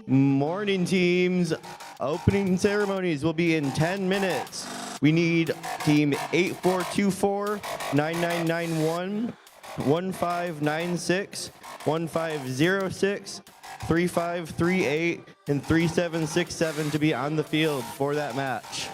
Morning, teams. Opening ceremonies will be in 10 minutes. We need team 8424, 9991, 1596, 1506, 3538, and 3767 to be on the field for that match.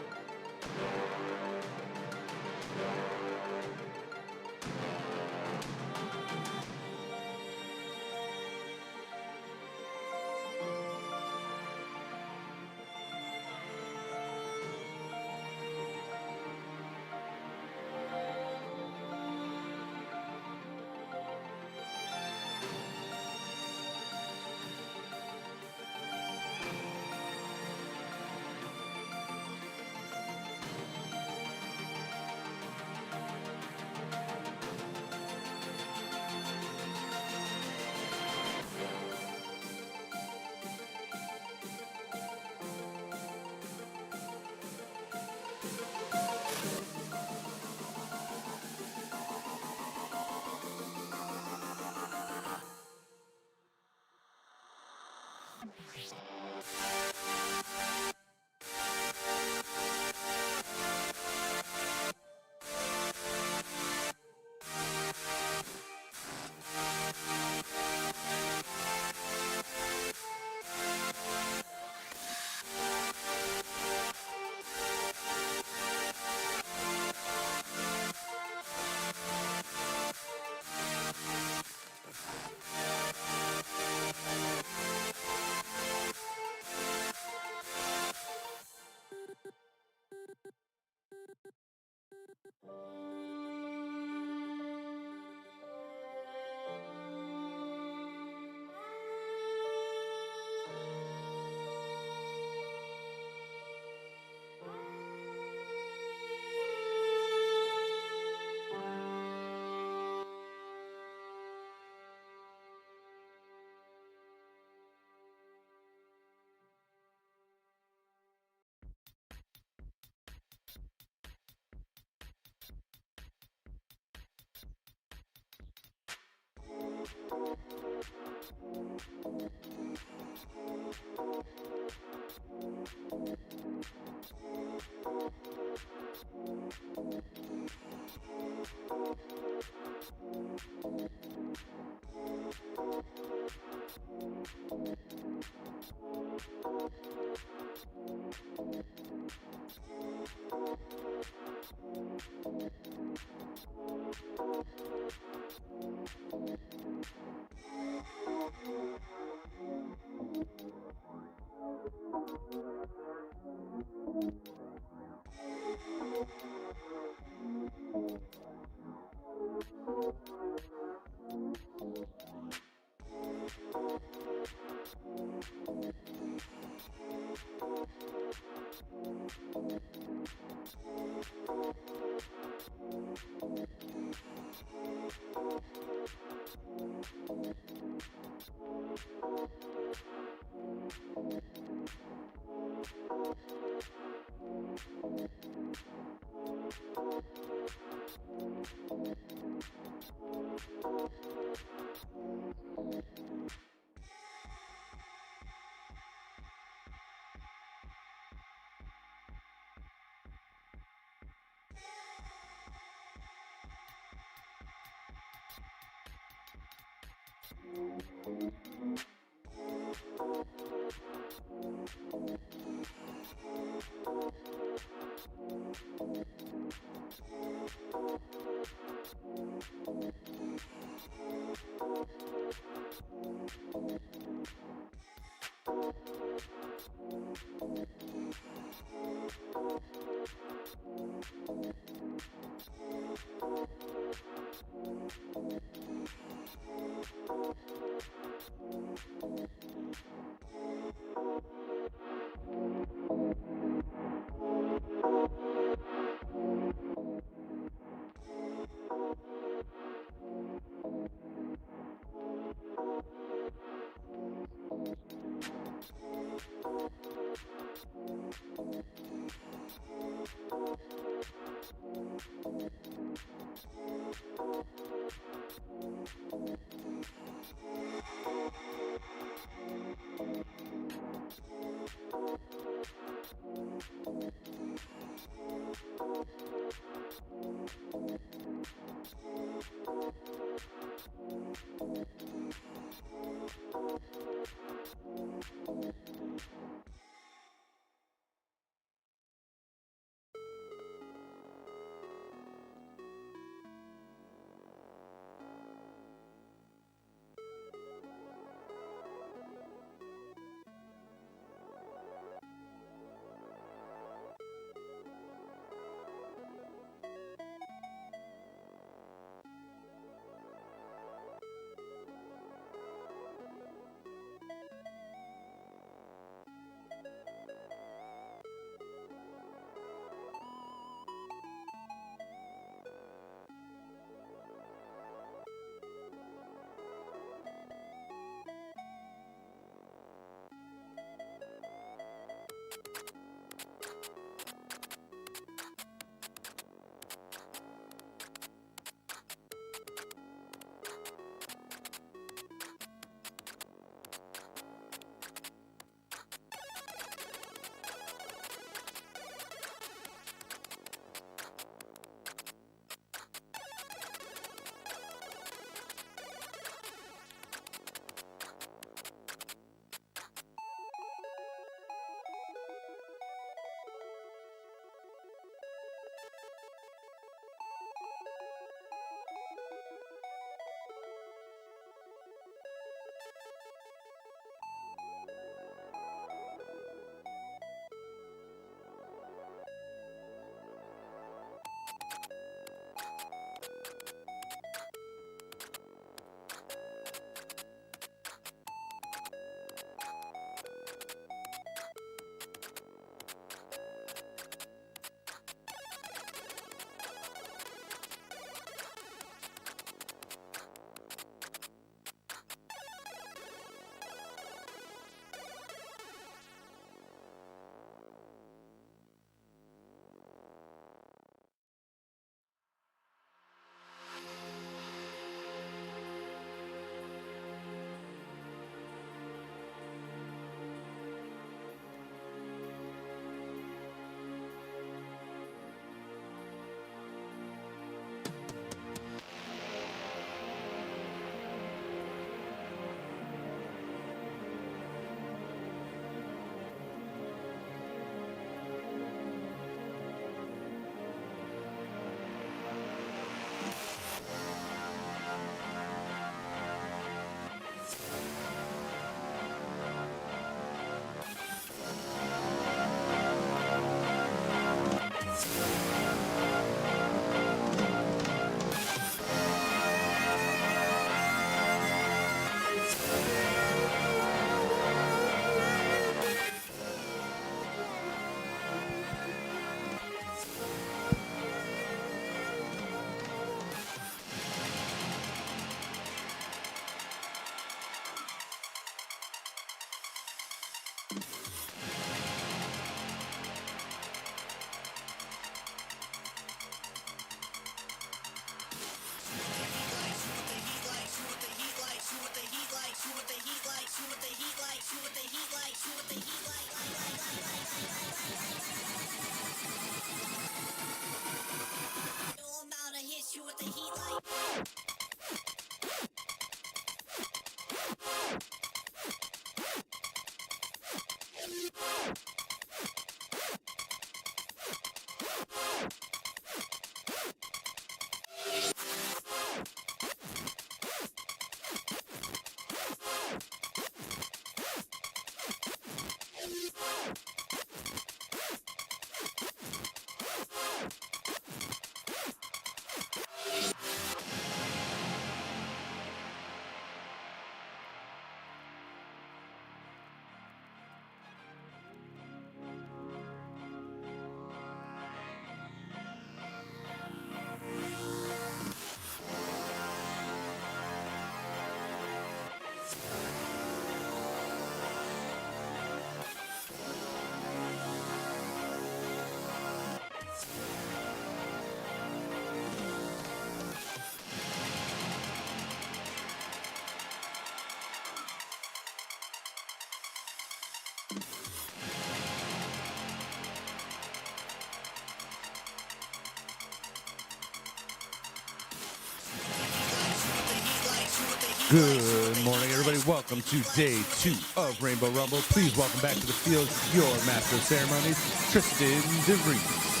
Good morning, everybody. Welcome to day 2 of Rainbow Rumble. Please welcome back to the field your master of ceremonies, Tristan DeVries.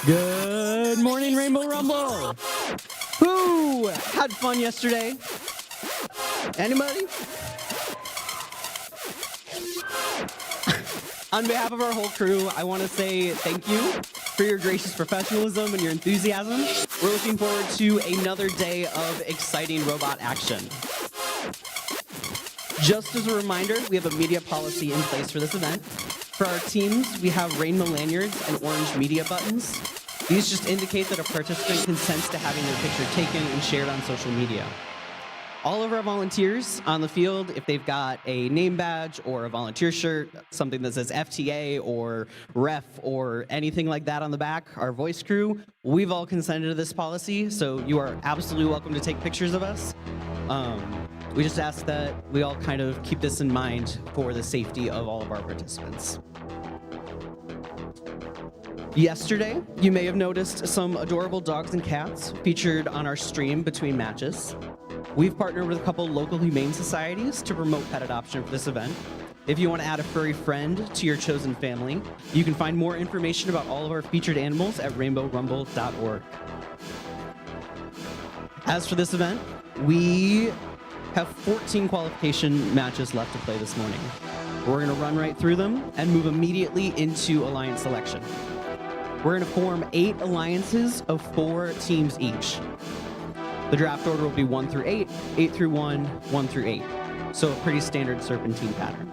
Good morning, Rainbow Rumble. Who had fun yesterday? Anybody? On behalf of our whole crew, I want to say thank you for your gracious professionalism and your enthusiasm. We're looking forward to another day of exciting robot action. Just as a reminder, we have a media policy in place for this event. For our teams, we have rainbow lanyards and orange media buttons. These just indicate that a participant consents to having their picture taken and shared on social media. All of our volunteers on the field, if they've got a name badge or a volunteer shirt, something that says FTA or ref or anything like that on the back, our voice crew, we've all consented to this policy, so you are absolutely welcome to take pictures of us. We just ask that we all kind of keep this in mind for the safety of all of our participants. Yesterday, you may have noticed some adorable dogs and cats featured on our stream between matches. We've partnered with a couple local humane societies to promote pet adoption for this event. If you want to add a furry friend to your chosen family, you can find more information about all of our featured animals at rainbowrumble.org. As for this event, we have 14 qualification matches left to play this morning. We're going to run right through them and move immediately into alliance selection. We're going to form 8 alliances of 4 teams each. The draft order will be 1 through 8, 8 through 1, 1 through 8. So a pretty standard serpentine pattern.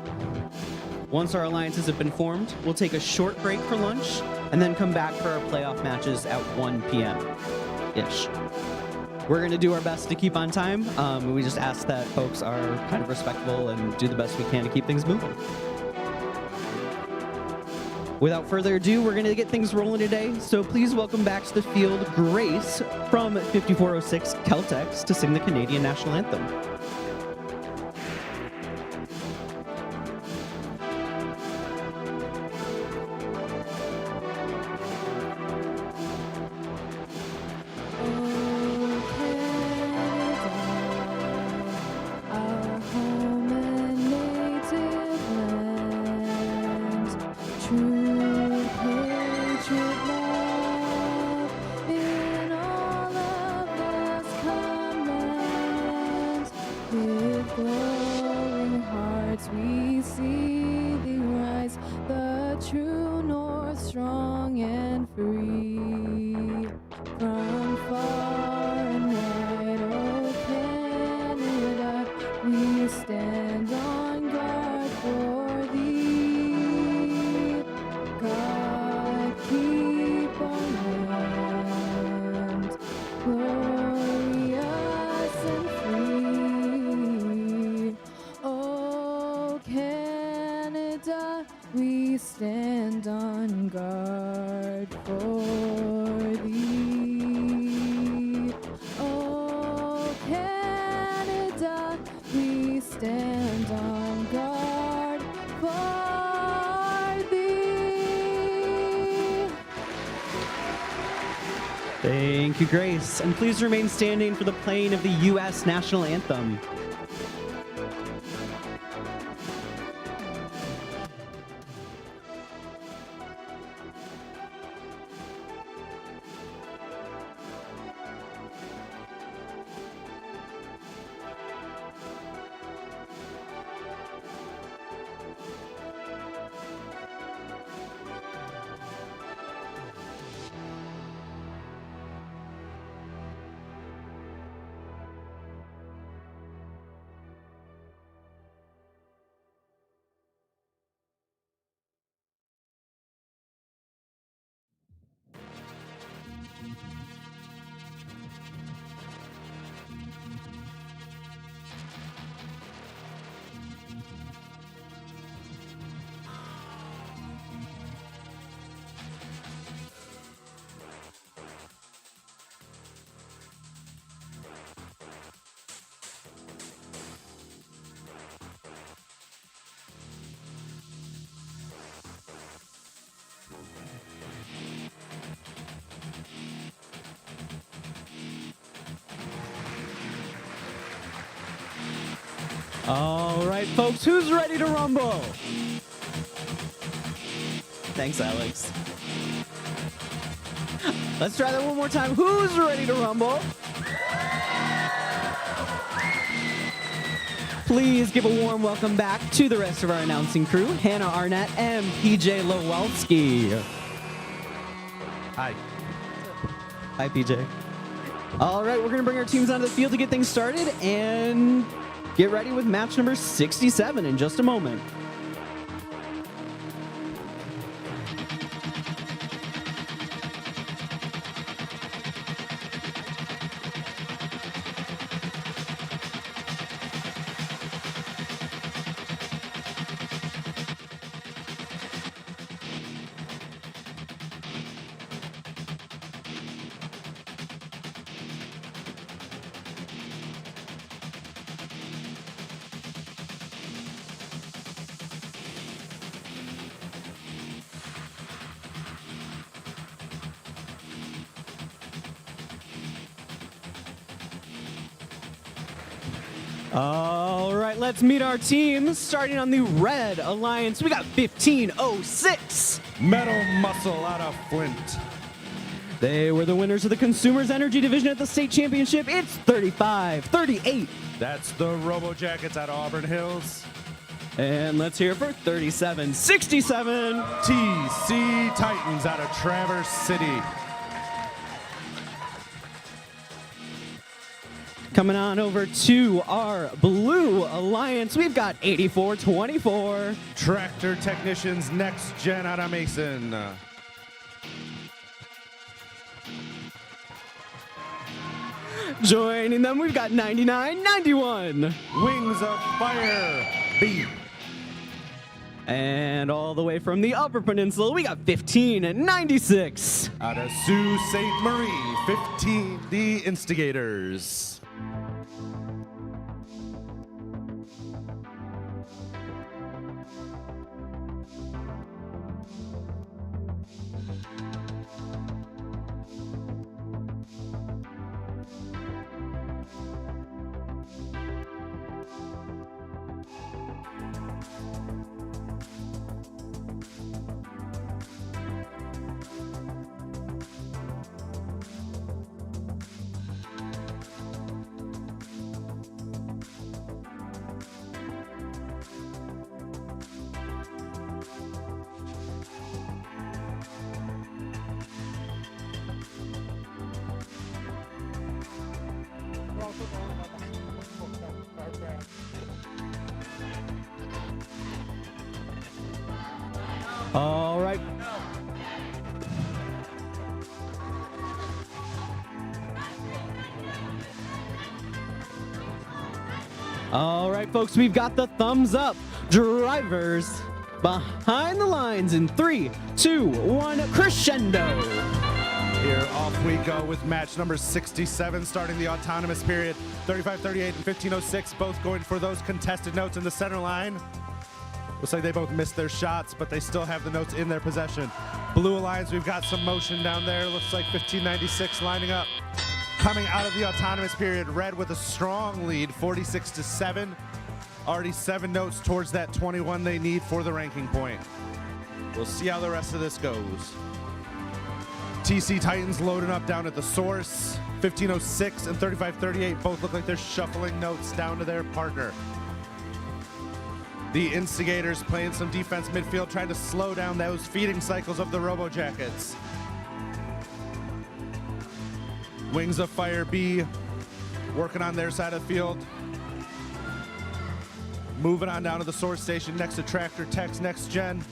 Once our alliances have been formed, we'll take a short break for lunch and then come back for our playoff matches at 1 p.m.-ish. We're going to do our best to keep on time. We just ask that folks are kind of respectful and do the best we can to keep things moving. Without further ado, we're going to get things rolling today, so please welcome back to the field Grace from 5406 Celtex to sing the Canadian National Anthem. Thank you, Grace. And please remain standing for the playing of the U.S. National Anthem. All right, folks, who's ready to rumble? Thanks, Alex. Let's try that one more time. Who's ready to rumble? Please give a warm welcome back to the rest of our announcing crew, Hannah Arnett and PJ Lowelski. Hi. Hi, PJ. All right, we're going to bring our teams onto the field to get things started and get ready with match number 67 in just a moment. All right, let's meet our teams. Starting on the Red Alliance, we got 1506. Metal Muscle out of Flint. They were the winners of the Consumers Energy Division at the state championship. It's 35-38. That's the Robo Jackets out of Auburn Hills. And let's hear it for 37-67. TC Titans out of Traverse City. Coming on over to our Blue Alliance, we've got 84-24. Tractor Technicians Next Gen out of Mason. Joining them, we've got 99-91. Wings of Fire B. And all the way from the Upper Peninsula, we got 15-96. Out of Sault Ste. Marie, 15, the Instigators. All right. All right, folks, we've got the thumbs up. Drivers behind the lines in 3, 2, 1, crescendo. Here off we go with match number 67, starting the autonomous period. 35-38 and 1506, both going for those contested notes in the center line. Looks like they both missed their shots, but they still have the notes in their possession. Blue Alliance, we've got some motion down there. Looks like 1596 lining up. Coming out of the autonomous period, Red with a strong lead, 46-7. Already 7 notes towards that 21 they need for the ranking point. We'll see how the rest of this goes. TC Titans loading up down at the source. 1506 and 3538 both look like they're shuffling notes down to their partner. The Instigators playing some defense midfield, trying to slow down those feeding cycles of the Robo Jackets. Wings of Fire B working on their side of the field. Moving on down to the source station next to Tractor Tech's Next Gen.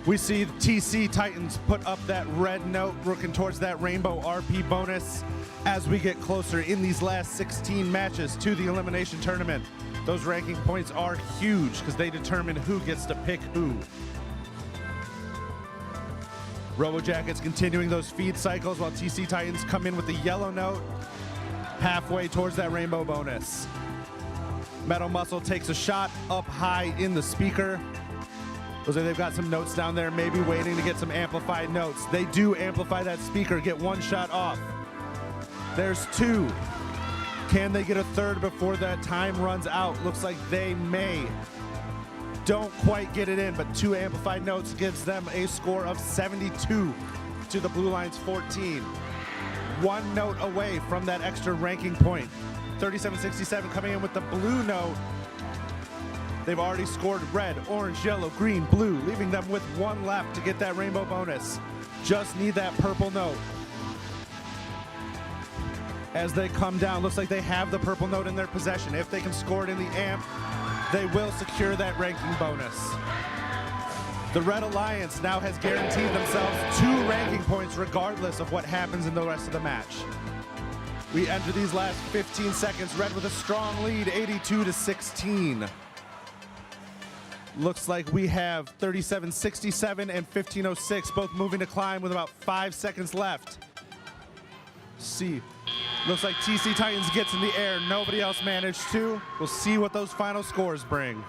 We see the TC Titans put up that red note, working towards that rainbow RP bonus as we get closer in these last 16 matches to the elimination tournament. Those ranking points are huge because they determine who gets to pick who. Robo Jackets continuing those feed cycles while TC Titans come in with the yellow note halfway towards that rainbow bonus. Metal Muscle takes a shot up high in the speaker. Looks like they've got some notes down there, maybe waiting to get some amplified notes. They do amplify that speaker, get 1 shot off. There's 2. Can they get a 3rd before that time runs out? Looks like they may. Don't quite get it in, but 2 amplified notes gives them a score of 72 to the Blue Lions 14. 1 note away from that extra ranking point. 3767 coming in with the blue note. They've already scored red, orange, yellow, green, blue, leaving them with 1 left to get that rainbow bonus. Just need that purple note. As they come down, looks like they have the purple note in their possession. If they can score it in the amp, they will secure that ranking bonus. The Red Alliance now has guaranteed themselves 2 ranking points regardless of what happens in the rest of the match. We enter these last 15 seconds, Red with a strong lead, 82-16. Looks like we have 3767 and 1506 both moving to climb with about 5 seconds left. See. Looks like TC Titans gets in the air. Nobody else managed to. We'll see what those final scores bring.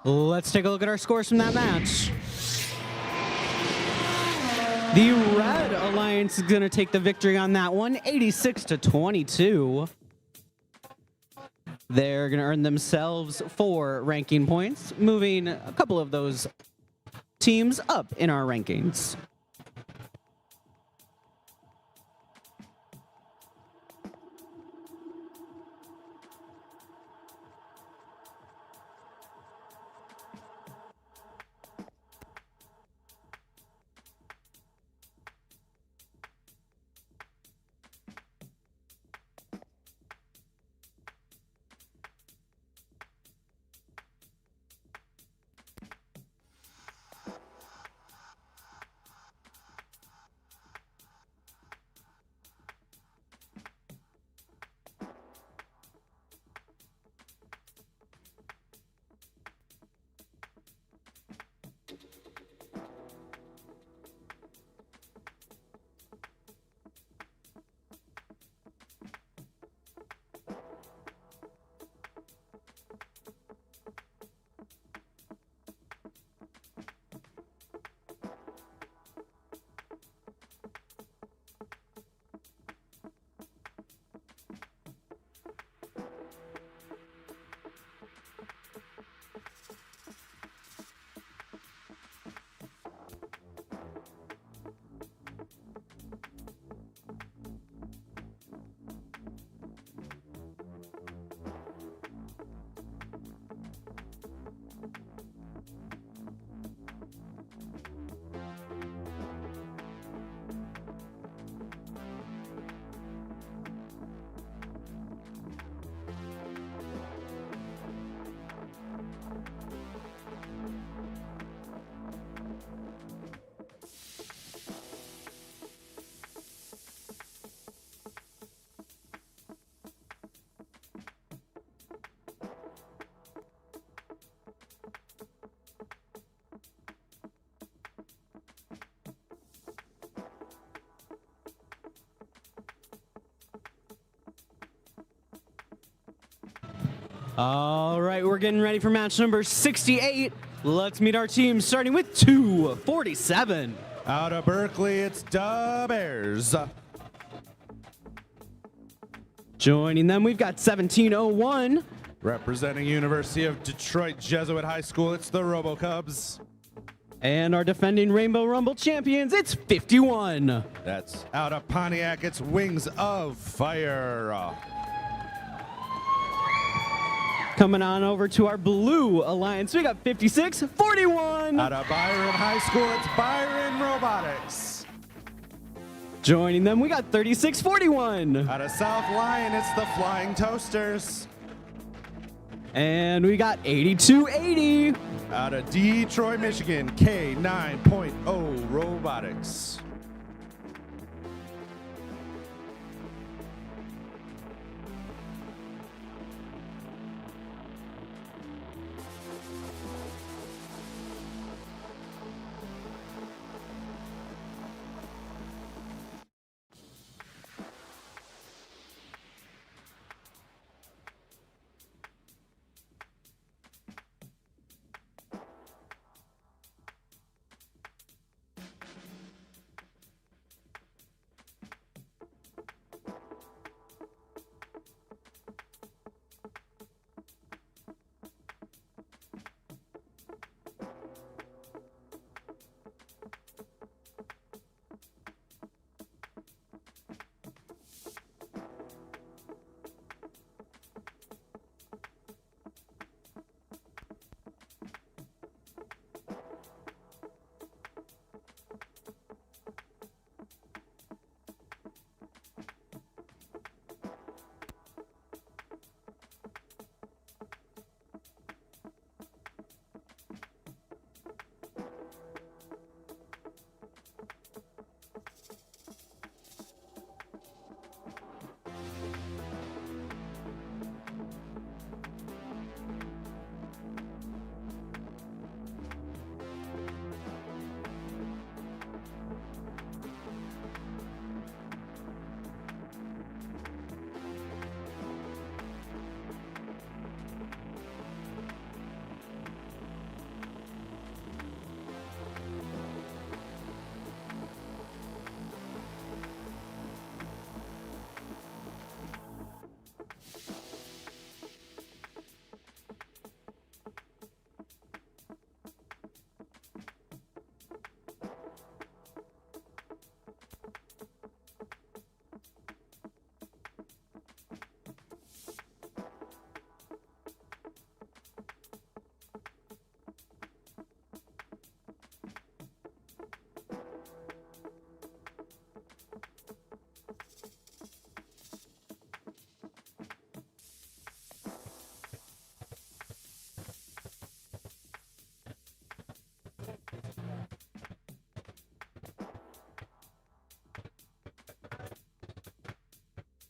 Let's take a look at our scores from that match. The Red Alliance is going to take the victory on that one, 86-22. They're going to earn themselves 4 ranking points, moving a couple of those teams up in our rankings. All right, we're getting ready for match number 68. Let's meet our team, starting with 247. Out of Berkeley, it's Da Bears. Joining them, we've got 1701. Representing University of Detroit Jesuit High School, it's the Robo Cubs. And our defending Rainbow Rumble champions, it's 51. That's out of Pontiac, it's Wings of Fire. Coming on over to our Blue Alliance, we got 5641. Out of Byron High School, it's Byron Robotics. Joining them, we got 3641. Out of South Lyon, it's the Flying Toasters. And we got 8280. Out of Detroit, Michigan, K9.0 Robotics.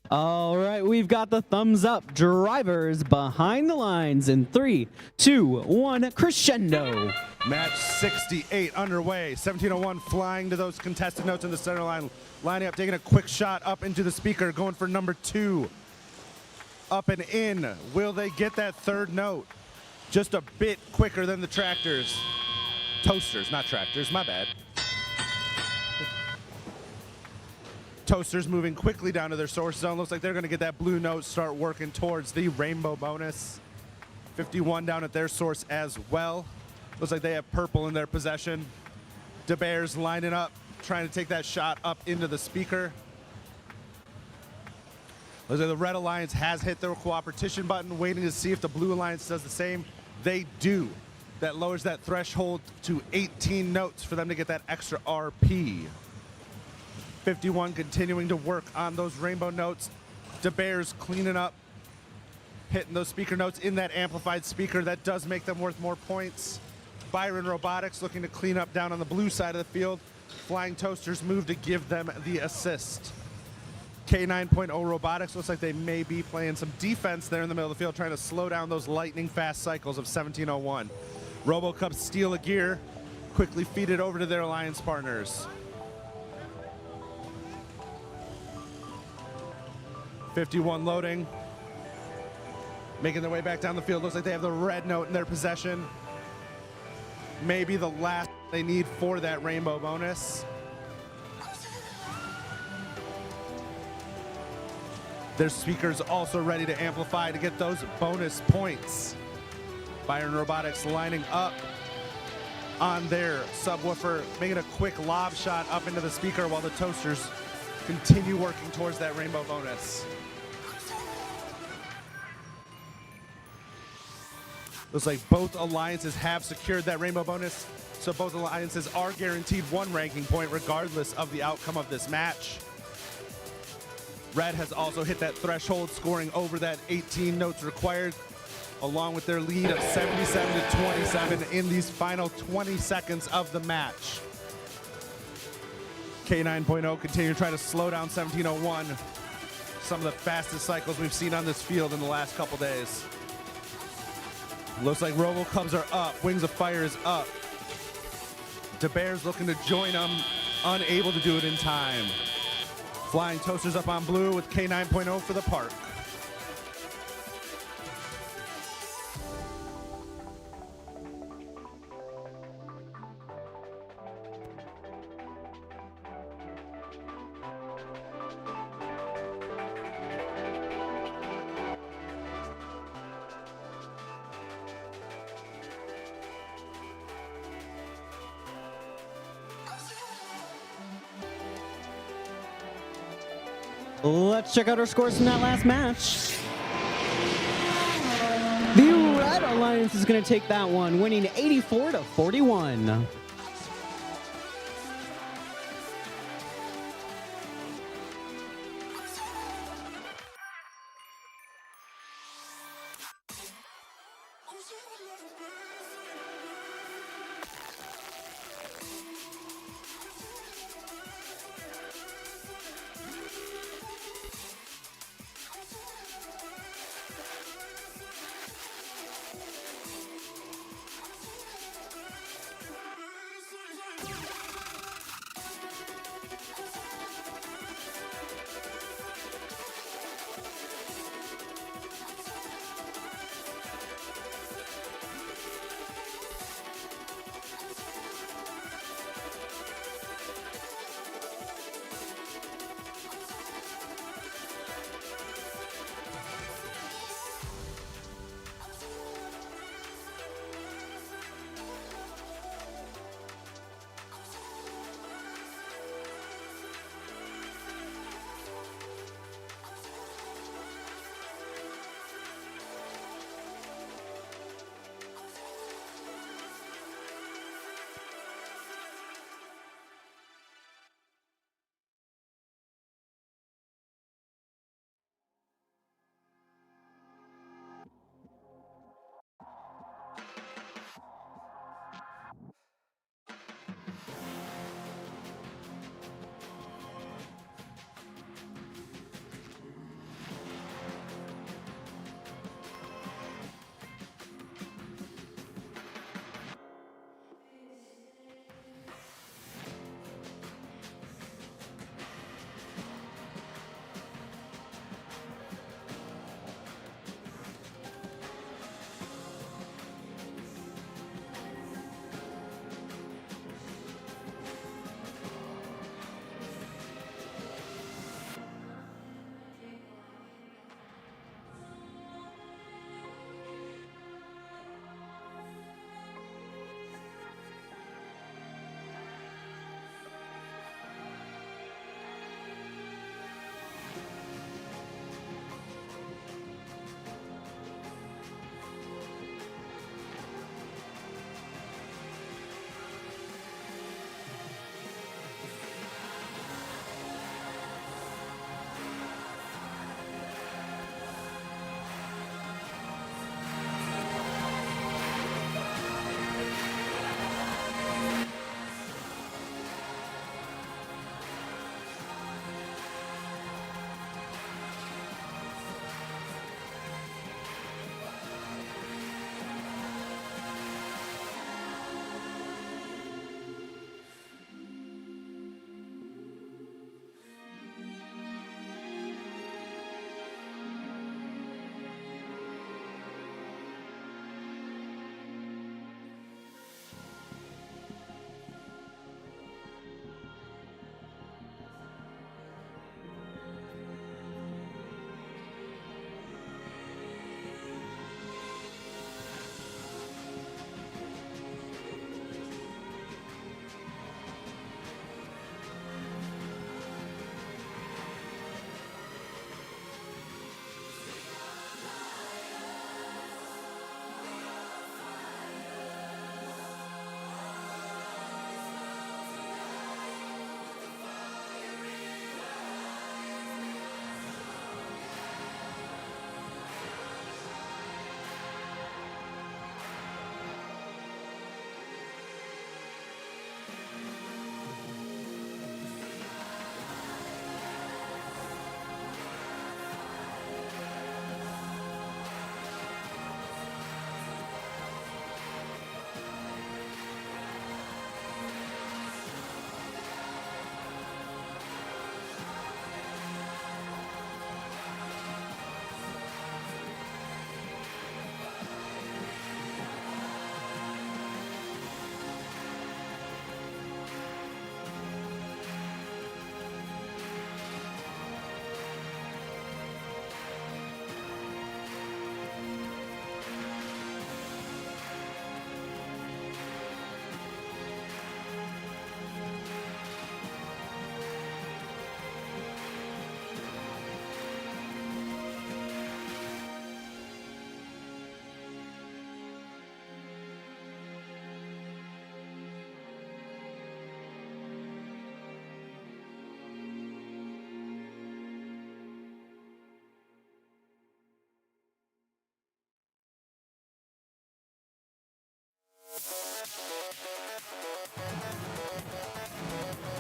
All right, we've got the thumbs up. Drivers behind the lines in 3, 2, 1, crescendo. Match 68 underway. 1701 flying to those contested notes in the center line. Lining up, taking a quick shot up into the speaker, going for number 2. Up and in. Will they get that third note? Just a bit quicker than the tractors. Toasters, not tractors, my bad. Toasters moving quickly down to their source zone. Looks like they're going to get that blue note, start working towards the rainbow bonus. 51 down at their source as well. Looks like they have purple in their possession. Da Bears lining up, trying to take that shot up into the speaker. Looks like the Red Alliance has hit their cooperation button, waiting to see if the Blue Alliance does the same. They do. That lowers that threshold to 18 notes for them to get that extra RP. 51 continuing to work on those rainbow notes. Da Bears cleaning up, hitting those speaker notes in that amplified speaker. That does make them worth more points. Byron Robotics looking to clean up down on the blue side of the field. Flying Toasters move to give them the assist. K9.0 Robotics looks like they may be playing some defense there in the middle of the field, trying to slow down those lightning fast cycles of 1701. RoboCups steal a gear, quickly feed it over to their alliance partners. 51 loading. Making their way back down the field. Looks like they have the red note in their possession. Maybe the last they need for that rainbow bonus. Their speakers also ready to amplify to get those bonus points. Byron Robotics lining up on their subwoofer, making a quick lob shot up into the speaker while the toasters continue working towards that rainbow bonus. Looks like both alliances have secured that rainbow bonus, so both alliances are guaranteed one ranking point regardless of the outcome of this match. Red has also hit that threshold, scoring over that 18 notes required, along with their lead of 77 to 27 in these final 20 seconds of the match. K9.0 continue to try to slow down 1701. Some of the fastest cycles we've seen on this field in the last couple days. Looks like Robo Cubs are up. Wings of Fire is up. DeBear's looking to join them, unable to do it in time. Flying Toasters up on blue with K9.0 for the park. Let's check out our scores from that last match. The Red Alliance is going to take that one, winning 84 to 41.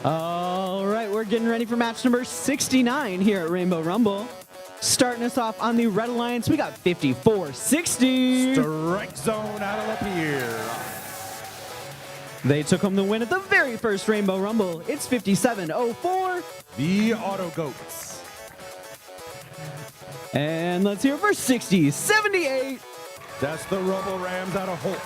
All right, we're getting ready for match number 69 here at Rainbow Rumble. Starting us off on the Red Alliance, we got 54-60. Strike zone out of Lapeer. They took home the win at the very first Rainbow Rumble. It's 57-04. The Auto Goats. And let's hear it for 60-78. That's the Robo Rams out of Holt.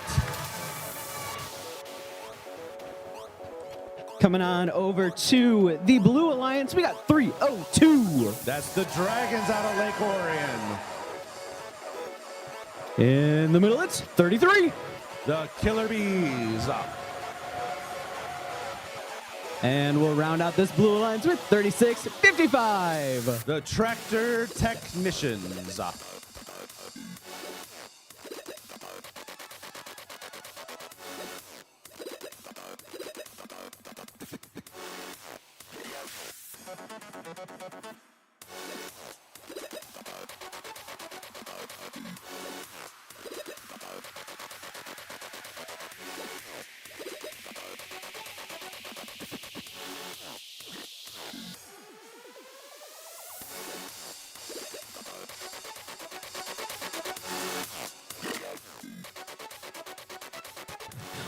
Coming on over to the Blue Alliance, we got 302. That's the Dragons out of Lake Orion. In the middle, it's 33. The Killer Bees. And we'll round out this Blue Alliance with 36-55. The Tractor Technicians.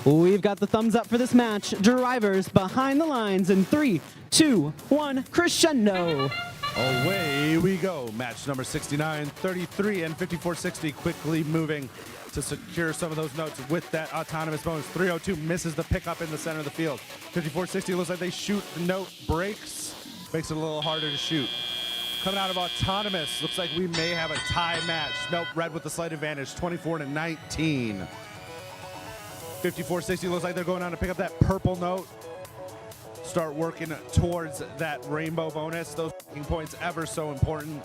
We've got the thumbs up for this match. Drivers behind the lines in 3, 2, 1, crescendo. Away we go. Match number 69, 33, and 54-60 quickly moving to secure some of those notes with that autonomous bonus. 302 misses the pickup in the center of the field. 54-60 looks like they shoot, the note breaks, makes it a little harder to shoot. Coming out of autonomous, looks like we may have a tie match. Nope, red with the slight advantage, 24-19. 54-60 looks like they're going on to pick up that purple note. Start working towards that rainbow bonus. Those points ever so important.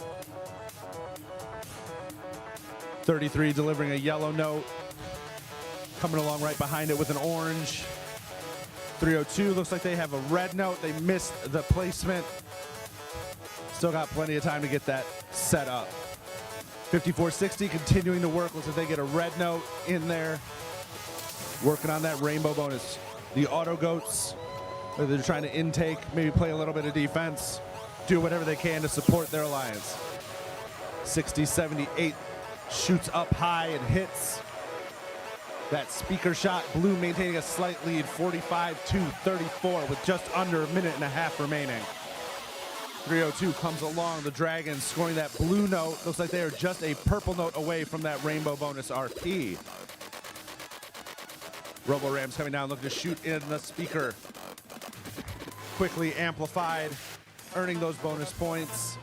33 delivering a yellow note. Coming along right behind it with an orange. 302 looks like they have a red note. They missed the placement. Still got plenty of time to get that set up. 54-60 continuing to work. Looks like they get a red note in there. Working on that rainbow bonus. The Auto Goats, they're trying to intake, maybe play a little bit of defense, do whatever they can to support their alliance. 60-78 shoots up high and hits. That speaker shot, Blue maintaining a slight lead, 45-34 with just under a minute and a half remaining. 302 comes along, the Dragons scoring that blue note. Looks like they are just a purple note away from that rainbow bonus RP. Robo Rams coming down, looking to shoot in the speaker. Quickly amplified, earning those bonus points.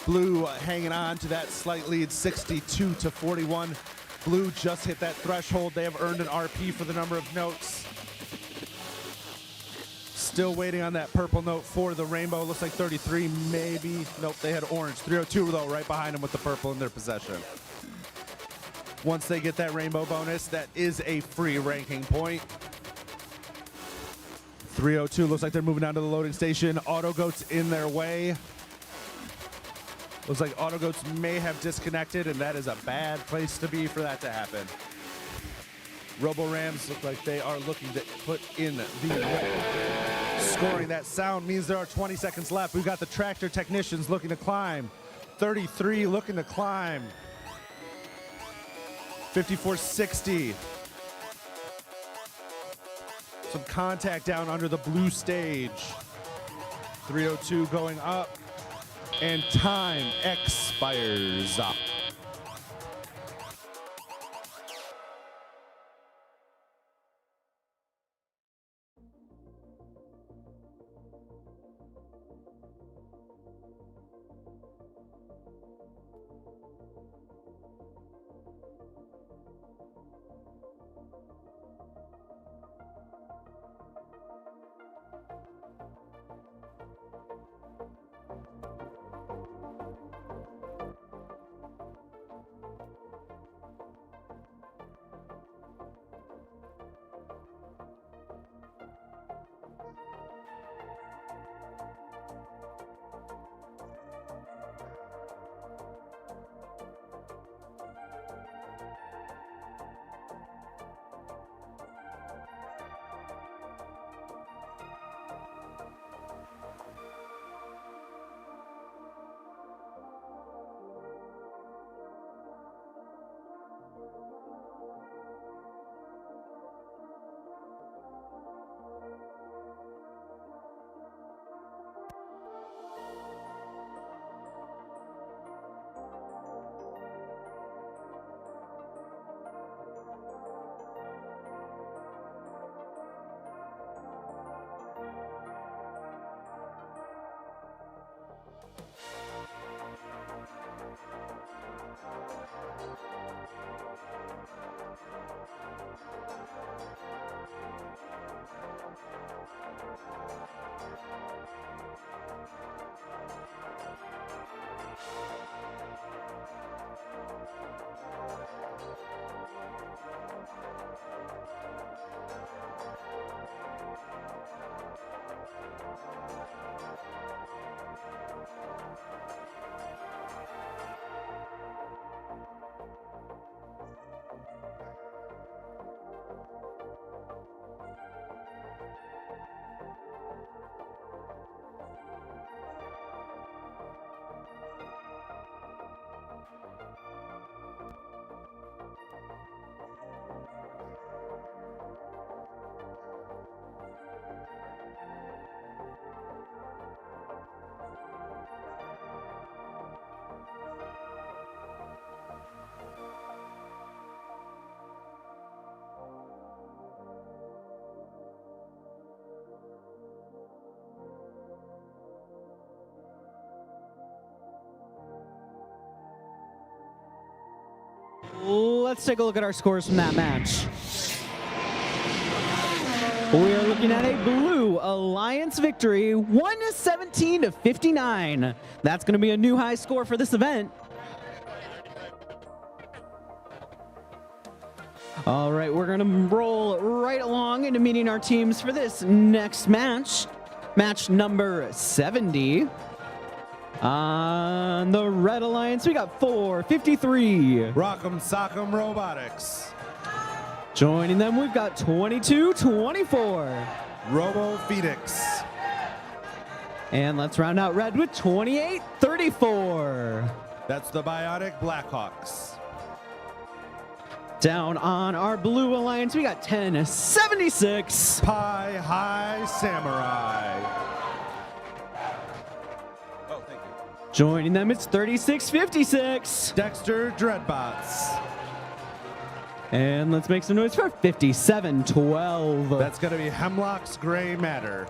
Blue hanging on to that slight lead, 62-41. Blue just hit that threshold. They have earned an RP for the number of notes. Still waiting on that purple note for the rainbow. Looks like 33, maybe. Nope, they had orange. 302 though, right behind them with the purple in their possession. Once they get that rainbow bonus, that is a free ranking point. 302 looks like they're moving down to the loading station. Auto Goats in their way. Looks like Auto Goats may have disconnected, and that is a bad place to be for that to happen. Robo Rams look like they are looking to put in the scoring. That sound means there are 20 seconds left. We've got the Tractor Technicians looking to climb. 33 looking to climb. 54-60. Some contact down under the blue stage. 302 going up. And time expires. let's take a look at our scores from that match. We are looking at a blue alliance victory, 117 to 59. That's going to be a new high score for this event. All right, we're going to roll right along into meeting our teams for this next match. Match number 70. On the Red Alliance, we got 453. Rock'em Sock'em Robotics. Joining them, we've got 22-24. Robo Phoenix. And let's round out red with 28-34. That's the Bionic Blackhawks. Down on our blue alliance, we got 10-76. Pie High Samurai. Oh, thank you. Joining them, it's 36-56. Dexter Dreadbots. And let's make some noise for 57-12. That's going to be Hemlock's Gray Matter.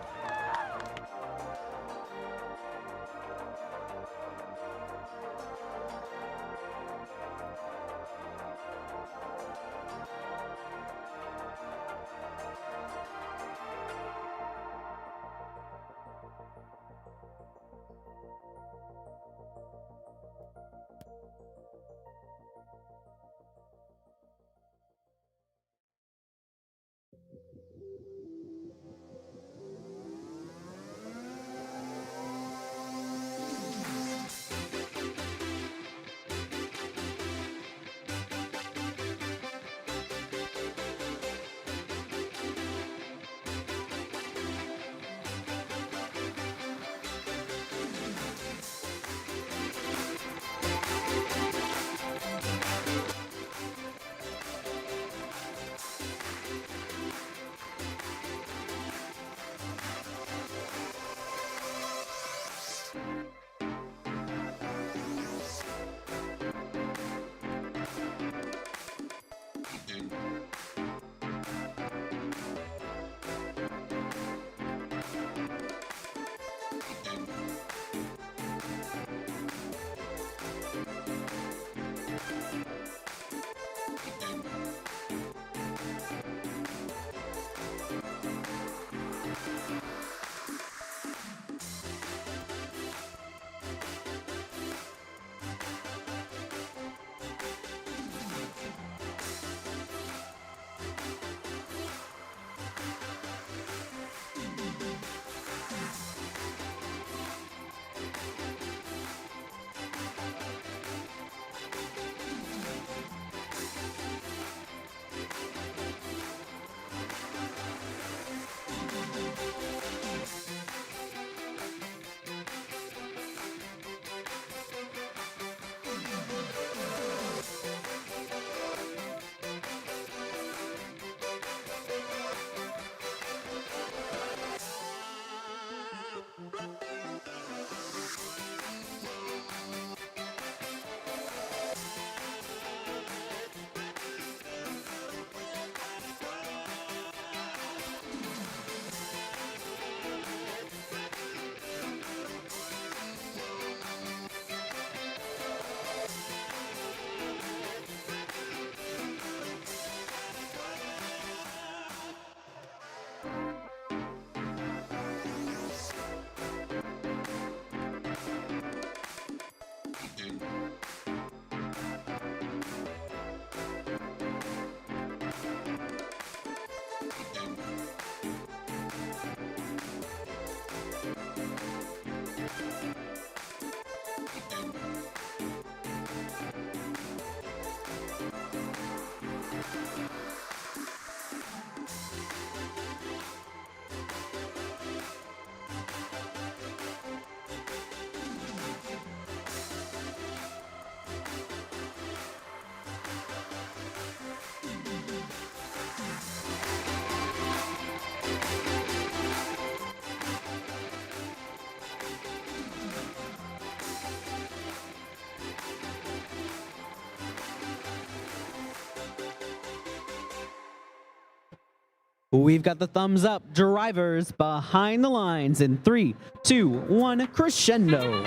We've got the thumbs up. Drivers behind the lines in 3, 2, 1, crescendo.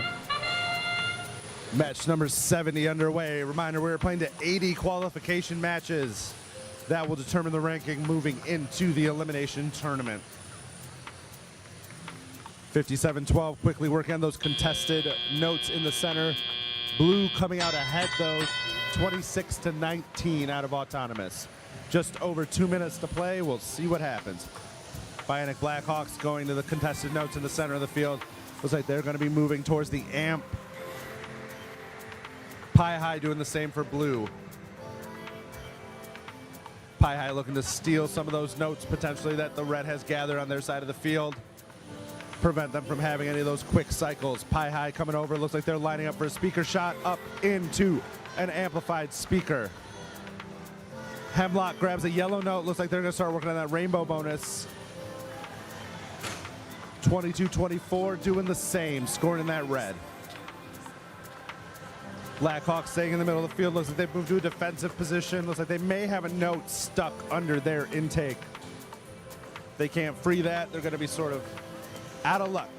Match number 70 underway. Reminder, we're playing to 80 qualification matches. That will determine the ranking moving into the elimination tournament. 57-12, quickly working on those contested notes in the center. Blue coming out ahead though, 26-19 out of autonomous. Just over 2 minutes to play, we'll see what happens. Bionic Blackhawks going to the contested notes in the center of the field. Looks like they're gonna be moving towards the amp. Pie High doing the same for blue. Pie High looking to steal some of those notes potentially that the red has gathered on their side of the field. Prevent them from having any of those quick cycles. Pie High coming over, looks like they're lining up for a speaker shot up into an amplified speaker. Hemlock grabs a yellow note, looks like they're gonna start working on that rainbow bonus. 22-24 doing the same, scoring in that red. Blackhawks staying in the middle of the field, looks like they've moved to a defensive position. Looks like they may have a note stuck under their intake. They can't free that, they're gonna be sort of out of luck.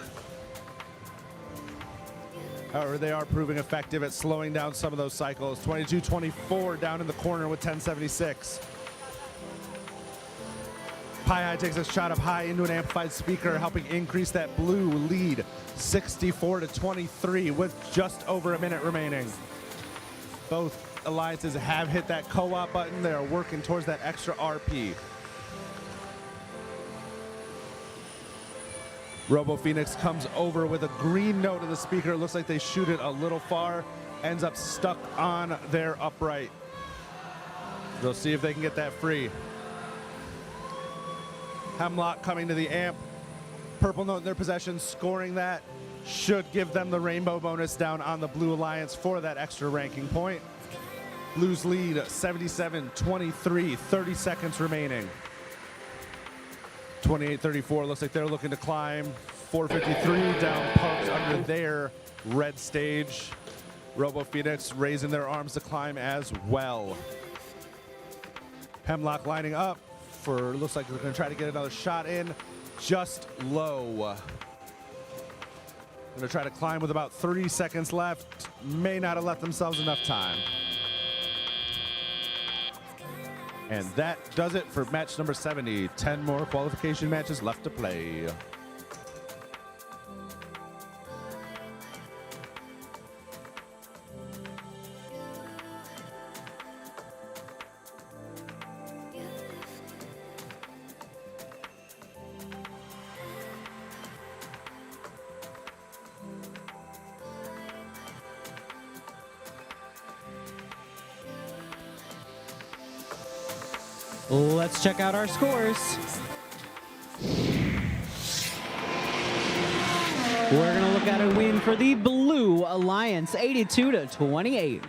However, they are proving effective at slowing down some of those cycles. 22-24 down in the corner with 1076. Pie High takes a shot up high into an amplified speaker, helping increase that blue lead 64-23 with just over a minute remaining. Both alliances have hit that co-op button. They are working towards that extra RP. Robo Phoenix comes over with a green note of the speaker. It looks like they shoot it a little far, ends up stuck on their upright. They'll see if they can get that free. Hemlock coming to the amp. Purple note in their possession, scoring that. Should give them the rainbow bonus down on the Blue Alliance for that extra ranking point. Blues lead 77-23, 30 seconds remaining. 28-34, looks like they're looking to climb. 453 down pumps under their red stage. Robo Phoenix raising their arms to climb as well. Hemlock lining up for, looks like they're gonna try to get another shot in, just low. Gonna try to climb with about 3 seconds left. May not have left themselves enough time. And that does it for match number 70. 10 more qualification matches left to play. Let's check out our scores. We're gonna look at a win for the Blue Alliance, 82-28.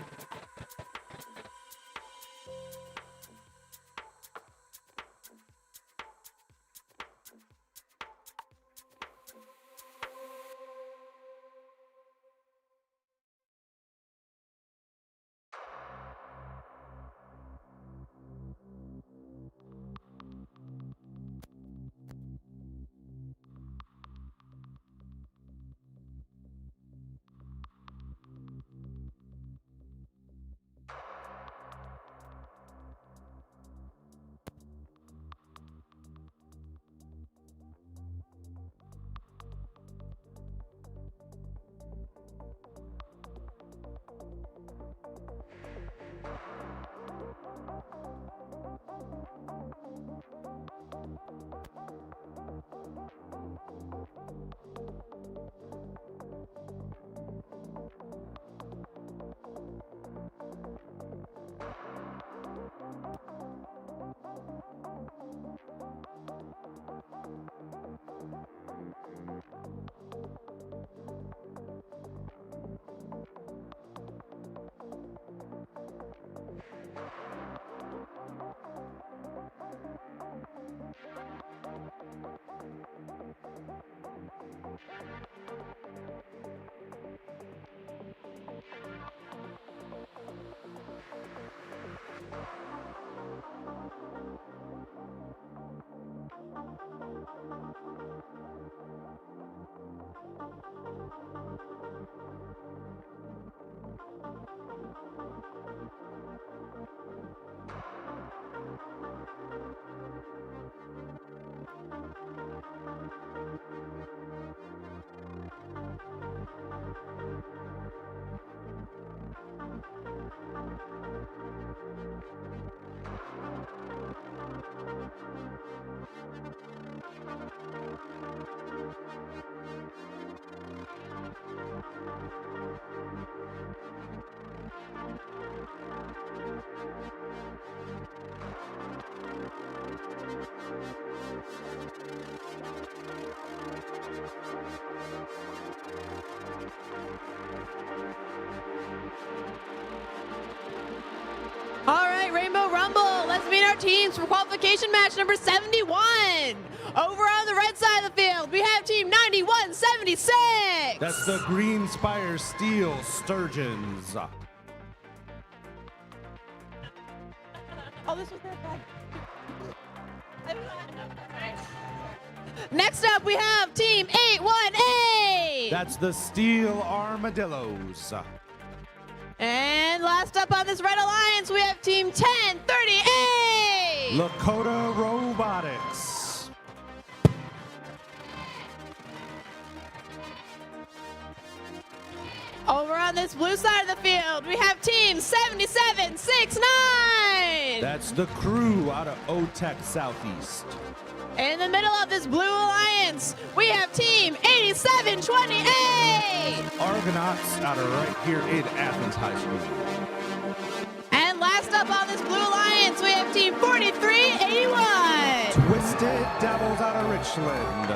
All right, Rainbow Rumble. Let's meet our teams for qualification match number 71. Over on the red side of the field, we have team 9176. That's the Green Spire Steel Sturgeons. Oh, this was that bad. Next up, we have team 818. That's the Steel Armadillos. And last up on this red alliance, we have team 1038. Lakota Robotics. Over on this blue side of the field, we have team 7769. That's the crew out of OTEC Southeast. In the middle of this blue alliance, we have team 8728. Argonauts out of right here in Athens High School. And last up on this blue alliance, we have team 4381. Twisted Devils out of Richland.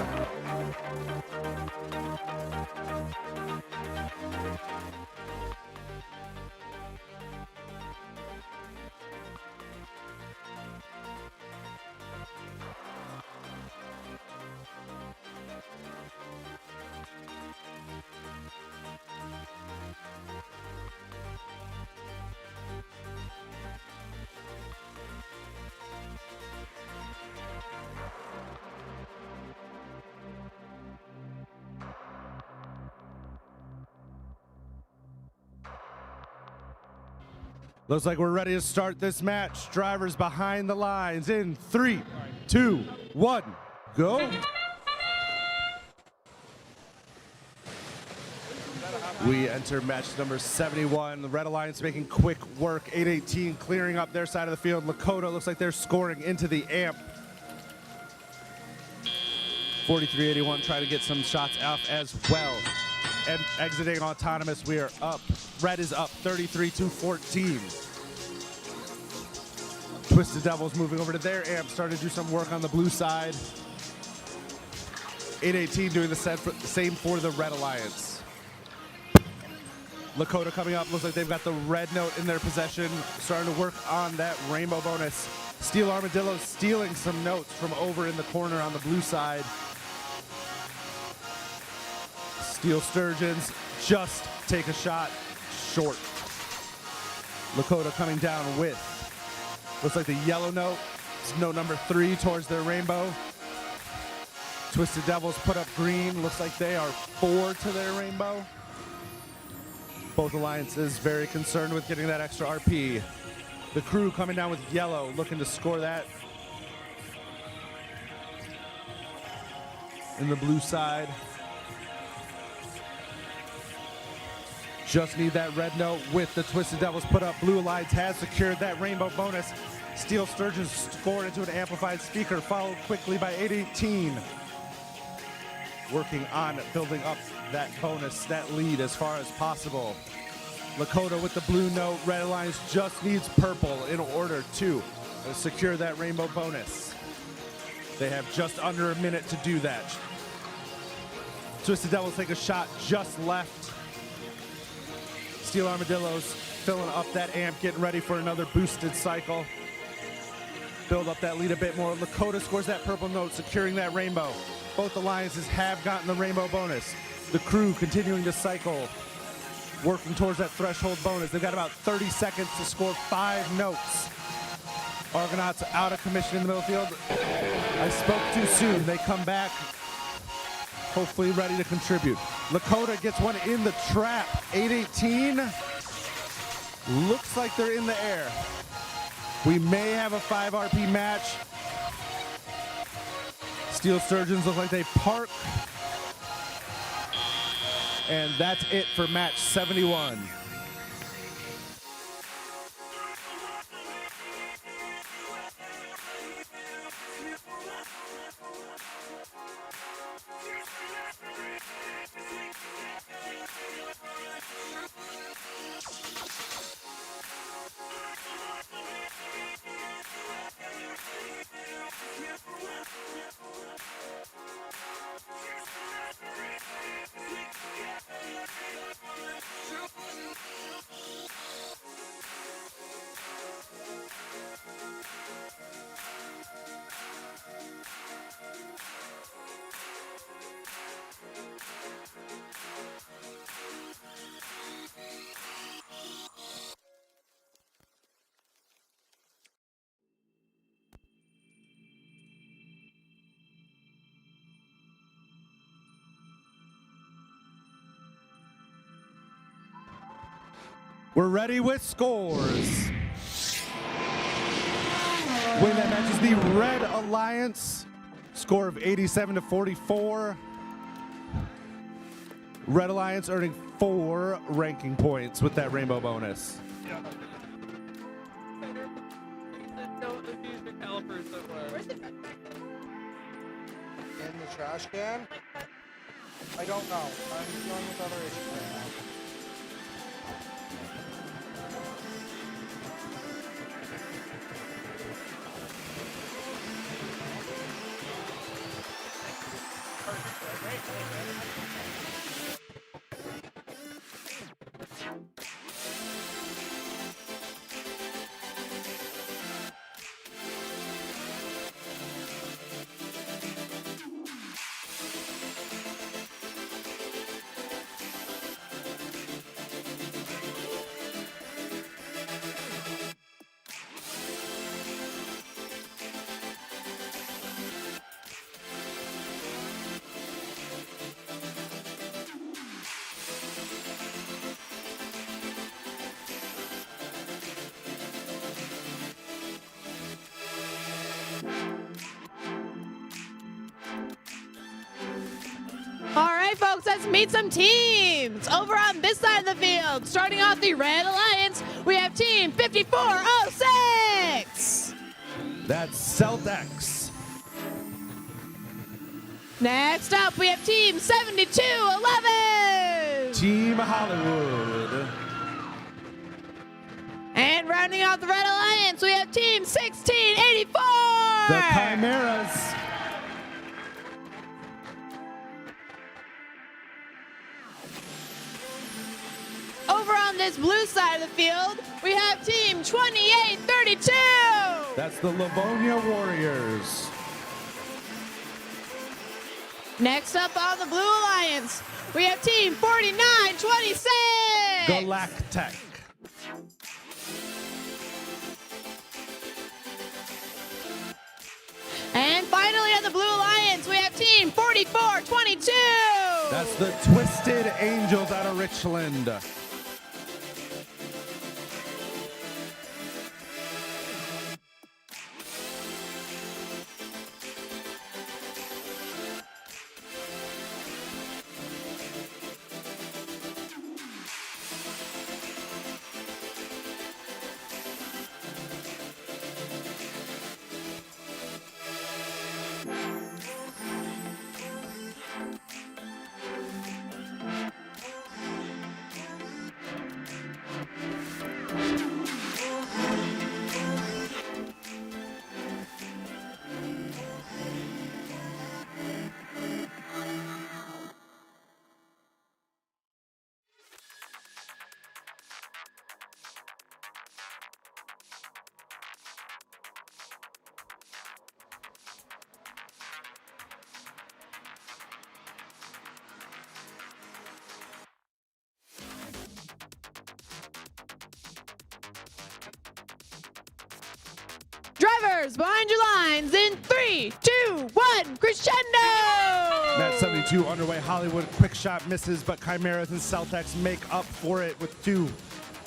Looks like we're ready to start this match. Drivers behind the lines in 3, 2, 1, go. We enter match number 71. The Red Alliance making quick work. 818 clearing up their side of the field. Lakota looks like they're scoring into the amp. 4381 trying to get some shots off as well. And exiting autonomous, we are up. Red is up 33-14. Twisted Devils moving over to their amp, starting to do some work on the blue side. 818 doing the same for the Red Alliance. Lakota coming up, looks like they've got the red note in their possession, starting to work on that rainbow bonus. Steel Armadillo stealing some notes from over in the corner on the blue side. Steel Sturgeons just take a shot short. Lakota coming down with, looks like the yellow note. It's note number 3 towards their rainbow. Twisted Devils put up green. Looks like they are 4 to their rainbow. Both alliances very concerned with getting that extra RP. The crew coming down with yellow, looking to score that. In the blue side. Just need that red note with the Twisted Devils put up. Blue Alliance has secured that rainbow bonus. Steel Sturgeons scored into an amplified speaker, followed quickly by 818. Working on building up that bonus, that lead as far as possible. Lakota with the blue note. Red Alliance just needs purple in order to secure that rainbow bonus. They have just under a minute to do that. Twisted Devils take a shot just left. Steel Armadillos filling up that amp, getting ready for another boosted cycle. Build up that lead a bit more. Lakota scores that purple note, securing that rainbow. Both alliances have gotten the rainbow bonus. The crew continuing to cycle, working towards that threshold bonus. They've got about 30 seconds to score 5 notes. Argonauts out of commission in the middle field. I spoke too soon. They come back, hopefully ready to contribute. Lakota gets one in the trap. 818 looks like they're in the air. We may have a 5 RP match. Steel Sturgeons look like they park. And that's it for match 71. We're ready with scores. Winning that match is the Red Alliance. Score of 87-44. Red Alliance earning 4 ranking points with that rainbow bonus. In the trash can? I don't know. I'm dealing with other issues right now. All right, folks, let's meet some teams. Over on this side of the field, starting off the Red Alliance, we have team 5406. That's Celtex. Next up, we have team 7211. Team Hollywood. And rounding out the Red Alliance, we have team 1684. The Chimeras. Over on this blue side of the field, we have team 2832. That's the Livonia Warriors. Next up on the Blue Alliance, we have team 4926. Galactech. And finally on the Blue Alliance, we have team 4422. That's the Twisted Angels out of Richland. Drivers, behind your lines in 3, 2, 1, crescendo! Match 72 underway. Hollywood quick shot misses, but Chimeras and Celtex make up for it with 2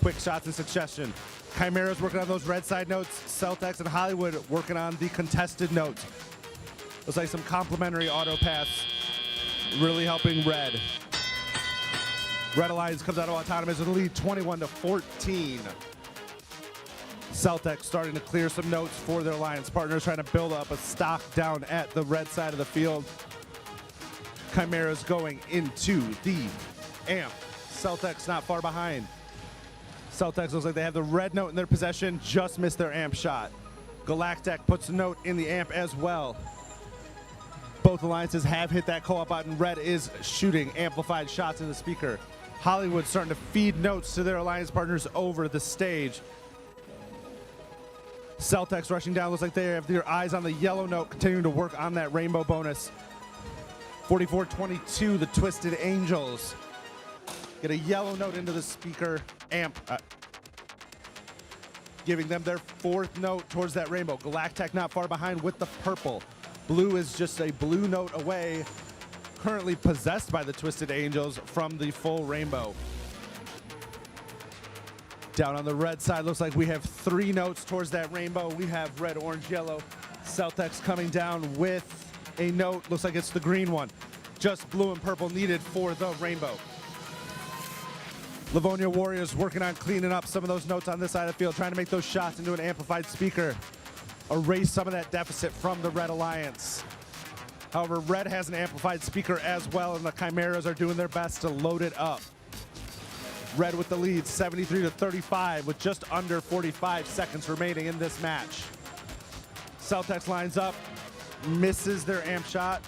quick shots in succession. Chimeras working on those red side notes. Celtex and Hollywood working on the contested notes. Looks like some complimentary auto pass really helping Red. Red Alliance comes out of autonomous with a lead 21-14. Celtex starting to clear some notes for their alliance partners, trying to build up a stock down at the red side of the field. Chimeras going into the amp. Celtex not far behind. Celtex looks like they have the red note in their possession, just missed their amp shot. Galactech puts a note in the amp as well. Both alliances have hit that co-op button. Red is shooting amplified shots in the speaker. Hollywood starting to feed notes to their alliance partners over the stage. Celtex rushing down, looks like they have their eyes on the yellow note, continuing to work on that rainbow bonus. 44-22, the Twisted Angels. Get a yellow note into the speaker amp, giving them their 4th note towards that rainbow. Galactech not far behind with the purple. Blue is just a blue note away, currently possessed by the Twisted Angels from the full rainbow. Down on the red side, looks like we have 3 notes towards that rainbow. We have red, orange, yellow. Celtex coming down with a note. Looks like it's the green one. Just blue and purple needed for the rainbow. Livonia Warriors working on cleaning up some of those notes on this side of the field, trying to make those shots into an amplified speaker. Erase some of that deficit from the Red Alliance. However, Red has an amplified speaker as well, and the Chimeras are doing their best to load it up. Red with the lead, 73-35, with just under 45 seconds remaining in this match. Celtex lines up, misses their amp shot,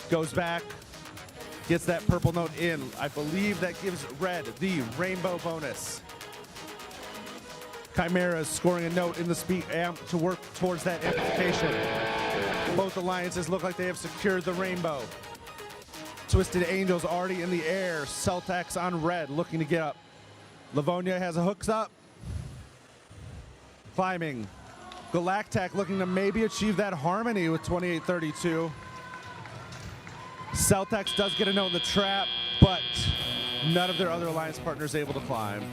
goes back, gets that purple note in. I believe that gives Red the rainbow bonus. Chimeras scoring a note in the speed amp to work towards that amplification. Both alliances look like they have secured the rainbow. Twisted Angels already in the air. Celtex on Red looking to get up. Livonia has a hooks up. Climbing. Galactac looking to maybe achieve that harmony with 28-32. Celtex does get a note in the trap, but none of their other alliance partners able to climb.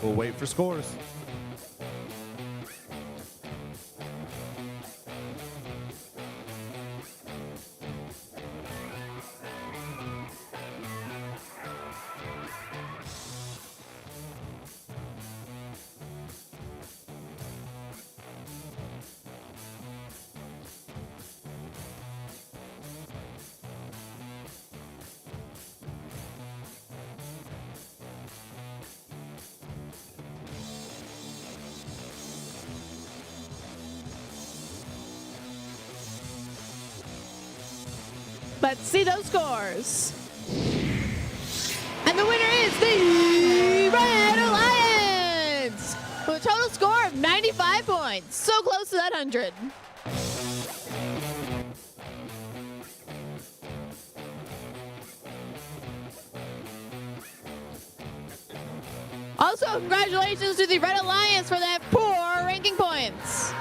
We'll wait for scores. Let's see those scores. And the winner is the Red Alliance with a total score of 95 points. So close to that 100. Also, congratulations to the Red Alliance for that 4 ranking points.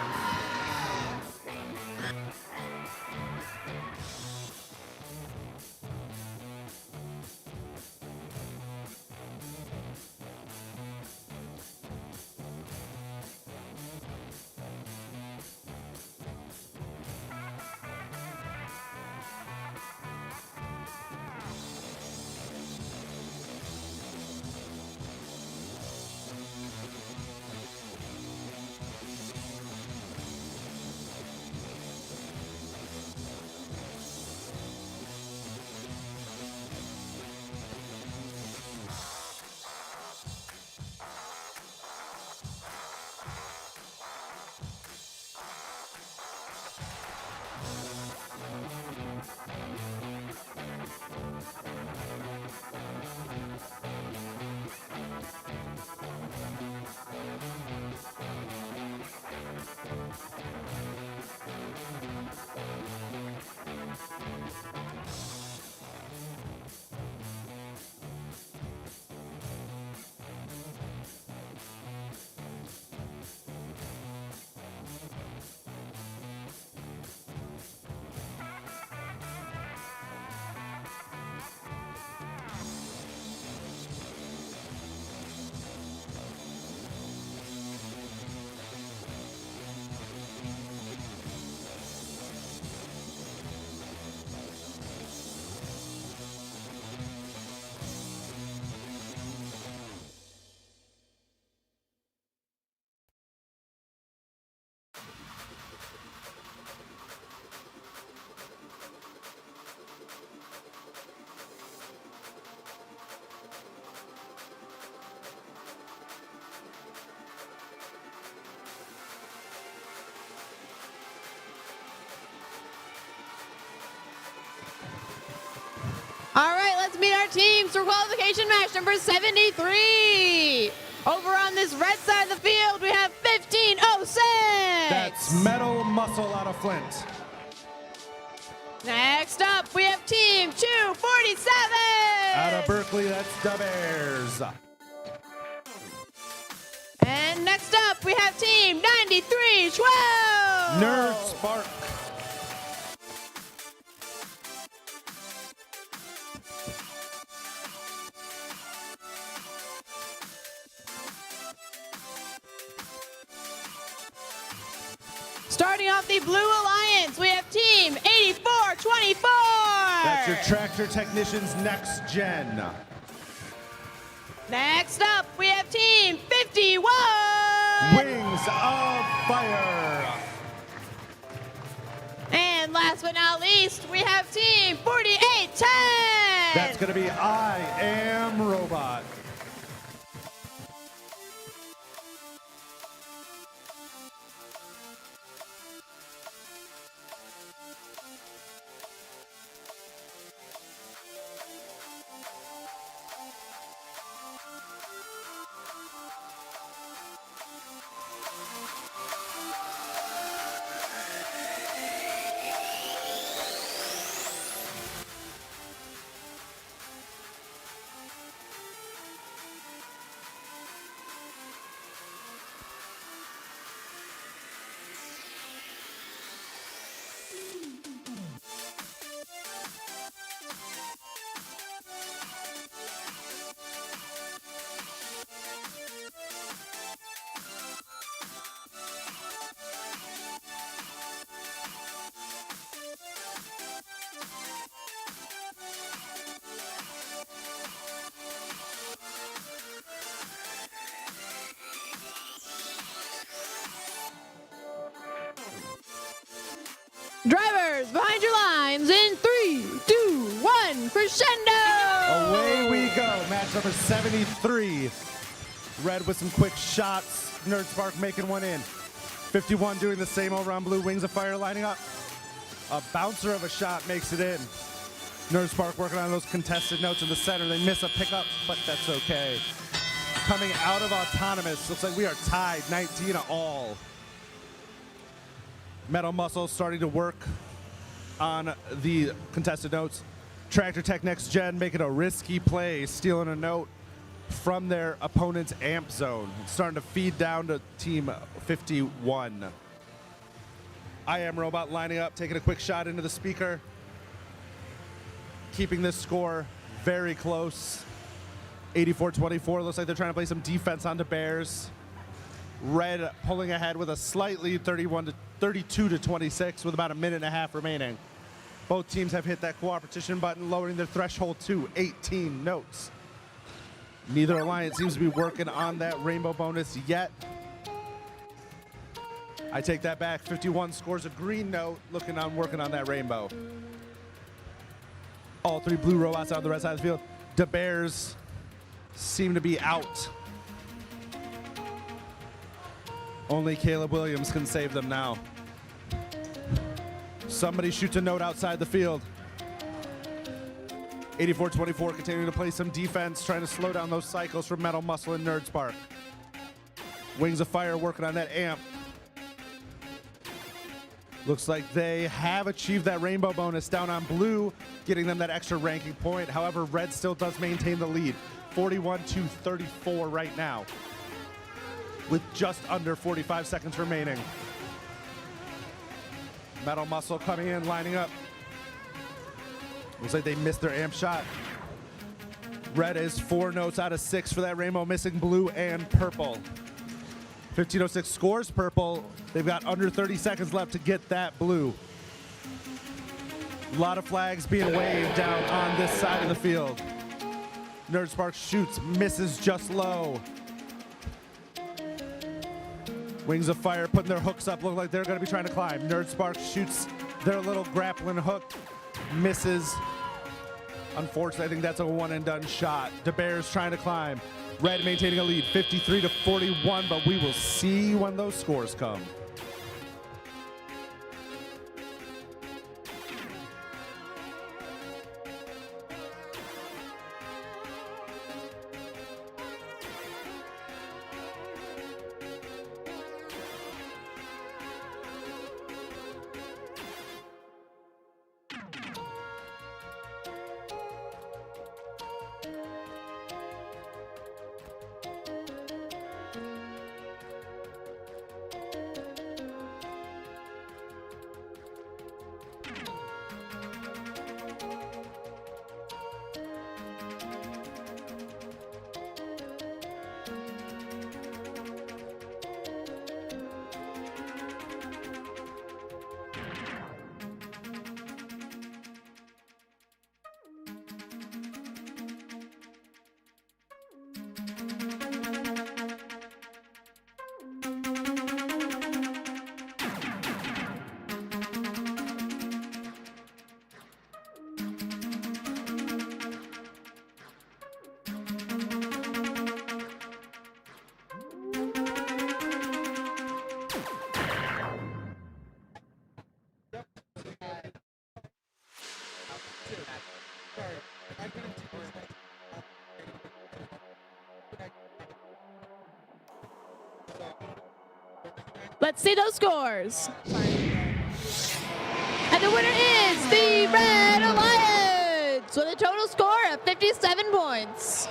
All right, let's meet our teams for qualification match number 73. Over on this red side of the field, we have 1506. That's Metal Muscle out of Flint. Next up, we have team 247. Out of Berkeley, that's the Bears. And next up, we have team 9312. Nerd Spark. Starting off the Blue Alliance, we have Team 8424. That's your Tractor Technicians Next Gen. Next up, we have Team 51. Wings of Fire. And last but not least, we have Team 4810. That's going to be I Am Robot. Drivers, behind your lines in 3, 2, 1, crescendo! Away we go. Match number 73. Red with some quick shots. Nerd Spark making one in. 51 doing the same over on blue. Wings of Fire lining up. A bouncer of a shot makes it in. Nerd Spark working on those contested notes in the center. They miss a pickup, but that's okay. Coming out of Autonomous, looks like we are tied 19-all. Metal Muscle starting to work on the contested notes. Tractor Tech Next Gen making a risky play, stealing a note from their opponent's amp zone. Starting to feed down to Team 51. I Am Robot lining up, taking a quick shot into the speaker. Keeping this score very close. 84-24, looks like they're trying to play some defense on the Bears. Red pulling ahead with a slight lead, 32-26, with about a minute and a half remaining. Both teams have hit that cooperation button, lowering their threshold to 18 notes. Neither alliance seems to be working on that rainbow bonus yet. I take that back. 51 scores a green note, working on that rainbow. All three blue robots on the red side of the field. The Bears seem to be out. Only Caleb Williams can save them now. Somebody shoots a note outside the field. 84-24 continuing to play some defense, trying to slow down those cycles from Metal Muscle and Nerd Spark. Wings of Fire working on that amp. Looks like they have achieved that rainbow bonus down on blue, getting them that extra ranking point. However, red still does maintain the lead. 41-34 right now, with just under 45 seconds remaining. Metal Muscle coming in, lining up. Looks like they missed their amp shot. Red is 4 notes out of 6 for that rainbow, missing blue and purple. 15:06 scores purple. They've got under 30 seconds left to get that blue. A lot of flags being waved down on this side of the field. Nerd Spark shoots, misses just low. Wings of Fire putting their hooks up, look like they're gonna be trying to climb. Nerd Spark shoots their little grappling hook, misses. Unfortunately, I think that's a one and done shot. The Bears trying to climb. Red maintaining a lead, 53-41, but we will see when those scores come. Let's see those scores. And the winner is the Red Alliance with a total score of 57 points.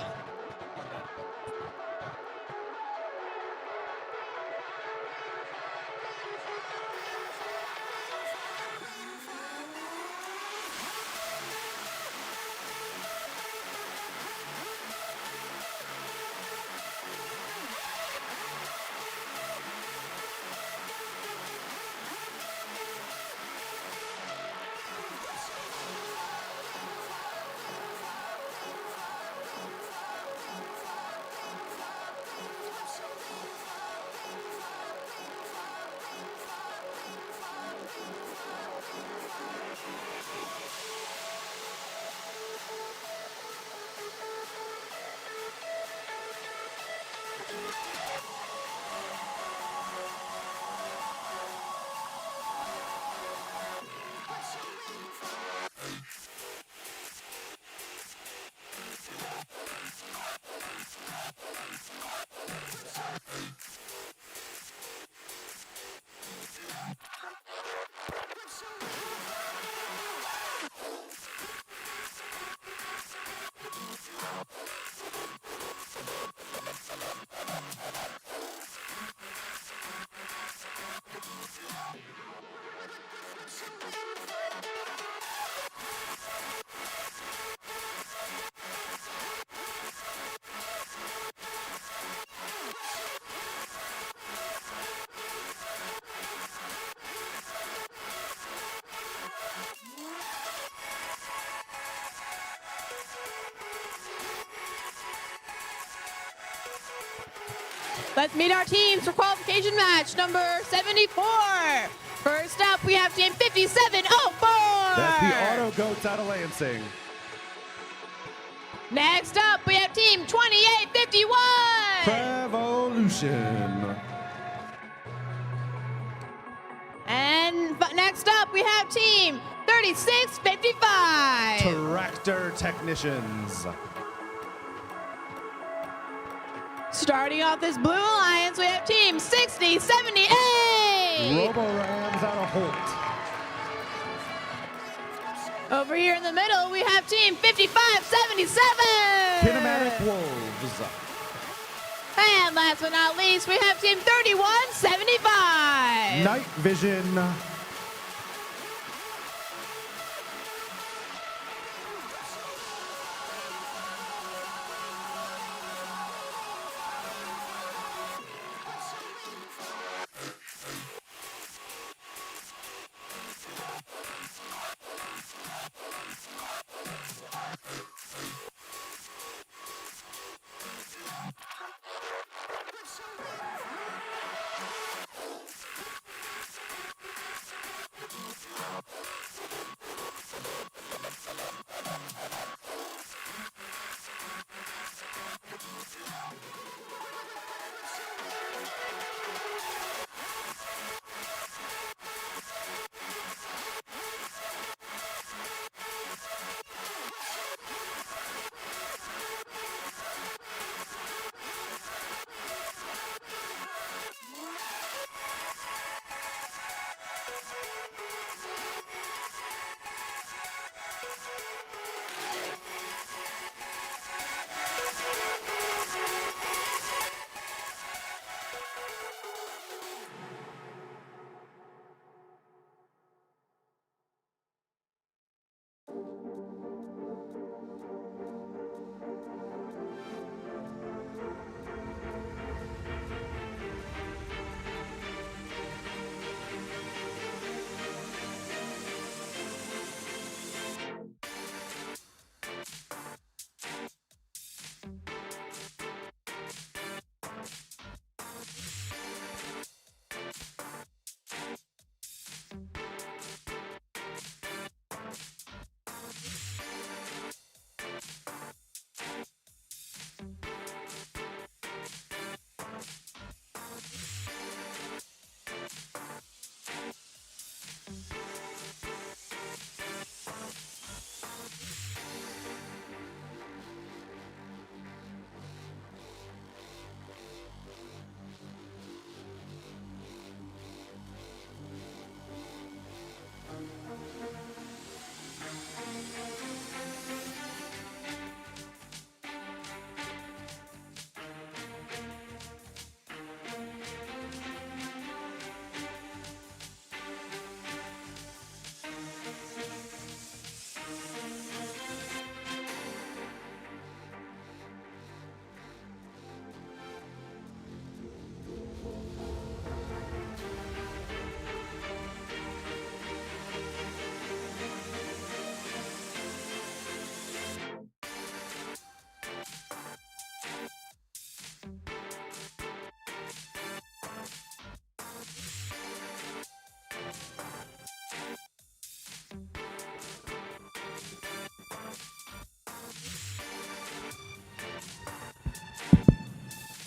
Let's meet our teams for qualification match number 74. First up, we have team 5704. That's the Auto Goats out of Lansing. Next up, we have team 2851. Revolution. And next up, we have team 3655. Tractor Technicians. Starting off this Blue Alliance, we have team 6078. Robo Rams out of Holt. Over here in the middle, we have team 5577. Kinematic Wolves. And last but not least, we have team 3175. Night Vision.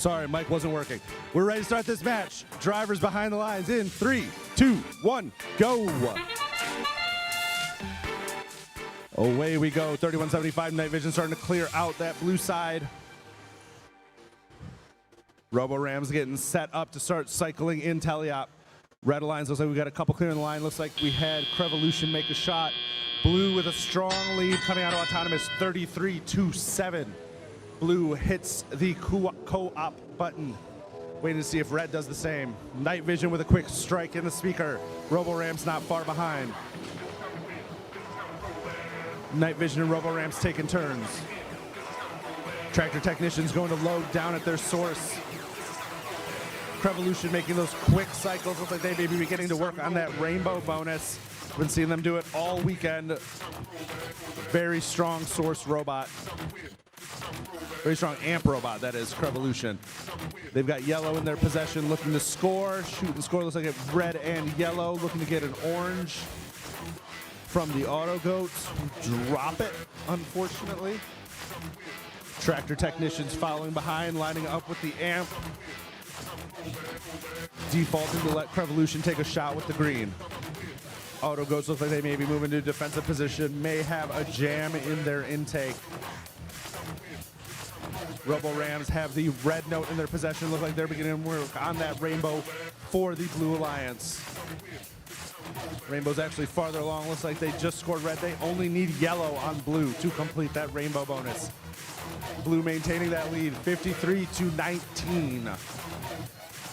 Sorry, mic wasn't working. We're ready to start this match. Drivers behind the lines in 3, 2, 1, go. Away we go. 3175 Night Vision starting to clear out that blue side. Robo Rams getting set up to start cycling in Teleop. Red Alliance looks like we got a couple clear in the line. Looks like we had Crevolution make a shot. Blue with a strong lead coming out of Autonomous, 33-7. Blue hits the co-op button. Waiting to see if Red does the same. Night Vision with a quick strike in the speaker. Robo Rams not far behind. Night Vision and Robo Rams taking turns. Tractor Technicians going to load down at their source. Crevolution making those quick cycles. Looks like they may be beginning to work on that rainbow bonus. Been seeing them do it all weekend. Very strong source robot. Very strong amp robot, that is, Crevolution. They've got yellow in their possession looking to score. Shoot and score looks like it's red and yellow. Looking to get an orange from the Auto Goats. Drop it, unfortunately. Tractor Technicians following behind, lining up with the amp. Defaulting to let Crevolution take a shot with the green. Auto Goats look like they may be moving to defensive position, may have a jam in their intake. Robo Rams have the red note in their possession. Look like they're beginning to work on that rainbow for the Blue Alliance. Rainbow's actually farther along. Looks like they just scored red. They only need yellow on blue to complete that rainbow bonus. Blue maintaining that lead, 53-19.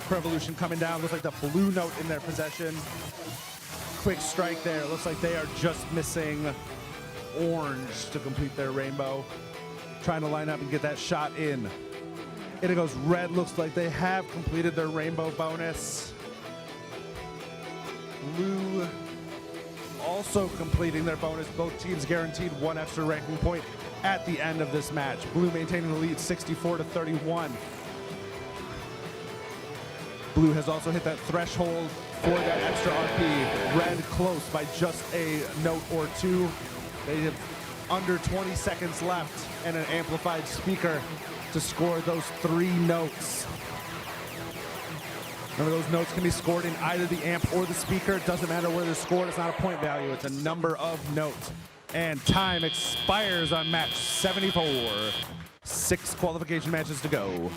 Crevolution coming down. Looks like the blue note in their possession. Quick strike there. Looks like they are just missing orange to complete their rainbow. Trying to line up and get that shot in. In it goes red. Looks like they have completed their rainbow bonus. Blue also completing their bonus. Both teams guaranteed one extra ranking point at the end of this match. Blue maintaining the lead 64-31. Blue has also hit that threshold for that extra RP. Red close by just a note or two. They have under 20 seconds left and an amplified speaker to score those 3 notes. Remember, those notes can be scored in either the amp or the speaker. It doesn't matter where they're scored. It's not a point value. It's a number of notes. And time expires on match 74. 6 qualification matches to go.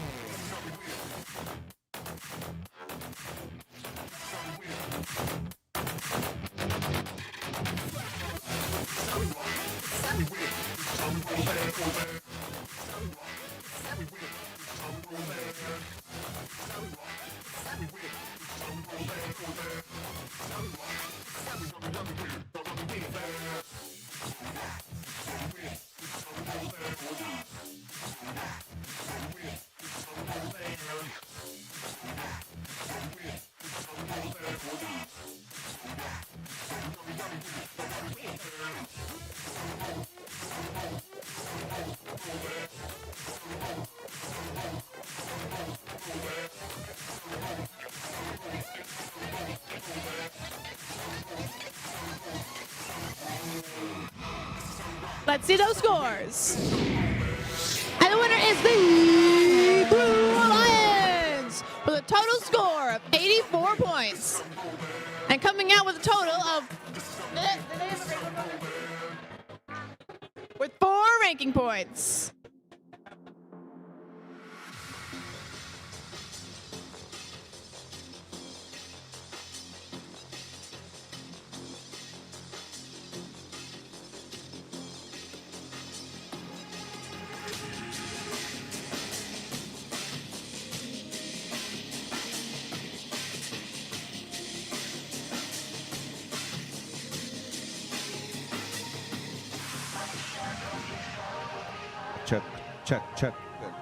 Let's see those scores. And the winner is the Blue Alliance with a total score of 84 points. And coming out with a total of with 4 ranking points. Check, check, check. Good.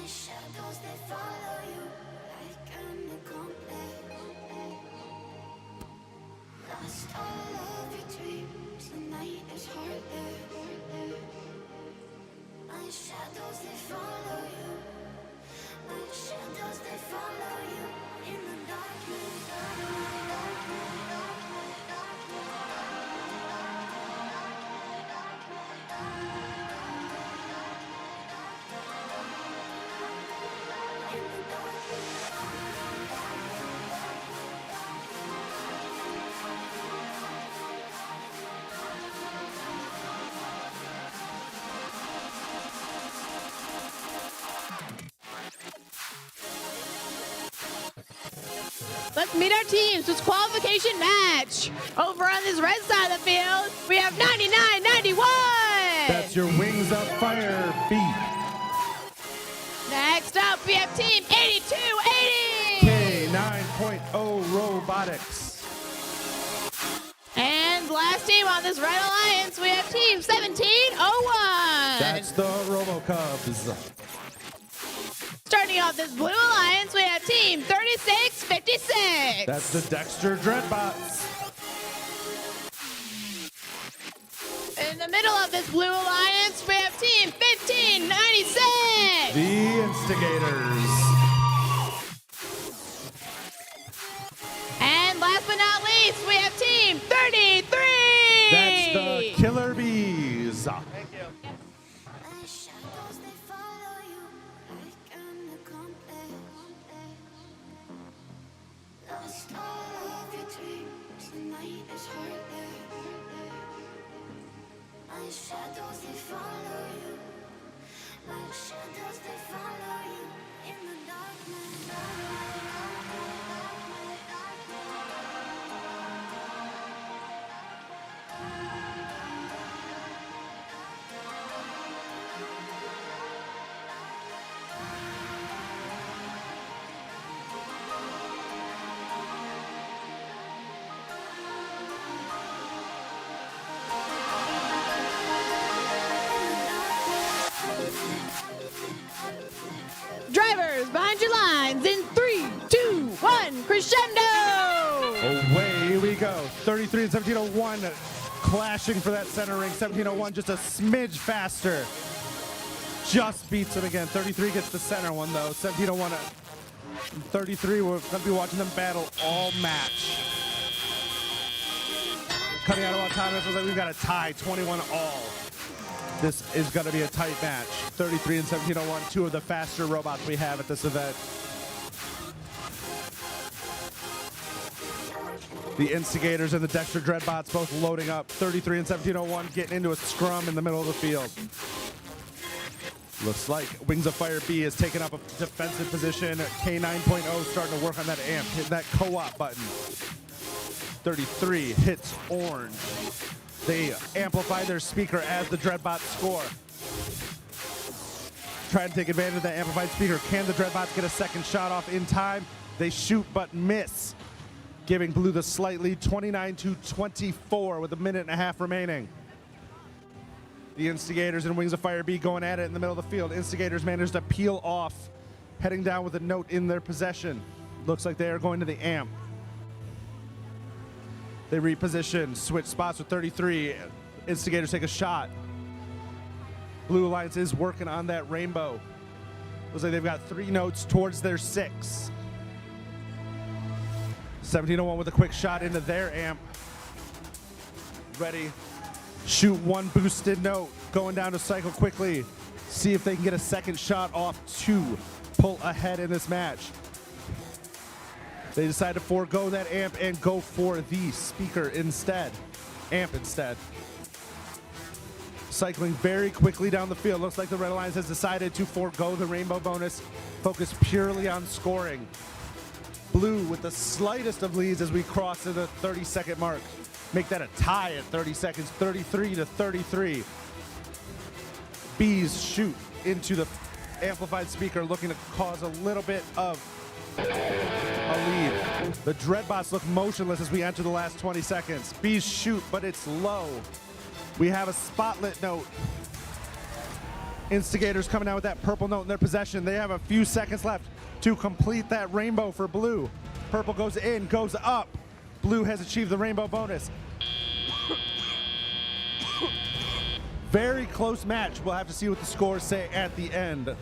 Shadows, they follow you like an accomplice. Lost all of your dreams, the night is heartless. My shadows, they follow you. My shadows. let's meet our teams. It's qualification match. Over on this red side of the field, we have 99-91. That's your Wings of Fire beat. Next up, we have team 8280. K9.0 Robotics. And last team on this red alliance, we have team 1701. That's the RoboCubs. Starting off this blue alliance, we have team 3656. That's the Dexter Dreadbots. In the middle of this blue alliance, we have team 1596. The Instigators. And last but not least, we have team 33. That's the Killer Bees. Thank you. My shadows, they follow you like an accomplice. Lost all of your dreams, the night is heartless. My shadows, they follow you. My shadows, they follow you in the darkness. Drivers, behind your lines in 3, 2, 1, crescendo. Away we go. 33 and 1701 clashing for that center ring. 1701 just a smidge faster. Just beats it again. 33 gets the center one though. 1701 and 33, we're going to be watching them battle all match. Cutting out all time, it looks like we've got a tie, 21 all. This is going to be a tight match. 33 and 1701, two of the faster robots we have at this event. The Instigators and the Dexter Dreadbots both loading up. 33 and 1701 getting into a scrum in the middle of the field. Looks like Wings of Fire B has taken up a defensive position. K9.0 starting to work on that amp, hitting that co-op button. 33 hits orange. They amplify their speaker as the Dreadbots score. Trying to take advantage of that amplified speaker. Can the Dreadbots get a second shot off in time? They shoot but miss, giving blue the slight lead, 29-24 with a minute and a half remaining. The Instigators and Wings of Fire B going at it in the middle of the field. Instigators managed to peel off, heading down with a note in their possession. Looks like they are going to the amp. They reposition, switch spots with 33. Instigators take a shot. Blue Alliance is working on that rainbow. Looks like they've got 3 notes towards their 6. 1701 with a quick shot into their amp. Ready. Shoot one boosted note. Going down to cycle quickly. See if they can get a second shot off to pull ahead in this match. They decide to forego that amp and go for the speaker instead. Amp instead. Cycling very quickly down the field. Looks like the Red Alliance has decided to forego the rainbow bonus. Focus purely on scoring. Blue with the slightest of leads as we cross to the 30-second mark. Make that a tie at 30 seconds, 33-33. Bees shoot into the amplified speaker, looking to cause a little bit of a lead. The Dreadbots look motionless as we enter the last 20 seconds. Bees shoot, but it's low. We have a spotlit note. Instigators coming out with that purple note in their possession. They have a few seconds left to complete that rainbow for blue. Purple goes in, goes up. Blue has achieved the rainbow bonus. Very close match. We'll have to see what the scores say at the end.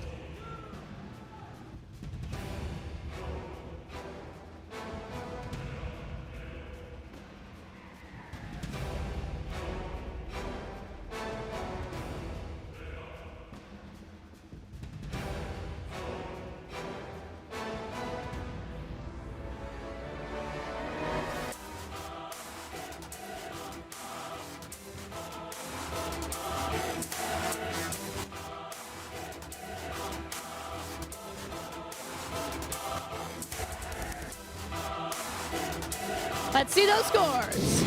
Let's see those scores.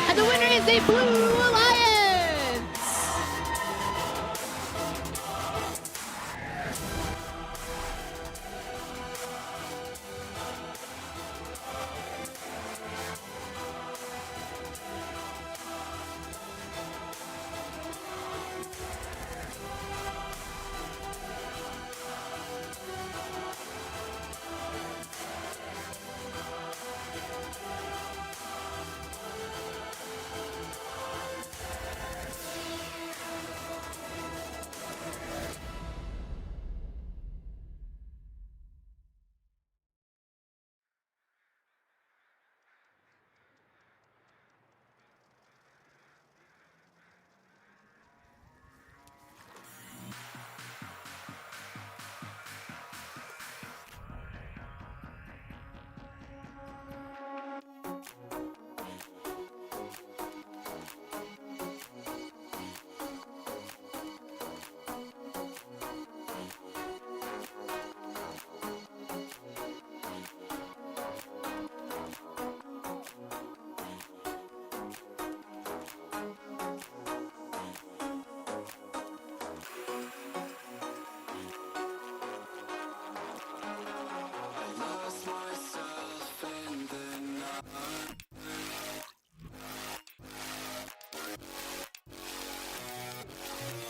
And the winner is the Blue Alliance.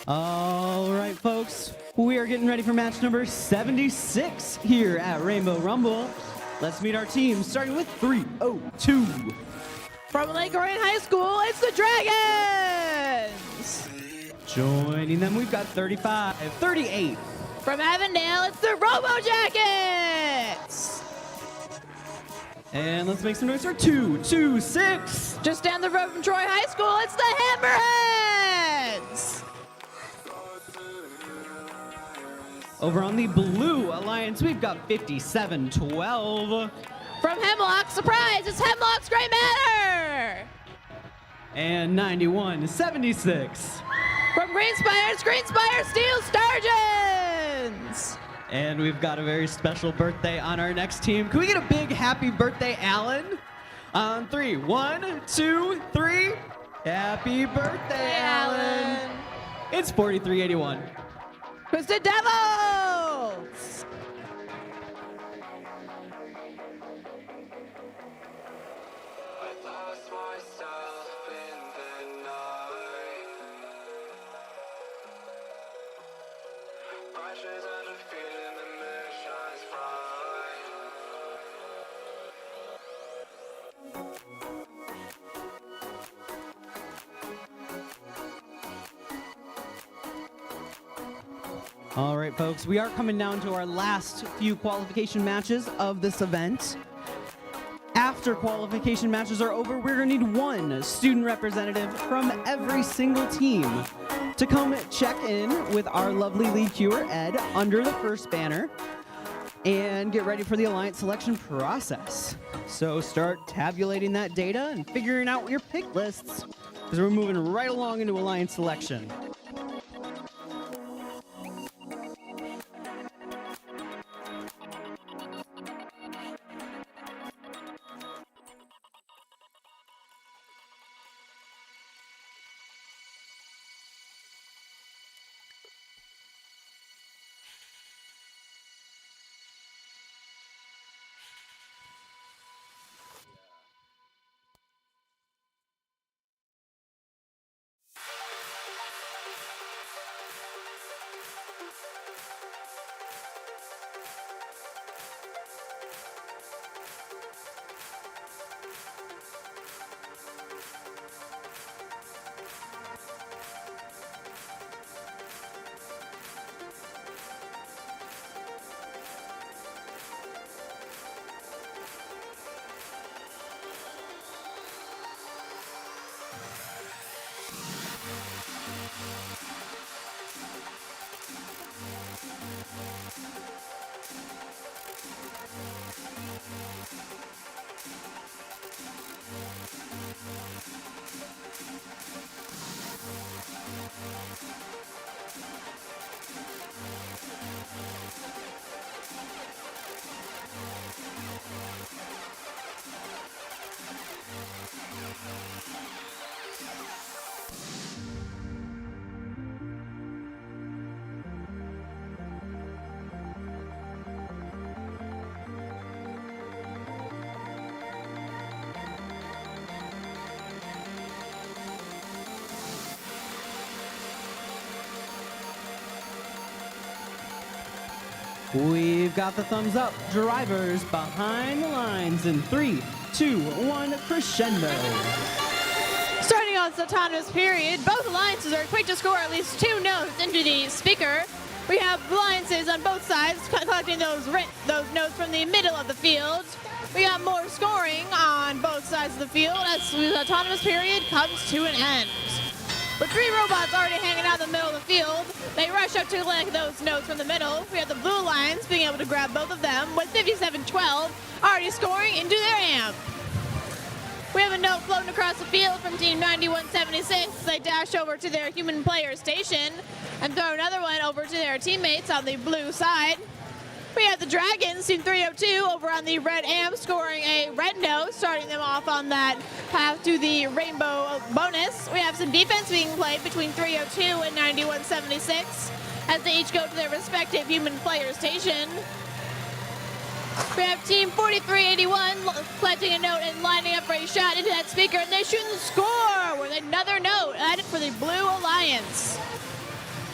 All right, folks, we are getting ready for match number 76 here at Rainbow Rumble. Let's meet our team, starting with 302. From Lake Orion High School, it's the Dragons. Joining them, we've got 35, 38. From Avondale, it's the Robo Jackets. And let's make some noise for 226. Just down the road from Troy High School, it's the Hammerheads. Over on the Blue Alliance, we've got 5712. From Hemlock, surprise, it's Hemlock's Great Matter. And 9176. From Greenspire, it's Greenspire Steel Sturgeons. And we've got a very special birthday on our next team. Can we get a big happy birthday, Alan? On 3, 1, 2, 3. Happy birthday, Alan. It's 4381. Twisted Devils. All right, folks, we are coming down to our last few qualification matches of this event. After qualification matches are over, we're going to need one student representative from every single team to come check in with our lovely lead cuer, Ed, under the first banner and get ready for the Alliance selection process. So start tabulating that data and figuring out your pick lists because we're moving right along into Alliance selection. We've got the thumbs up. Drivers behind the lines in 3, 2, 1, crescendo. Starting on this autonomous period, both alliances are quick to score at least 2 notes into the speaker. We have alliances on both sides collecting those notes from the middle of the field. We got more scoring on both sides of the field as the autonomous period comes to an end. With 3 robots already hanging out in the middle of the field, they rush up to collect those notes from the middle. We have the blue alliance being able to grab both of them with 57-12 already scoring into their amp. We have a note floating across the field from Team 9176. They dash over to their human player station and throw another one over to their teammates on the blue side. We have the Dragons, Team 302, over on the red amp, scoring a red note, starting them off on that path to the rainbow bonus. We have some defense being played between 302 and 9176 as they each go to their respective human player station. We have Team 4381 collecting a note and lining up for a shot into that speaker, and they shoot and score with another note added for the Blue Alliance.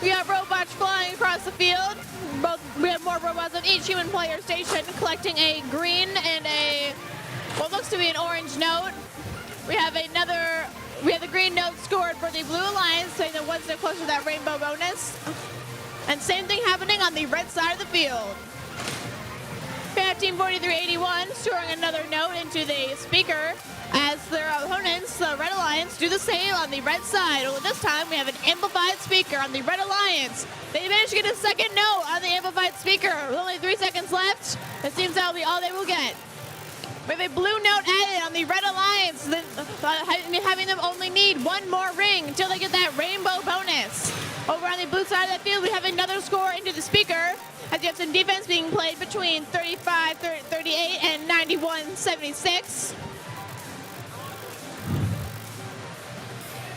We have robots flying across the field. We have more robots on each human player station collecting a green and a what looks to be an orange note. We have the green note scored for the Blue Alliance, saying they're one step closer to that rainbow bonus. And same thing happening on the red side of the field. We have Team 4381 storing another note into the speaker as their opponents, the Red Alliance, do the same on the red side. Well, this time we have an amplified speaker on the Red Alliance. They managed to get a second note on the amplified speaker. With only 3 seconds left, it seems that'll be all they will get. We have a blue note added on the Red Alliance, having them only need 1 more ring until they get that rainbow bonus. Over on the blue side of the field, we have another score into the speaker, as you have some defense being played between 35-38 and 91-76.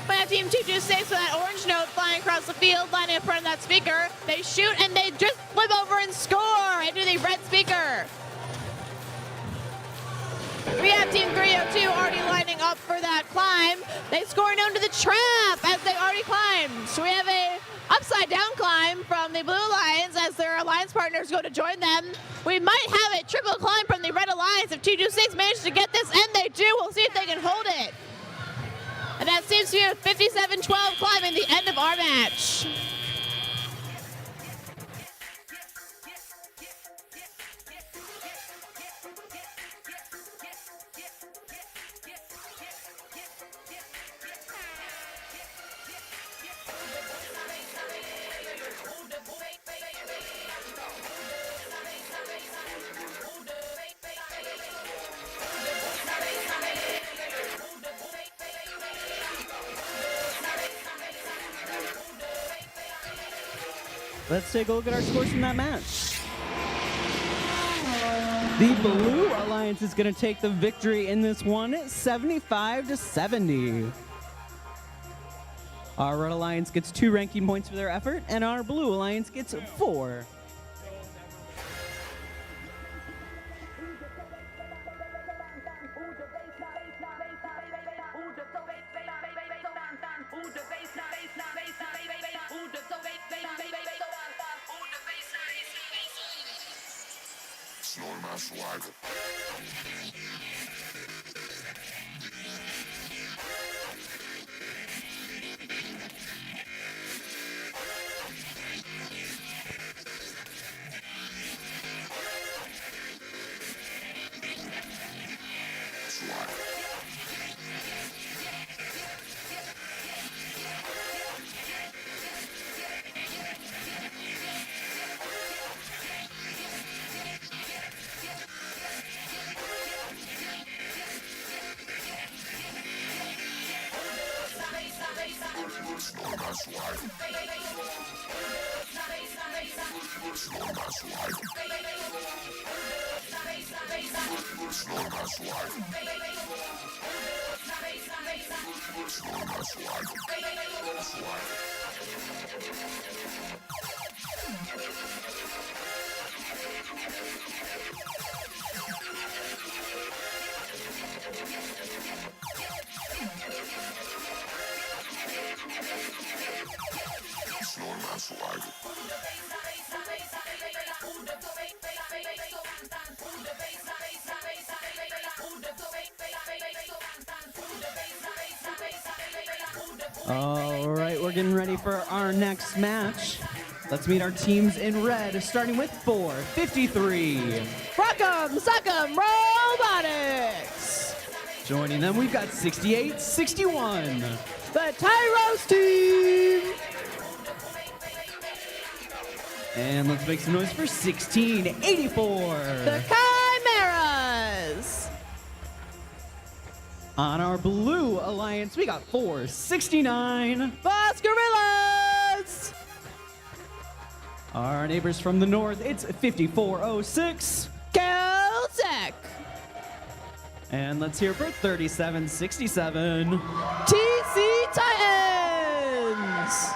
We have Team 226 with that orange note flying across the field, lining up in front of that speaker. They shoot and they just flip over and score into the red speaker. We have Team 302 already lining up for that climb. They score down to the trap as they already climbed. So we have a upside down climb from the Blue Alliance as their alliance partners go to join them. We might have a triple climb from the Red Alliance if 226 manages to get this, and they do. We'll see if they can hold it. And that seems to be a 57-12 climb in the end of our match. Let's take a look at our scores from that match. The Blue Alliance is going to take the victory in this one, 75-70. Our Red Alliance gets 2 ranking points for their effort, and our Blue Alliance gets 4. Swag. All right, we're getting ready for our next match. Let's meet our teams in red, starting with 453. Rock'em Sock'em Robotics. Joining them, we've got 6861. The Tyros team. And let's make some noise for 1684. The Chimeras. On our blue alliance, we got 469. Boss Gorillas. Our neighbors from the north, it's 5406. Caltech. And let's hear for 3767. TC Titans.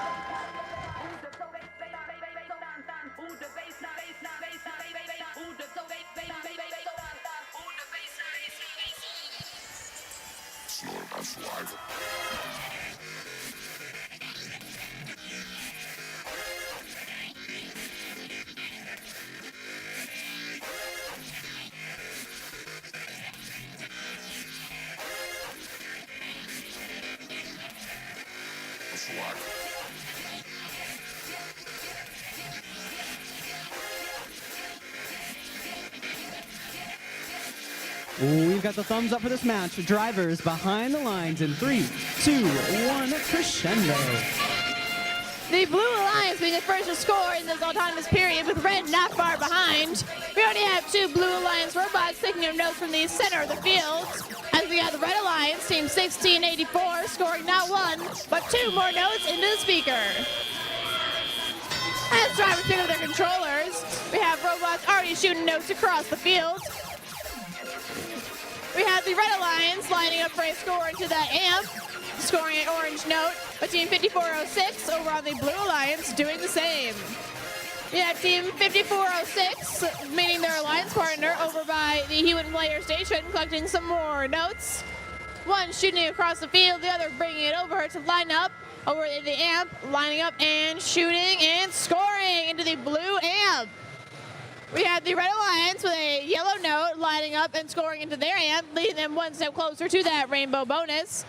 We've got the thumbs up for this match. Drivers behind the lines in 3, 2, 1, crescendo. The Blue Alliance being the first to score in this autonomous period with red not far behind. We already have 2 Blue Alliance robots taking their notes from the center of the field. As we got the Red Alliance, Team 1684, scoring not 1, but 2 more notes into the speaker. As drivers pick up their controllers, we have robots already shooting notes across the field. We have the Red Alliance lining up for a score into the amp, scoring an orange note, but Team 5406 over on the Blue Alliance doing the same. We have Team 5406 meeting their alliance partner over by the Human Player Station, collecting some more notes. One shooting across the field, the other bringing it over to line up over in the amp, lining up and shooting and scoring into the Blue amp. We have the Red Alliance with a yellow note lining up and scoring into their amp, leading them one step closer to that rainbow bonus.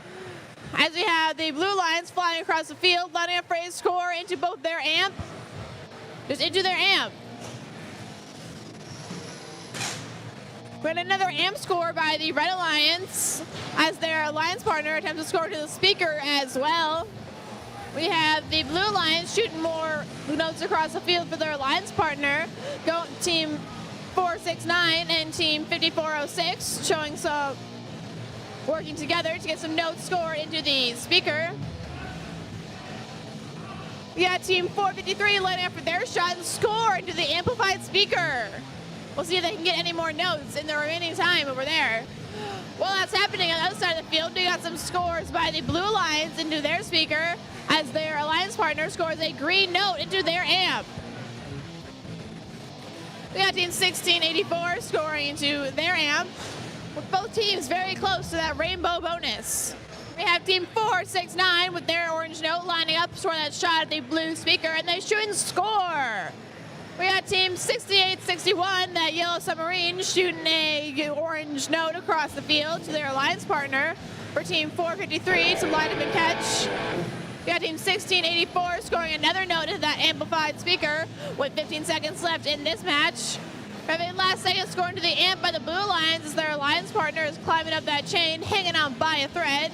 As we have the Blue Alliance flying across the field, lining up for a score into both their amp, just into their amp. We had another amp score by the Red Alliance as their alliance partner attempts to score to the speaker as well. We have the Blue Alliance shooting more notes across the field for their alliance partner. Go Team 469 and Team 5406 showing some working together to get some notes scored into the speaker. We got Team 453 lining up for their shot and score into the amplified speaker. We'll see if they can get any more notes in the remaining time over there. While that's happening on the other side of the field, we got some scores by the Blue Alliance into their speaker as their alliance partner scores a green note into their amp. We got Team 1684 scoring into their amp, with both teams very close to that rainbow bonus. We have Team 469 with their orange note lining up for that shot at the blue speaker, and they shoot and score. We got Team 6861, that yellow submarine, shooting a orange note across the field to their alliance partner for Team 453 to line up and catch. We got Team 1684 scoring another note into that amplified speaker with 15 seconds left in this match. We have a last second score into the amp by the Blue Alliance as their alliance partner is climbing up that chain, hanging on by a thread.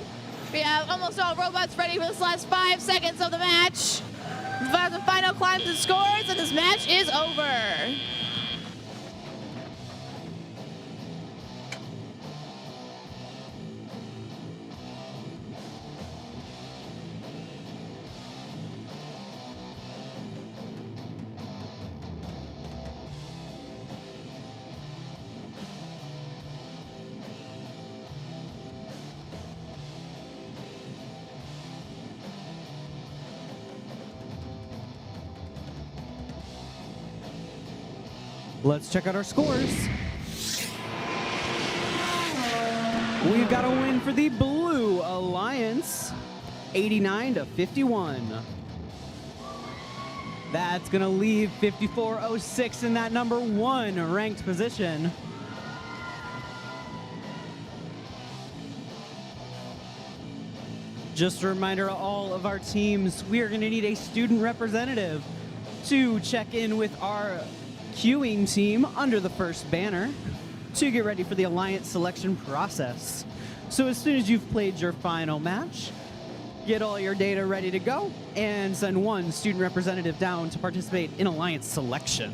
We have almost all robots ready for this last 5 seconds of the match. The final climbs and scores, and this match is over. Let's check out our scores. We've got a win for the Blue Alliance, 89-51. That's going to leave 5406 in that number 1 ranked position. Just a reminder to all of our teams, we are going to need a student representative to check in with our queuing team under the first banner to get ready for the alliance selection process. So as soon as you've played your final match, get all your data ready to go and send one student representative down to participate in alliance selection.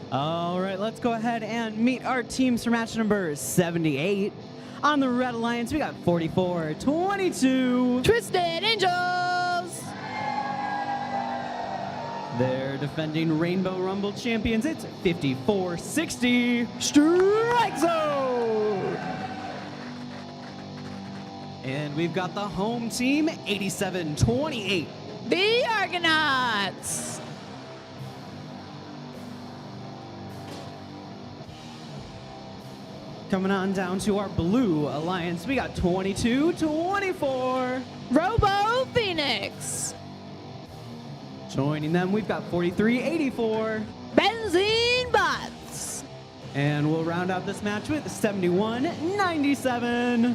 All right, let's go ahead and meet our teams for match number 78. On the Red Alliance, we got 44-22. Twisted Angels! They're defending Rainbow Rumble champions. It's 54-60. Strike Zone! And we've got the home team, 87-28. The Argonauts! Coming on down to our Blue Alliance, we got 22-24. Robo Phoenix! Joining them, we've got 43-84. Benzene Bots! And we'll round out this match with 71-97.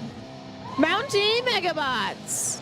Mountie Megabots!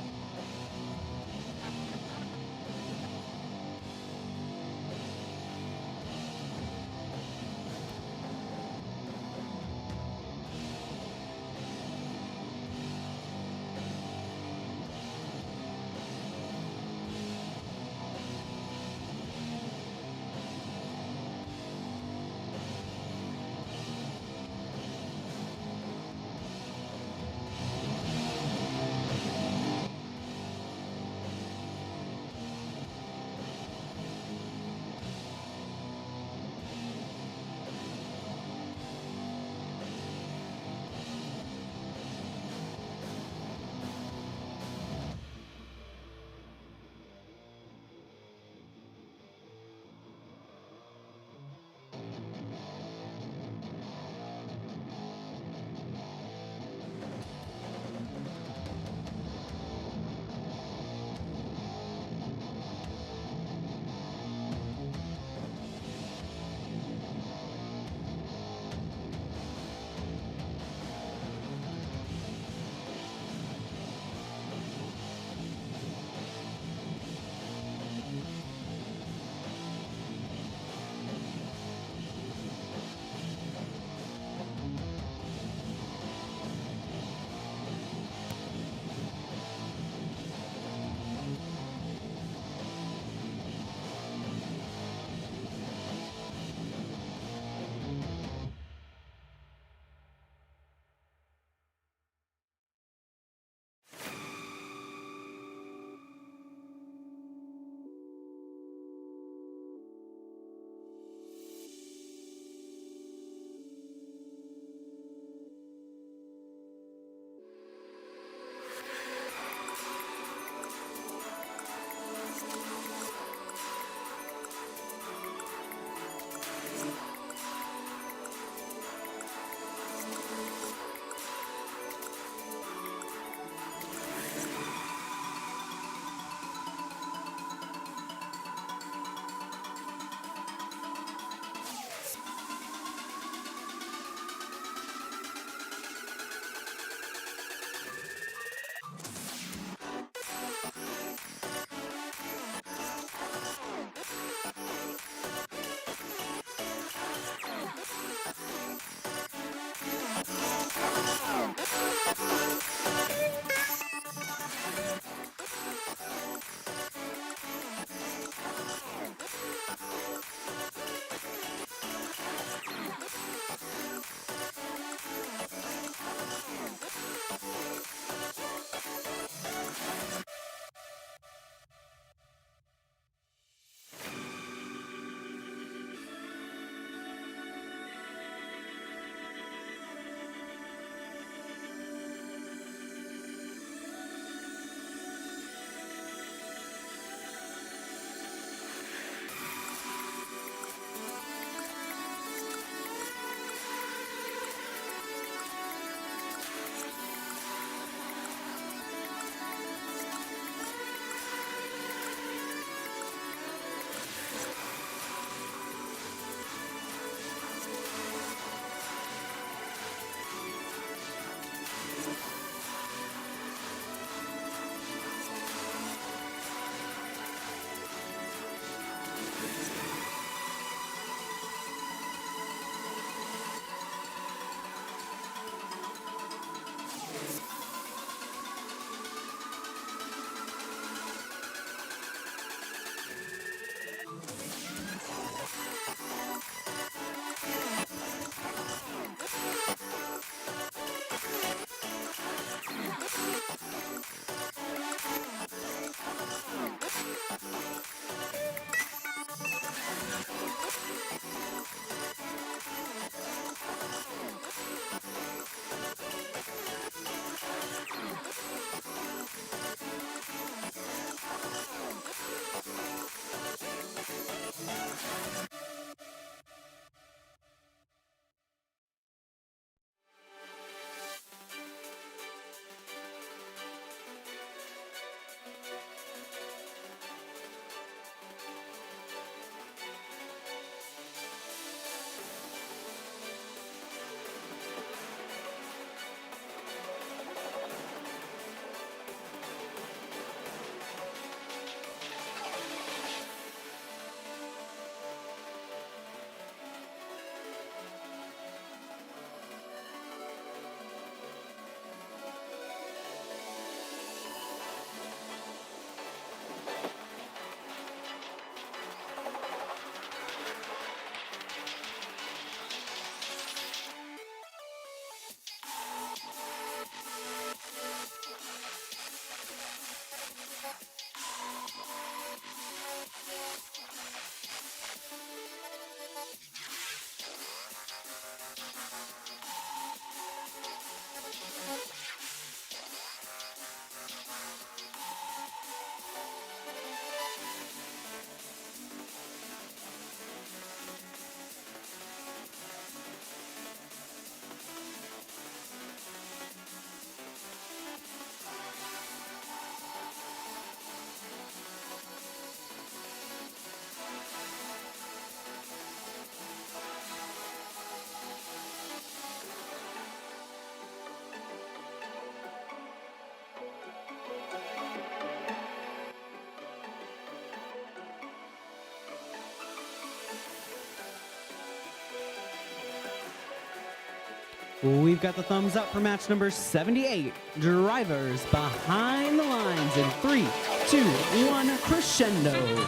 We've got the thumbs up for match number 78. Drivers behind the lines in 3, 2, 1, crescendo.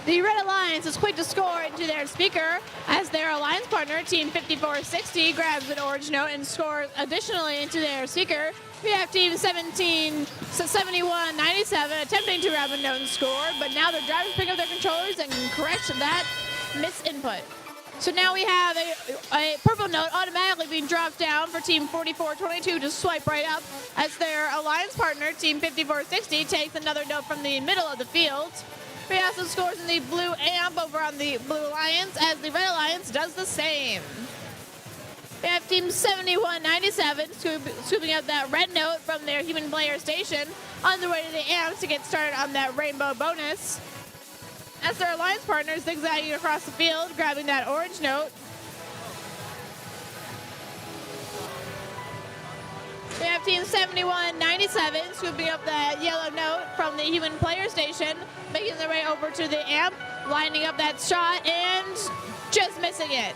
The Red Alliance is quick to score into their speaker as their alliance partner, Team 5460, grabs an orange note and scores additionally into their speaker. We have Team 7197 attempting to grab a note and score, but now the drivers pick up their controllers and correct that misinput. So now we have a purple note automatically being dropped down for Team 4422 to swipe right up as their alliance partner, Team 5460, takes another note from the middle of the field. We have some scores in the blue amp over on the Blue Alliance as the Red Alliance does the same. We have Team 7197 scooping up that red note from their human player station on the way to the amps to get started on that rainbow bonus. As their alliance partners zigzagging across the field, grabbing that orange note. We have Team 7197 scooping up that yellow note from the human player station, making their way over to the amp, lining up that shot, and just missing it.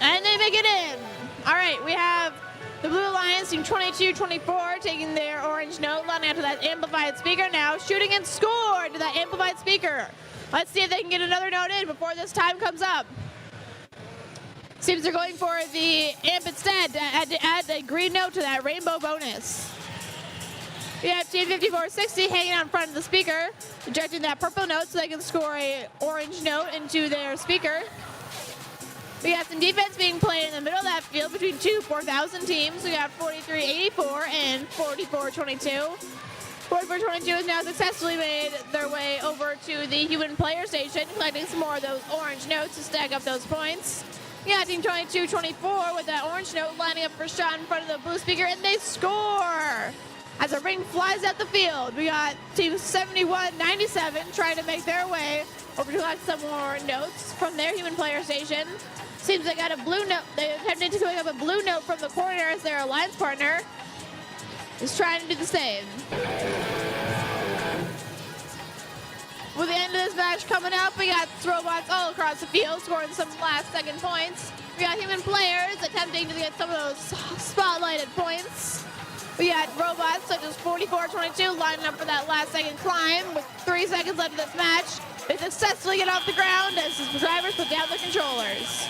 And they make it in. All right, we have the Blue Alliance, Team 2224, taking their orange note, lining up to that amplified speaker now, shooting and score to that amplified speaker. Let's see if they can get another note in before this time comes up. Seems they're going for the amp instead to add a green note to that rainbow bonus. We have Team 5460 hanging out in front of the speaker, ejecting that purple note so they can score a orange note into their speaker. We got some defense being played in the middle of that field between two 4,000 teams. We got 4384 and 4422. 4422 has now successfully made their way over to the human player station, collecting some more of those orange notes to stack up those points. Yeah, Team 2224 with that orange note lining up for shot in front of the blue speaker, and they score! As a ring flies out the field, we got Team 7197 trying to make their way over to collect some more notes from their human player station. Seems they got a blue note. They attempted to pick up a blue note from the corner as their alliance partner is trying to do the same. With the end of this match coming up, we got robots all across the field scoring some last-second points. We got human players attempting to get some of those spotlighted points. We got robots such as 4422 lining up for that last-second climb with 3 seconds left of this match. They successfully get off the ground as the drivers put down the controllers.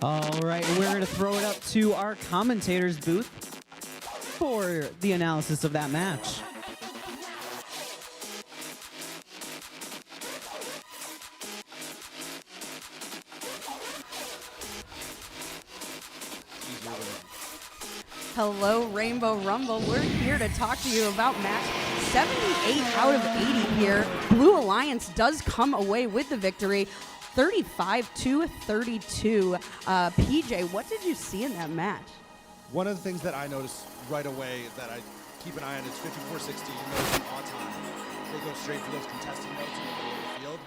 All right, we're going to throw it up to our commentators booth for the analysis of that match. Hello, Rainbow Rumble. We're here to talk to you about match 78 out of 80 here. Blue Alliance does come away with the victory, 35-32. PJ, what did you see in that match? One of the things that I noticed right away that I keep an eye on is 5460. You know, it's auton. They go straight for those contested notes in the middle of the field,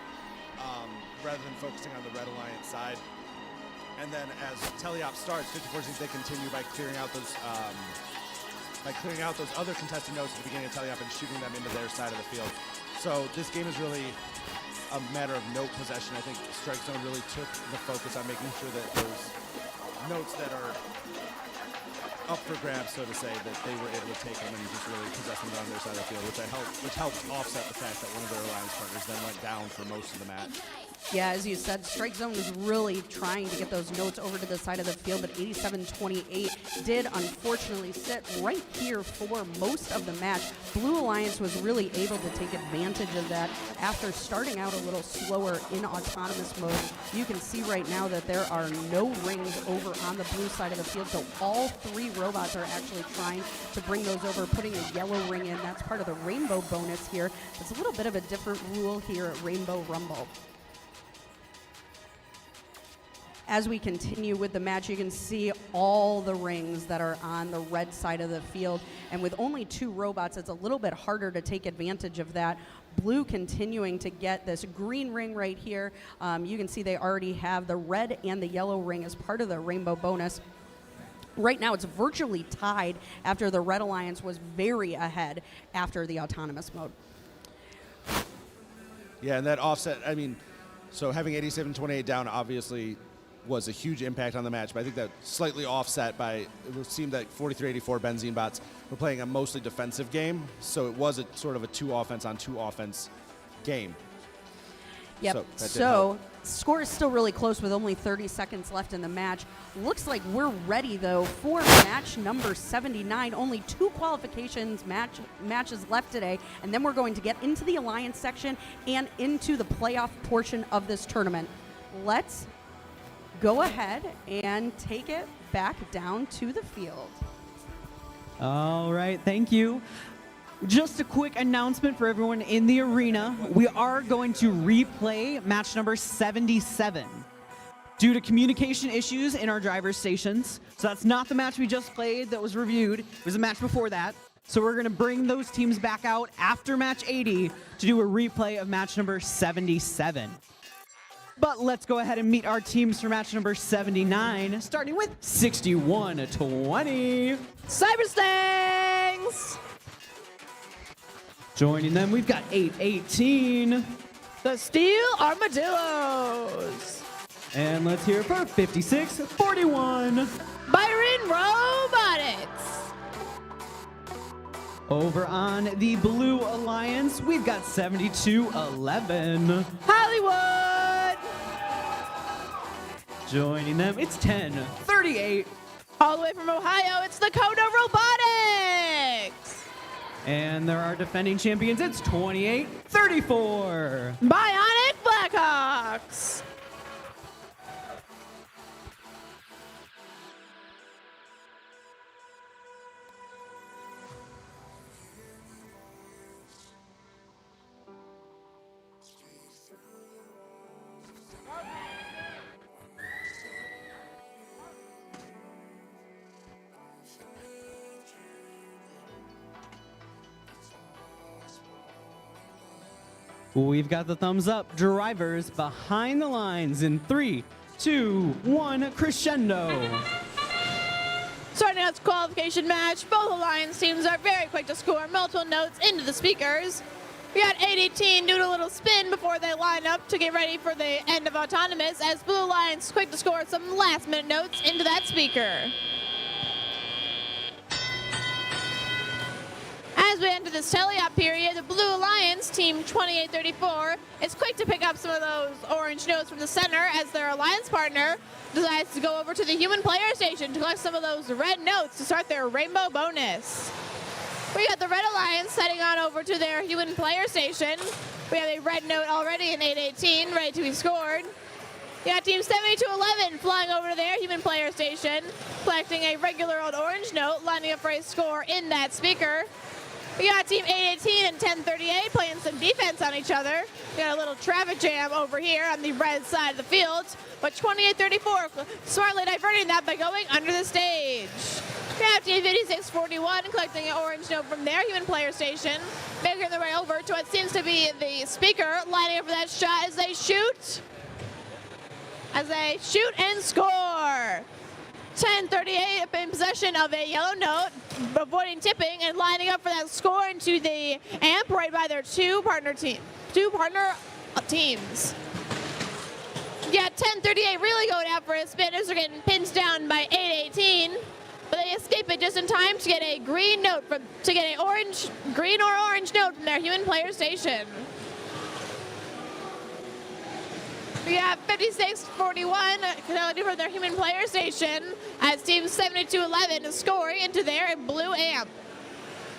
rather than focusing on the Red Alliance side. And then as teleop starts, 5460 they continue by clearing out those other contested notes at the beginning of teleop and shooting them into their side of the field. So this game is really a matter of note possession. I think Strike Zone really took the focus on making sure that those notes that are up for grabs, so to say, that they were able to take them and just really possess them on their side of the field, which helped offset the fact that one of their alliance partners then went down for most of the match. Yeah, as you said, Strike Zone was really trying to get those notes over to the side of the field, but 87-28 did unfortunately sit right here for most of the match. Blue Alliance was really able to take advantage of that after starting out a little slower in autonomous mode. You can see right now that there are no rings over on the blue side of the field, so all three robots are actually trying to bring those over, putting a yellow ring in. That's part of the rainbow bonus here. It's a little bit of a different rule here at Rainbow Rumble. As we continue with the match, you can see all the rings that are on the red side of the field. And with only two robots, it's a little bit harder to take advantage of that. Blue continuing to get this green ring right here. You can see they already have the red and the yellow ring as part of the rainbow bonus. Right now, it's virtually tied after the Red Alliance was very ahead after the autonomous mode. Yeah, and that offset, I mean, so having 87-28 down obviously was a huge impact on the match, but I think that slightly offset by, it seemed that 43-84 Benzene bots were playing a mostly defensive game, so it was a sort of a 2 offense on 2 offense game. Yep, so score is still really close with only 30 seconds left in the match. Looks like we're ready, though, for match number 79. Only 2 qualifications matches left today, and then we're going to get into the Alliance section and into the playoff portion of this tournament. Let's go ahead and take it back down to the field. All right, thank you. Just a quick announcement for everyone in the arena. We are going to replay match number 77 due to communication issues in our driver's stations. So that's not the match we just played that was reviewed. It was a match before that. So we're going to bring those teams back out after match 80 to do a replay of match number 77. But let's go ahead and meet our teams for match number 79, starting with 61-20. Cyberstangs! Joining them, we've got 818. The Steel Armadillos! And let's hear it for 56-41. Byron Robotics! Over on the Blue Alliance, we've got 72-11. Hollywood! Joining them, it's 10-38. All the way from Ohio, it's Dakota Robotics! And there are defending champions, it's 28-34. Bionic Blackhawks! We've got the thumbs up. Drivers behind the lines in 3, 2, 1, crescendo. Starting out the qualification match, both Alliance teams are very quick to score multiple notes into the speakers. We got 818 doing a little spin before they line up to get ready for the end of Autonomous, as Blue Alliance is quick to score some last-minute notes into that speaker. As we enter into this teleop period, the Blue Alliance, team 2834, is quick to pick up some of those orange notes from the center as their alliance partner decides to go over to the human player station to collect some of those red notes to start their rainbow bonus. We got the Red Alliance heading on over to their human player station. We have a red note already in 818, ready to be scored. We got Team 7211 flying over to their human player station, collecting a regular old orange note, lining up for a score in that speaker. We got Team 818 and 1038 playing some defense on each other. We got a little traffic jam over here on the red side of the field, but 2834 smartly diverting that by going under the stage. We have Team 5641 collecting an orange note from their human player station, making their way over to what seems to be the speaker, lining up for that shot as they shoot. As they shoot and score. 1038 in possession of a yellow note, avoiding tipping and lining up for that score into the amp right by their two partner teams. Yeah, 1038 really going out for a spin as they're getting pinned down by 818, but they escape it just in time to get a green note green or orange note from their human player station. We have 5641 collecting from their human player station as Team 7211 is scoring into their blue amp.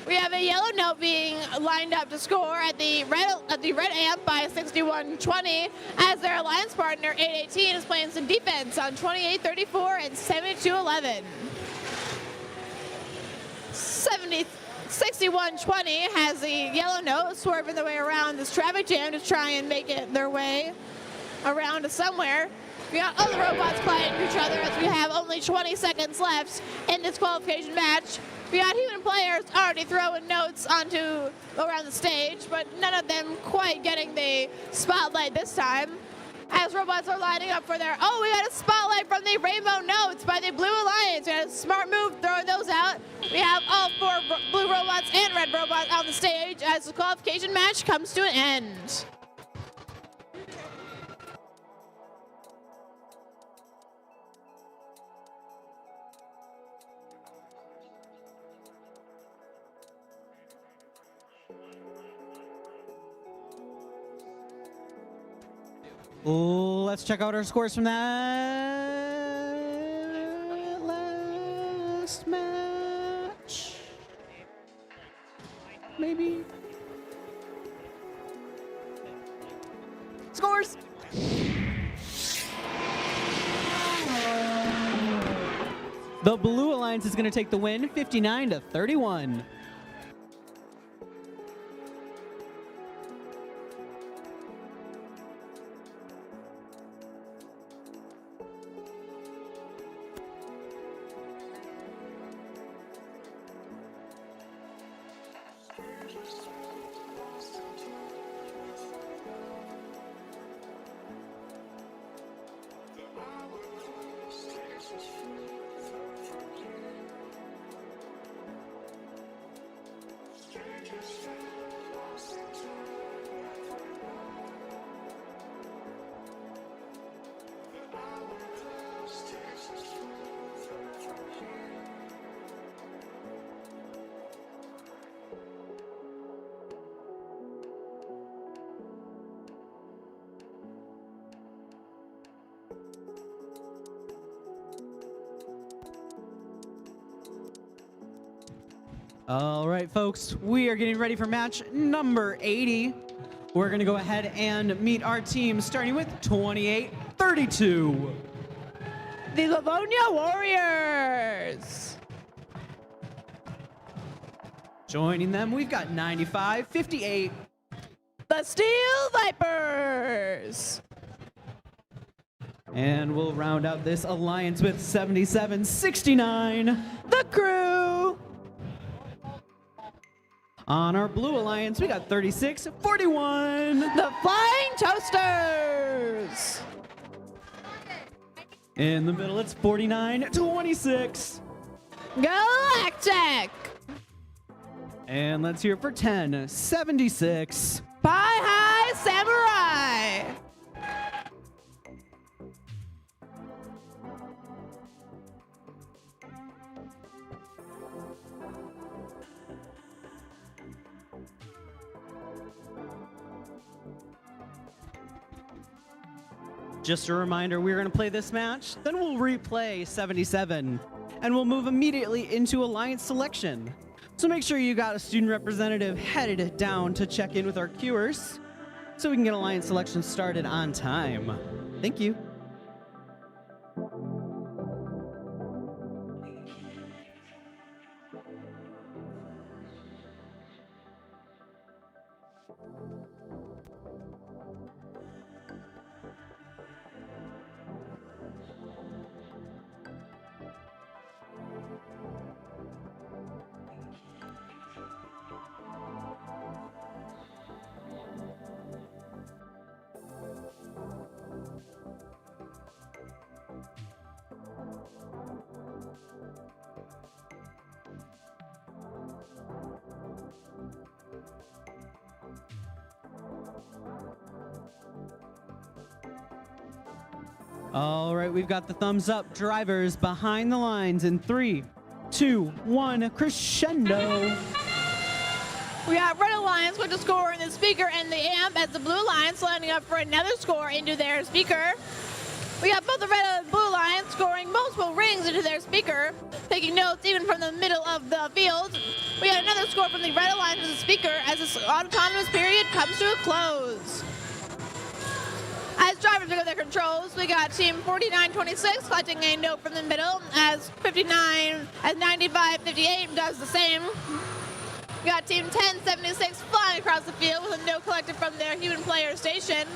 We have a yellow note being lined up to score at the red amp by 6120 as their alliance partner 818 is playing some defense on 2834 and 7211. 6120 has the yellow note swerving their way around this traffic jam to try and make it their way around to somewhere. We got other robots playing each other as we have only 20 seconds left in this qualification match. We got human players already throwing notes around the stage, but none of them quite getting the spotlight this time. As robots are lining up for their, we got a spotlight from the rainbow notes by the Blue Alliance. We got a smart move throwing those out. We have all four blue robots and red robots on the stage as the qualification match comes to an end. Let's check out our scores from that last match. Maybe. Scores. The Blue Alliance is going to take the win, 59-31. All right, folks, we are getting ready for match number 80. We're going to go ahead and meet our team, starting with 2832. The Livonia Warriors. Joining them, we've got 9558. The Steel Vipers. And we'll round out this alliance with 7769. The Crew. On our Blue Alliance, we got 3641. The Flying Toasters. In the middle, it's 4926. Galactic. And let's hear it for 1076. Pie High Samurai. Just a reminder, we're going to play this match, then we'll replay 77, and we'll move immediately into Alliance selection. So make sure you got a student representative headed down to check in with our queuers so we can get Alliance selection started on time. Thank you. All right, we've got the thumbs up. Drivers behind the lines in 3, 2, 1, crescendo. We got Red Alliance with the score in the speaker and the amp as the Blue Alliance lining up for another score into their speaker. We got both the Red and Blue Alliance scoring multiple rings into their speaker, taking notes even from the middle of the field. We got another score from the Red Alliance in the speaker as this autonomous period comes to a close. As drivers pick up their controls, we got Team 4926 collecting a note from the middle as 9558 does the same. We got Team 1076 flying across the field with a note collected from their human player station,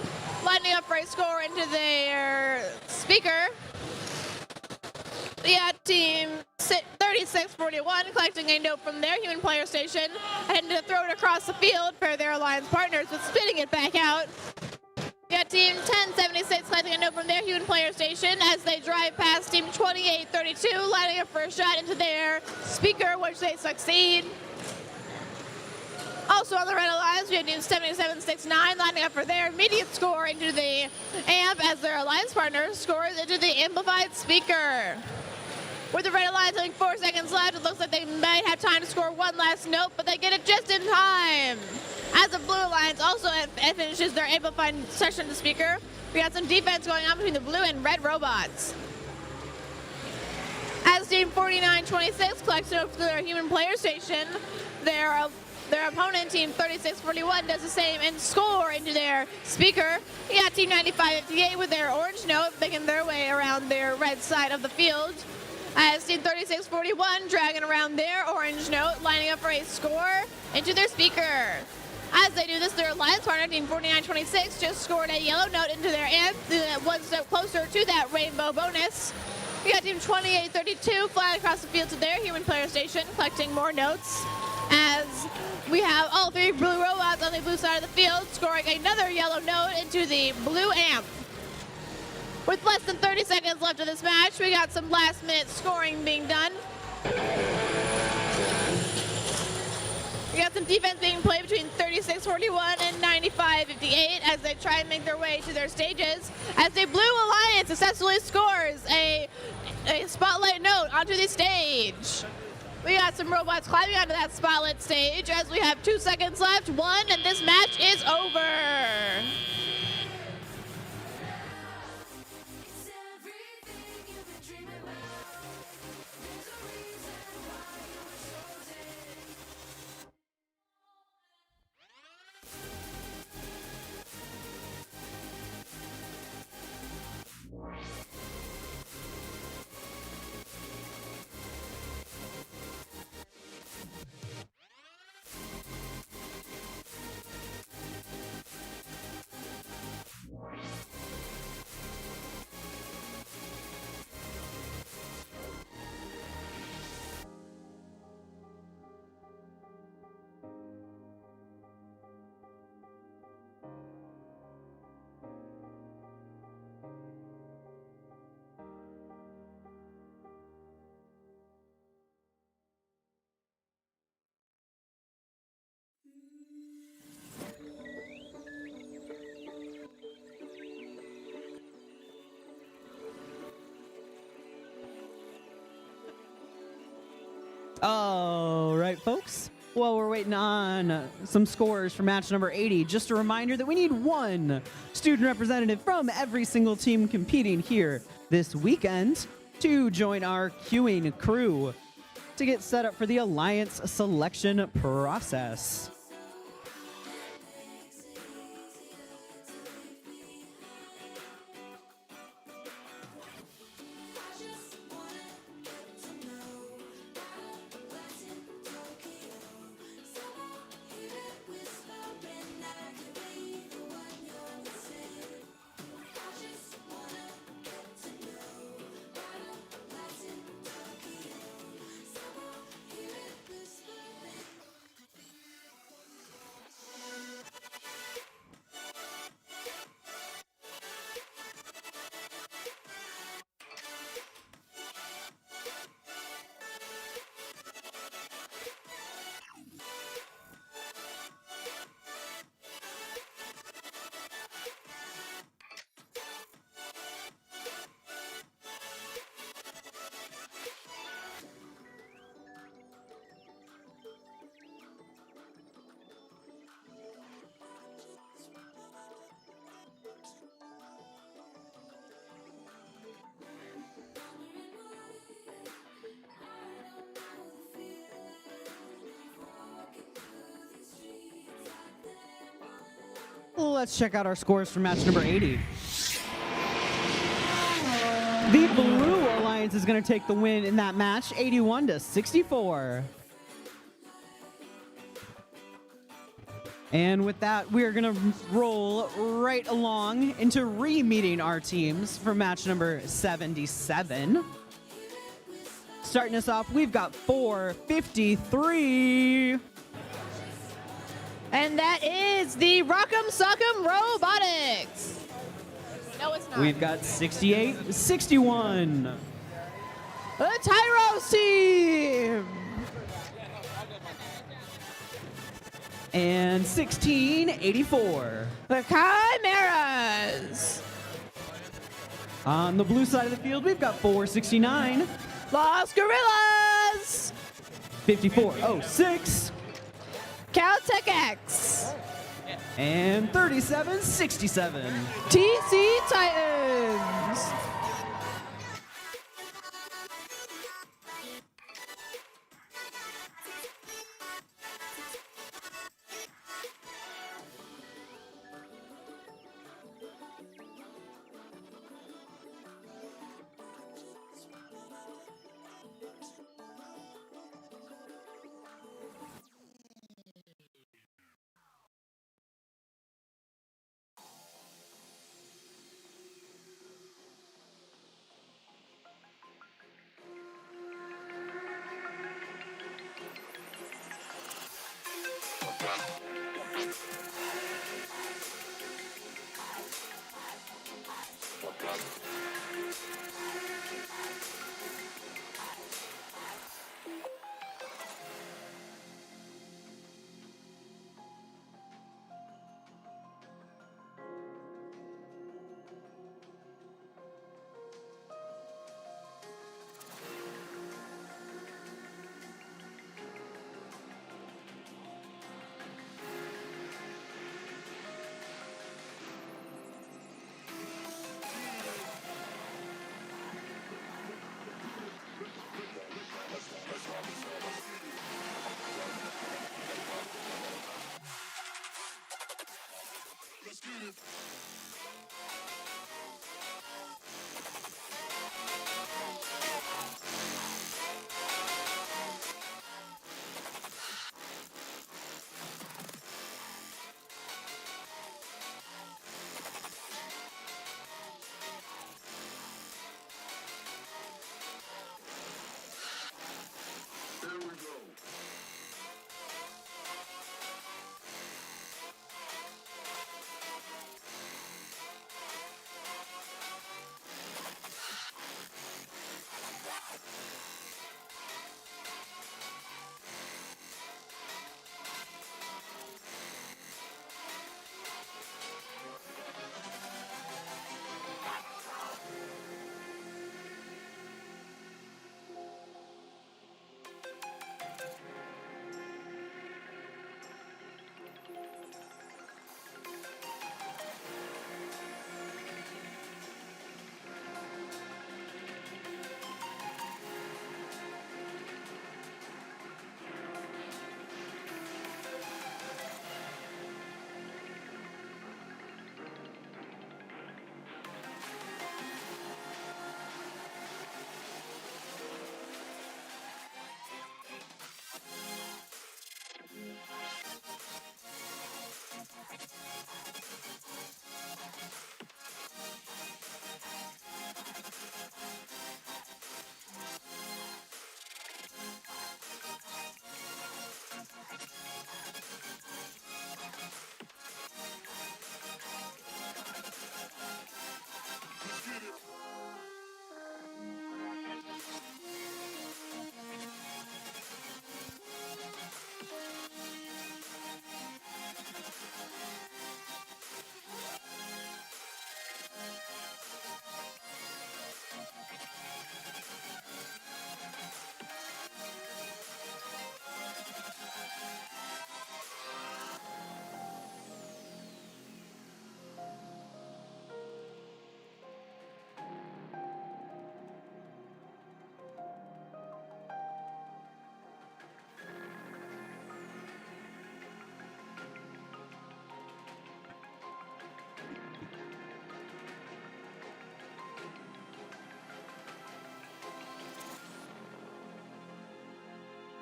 lining up for a score into their speaker. We got Team 3641 collecting a note from their human player station and to throw it across the field for their alliance partners with spinning it back out. We got Team 1076 collecting a note from their human player station as they drive past Team 2832, lining up for a shot into their speaker, which they succeed. Also on the Red Alliance, we have Team 7769 lining up for their immediate score into the amp as their alliance partner scores into the amplified speaker. With the Red Alliance having 4 seconds left, it looks like they might have time to score one last note, but they get it just in time. As the Blue Alliance also finishes their amplified section of the speaker, we got some defense going on between the Blue and Red robots. As Team 4926 collects it to their human player station, their opponent, Team 3641, does the same and score into their speaker. We got Team 9558 with their orange note making their way around their red side of the field. As Team 3641 dragging around their orange note, lining up for a score into their speaker. As they do this, their alliance partner, Team 4926, just scored a yellow note into their amp, one step closer to that rainbow bonus. We got Team 2832 flying across the field to their human player station, collecting more notes. As we have all 3 blue robots on the blue side of the field, scoring another yellow note into the blue amp. With less than 30 seconds left of this match, we got some last-minute scoring being done. We got some defense being played between 3641 and 9558 as they try and make their way to their stages. As the Blue Alliance successfully scores a spotlight note onto the stage. We got some robots climbing onto that spotlight stage as we have 2 seconds left, 1, and this match is over. It's everything you've been dreaming about. There's a reason why you were chosen. All right, folks. While we're waiting on some scores for match number 80, just a reminder that we need one student representative from every single team competing here this weekend to join our queuing crew to get set up for the Alliance selection process. Let's check out our scores for match number 80. The Blue Alliance is going to take the win in that match, 81-64. And with that, we're going to roll right along into re-meeting our teams for match number 77. Starting us off, we've got 453. And that is the Rock'em Sock'em Robotics. No, it's not. We've got 68-61. The Tyros team. And 16-84. The Chimeras. On the blue side of the field, we've got 469. Los Gorillas. 54-06. Caltech X. And 37-67. TC Titans.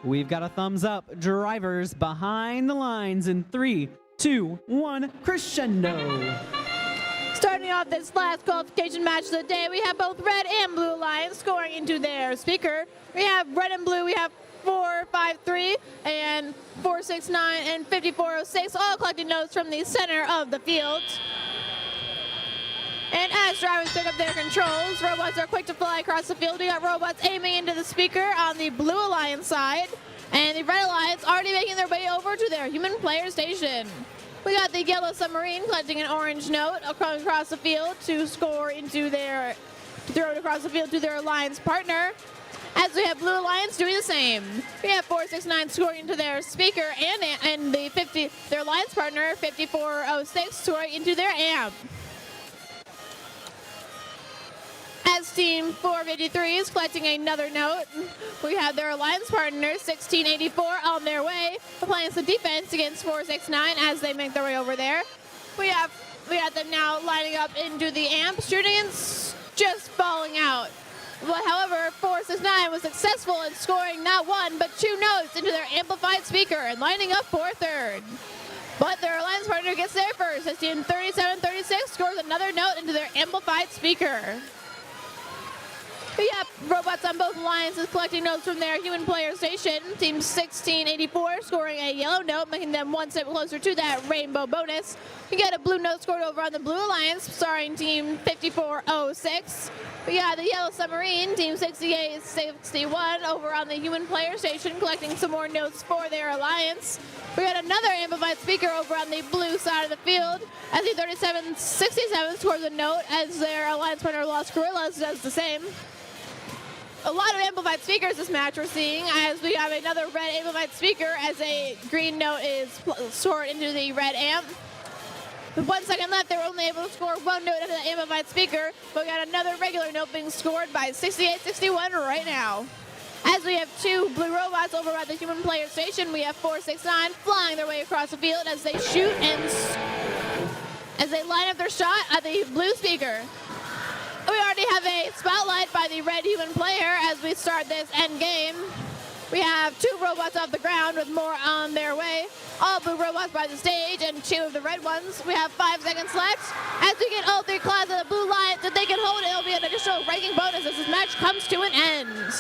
We've got a thumbs up. Drivers behind the lines in 3, 2, 1, crescendo. Starting off this last qualification match of the day, we have both red and blue Alliance scoring into their speaker. We have red and blue, we have 453 and 469 and 5406, all collecting notes from the center of the field. And as drivers pick up their controls, robots are quick to fly across the field. We got robots aiming into the speaker on the blue Alliance side, and the red Alliance already making their way over to their human player station. We got the yellow submarine collecting an orange note across the field to score into their, to throw it across the field to their Alliance partner. As we have blue Alliance doing the same. We have 469 scoring into their speaker and their Alliance partner 5406 scoring into their amp. As Team 453 is collecting another note, we have their Alliance partner 1684 on their way, applying some defense against 469 as they make their way over there. We have them now lining up into the amp, shooting and just falling out. But however, 469 was successful in scoring not one, but 2 notes into their amplified speaker and lining up for third. But their Alliance partner gets there first as Team 3736 scores another note into their amplified speaker. We have robots on both alliances collecting notes from their human player station. Team 1684 scoring a yellow note, making them one step closer to that rainbow bonus. We get a blue note scored over on the blue alliance, starring Team 5406. We got the yellow submarine, Team 6861, over on the human player station, collecting some more notes for their alliance. We got another amplified speaker over on the blue side of the field, as the 3767 scores a note, as their alliance partner Los Gorillas does the same. A lot of amplified speakers this match we're seeing, as we have another red amplified speaker as a green note is scored into the red amp. With 1 second left, they were only able to score 1 note into the amplified speaker, but we got another regular note being scored by 6861 right now. As we have 2 blue robots over at the human player station, we have 469 flying their way across the field as they shoot and as they line up their shot at the blue speaker. We already have a spotlight by the red human player as we start this end game. We have 2 robots off the ground with more on their way. All blue robots by the stage and 2 of the red ones. We have 5 seconds left. As we get all 3 clouds of the blue line, if they can hold it, it'll be an additional ranking bonus as this match comes to an end.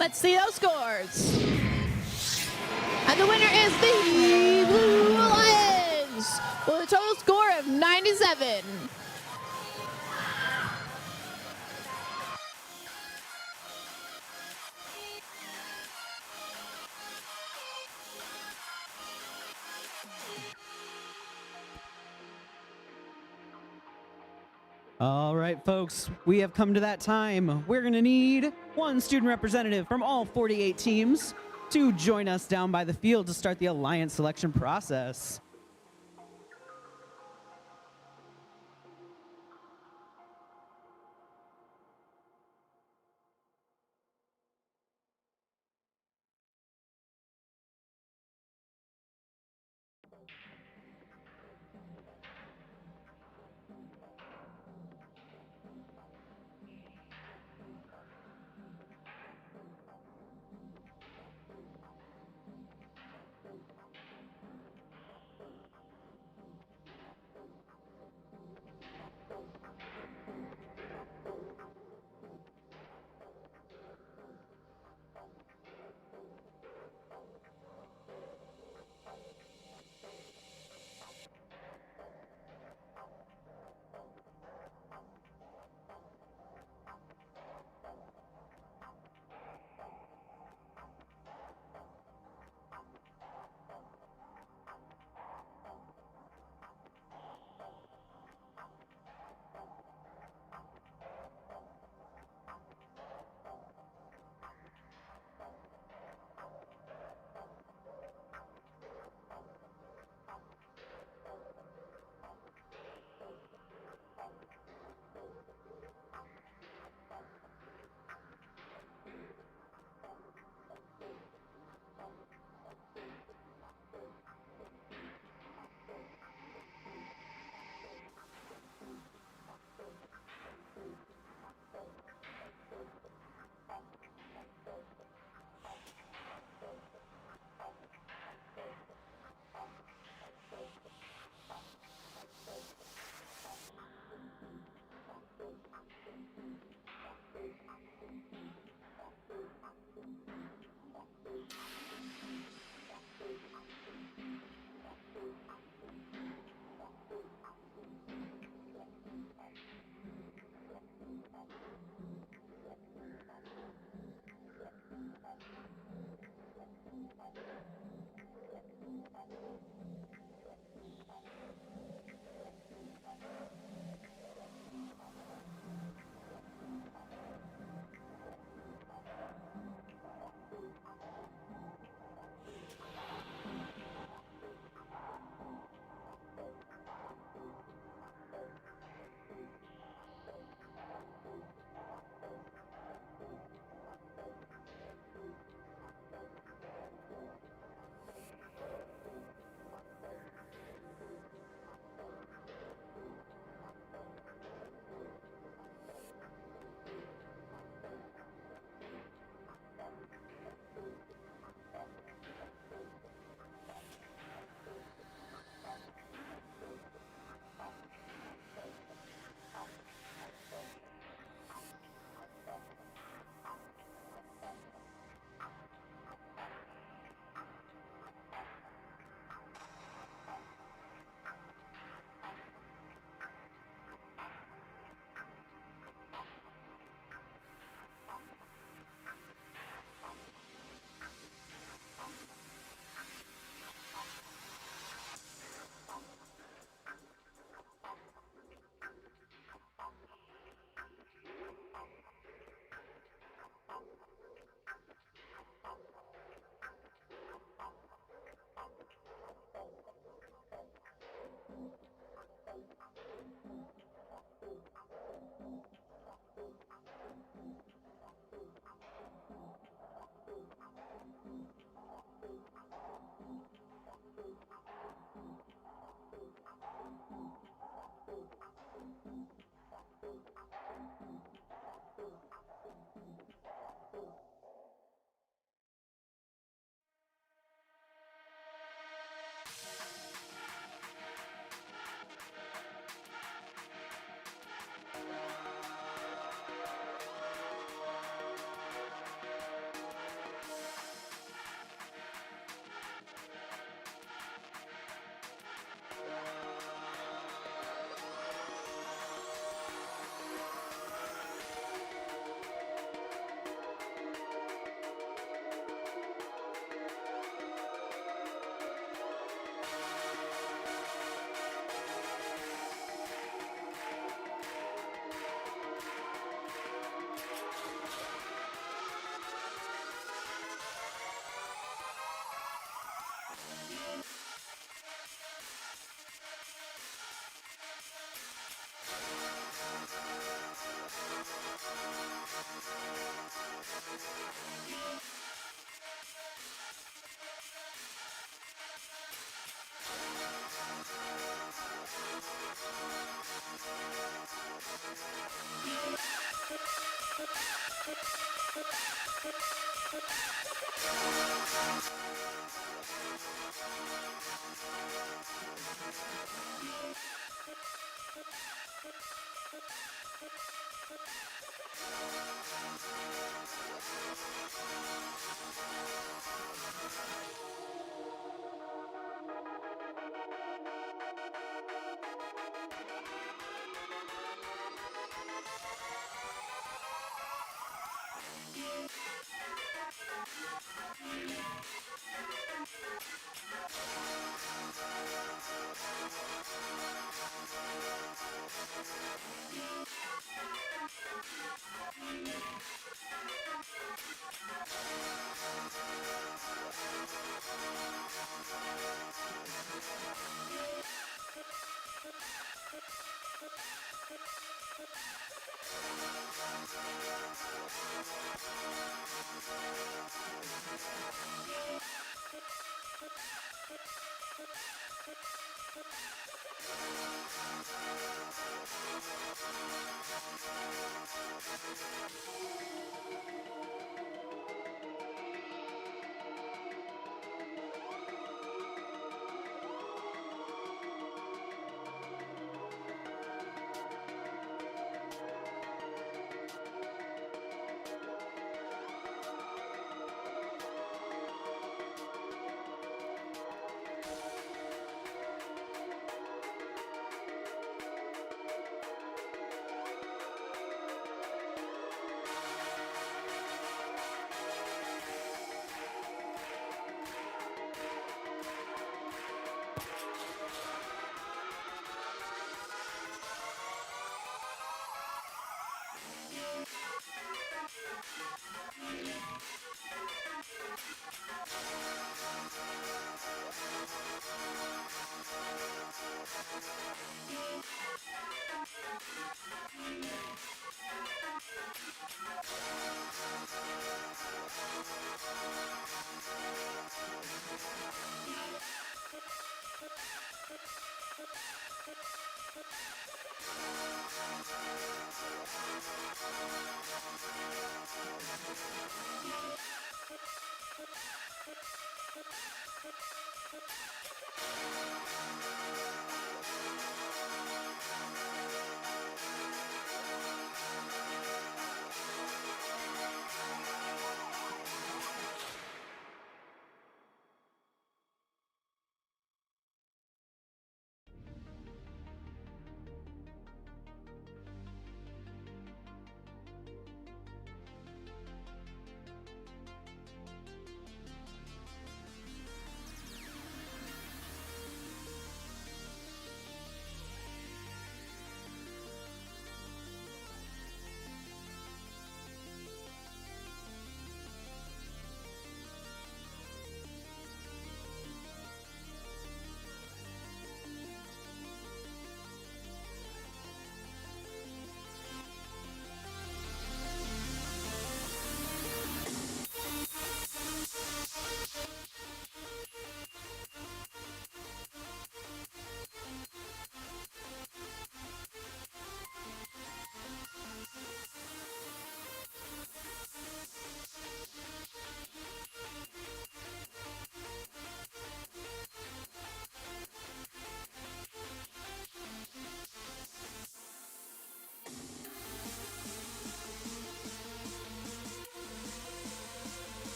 Let's see those scores. And the winner is the Blue Alliance with a total score of 97. All right, folks, we have come to that time. We're going to need 1 student representative from all 48 teams to join us down by the field to start the alliance selection process.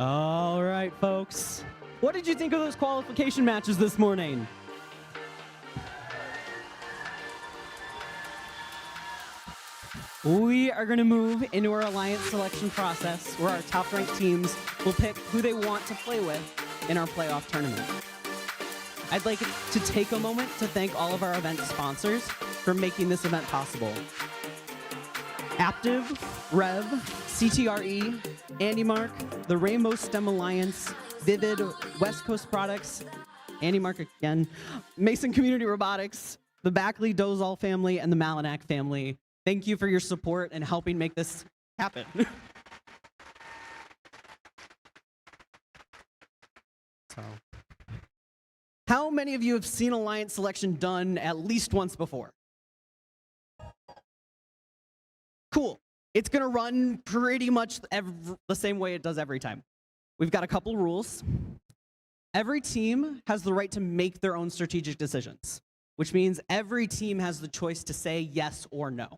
All right, folks. What did you think of those qualification matches this morning? We are going to move into our alliance selection process where our top-ranked teams will pick who they want to play with in our playoff tournament. I'd like to take a moment to thank all of our event sponsors for making this event possible. Aptiv, Rev, CTRE, AndyMark, the Rainbow STEM Alliance, Vivid, West Coast Products, AndyMark again, Mason Community Robotics, the Backley Dozal family, and the Malinak family. Thank you for your support and helping make this happen. So, how many of you have seen alliance selection done at least once before? Cool. It's going to run pretty much the same way it does every time. We've got a couple rules. Every team has the right to make their own strategic decisions, which means every team has the choice to say yes or no.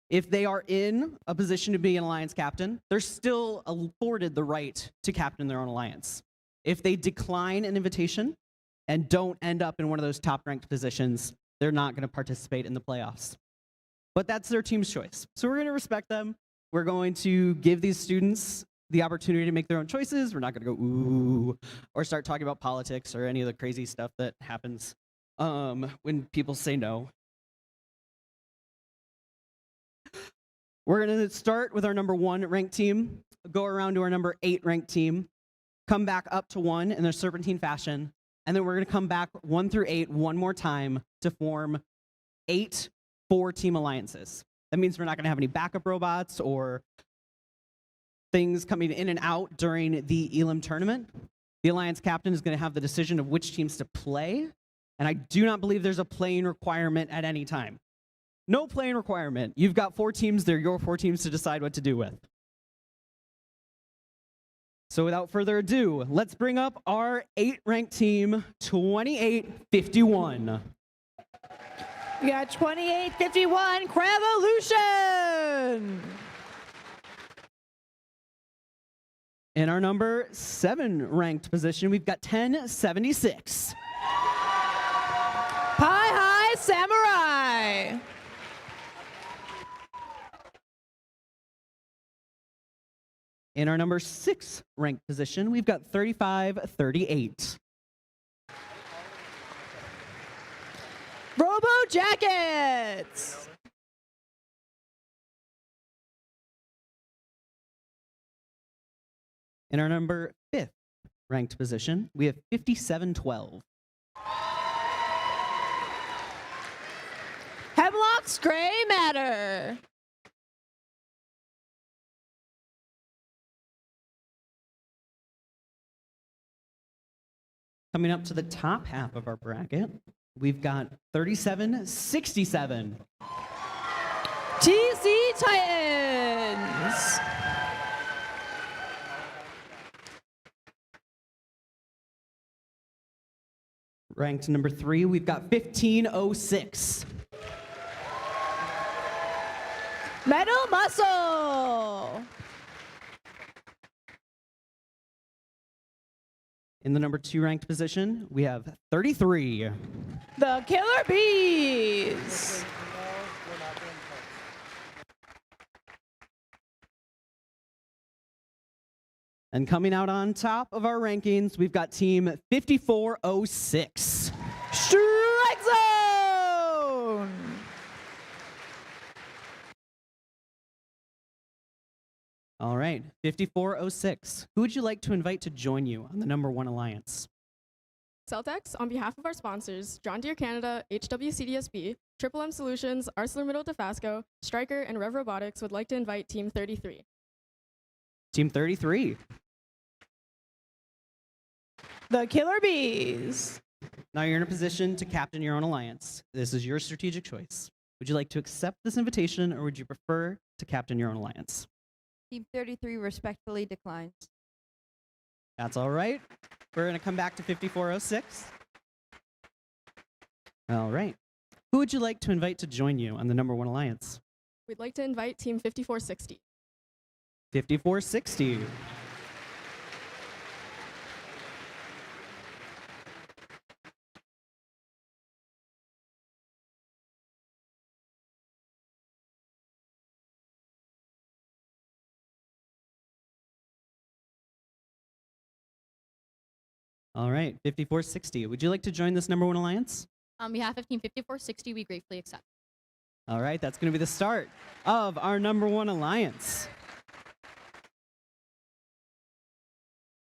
If they are in a position to be an alliance captain, they're still afforded the right to captain their own alliance. If they decline an invitation and don't end up in one of those top-ranked positions, they're not going to participate in the playoffs. But that's their team's choice. So we're going to respect them. We're going to give these students the opportunity to make their own choices. We're not going to go, ooh, or start talking about politics or any of the crazy stuff that happens when people say no. We're going to start with our number 1 ranked team, go around to our number 8 ranked team, come back up to 1 in a serpentine fashion, and then we're going to come back 1 through 8 one more time to form 8 4-team alliances. That means we're not going to have any backup robots or things coming in and out during the Elam tournament. The alliance captain is going to have the decision of which teams to play, and I do not believe there's a playing requirement at any time. No playing requirement. You've got 4 teams. They're your 4 teams to decide what to do with. So without further ado, let's bring up our 8-ranked team, 2851. We got 2851 Cravolution. In our number 7 ranked position, we've got 1076. Pie High Samurai. In our number 6 ranked position, we've got 3538. Robo Jackets. In our number 5th ranked position, we have 5712. Hemlock's Gray Matter. Coming up to the top half of our bracket, we've got 3767. TC Titans. Ranked number 3, we've got 1506. Metal Muscle. In the number 2 ranked position, we have 33. The Killer Bees. And coming out on top of our rankings, we've got team 5406. Strike Zone. All right, 5406. Who would you like to invite to join you on the number 1 alliance? Celtex, on behalf of our sponsors, John Deere Canada, HWCDSB, Triple M Solutions, ArcelorMittal Dofasco, Stryker, and Rev Robotics would like to invite Team 33. Team 33. The Killer Bees. Now you're in a position to captain your own alliance. This is your strategic choice. Would you like to accept this invitation, or would you prefer to captain your own alliance? Team 33 respectfully declines. That's all right. We're going to come back to 5406. All right. Who would you like to invite to join you on the number 1 alliance? We'd like to invite Team 5460. 5460. All right, 5460. Would you like to join this number one alliance? On behalf of Team 5460, we gratefully accept. All right, that's going to be the start of our number one alliance.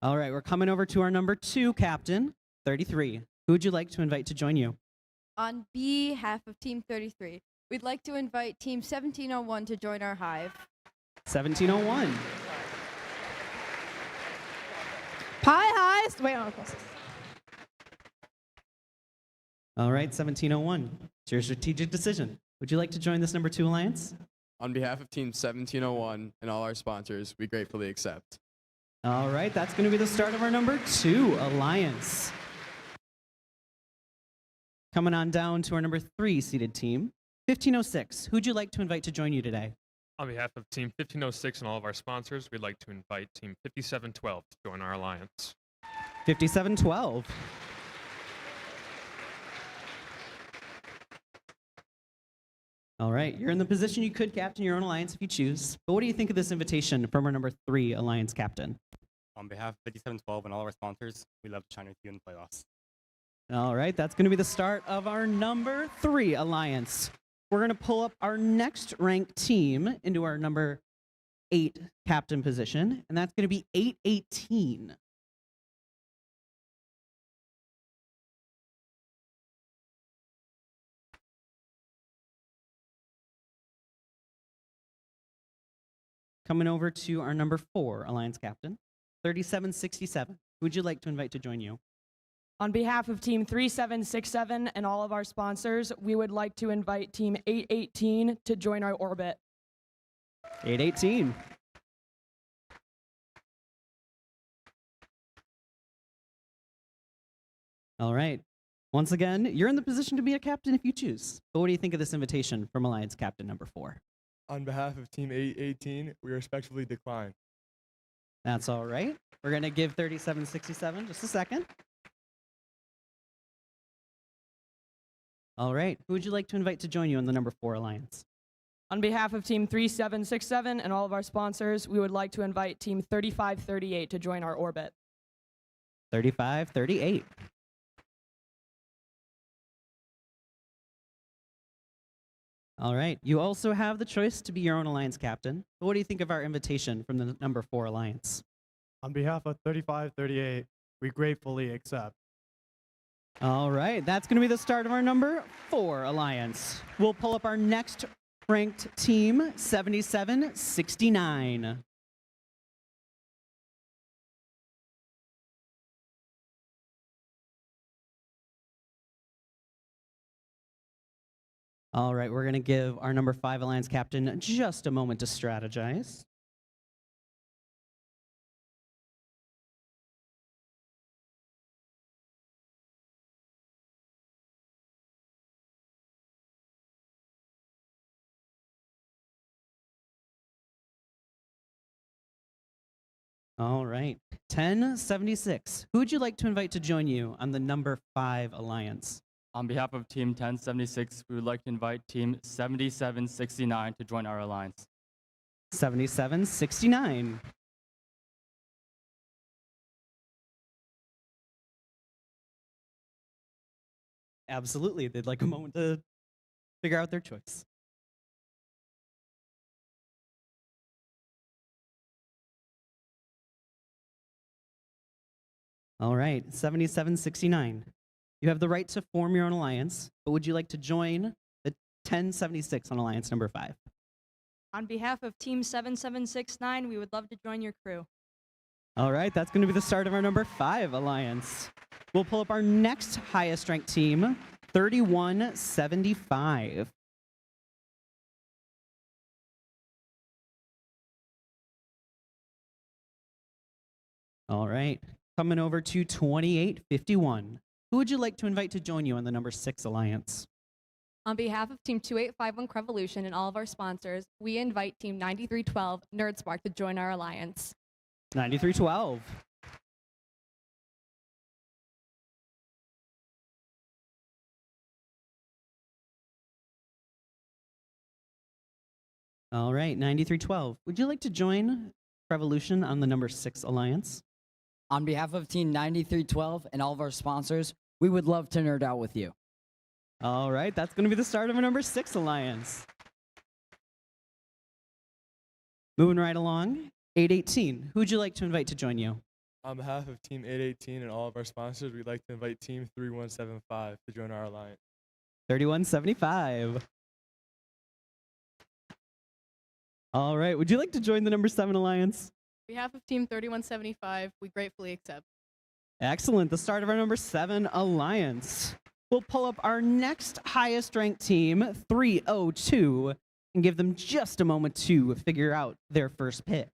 All right, we're coming over to our number two captain, 33. Who would you like to invite to join you? On behalf of Team 33, we'd like to invite Team 1701 to join our hive. 1701. Pie heist. Wait, no, close. All right, 1701. It's your strategic decision. Would you like to join this number two alliance? On behalf of Team 1701 and all our sponsors, we gratefully accept. All right, that's going to be the start of our number two alliance. Coming on down to our number three seeded team, 1506. Who'd you like to invite to join you today? On behalf of Team 1506 and all of our sponsors, we'd like to invite Team 5712 to join our alliance. 5712. All right, you're in the position you could captain your own alliance if you choose. But what do you think of this invitation from our number three alliance captain? On behalf of 5712 and all of our sponsors, we love to shine with you in the playoffs. All right, that's going to be the start of our number three alliance. We're going to pull up our next ranked team into our number 8 captain position, and that's going to be 818. Coming over to our number 4 alliance captain, 3767. Who would you like to invite to join you? On behalf of Team 3767 and all of our sponsors, we would like to invite Team 818 to join our orbit. 818. All right. Once again, you're in the position to be a captain if you choose. But what do you think of this invitation from Alliance Captain number 4? On behalf of Team 818, we respectfully decline. That's all right. We're going to give 3767 just a second. All right. Who would you like to invite to join you in the number 4 alliance? On behalf of Team 3767 and all of our sponsors, we would like to invite Team 3538 to join our orbit. 3538. All right. You also have the choice to be your own alliance captain. But what do you think of our invitation from the number 4 alliance? On behalf of 3538, we gratefully accept. All right. That's going to be the start of our number 4 alliance. We'll pull up our next ranked team, 7769. All right, we're going to give our number 5 alliance captain just a moment to strategize. All right, 1076. Who would you like to invite to join you on the number 5 alliance? On behalf of Team 1076, we would like to invite Team 7769 to join our alliance. 7769. Absolutely, they'd like a moment to figure out their choice. All right, 7769. You have the right to form your own alliance, but would you like to join the 1076 on alliance number 5? On behalf of Team 7769, we would love to join your crew. All right, that's going to be the start of our number 5 alliance. We'll pull up our next highest ranked team, 3175. All right, coming over to 2851. Who would you like to invite to join you on the number 6 alliance? On behalf of Team 2851 Crevolution and all of our sponsors, we invite Team 9312 NerdSpark to join our alliance. 9312. All right, 9312. Would you like to join Revolution on the number 6 alliance? On behalf of Team 9312 and all of our sponsors, we would love to nerd out with you. All right, that's going to be the start of our number 6 alliance. Moving right along, 818. Who would you like to invite to join you? On behalf of Team 818 and all of our sponsors, we'd like to invite Team 3175 to join our alliance. 3175. All right, would you like to join the number 7 alliance? On behalf of Team 3175, we gratefully accept. Excellent, the start of our number 7 alliance. We'll pull up our next highest ranked team, 302, and give them just a moment to figure out their first pick.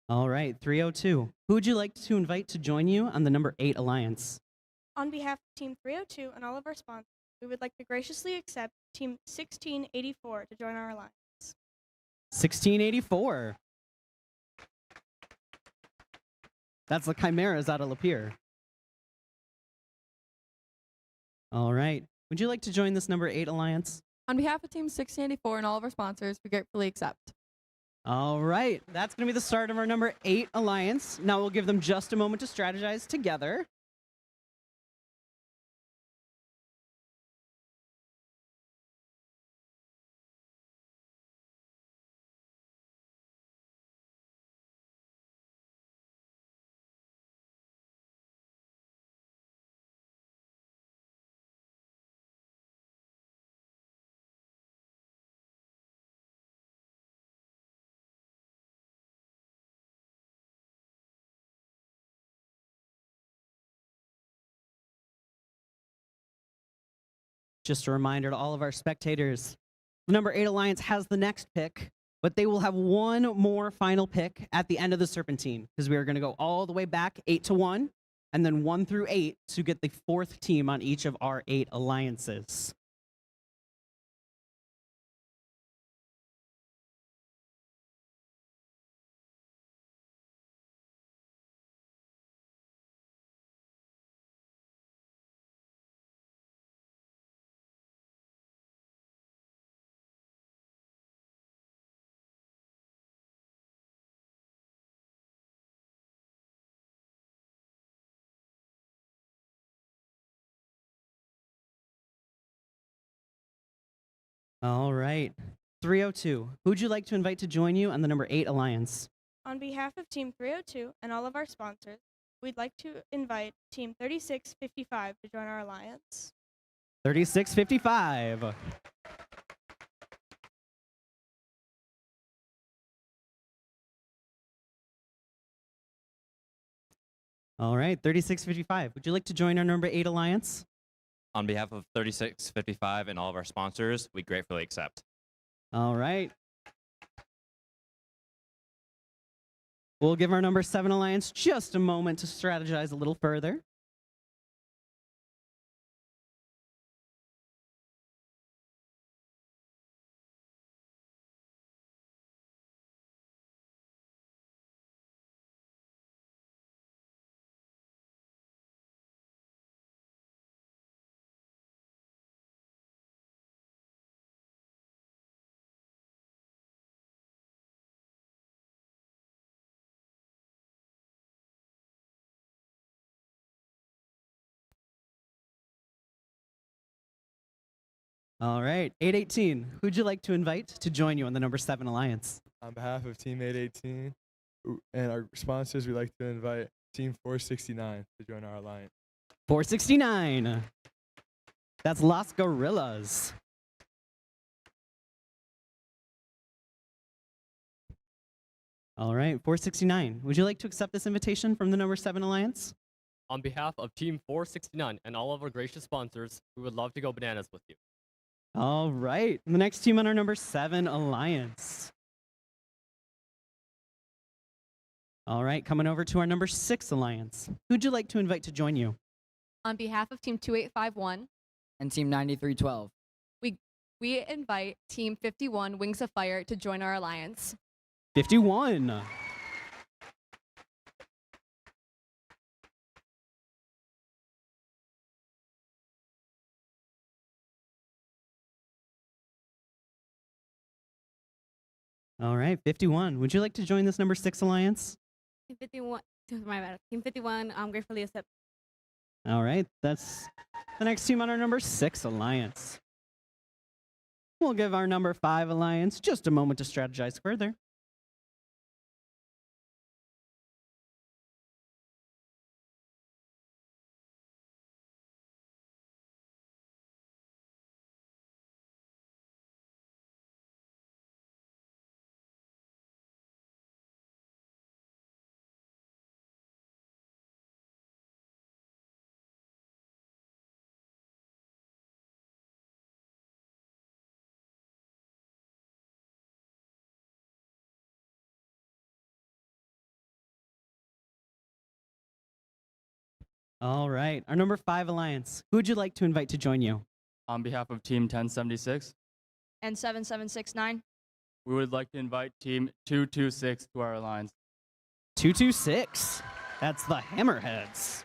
All right, 302. Who would you like to invite to join you on the number 8 alliance? On behalf of Team 302 and all of our sponsors, we would like to graciously accept Team 1684 to join our alliance. 1684. That's the Chimeras out of Lapeer. All right. Would you like to join this number 8 alliance? On behalf of Team 1684 and all of our sponsors, we gratefully accept. All right. That's going to be the start of our number 8 alliance. Now we'll give them just a moment to strategize together. Just a reminder to all of our spectators, the number 8 alliance has the next pick, but they will have one more final pick at the end of the Serpentine, because we are going to go all the way back 8-1, and then 1 through 8 to get the 4th team on each of our 8 alliances. All right. 302. Who'd you like to invite to join you on the number 8 alliance? On behalf of Team 302 and all of our sponsors, we'd like to invite Team 3655 to join our alliance. 3655. All right, 3655. Would you like to join our number 8 alliance? On behalf of 3655 and all of our sponsors, we gratefully accept. All right. We'll give our number 7 alliance just a moment to strategize a little further. All right, 818. Who'd you like to invite to join you on the number 7 alliance? On behalf of Team 818 and our sponsors, we'd like to invite Team 469 to join our alliance. 469. That's Las Gorillas. All right, 469. Would you like to accept this invitation from the number 7 alliance? On behalf of Team 469 and all of our gracious sponsors, we would love to go bananas with you. All right, the next team on our number 7 alliance. All right, coming over to our number 6 alliance. Who'd you like to invite to join you? On behalf of Team 2851, and Team 9312. we invite Team 51 Wings of Fire to join our alliance. 51. All right, 51. Would you like to join this number 6 alliance? Team 51, my bad. Team 51, gratefully accept. All right, that's the next team on our number 6 alliance. We'll give our number 5 alliance just a moment to strategize further. All right, our number 5 alliance. Who would you like to invite to join you? On behalf of Team 1076, And 7769. we would like to invite Team 226 to our alliance. 226. That's the Hammerheads.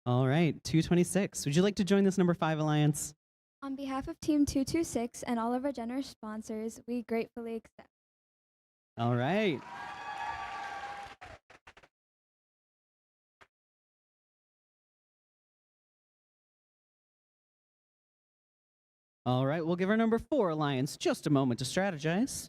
All right, 226. Would you like to join this number 5 alliance? On behalf of Team 226 and all of our generous sponsors, we gratefully accept. All right. All right, we'll give our number 4 alliance just a moment to strategize.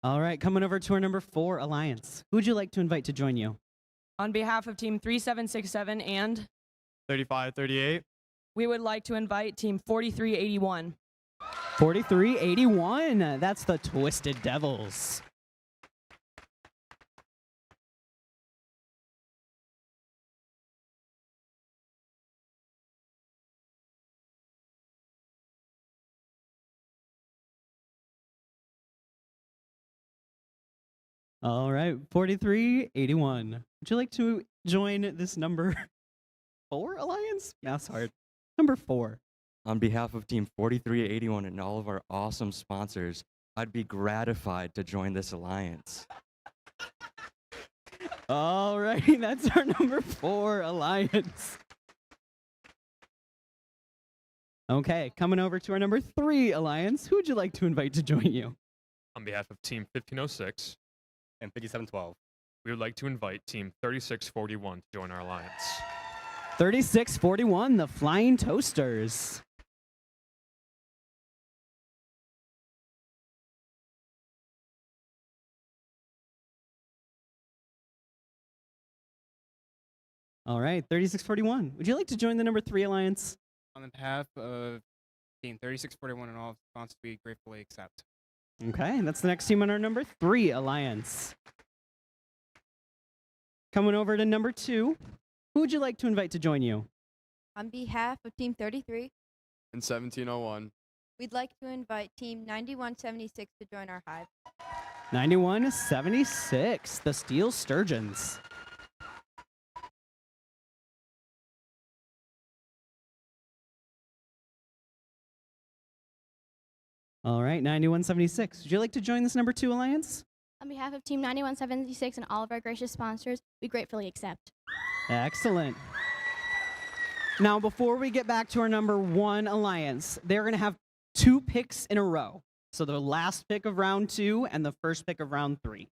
All right, coming over to our number 4 alliance. Who would you like to invite to join you? On behalf of Team 3767 and 3538. we would like to invite Team 4381. 4381. That's the Twisted Devils. All right, 4381. Would you like to join this number 4 alliance? Math's hard. Number 4. On behalf of Team 4381 and all of our awesome sponsors, I'd be gratified to join this alliance. All right, that's our number 4 alliance. Okay, coming over to our number 3 alliance. Who would you like to invite to join you? On behalf of Team 1506 and 5712, we would like to invite Team 3641 to join our alliance. 3641, the Flying Toasters. All right, 3641. Would you like to join the number 3 alliance? On behalf of Team 3641 and all sponsors, we gratefully accept. Okay, that's the next team on our number 3 alliance. Coming over to number 2. Who would you like to invite to join you? On behalf of Team 33, And 1701, we'd like to invite Team 9176 to join our hive. 9176, the Steel Sturgeons. All right, 9176. Would you like to join this number 2 alliance? On behalf of Team 9176 and all of our gracious sponsors, we gratefully accept. Excellent. Now, before we get back to our number 1 alliance, they're going to have 2 picks in a row. So the last pick of round 2 and the first pick of round 3.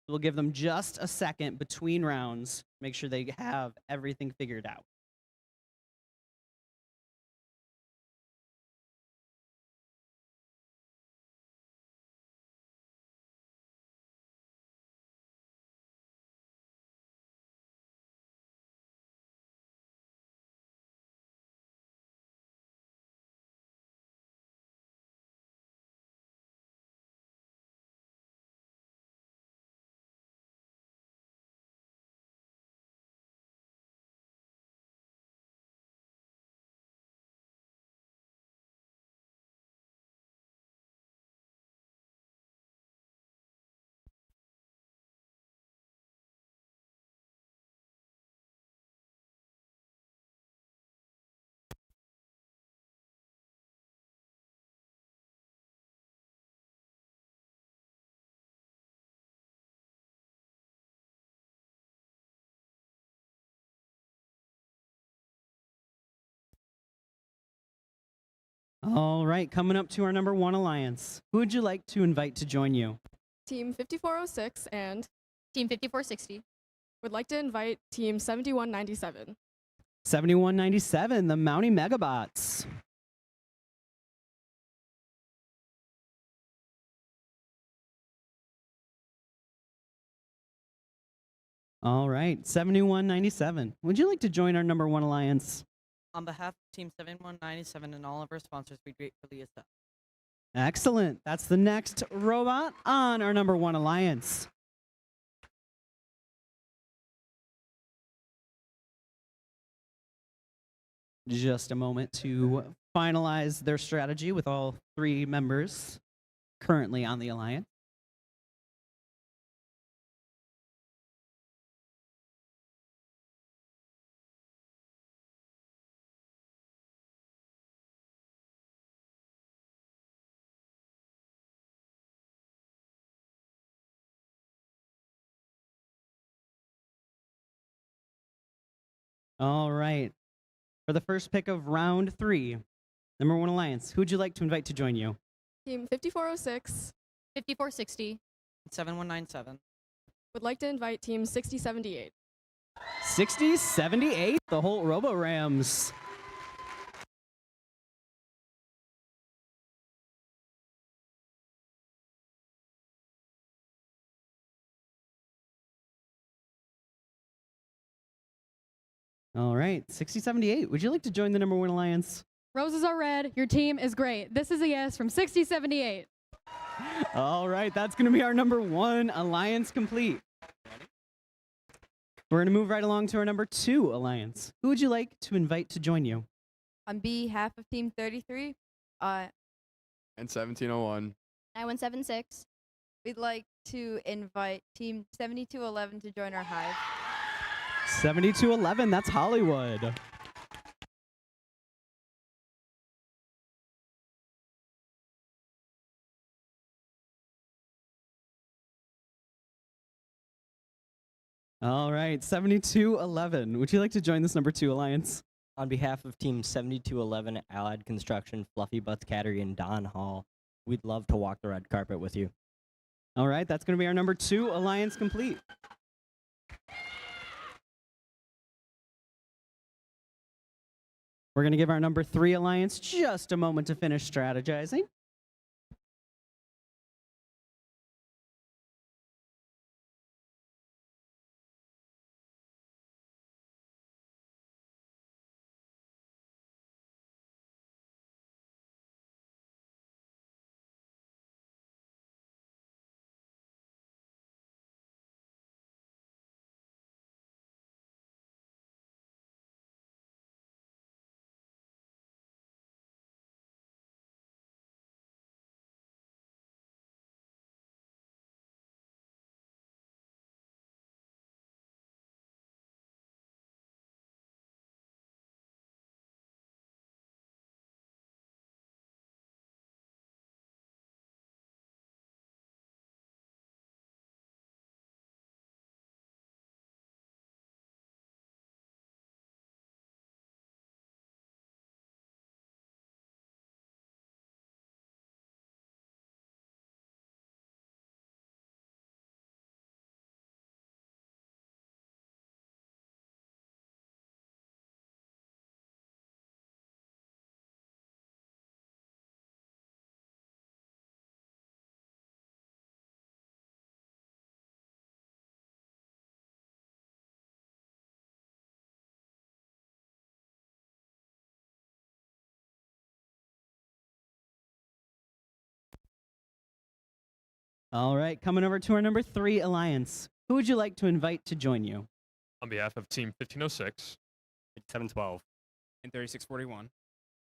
We'll give them just a second between rounds, make sure they have everything figured out. All right, coming up to our number 1 alliance. Who would you like to invite to join you? Team 5406 and Team 5460 would like to invite Team 7197. 7197, the Mountie Megabots. All right, 7197. Would you like to join our number 1 alliance? On behalf of Team 7197 and all of our sponsors, we gratefully accept. Excellent. That's the next robot on our number 1 alliance. Just a moment to finalize their strategy with all 3 members currently on the alliance. All right. For the first pick of round 3, number 1 alliance, who would you like to invite to join you? Team 5406 5460 7197 would like to invite Team 6078. 6078, the whole Robo Rams. All right, 6078, would you like to join the number 1 alliance? Roses are red. Your team is great. This is a yes from 6078. All right, that's going to be our number 1 alliance complete. We're going to move right along to our number 2 alliance. Who would you like to invite to join you? On behalf of Team 33, And 1701. 9176. we'd like to invite Team 7211 to join our hive. 7211, that's Hollywood. All right, 7211. Would you like to join this number 2 alliance? On behalf of Team 7211, Allied Construction, Fluffy Butts Cattery, and Don Hall, we'd love to walk the red carpet with you. All right, that's going to be our number 2 alliance complete. We're going to give our number 3 alliance just a moment to finish strategizing. All right, coming over to our number 3 alliance. Who would you like to invite to join you? On behalf of Team 1506 8712 and 3641.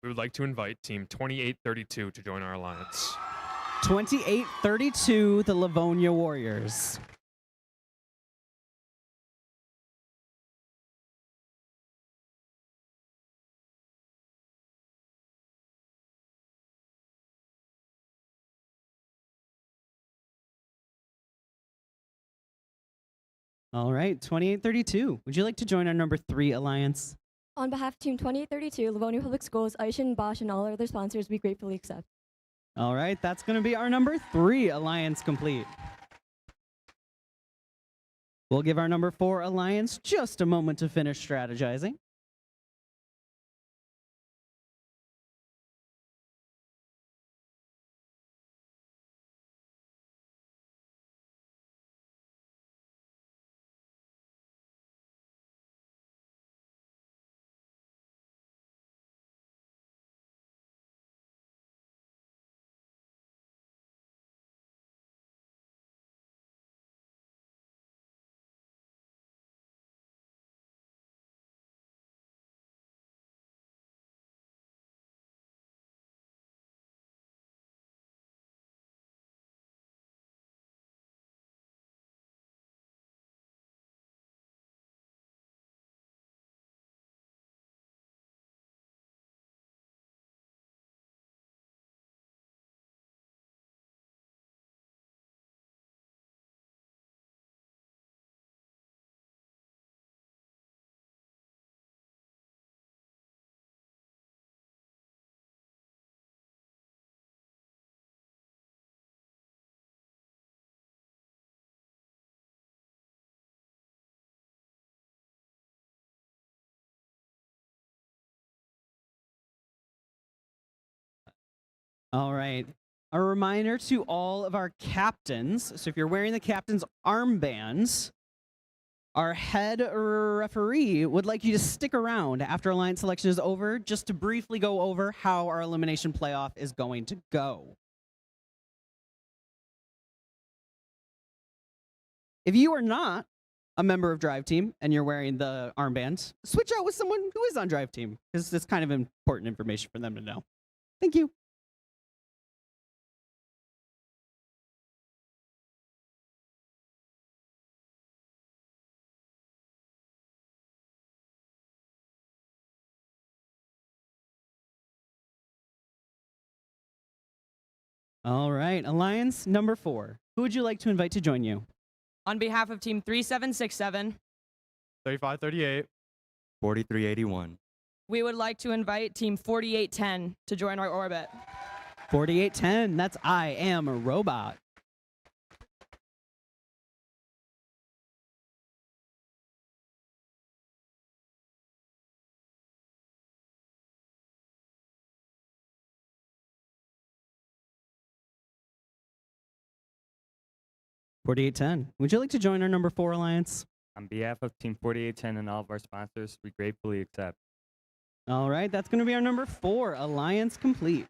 we would like to invite Team 2832 to join our alliance. 2832, the Livonia Warriors. All right, 2832. Would you like to join our number 3 alliance? On behalf of Team 2832, Livonia Public Schools, Aishan, Bosch, and all our other sponsors, we gratefully accept. All right, that's going to be our number 3 alliance complete. We'll give our number 4 alliance just a moment to finish strategizing. All right. A reminder to all of our captains. So if you're wearing the captain's armbands, our head referee would like you to stick around after alliance selection is over just to briefly go over how our elimination playoff is going to go. If you are not a member of Drive Team and you're wearing the armband, switch out with someone who is on Drive Team because it's kind of important information for them to know. Thank you. All right, alliance number 4. Who would you like to invite to join you? On behalf of Team 3767, 3538. 4381. we would like to invite Team 4810 to join our orbit. 4810, that's I Am a Robot. Would you like to join our number 4 alliance? On behalf of Team 4810 and all of our sponsors, we gratefully accept. All right, that's going to be our number 4 alliance complete.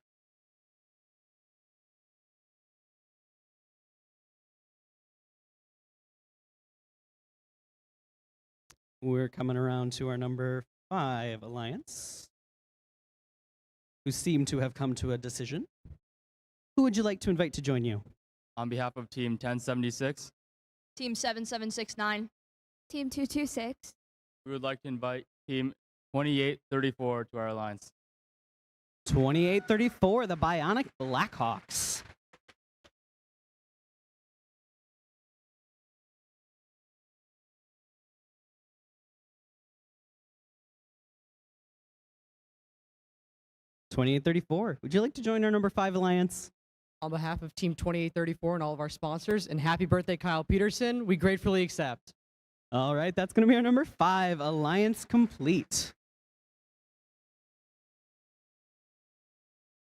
We're coming around to our number 5 alliance, who seem to have come to a decision. Who would you like to invite to join you? On behalf of Team 1076, Team 7769. Team 226, we would like to invite Team 2834 to our alliance. 2834, the Bionic Blackhawks. Would you like to join our number 5 alliance? On behalf of Team 2834 and all of our sponsors, and happy birthday, Kyle Peterson, we gratefully accept. All right, that's going to be our number 5 alliance complete.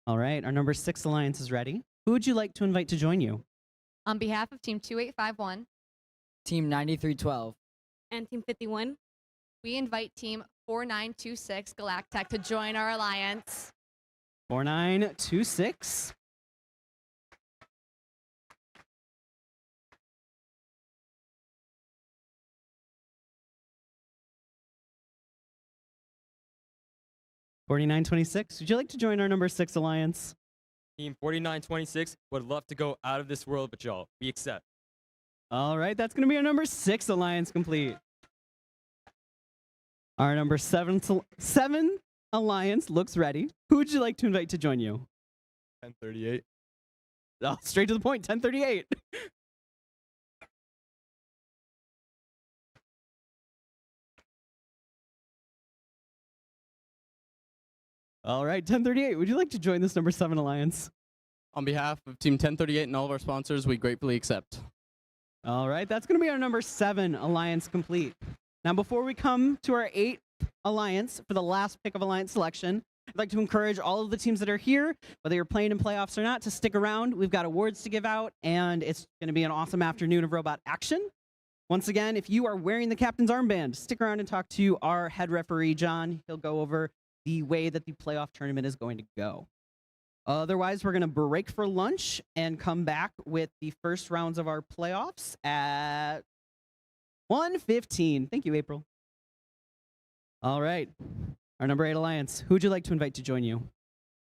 All right, our number 6 alliance is ready. Who would you like to invite to join you? On behalf of Team 2851, Team 9312, and Team 51, we invite Team 4926 Galactech to join our alliance. 4926. 4926, would you like to join our number 6 alliance? Team 4926 would love to go out of this world, but y'all, we accept. All right, that's going to be our number 6 alliance complete. Our number 7 alliance looks ready. Who would you like to invite to join you? 1038. Oh, straight to the point, 1038. All right, 1038, would you like to join this number 7 alliance? On behalf of Team 1038 and all of our sponsors, we gratefully accept. All right, that's going to be our number 7 alliance complete. Now, before we come to our 8th alliance for the last pick of alliance selection, I'd like to encourage all of the teams that are here, whether you're playing in playoffs or not, to stick around. We've got awards to give out, and it's going to be an awesome afternoon of robot action. Once again, if you are wearing the captain's armband, stick around and talk to our head referee, John. He'll go over the way that the playoff tournament is going to go. Otherwise, we're going to break for lunch and come back with the first rounds of our playoffs at 1:15. Thank you, April. All right. Our number 8 alliance. Who would you like to invite to join you?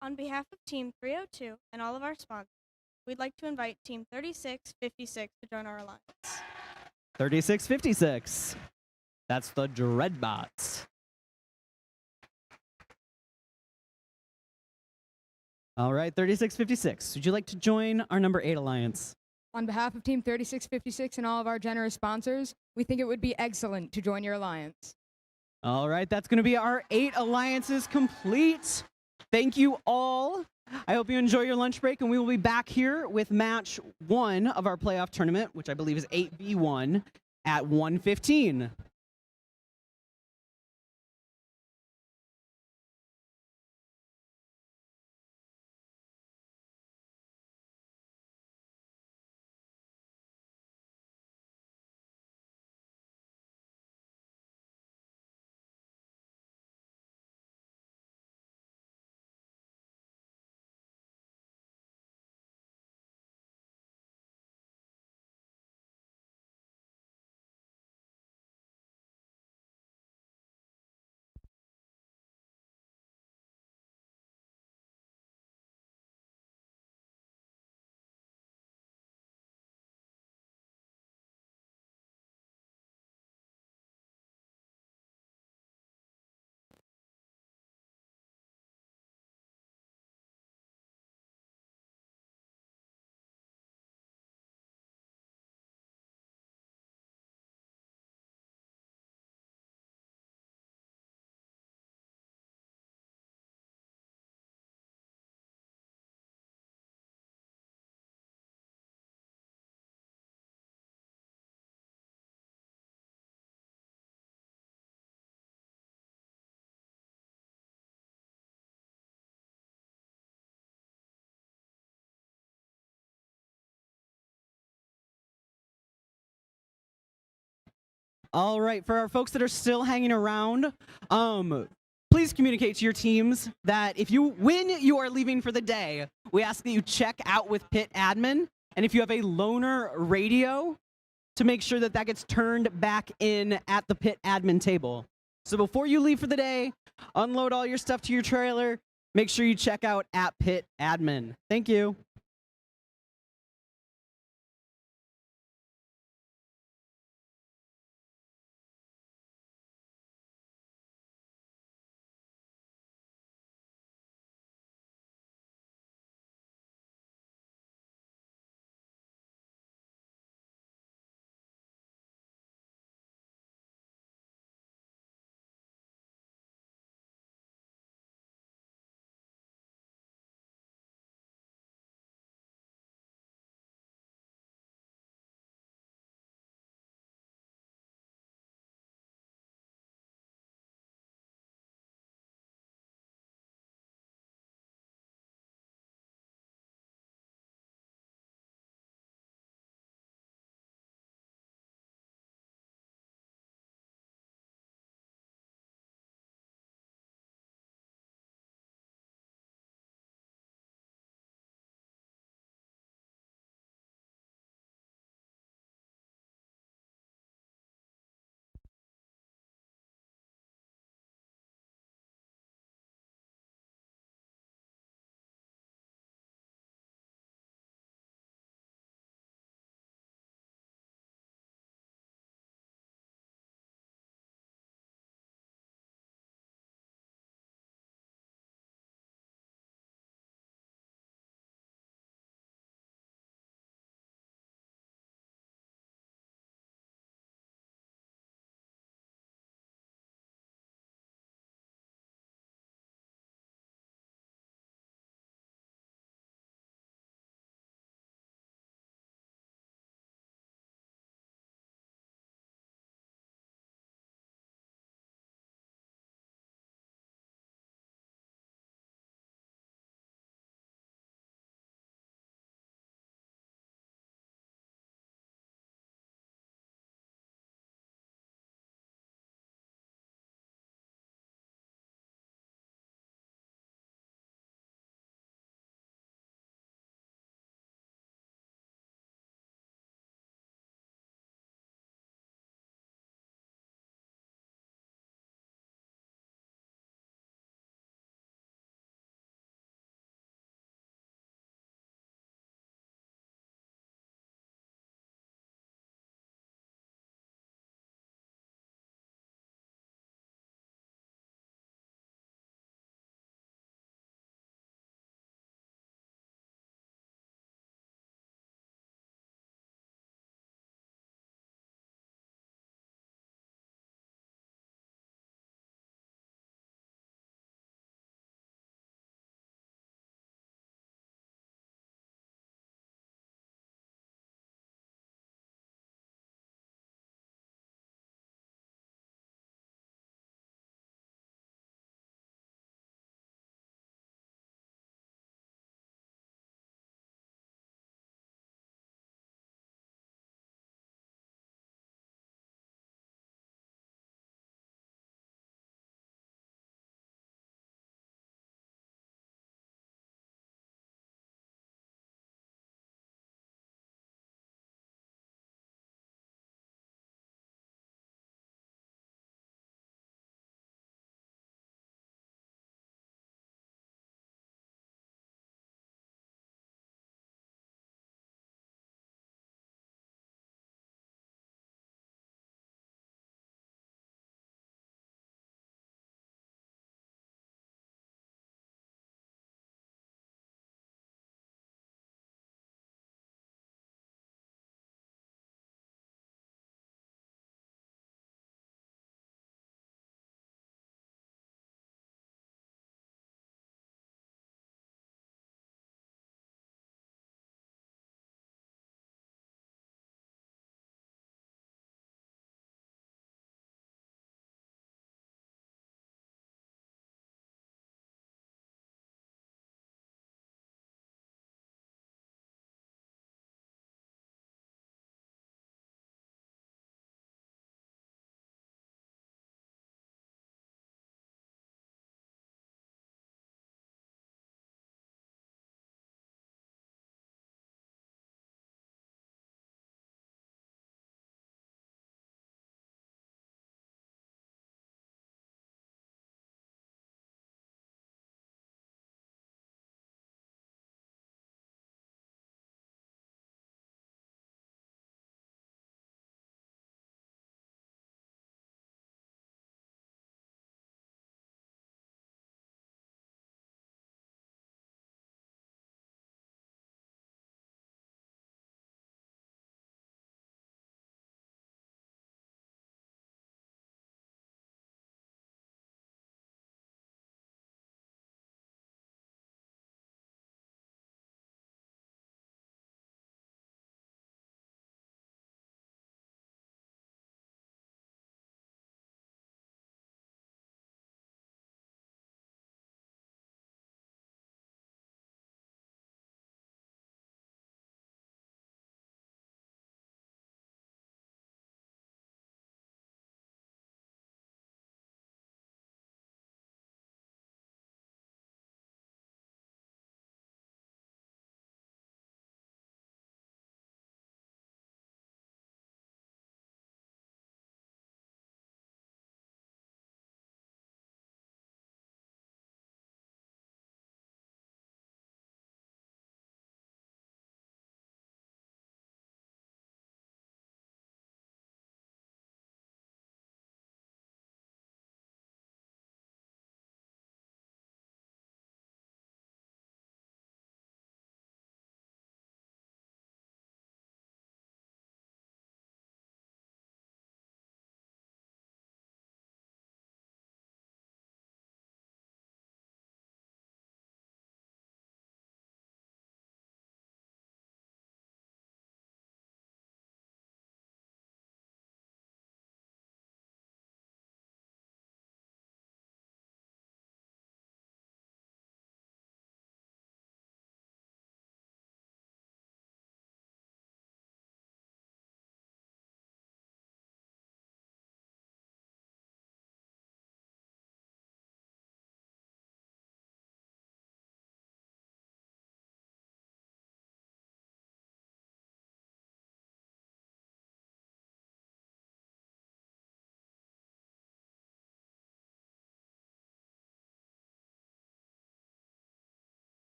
On behalf of Team 302 and all of our sponsors, we'd like to invite Team 3656 to join our alliance. 3656. That's the Dreadbots. All right, 3656. Would you like to join our number 8 alliance? On behalf of Team 3656 and all of our generous sponsors, we think it would be excellent to join your alliance. All right, that's going to be our 8 alliances complete. Thank you all. I hope you enjoy your lunch break, and we will be back here with match 1 of our playoff tournament, which I believe is 8v1 at 1:15. All right, for our folks that are still hanging around, please communicate to your teams that when you are leaving for the day, we ask that you check out with pit admin, and if you have a loaner radio, to make sure that that gets turned back in at the pit admin table. So before you leave for the day, unload all your stuff to your trailer, make sure you check out at pit admin. Thank you.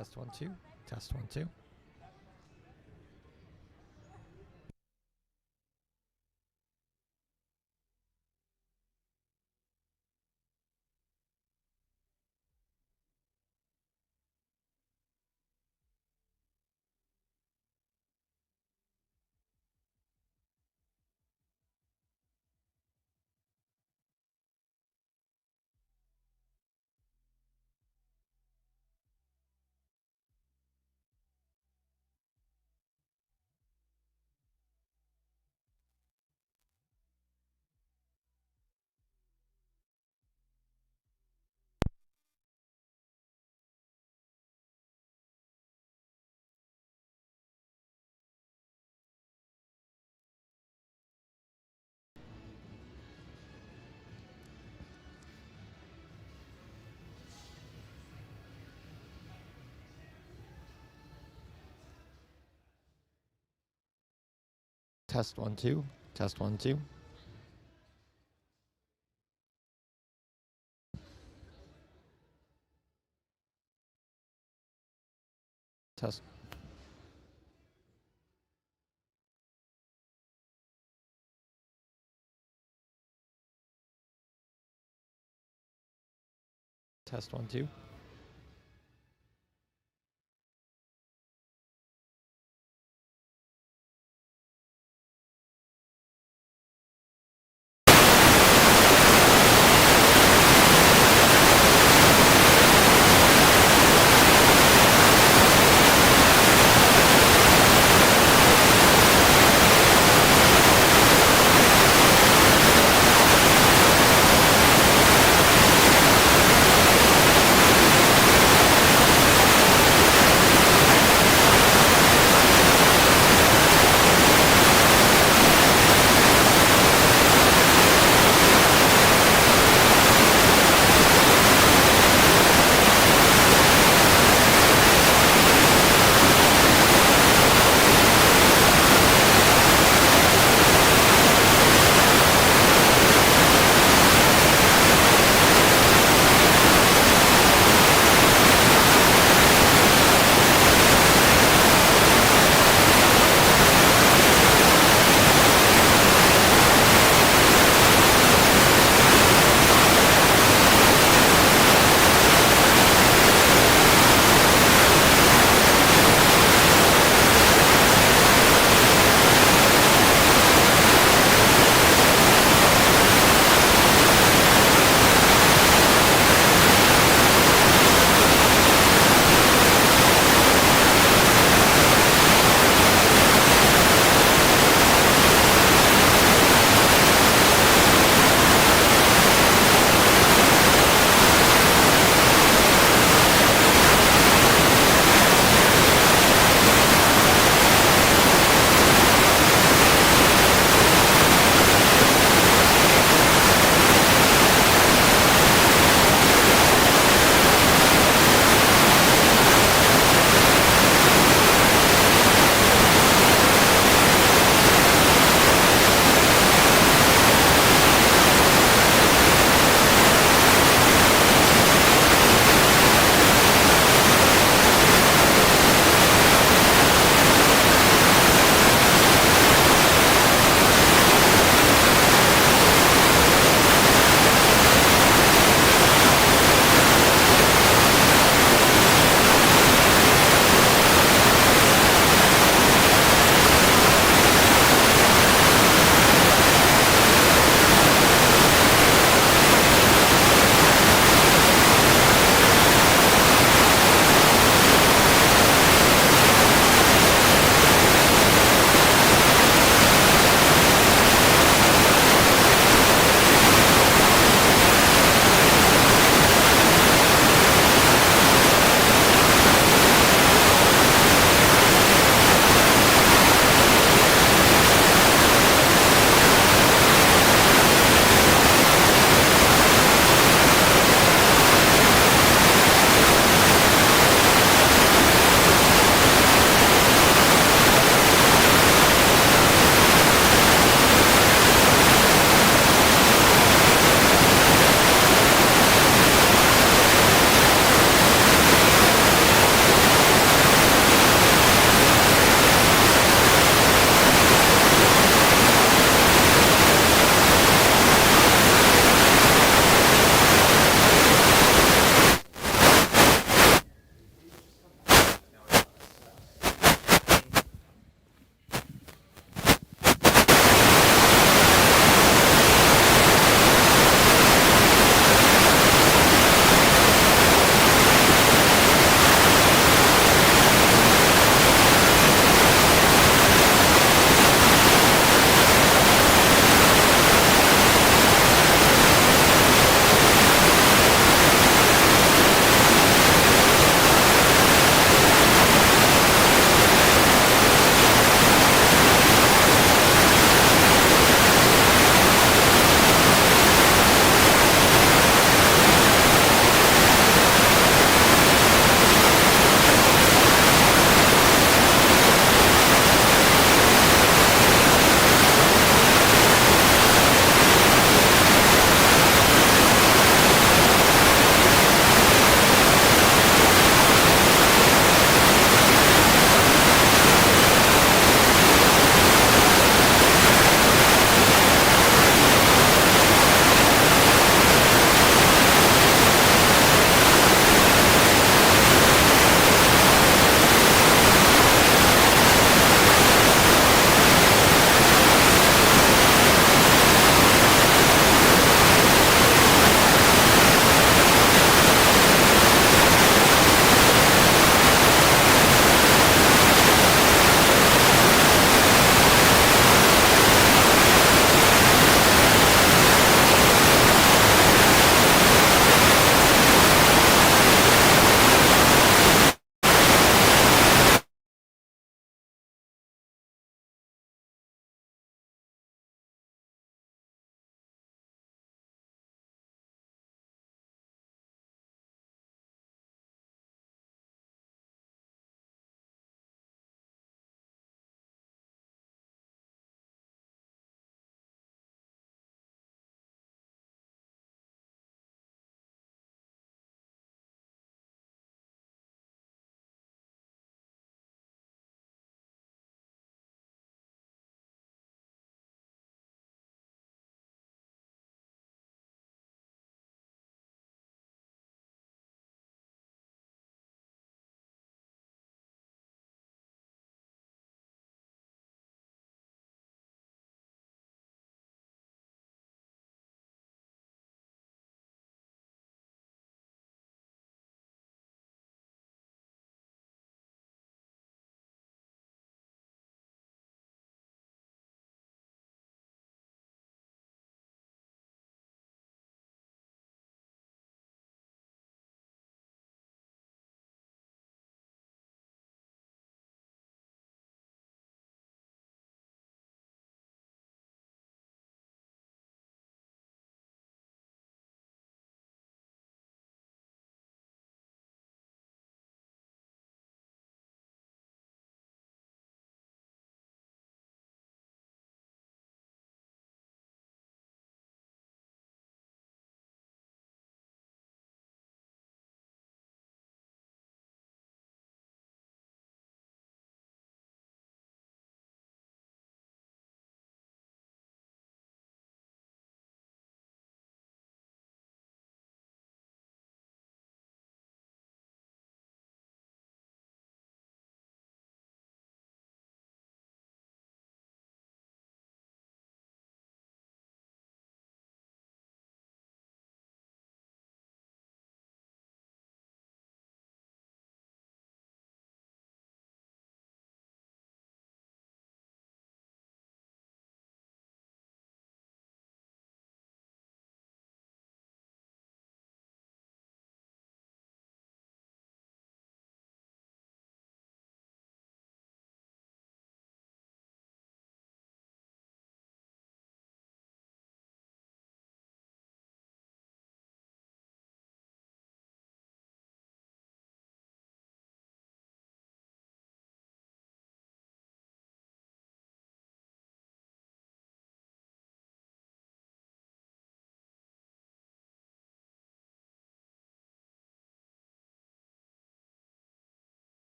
Test 1 2. Test 1 2. Test 1 2. Test 1 2. Test. Test 1 2.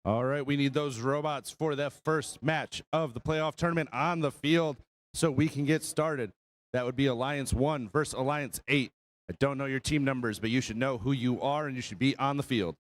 All right, we need those robots for the first match of the playoff tournament on the field so we can get started. That would be Alliance 1 versus Alliance 8. I don't know your team numbers, but you should know who you are and you should be on the field.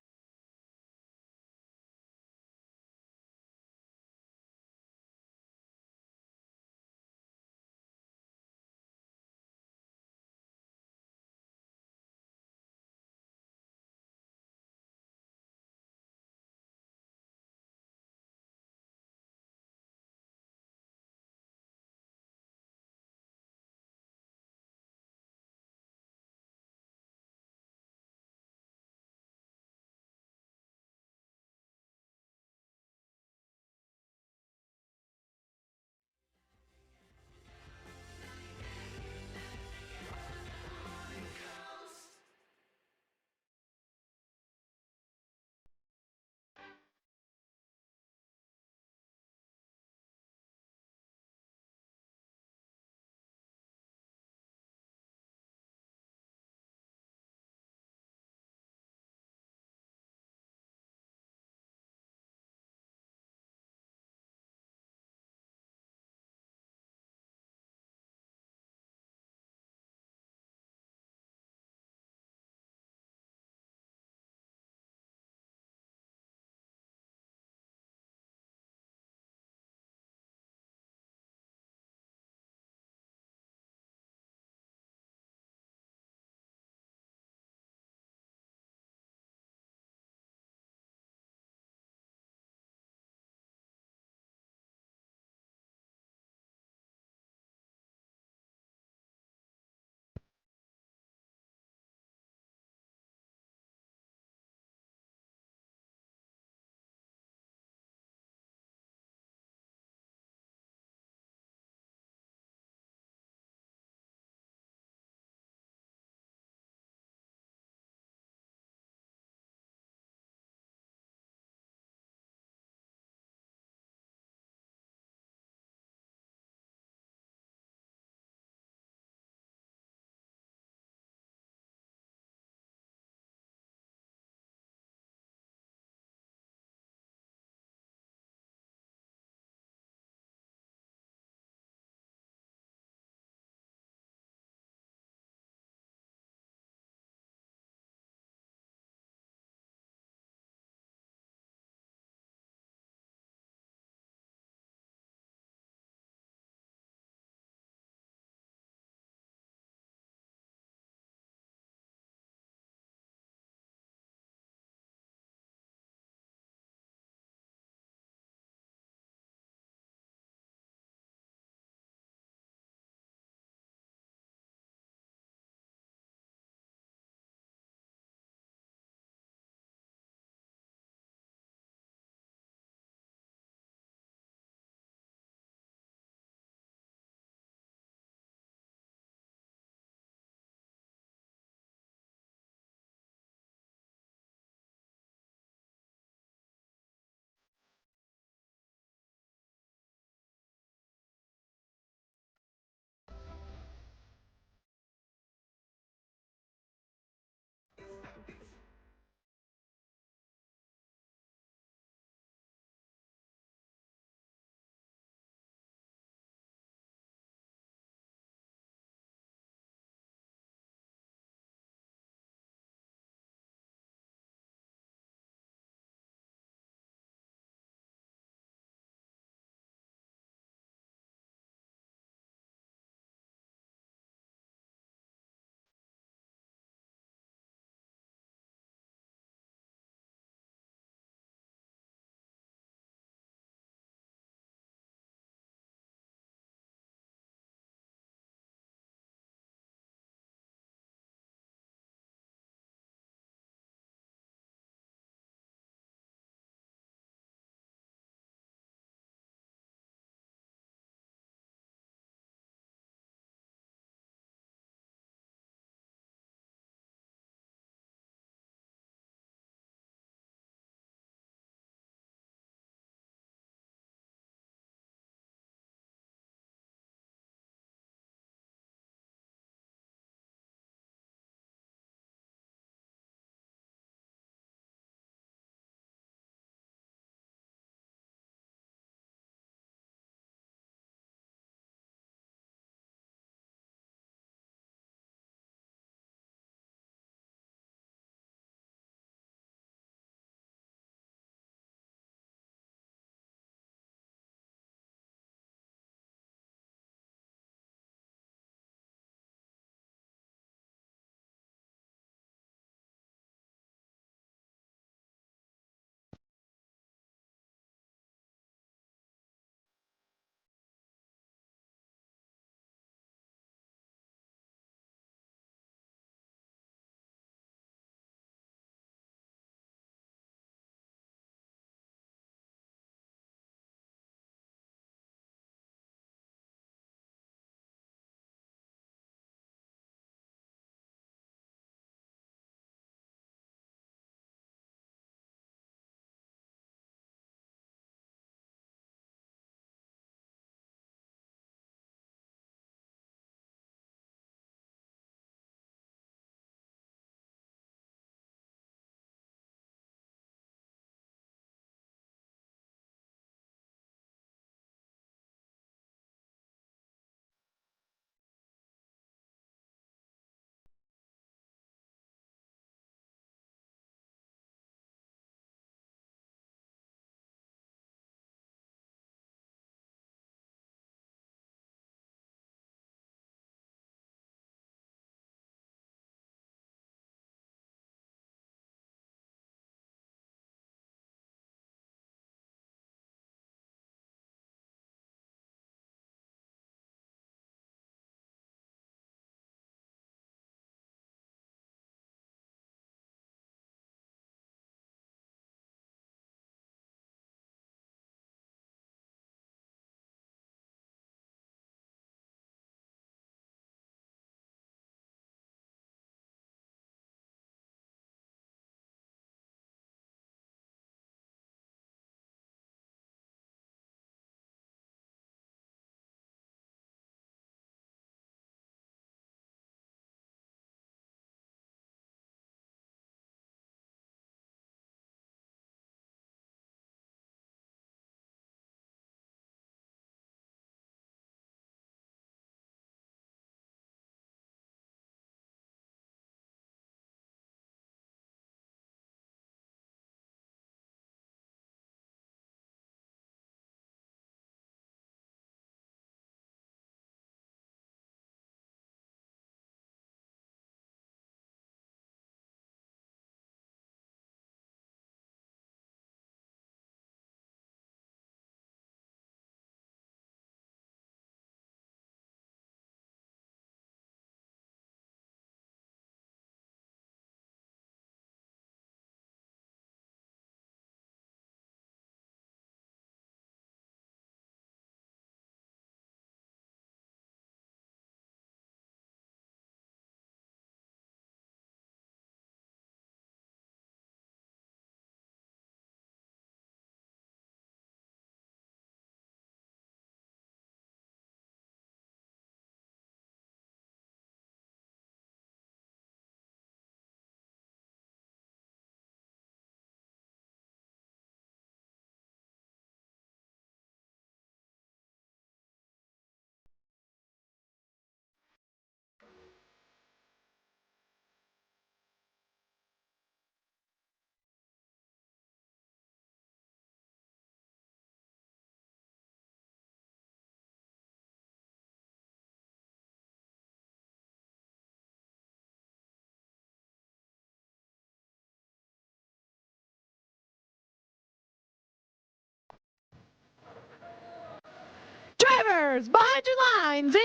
scores behind your lines in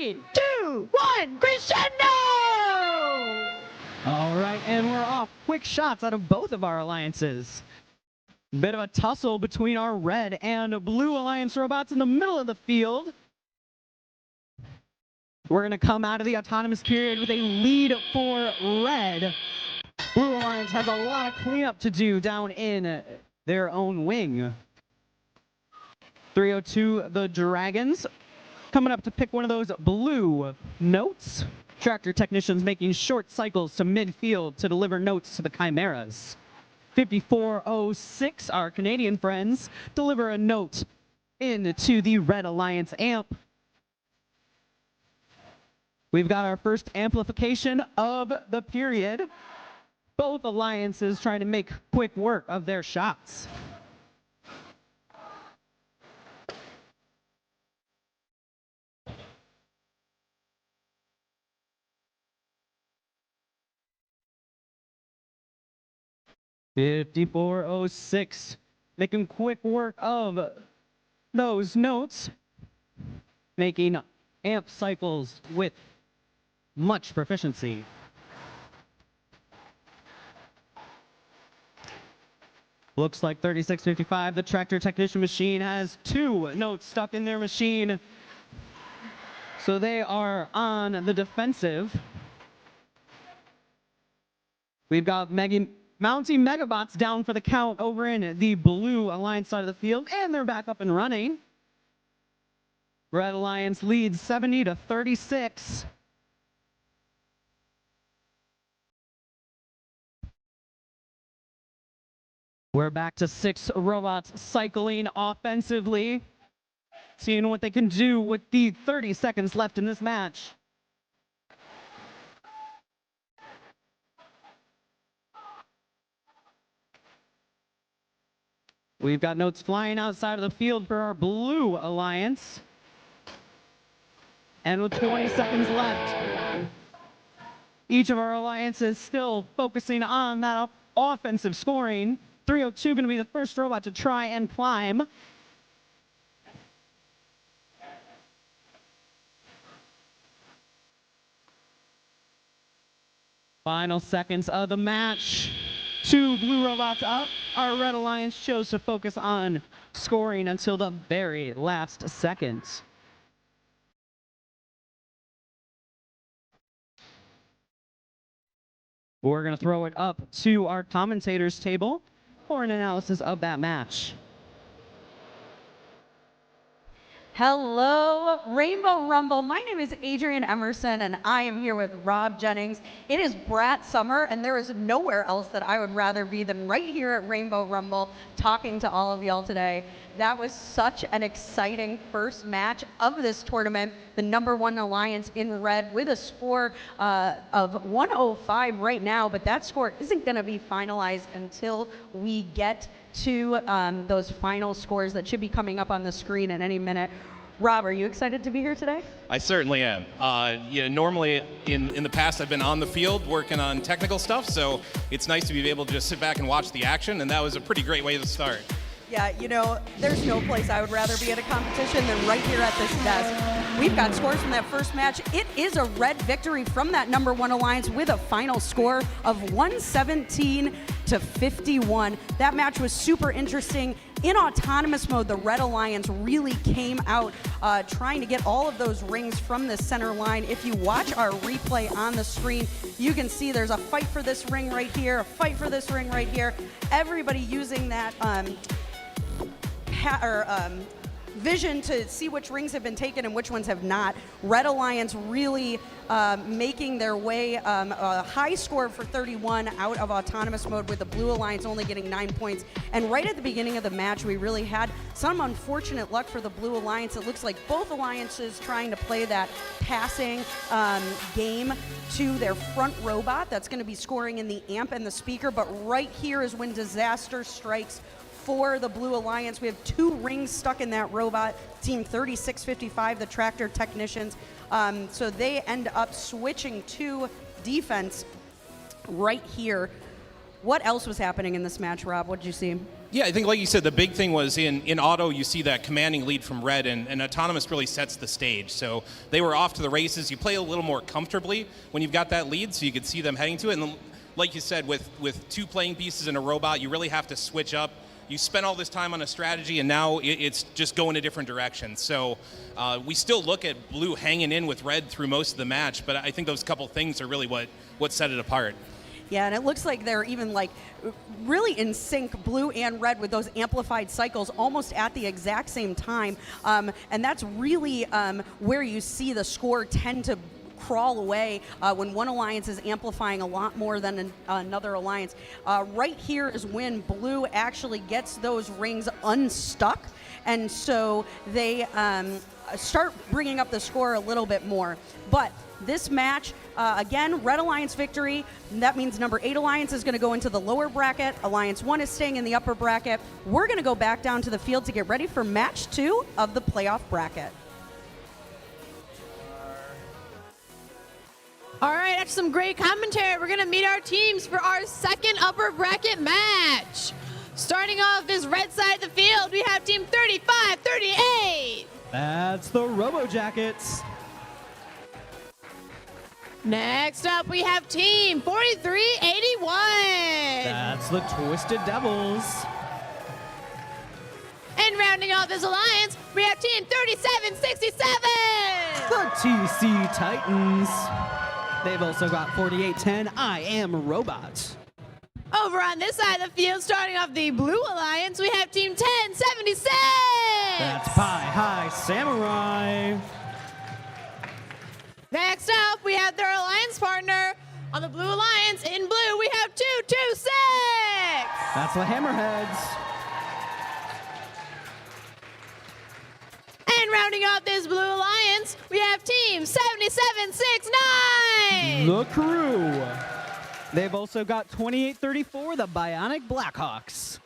3, 2, 1, crescendo! All right, and we're off. Quick shots out of both of our alliances. Bit of a tussle between our red and blue alliance robots in the middle of the field. We're going to come out of the autonomous period with a lead for red. Blue alliance has a lot of cleanup to do down in their own wing. 302, the Dragons, coming up to pick one of those blue notes. Tractor technicians making short cycles to midfield to deliver notes to the Chimeras. 5406, our Canadian friends, deliver a note into the Red Alliance amp. We've got our first amplification of the period. Both alliances trying to make quick work of their shots. $54.06, making quick work of those notes, making amp cycles with much proficiency. Looks like 3655, the tractor technician machine, has 2 notes stuck in their machine. So they are on the defensive. We've got mounting Megabots down for the count over in the blue alliance side of the field, and they're back up and running. Red Alliance leads 70-36. We're back to 6 robots cycling offensively, seeing what they can do with the 30 seconds left in this match. We've got notes flying outside of the field for our blue alliance. And with 20 seconds left, each of our alliances still focusing on that offensive scoring. 302 going to be the first robot to try and climb. Final seconds of the match. 2 blue robots up. Our Red Alliance chose to focus on scoring until the very last seconds. We're going to throw it up to our commentators table for an analysis of that match. Hello, Rainbow Rumble. My name is Adrienne Emerson, and I am here with Rob Jennings. It is Brat Summer, and there is nowhere else that I would rather be than right here at Rainbow Rumble talking to all of y'all today. That was such an exciting first match of this tournament. The #1 alliance in red with a score of 105 right now, but that score isn't going to be finalized until we get to those final scores that should be coming up on the screen at any minute. Rob, are you excited to be here today? I certainly am. Normally in the past I've been on the field working on technical stuff, so it's nice to be able to just sit back and watch the action, and that was a pretty great way to start. Yeah, there's no place I would rather be at a competition than right here at this desk. We've got scores from that first match. It is a red victory from that #1 alliance with a final score of 117-51. That match was super interesting. In autonomous mode, the Red Alliance really came out trying to get all of those rings from the center line. If you watch our replay on the screen, you can see there's a fight for this ring right here, a fight for this ring right here. Everybody using that vision to see which rings have been taken and which ones have not. Red Alliance really making their way, a high score for 31 out of autonomous mode, with the Blue Alliance only getting 9 points. And right at the beginning of the match, we really had some unfortunate luck for the Blue Alliance. It looks like both alliances trying to play that passing game to their front robot that's going to be scoring in the amp and the speaker. But right here is when disaster strikes for the Blue Alliance. We have 2 rings stuck in that robot. Team 3655, the tractor technicians. So they end up switching to defense right here. What else was happening in this match, Rob? What did you see? Yeah, I think like you said, the big thing was in auto, you see that commanding lead from red, and autonomous really sets the stage. So they were off to the races. You play a little more comfortably when you've got that lead, so you could see them heading to it. And like you said, with 2 playing pieces in a robot, you really have to switch up. You spent all this time on a strategy, and now it's just going a different direction. So we still look at blue hanging in with red through most of the match, but I think those couple things are really what set it apart. Yeah, and it looks like they're even like really in sync, blue and red, with those amplified cycles almost at the exact same time. And that's really where you see the score tend to crawl away when one alliance is amplifying a lot more than another alliance. Right here is when blue actually gets those rings unstuck, and so they start bringing up the score a little bit more. But this match, again, red alliance victory. That means number 8 alliance is going to go into the lower bracket. Alliance 1 is staying in the upper bracket. We're going to go back down to the field to get ready for match 2 of the playoff bracket. All right, after some great commentary, we're going to meet our teams for our second upper bracket match. Starting off this red side of the field, we have team 35-38. That's the Robo Jackets. Next up, we have team 4381. That's the Twisted Devils. And rounding off this alliance, we have team 3767. The TC Titans. They've also got 4810, I Am Robot. Over on this side of the field, starting off the blue alliance, we have team 1076. That's Pie High Samurai. Next up, we have their alliance partner. On the blue alliance, in blue, we have 226. That's the Hammerheads. And rounding off this blue alliance, we have team 7769. The Crew. They've also got 2834, the Bionic Blackhawks.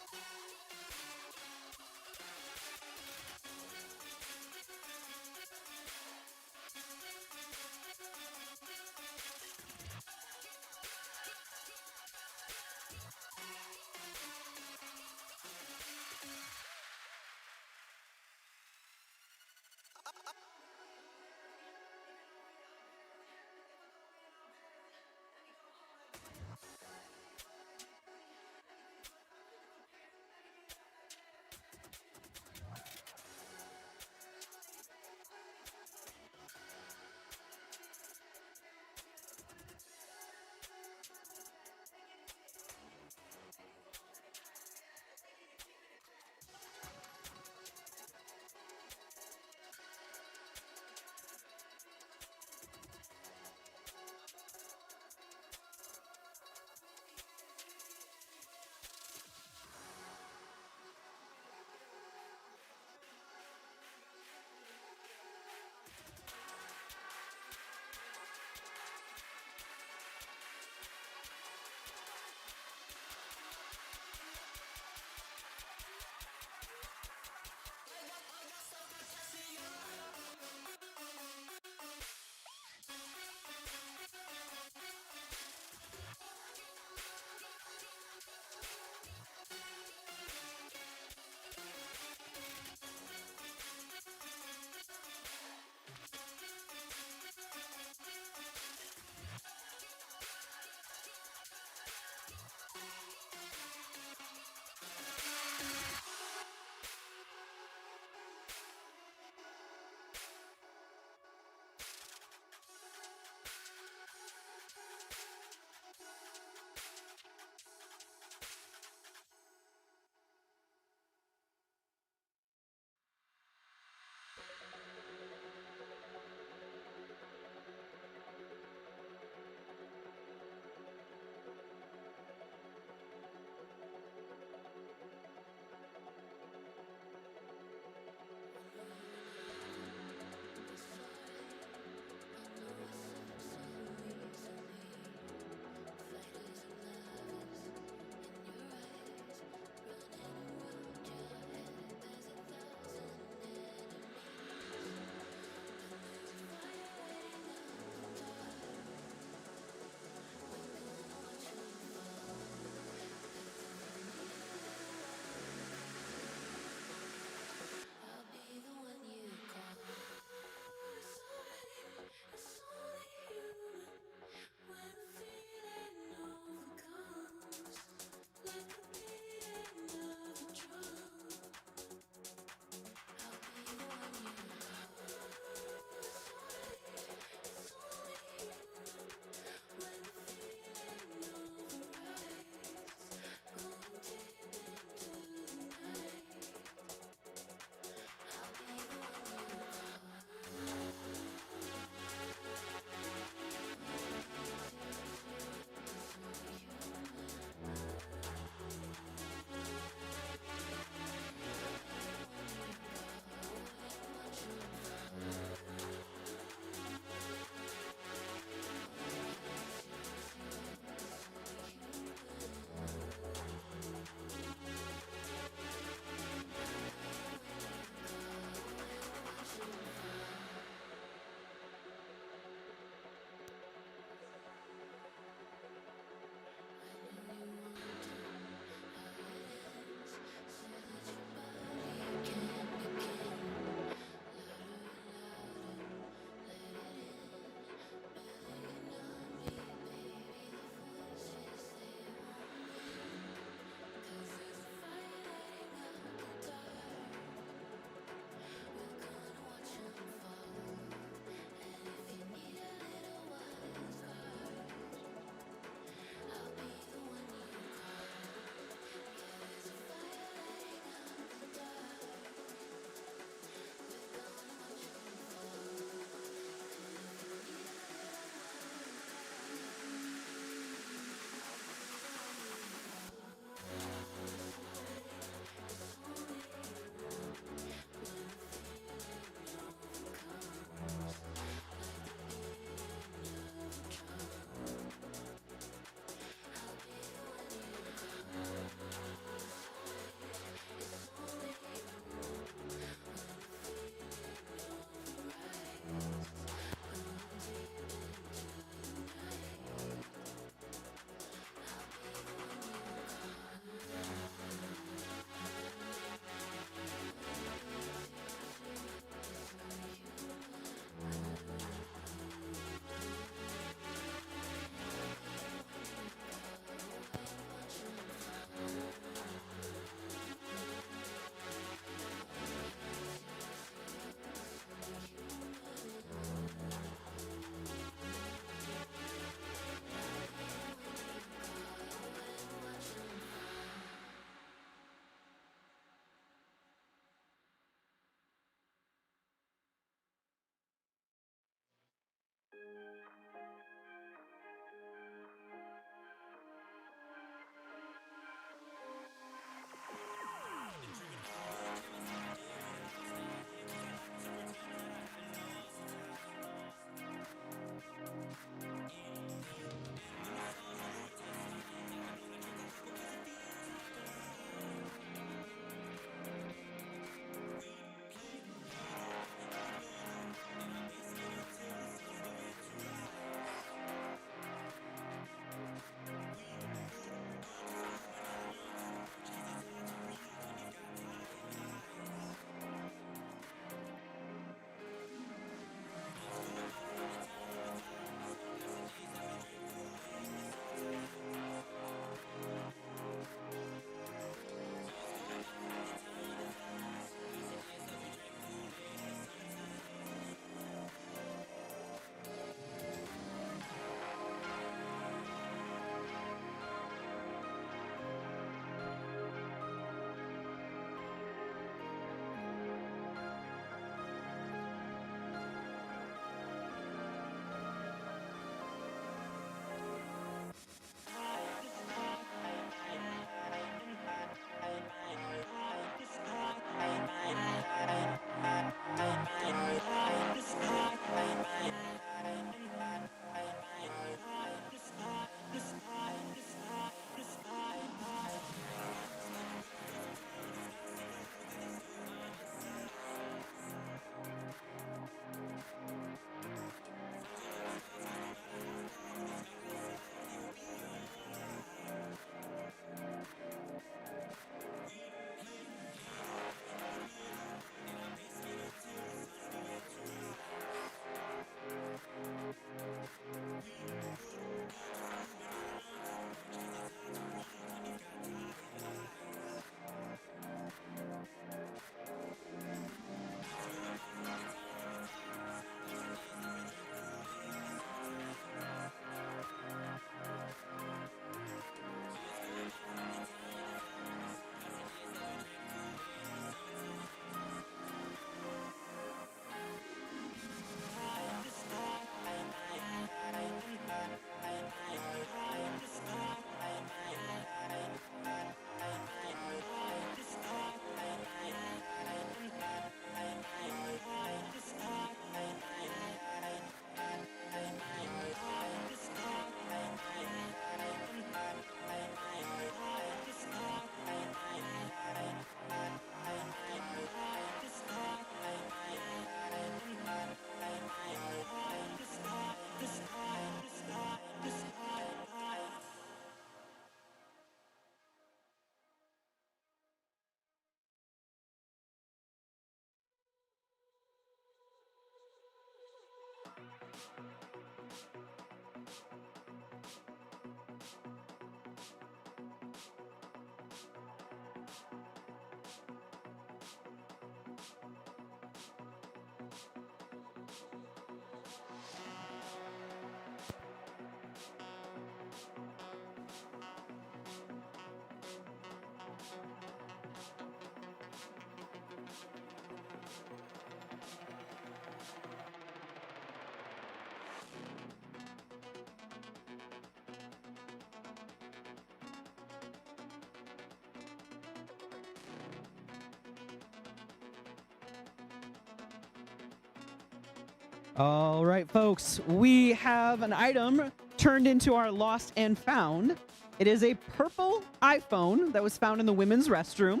All right, folks, we have an item turned into our lost and found. It is a purple iPhone that was found in the women's restroom.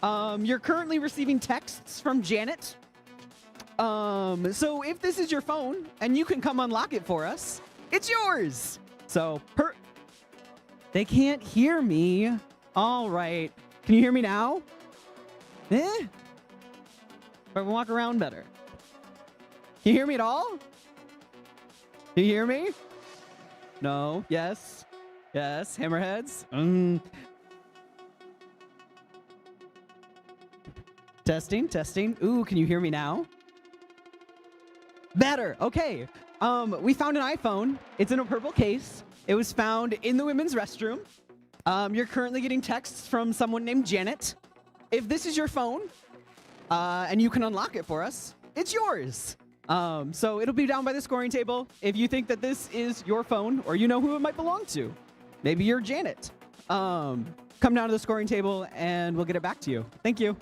You're currently receiving texts from Janet. So if this is your phone and you can come unlock it for us, it's yours. So they can't hear me. All right. Can you hear me now? Eh? Or walk around better. Can you hear me at all? Can you hear me? No. Yes. Yes. Hammerheads. Testing. Testing. Ooh, can you hear me now? Better. Okay. We found an iPhone. It's in a purple case. It was found in the women's restroom. You're currently getting texts from someone named Janet. If this is your phone, and you can unlock it for us, it's yours. So it'll be down by the scoring table. If you think that this is your phone or you know who it might belong to, maybe you're Janet, come down to the scoring table and we'll get it back to you. Thank you.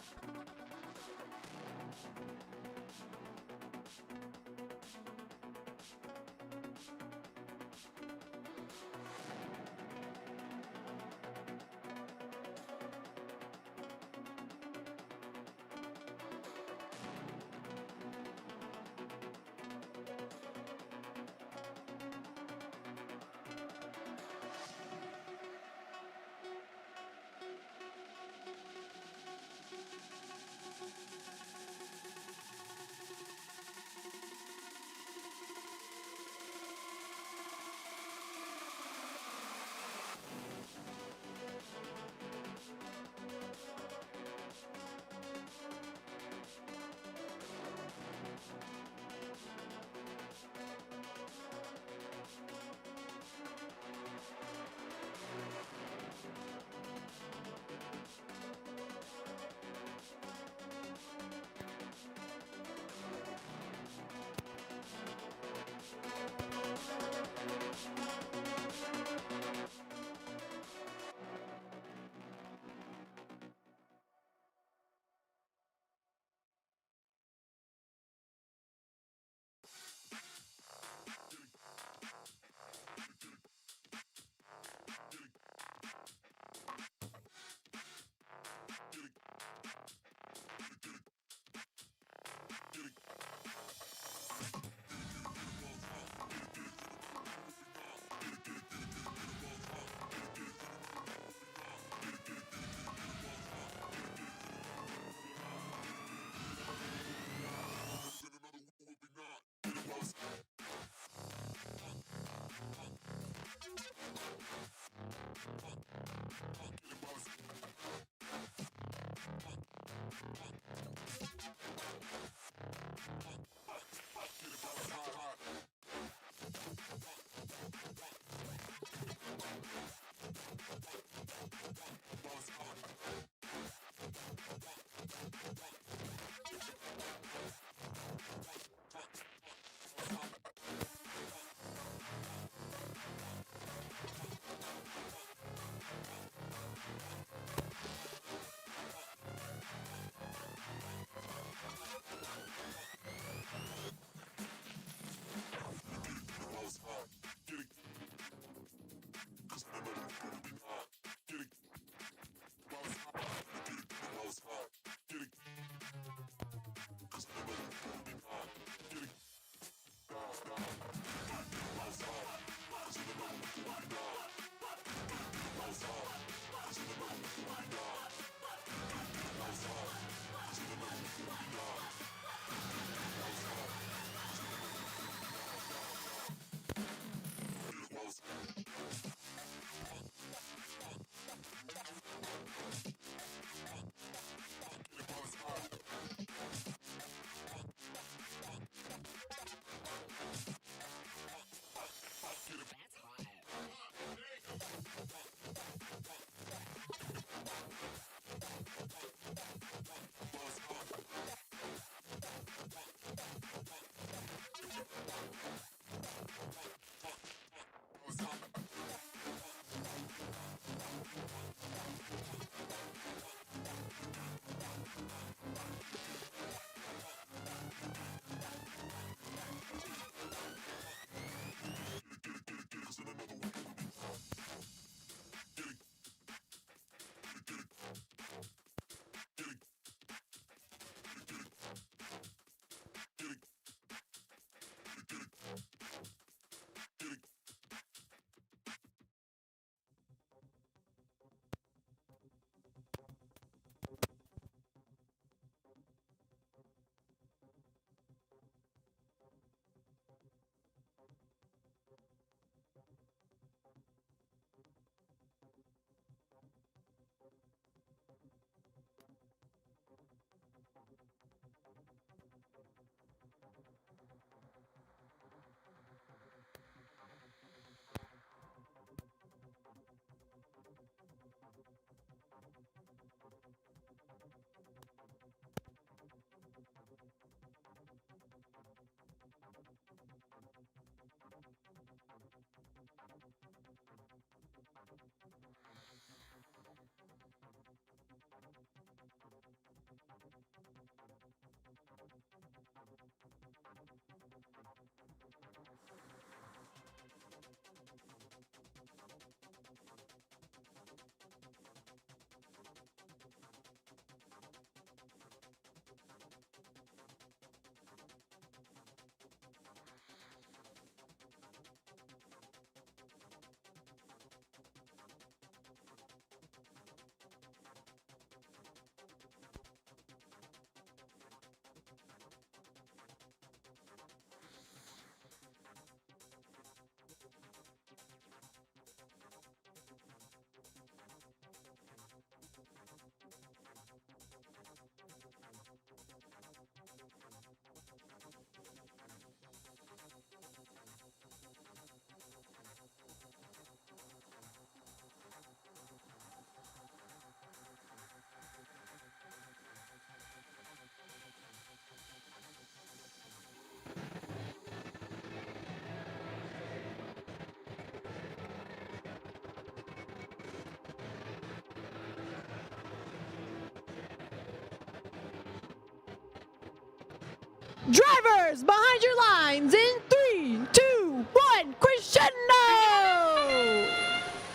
Drivers, behind your lines in 3, 2, 1, crescendo!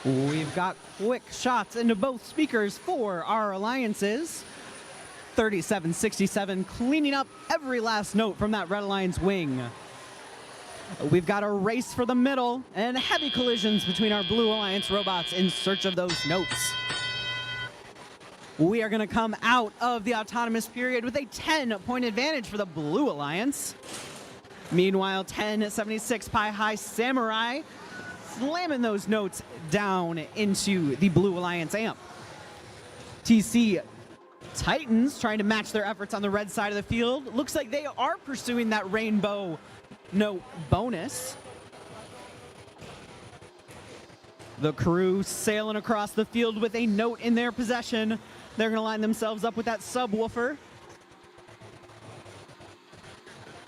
We've got quick shots into both speakers for our alliances. 37-67, cleaning up every last note from that Red Alliance wing. We've got a race for the middle and heavy collisions between our Blue Alliance robots in search of those notes. We are going to come out of the autonomous period with a 10-point advantage for the Blue Alliance. Meanwhile, 1076 Pi High Samurai slamming those notes down into the Blue Alliance amp. TC Titans trying to match their efforts on the red side of the field. Looks like they are pursuing that rainbow note bonus. The crew sailing across the field with a note in their possession. They're going to line themselves up with that subwoofer.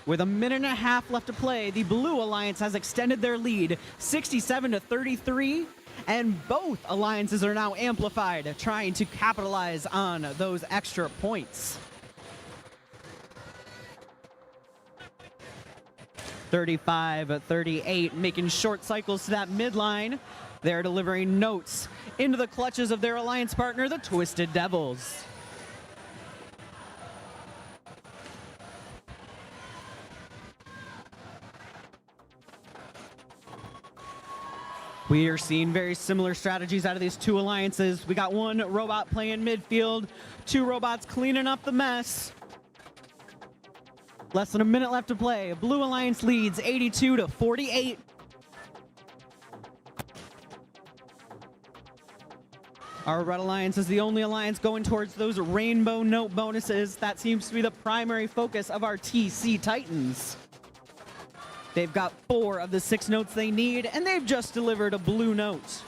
With a minute and a half left to play, the Blue Alliance has extended their lead 67-33, and both alliances are now amplified, trying to capitalize on those extra points. 35-38, making short cycles to that midline. They're delivering notes into the clutches of their alliance partner, the Twisted Devils. We are seeing very similar strategies out of these two alliances. We got one robot playing midfield, two robots cleaning up the mess. Less than a minute left to play. Blue Alliance leads 82-48. Our Red Alliance is the only alliance going towards those rainbow note bonuses. That seems to be the primary focus of our TC Titans. They've got 4 of the 6 notes they need, and they've just delivered a blue note.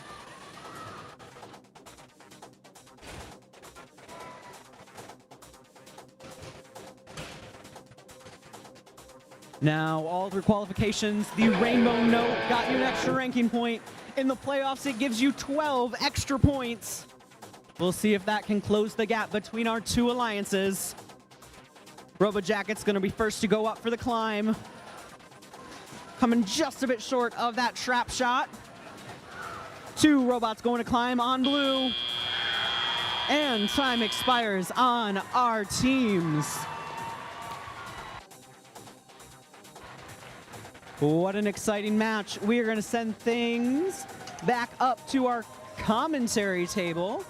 Now, all through qualifications, the rainbow note got you an extra ranking point. In the playoffs, it gives you 12 extra points. We'll see if that can close the gap between our two alliances. Robojacket's going to be first to go up for the climb. Coming just a bit short of that trap shot. 2 robots going to climb on blue. And time expires on our teams. What an exciting match. We are going to send things back up to our commentary table.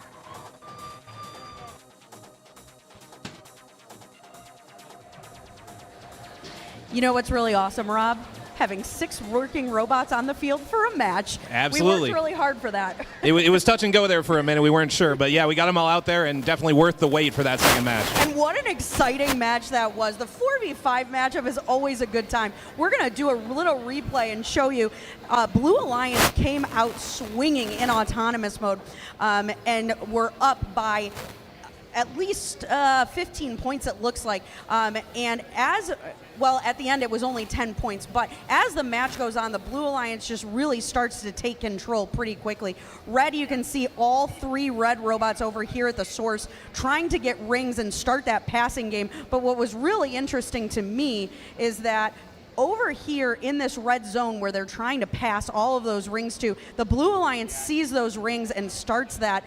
You know what's really awesome, Rob? Having 6 working robots on the field for a match. Absolutely. We worked really hard for that. It was touch and go there for a minute. We weren't sure. But, yeah, we got them all out there and definitely worth the wait for that second match. And what an exciting match that was. The 4v5 matchup is always a good time. We're going to do a little replay and show you Blue Alliance came out swinging in autonomous mode, and we're up by at least 15 points, it looks like. And as well, at the end, it was only 10 points. But as the match goes on, the Blue Alliance just really starts to take control pretty quickly. Red, you can see all 3 red robots over here at the source trying to get rings and start that passing game. But what was really interesting to me is that over here in this red zone where they're trying to pass all of those rings to, the Blue Alliance sees those rings and starts that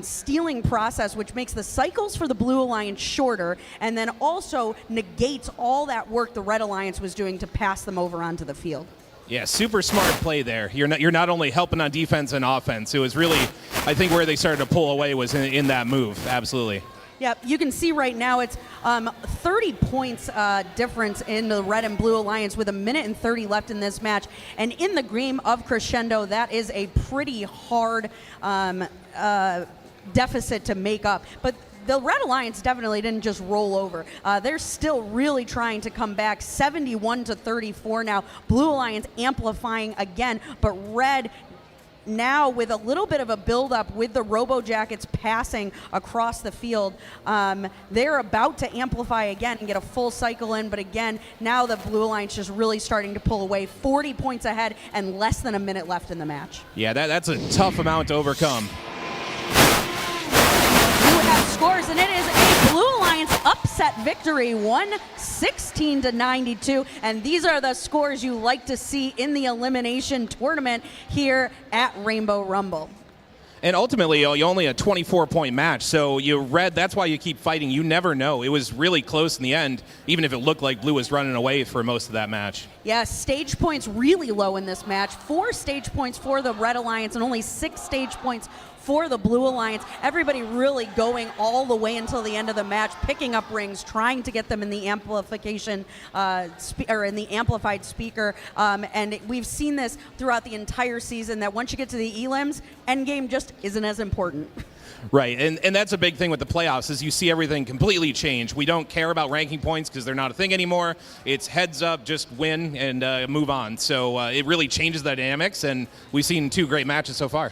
stealing process, which makes the cycles for the Blue Alliance shorter, and then also negates all that work the Red Alliance was doing to pass them over onto the field. Yeah, super smart play there. You're not only helping on defense and offense. It was really, I think, where they started to pull away was in that move. Absolutely. Yeah, you can see right now it's 30 points difference in the Red and Blue Alliance with 1:30 left in this match. And in the game of Crescendo, that is a pretty hard deficit to make up. But the Red Alliance definitely didn't just roll over. They're still really trying to come back. 71-34 now. Blue Alliance amplifying again, but Red now with a little bit of a build-up with the Robojackets passing across the field. They're about to amplify again and get a full cycle in, but again, now the Blue Alliance just really starting to pull away. 40 points ahead and less than a minute left in the match. Yeah, that's a tough amount to overcome. You have scores, and it is a Blue Alliance upset victory, 116-92. And these are the scores you like to see in the elimination tournament here at Rainbow Rumble. And ultimately, you only a 24-point match. So that's why you keep fighting. You never know. It was really close in the end, even if it looked like Blue was running away for most of that match. Yeah, stage points really low in this match. 4 stage points for the Red Alliance and only 6 stage points for the Blue Alliance. Everybody really going all the way until the end of the match, picking up rings, trying to get them in the amplification or in the amplified speaker. And we've seen this throughout the entire season that once you get to the elims, endgame just isn't as important. Right, and that's a big thing with the playoffs is you see everything completely change. We don't care about ranking points because they're not a thing anymore. It's heads up, just win and move on. So it really changes the dynamics, and we've seen 2 great matches so far.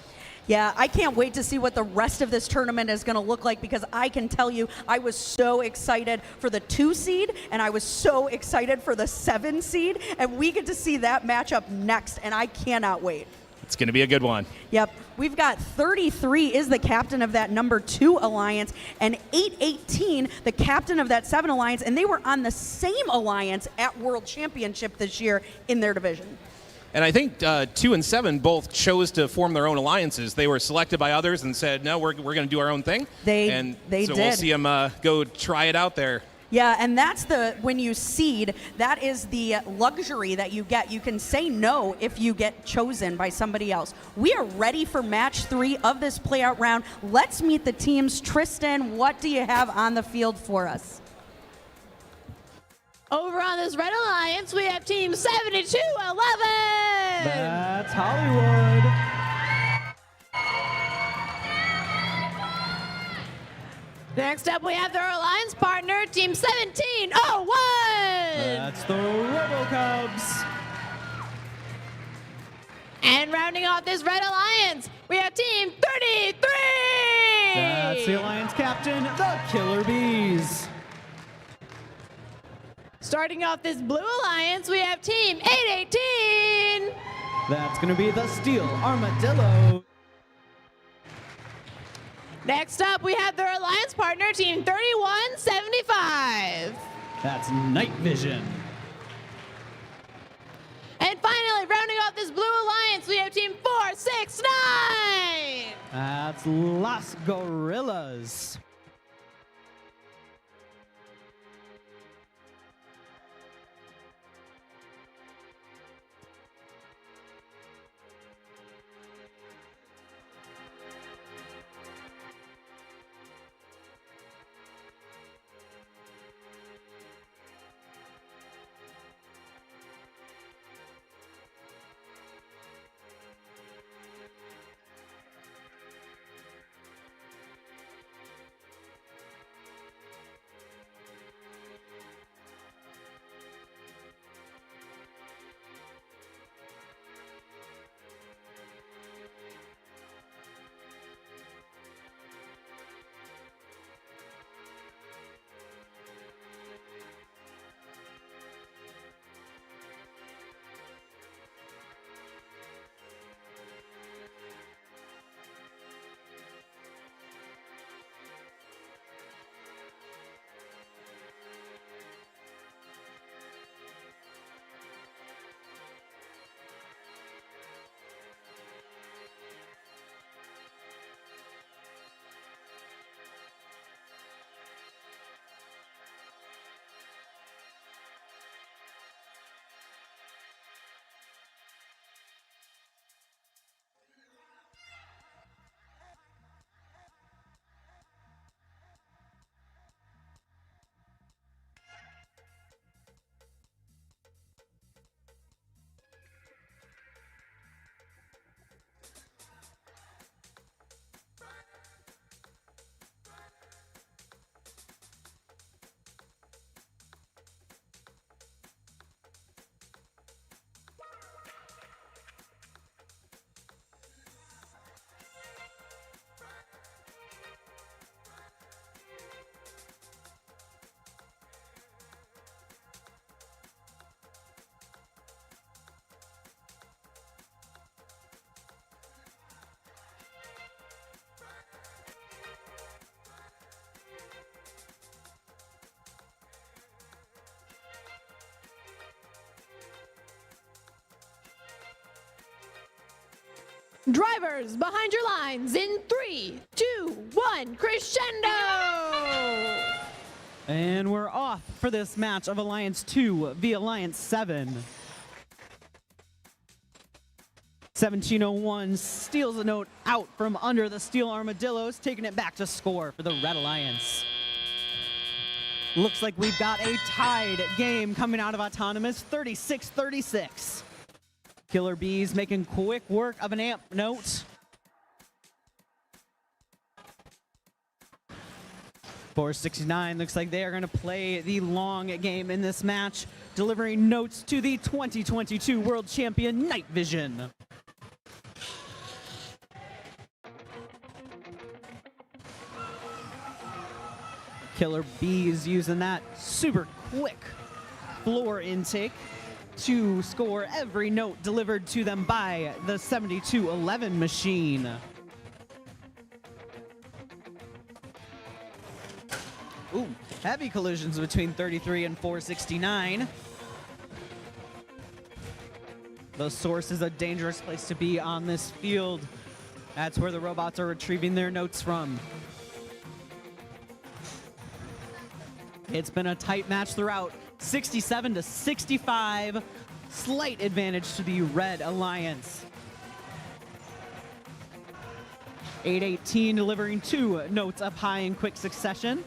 Yeah, I can't wait to see what the rest of this tournament is going to look like because I can tell you I was so excited for the 2 seed and I was so excited for the 7 seed, and we get to see that matchup next, and I cannot wait. It's going to be a good one. Yep. We've got 33 is the captain of that number 2 alliance, and 818 the captain of that 7 alliance, and they were on the same alliance at World Championship this year in their division. And I think 2 and 7 both chose to form their own alliances. They were selected by others and said, no, we're going to do our own thing. They so did. We'll see them go try it out there. Yeah, and that's when you seed, that is the luxury that you get. You can say no if you get chosen by somebody else. We are ready for match 3 of this playout round. Let's meet the teams. Tristan, what do you have on the field for us? Over on this Red Alliance, we have Team 7211. That's Hollywood. Next up, we have their alliance partner, Team 1701. That's the RoboCubs. And rounding off this Red Alliance, we have Team 33. That's the alliance captain, the Killer Bees. Starting off this Blue Alliance, we have Team 818. That's going to be the Steel Armadillo. Next up, we have their alliance partner, Team 3175. That's Night Vision. And finally, rounding off this Blue Alliance, we have Team 469. That's Las Gorillas. Drivers, behind your lines in 3, 2, 1, crescendo! And we're off for this match of Alliance 2 v Alliance 7. 1701 steals a note out from under the Steel Armadillos, taking it back to score for the Red Alliance. Looks like we've got a tied game coming out of Autonomous, 36-36. Killer Bees making quick work of an amp note. 469 looks like they are going to play the long game in this match, delivering notes to the 2022 World Champion Night Vision. Killer Bees using that super quick floor intake to score every note delivered to them by the 7211 machine. Ooh, heavy collisions between 33 and 469. The source is a dangerous place to be on this field. That's where the robots are retrieving their notes from. It's been a tight match throughout. 67-65, slight advantage to the Red Alliance. 818 delivering 2 notes up high in quick succession.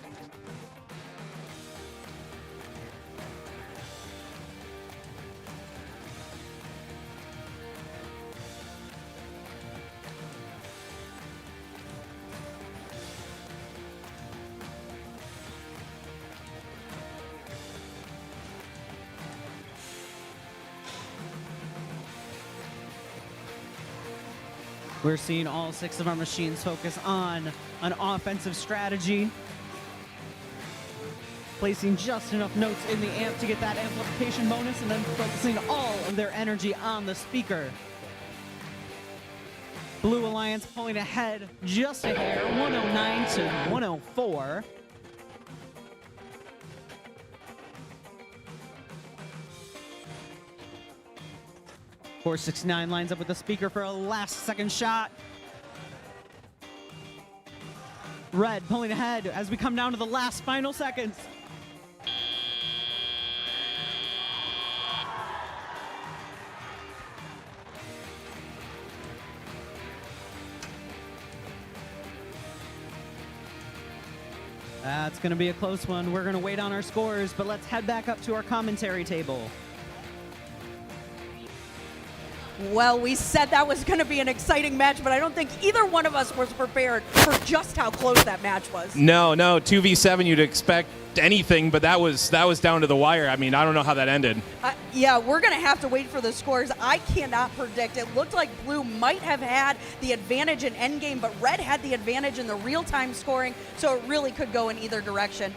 We're seeing all 6 of our machines focus on an offensive strategy, placing just enough notes in the amp to get that amplification bonus, and then focusing all of their energy on the speaker. Blue Alliance pulling ahead just a hair, 109 to 104. .469 lines up with the speaker for a last-second shot. Red pulling ahead as we come down to the last final seconds. That's going to be a close one. We're going to wait on our scores, but let's head back up to our commentary table. Well, we said that was going to be an exciting match, but I don't think either one of us was prepared for just how close that match was. No, 2v7, you'd expect anything, but that was down to the wire. I mean, I don't know how that ended. Yeah, we're going to have to wait for the scores. I cannot predict. It looked like Blue might have had the advantage in endgame, but Red had the advantage in the real-time scoring, so it really could go in either direction.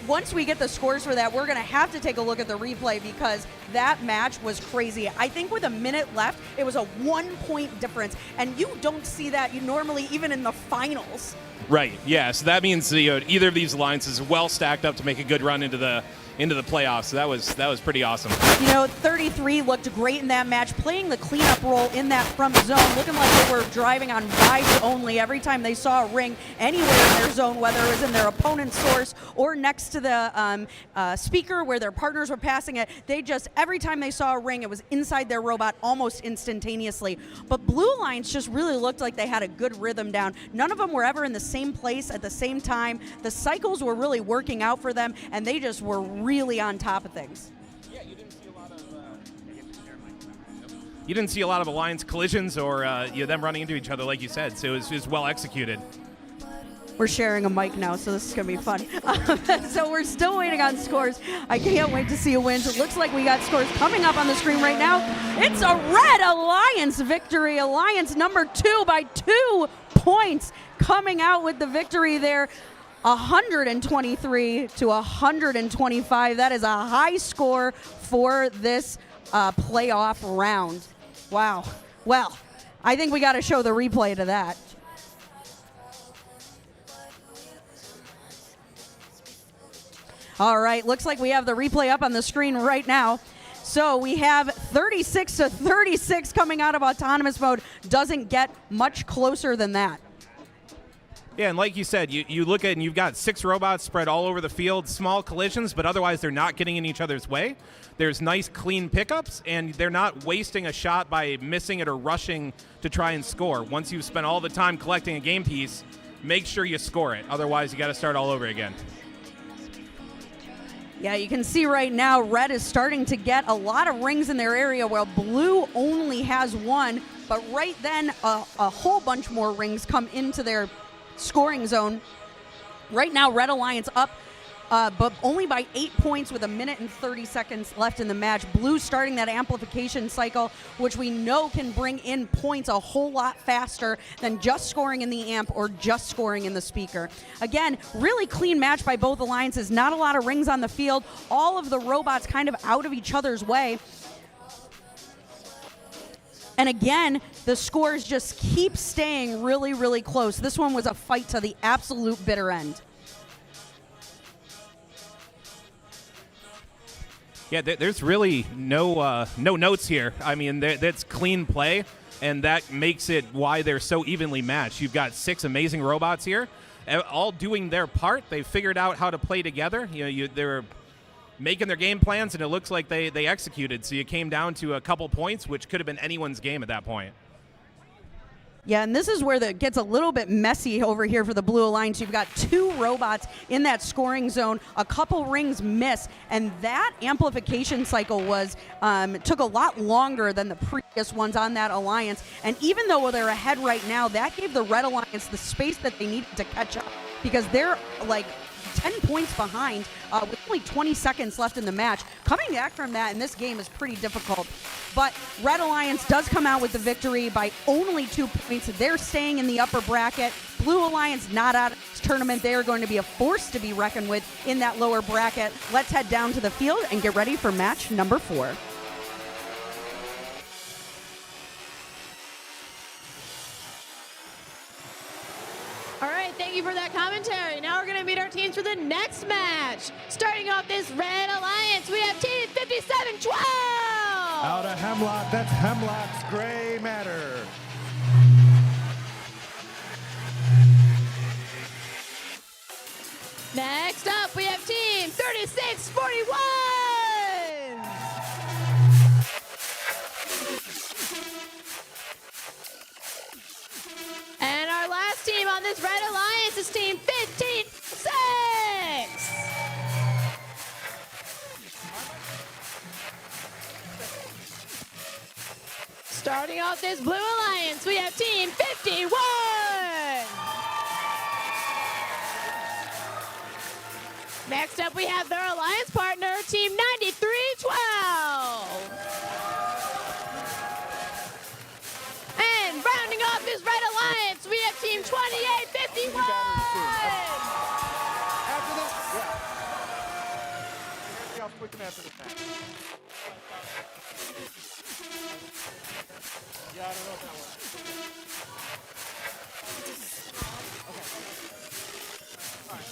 Once we get the scores for that, we're going to have to take a look at the replay because that match was crazy. I think with a minute left, it was a 1-point difference, and you don't see that normally even in the finals. Right, yeah, so that means either of these alliances is well stacked up to make a good run into the playoffs. So that was pretty awesome. 33 looked great in that match, playing the cleanup role in that front zone, looking like they were driving on vibes only every time they saw a ring anywhere in their zone, whether it was in their opponent's source or next to the speaker where their partners were passing it. They just, every time they saw a ring, it was inside their robot almost instantaneously. But Blue Alliance just really looked like they had a good rhythm down. None of them were ever in the same place at the same time. The cycles were really working out for them, and they just were really on top of things. Yeah, you didn't see a lot of alliance collisions or them running into each other, like you said. So it was well executed. We're sharing a mic now, so this is going to be fun. So we're still waiting on scores. I can't wait to see who wins. It looks like we got scores coming up on the screen right now. It's a Red Alliance victory. Alliance number 2 by 2 points coming out with the victory there. 123 to 125. That is a high score for this playoff round. Wow. Well, I think we got to show the replay to that. All right, looks like we have the replay up on the screen right now. So we have 36-36 coming out of autonomous mode. Doesn't get much closer than that. Yeah, and like you said, you look at and you've got 6 robots spread all over the field, small collisions, but otherwise they're not getting in each other's way. There's nice, clean pickups, and they're not wasting a shot by missing it or rushing to try and score. Once you've spent all the time collecting a game piece, make sure you score it. Otherwise, you got to start all over again. Yeah, you can see right now red is starting to get a lot of rings in their area while blue only has 1. But right then, a whole bunch more rings come into their scoring zone. Right now, Red Alliance up, but only by 8 points with 1 minute and 30 seconds left in the match. Blue starting that amplification cycle, which we know can bring in points a whole lot faster than just scoring in the amp or just scoring in the speaker. Again, really clean match by both alliances. Not a lot of rings on the field. All of the robots kind of out of each other's way. And again, the scores just keep staying really, really close. This one was a fight to the absolute bitter end. Yeah, there's really no notes here. I mean, that's clean play, and that makes it why they're so evenly matched. You've got 6 amazing robots here, all doing their part. They've figured out how to play together. They're making their game plans, and it looks like they executed. So you came down to a couple points, which could have been anyone's game at that point. Yeah, and this is where it gets a little bit messy over here for the Blue Alliance. You've got 2 robots in that scoring zone, a couple rings miss, and that amplification cycle took a lot longer than the previous ones on that alliance. And even though they're ahead right now, that gave the Red Alliance the space that they needed to catch up, because they're like 10 points behind with only 20 seconds left in the match. Coming back from that in this game is pretty difficult. But Red Alliance does come out with the victory by only 2 points. They're staying in the upper bracket. Blue Alliance not out of this tournament. They are going to be a force to be reckoned with in that lower bracket. Let's head down to the field and get ready for match number 4. All right, thank you for that commentary. Now we're going to meet our teams for the next match. Starting off this Red Alliance, we have Team 5712. Out of Hemlock, that's Hemlock's Gray Matter. Next up, we have Team 3641. And our last team on this Red Alliance is Team 156. Starting off this Blue Alliance, we have Team 51. Next up, we have their alliance partner, Team 9312. And rounding off this Red Alliance, we have Team 2851. After this, yeah. I'll put them after the match. Yeah, I don't know if that works. Okay. All right.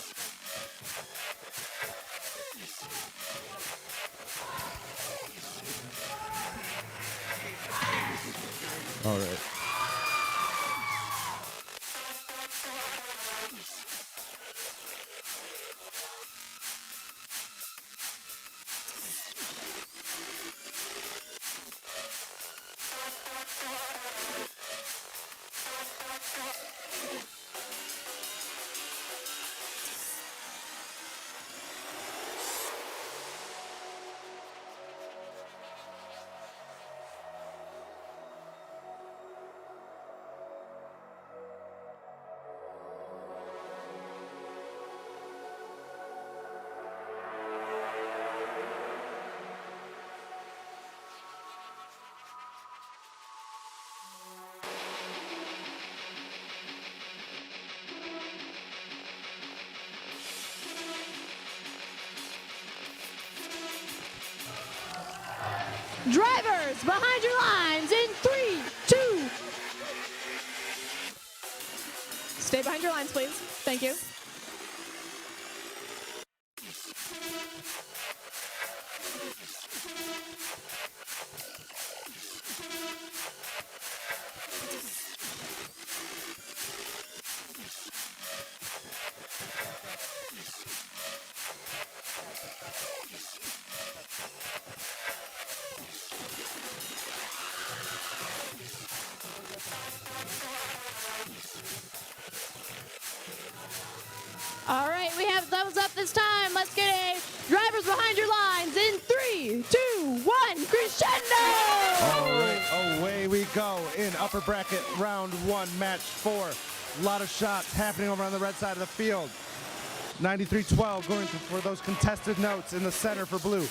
All right. Drivers, behind your lines in 3, 2. Stay behind your lines, please. Thank you. All right, we have thumbs up this time. Let's get a drivers behind your lines in 3, 2, 1, crescendo! All right, away we go in upper bracket round 1, match 4. A lot of shots happening over on the red side of the field. 93-12 going for those contested notes in the center for blue.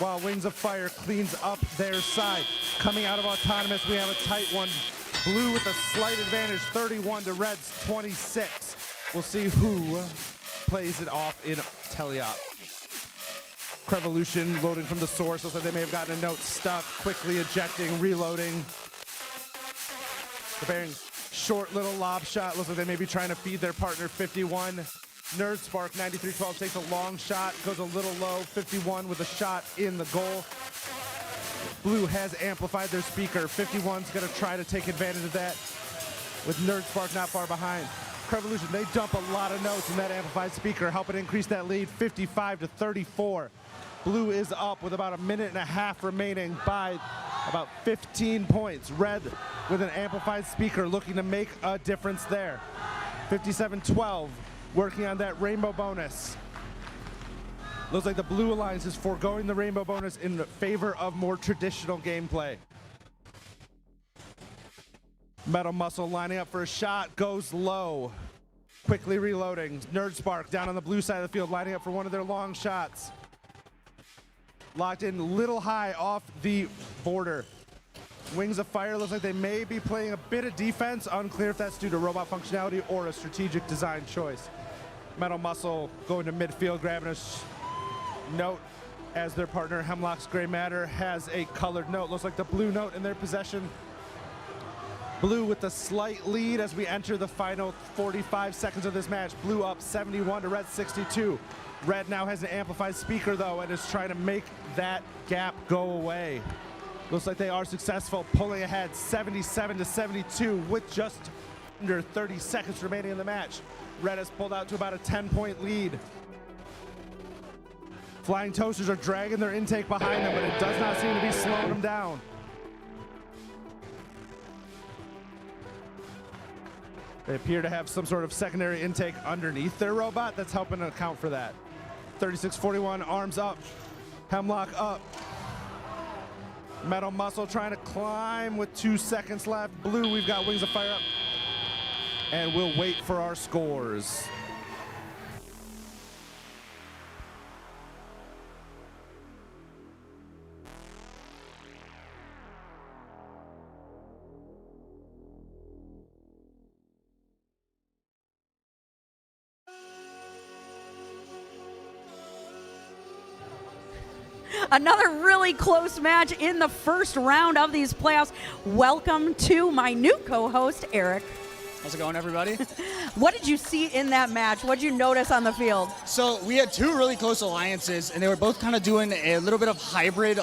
While Wings of Fire cleans up their side. Coming out of Autonomous, we have a tight one. Blue with a slight advantage, 31 to Red's 26. We'll see who plays it off in Teleop. Crevolution loading from the source. Looks like they may have gotten a note stuck. Quickly ejecting, reloading. Preparing short little lob shot. Looks like they may be trying to feed their partner 51. Nerd Spark 93-12 takes a long shot. Goes a little low. 51 with a shot in the goal. Blue has amplified their speaker. 51's going to try to take advantage of that with Nerd Spark not far behind. Crevolution, they dump a lot of notes in that amplified speaker, helping increase that lead 55 to 34. Blue is up with about a minute and a half remaining by about 15 points. Red with an amplified speaker looking to make a difference there. 57-12, working on that rainbow bonus. Looks like the Blue Alliance is foregoing the rainbow bonus in favor of more traditional gameplay. Metal Muscle lining up for a shot, goes low. Quickly reloading. Nerd Spark down on the blue side of the field, lining up for one of their long shots. Locked in little high off the border. Wings of Fire looks like they may be playing a bit of defense. Unclear if that's due to robot functionality or a strategic design choice. Metal Muscle going to midfield, grabbing a note as their partner Hemlock's Gray Matter has a colored note. Looks like the blue note in their possession. Blue with the slight lead as we enter the final 45 seconds of this match. Blue up 71 to Red 62. Red now has an amplified speaker though and is trying to make that gap go away. Looks like they are successful, pulling ahead 77 to 72 with just under 30 seconds remaining in the match. Red has pulled out to about a 10-point lead. Flying Toasters are dragging their intake behind them, but it does not seem to be slowing them down. They appear to have some sort of secondary intake underneath their robot that's helping to account for that. 36-41, arms up, Hemlock up. Metal Muscle trying to climb with 2 seconds left. Blue, we've got Wings of Fire up. And we'll wait for our scores. Another really close match in the first round of these playoffs. Welcome to my new co-host, Eric. How's it going, everybody? What did you see in that match? What did you notice on the field? So we had two really close alliances, and they were both kind of doing a little bit of hybrid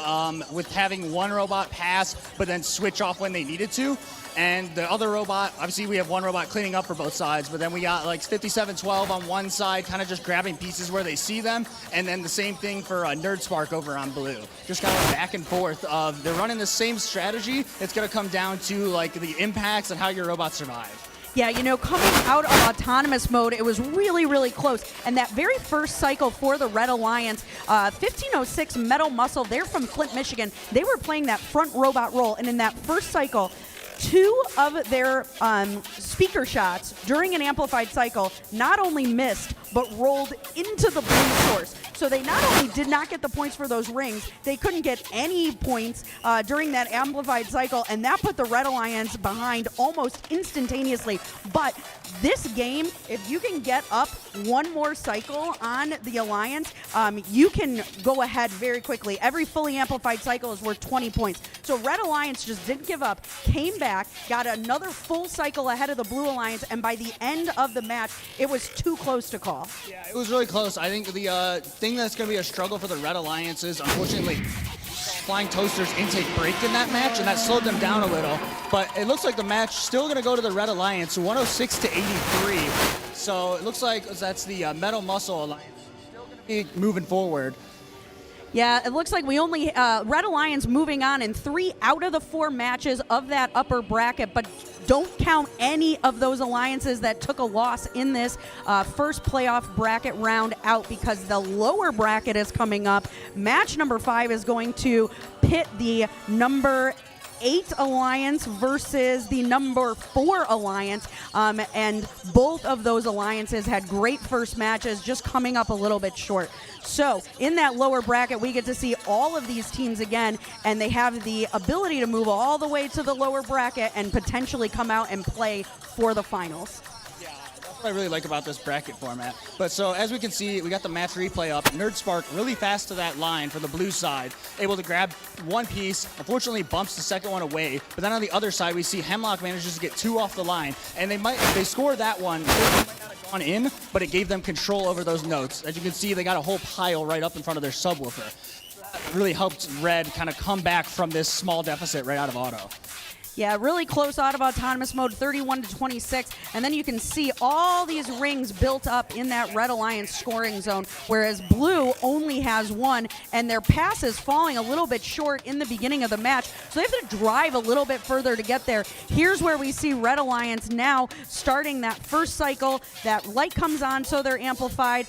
with having one robot pass, but then switch off when they needed to. And the other robot, obviously we have one robot cleaning up for both sides, but then we got like 57-12 on one side, kind of just grabbing pieces where they see them, and then the same thing for Nerd Spark over on blue. Just kind of back and forth of they're running the same strategy. It's going to come down to like the impacts and how your robots survive. Yeah, you know, coming out of autonomous mode, it was really, really close. And that very first cycle for the Red Alliance, 1506 Metal Muscle, they're from Flint, Michigan. They were playing that front robot role, and in that first cycle, 2 of their speaker shots during an amplified cycle not only missed, but rolled into the blue source. So they not only did not get the points for those rings, they couldn't get any points during that amplified cycle, and that put the Red Alliance behind almost instantaneously. But this game, if you can get up one more cycle on the Alliance, you can go ahead very quickly. Every fully amplified cycle is worth 20 points. So Red Alliance just didn't give up, came back, got another full cycle ahead of the Blue Alliance, and by the end of the match, it was too close to call. Yeah, it was really close. I think the thing that's going to be a struggle for the Red Alliance is, unfortunately, Flying Toasters intake break in that match, and that slowed them down a little. But it looks like the match still going to go to the Red Alliance, 106 to 83. So it looks like that's the Metal Muscle Alliance still going to be moving forward. Yeah, it looks like we only Red Alliance moving on in 3 out of the 4 matches of that upper bracket, but don't count any of those alliances that took a loss in this first playoff bracket round out, because the lower bracket is coming up. Match number 5 is going to pit the number 8 alliance versus the number 4 alliance, and both of those alliances had great first matches, just coming up a little bit short. So in that lower bracket, we get to see all of these teams again, and they have the ability to move all the way to the lower bracket and potentially come out and play for the finals. What I really like about this bracket format. But so as we can see, we got the match replay up. NerdSpark really fast to that line for the blue side, able to grab one piece, unfortunately bumps the second one away. But then on the other side, we see Hemlock manages to get 2 off the line, and they score that one. They might not have gone in, but it gave them control over those notes. As you can see, they got a whole pile right up in front of their subwoofer. That really helped Red kind of come back from this small deficit right out of auto. Yeah, really close out of autonomous mode, 31-26. And then you can see all these rings built up in that Red Alliance scoring zone, whereas Blue only has 1, and their pass is falling a little bit short in the beginning of the match. So they have to drive a little bit further to get there. Here's where we see Red Alliance now starting that first cycle. That light comes on, so they're amplified.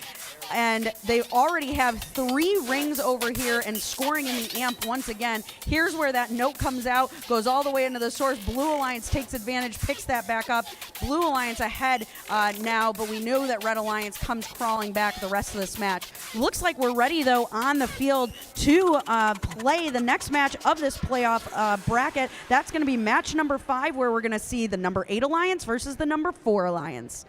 And they already have 3 rings over here and scoring in the amp once again. Here's where that note comes out, goes all the way into the source. Blue Alliance takes advantage, picks that back up. Blue Alliance ahead now, but we know that Red Alliance comes crawling back the rest of this match. Looks like we're ready, though, on the field to play the next match of this playoff bracket. That's going to be match number 5, where we're going to see the number 8 Alliance versus the number 4 Alliance.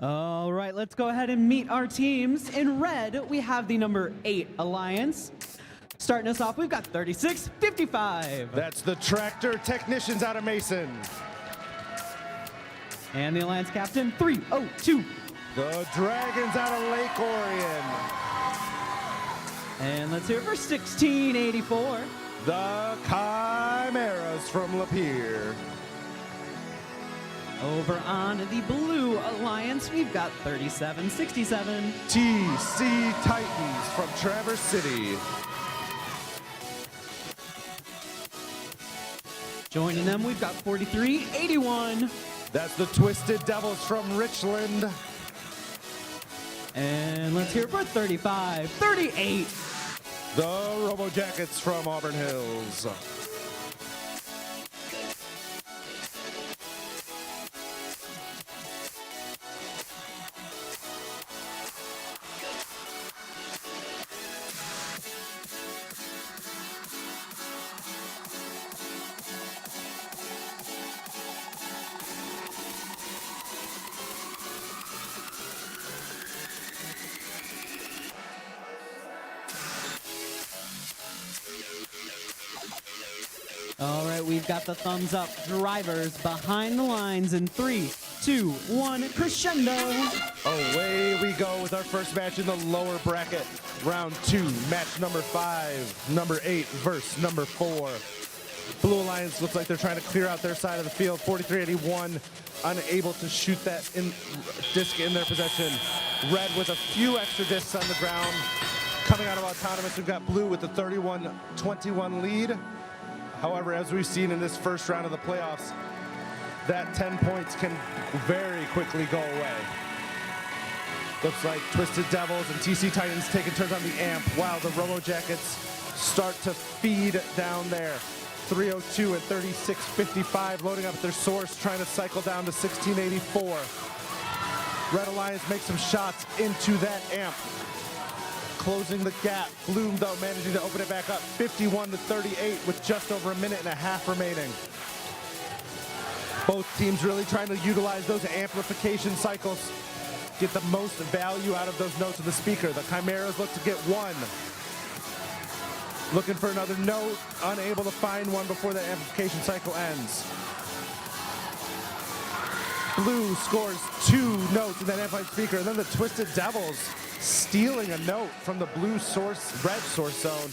All right, let's go ahead and meet our teams. In red, we have the number 8 Alliance. Starting us off, we've got 3655. That's the Tractor Technicians out of Mason. And the Alliance captain, 302. The Dragons out of Lake Orion. And let's hear it for 1684. The Chimeras from Lapeer. Over on the Blue Alliance, we've got 3767. TC Titans from Traverse City. Joining them, we've got 4381. That's the Twisted Devils from Richland. And let's hear it for 3538. The Robo Jackets from Auburn Hills. All right, we've got the thumbs up drivers behind the lines in 3, 2, 1, crescendo. Away we go with our first match in the lower bracket. Round 2, match number 5, number 8 versus number 4. Blue Alliance looks like they're trying to clear out their side of the field. 4381, unable to shoot that disc in their possession. Red with a few extra discs on the ground. Coming out of autonomous, we've got Blue with the 31-21 lead. However, as we've seen in this first round of the playoffs, that 10 points can very quickly go away. Looks like Twisted Devils and TC Titans taking turns on the amp while the Robo Jackets start to feed down there. 302 and 3655 loading up their source, trying to cycle down to 1684. Red Alliance makes some shots into that amp, closing the gap. Bloom, though, managing to open it back up 51-38 with just over a minute and a half remaining. Both teams really trying to utilize those amplification cycles, get the most value out of those notes of the speaker. The Chimeras look to get 1. Looking for another note, unable to find one before that amplification cycle ends. Blue scores 2 notes in that amplified speaker, and then the Twisted Devils stealing a note from the blue source, red source zone.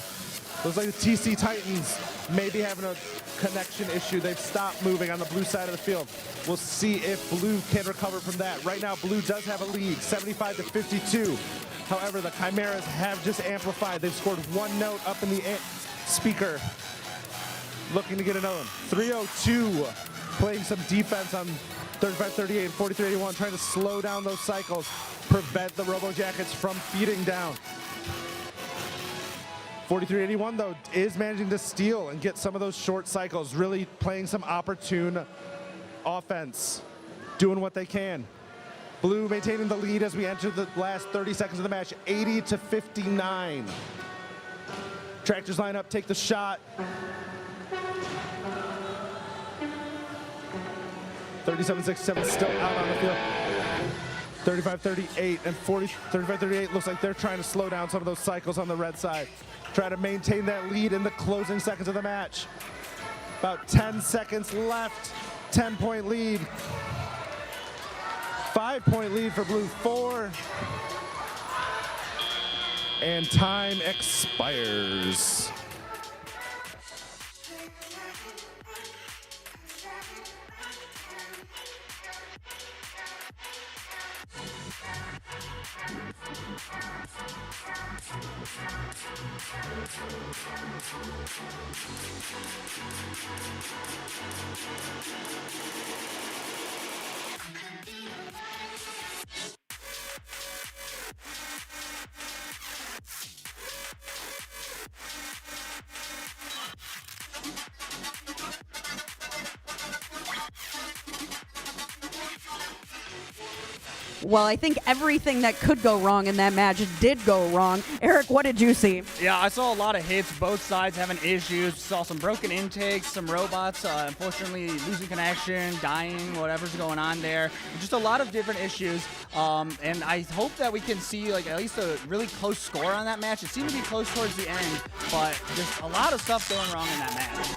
Looks like the TC Titans may be having a connection issue. They've stopped moving on the blue side of the field. We'll see if Blue can recover from that. Right now, Blue does have a lead, 75-52. However, the Chimeras have just amplified. They've scored one note up in the speaker, looking to get another one. 302 playing some defense on 35-38 and 43-81, trying to slow down those cycles, prevent the Robo Jackets from feeding down. 43-81, though, is managing to steal and get some of those short cycles, really playing some opportune offense, doing what they can. Blue maintaining the lead as we enter the last 30 seconds of the match, 80-59. Tractors line up, take the shot. 37-67 still out on the field. 35-38 and 35-38 looks like they're trying to slow down some of those cycles on the red side. Try to maintain that lead in the closing seconds of the match. About 10 seconds left, 10-point lead. 5-point lead for Blue, 4. And time expires. Well, I think everything that could go wrong in that match did go wrong. Eric, what did you see? Yeah, I saw a lot of hits, both sides having issues. Saw some broken intakes, some robots unfortunately losing connection, dying, whatever's going on there. Just a lot of different issues. And I hope that we can see like at least a really close score on that match. It seemed to be close towards the end, but just a lot of stuff going wrong in that match.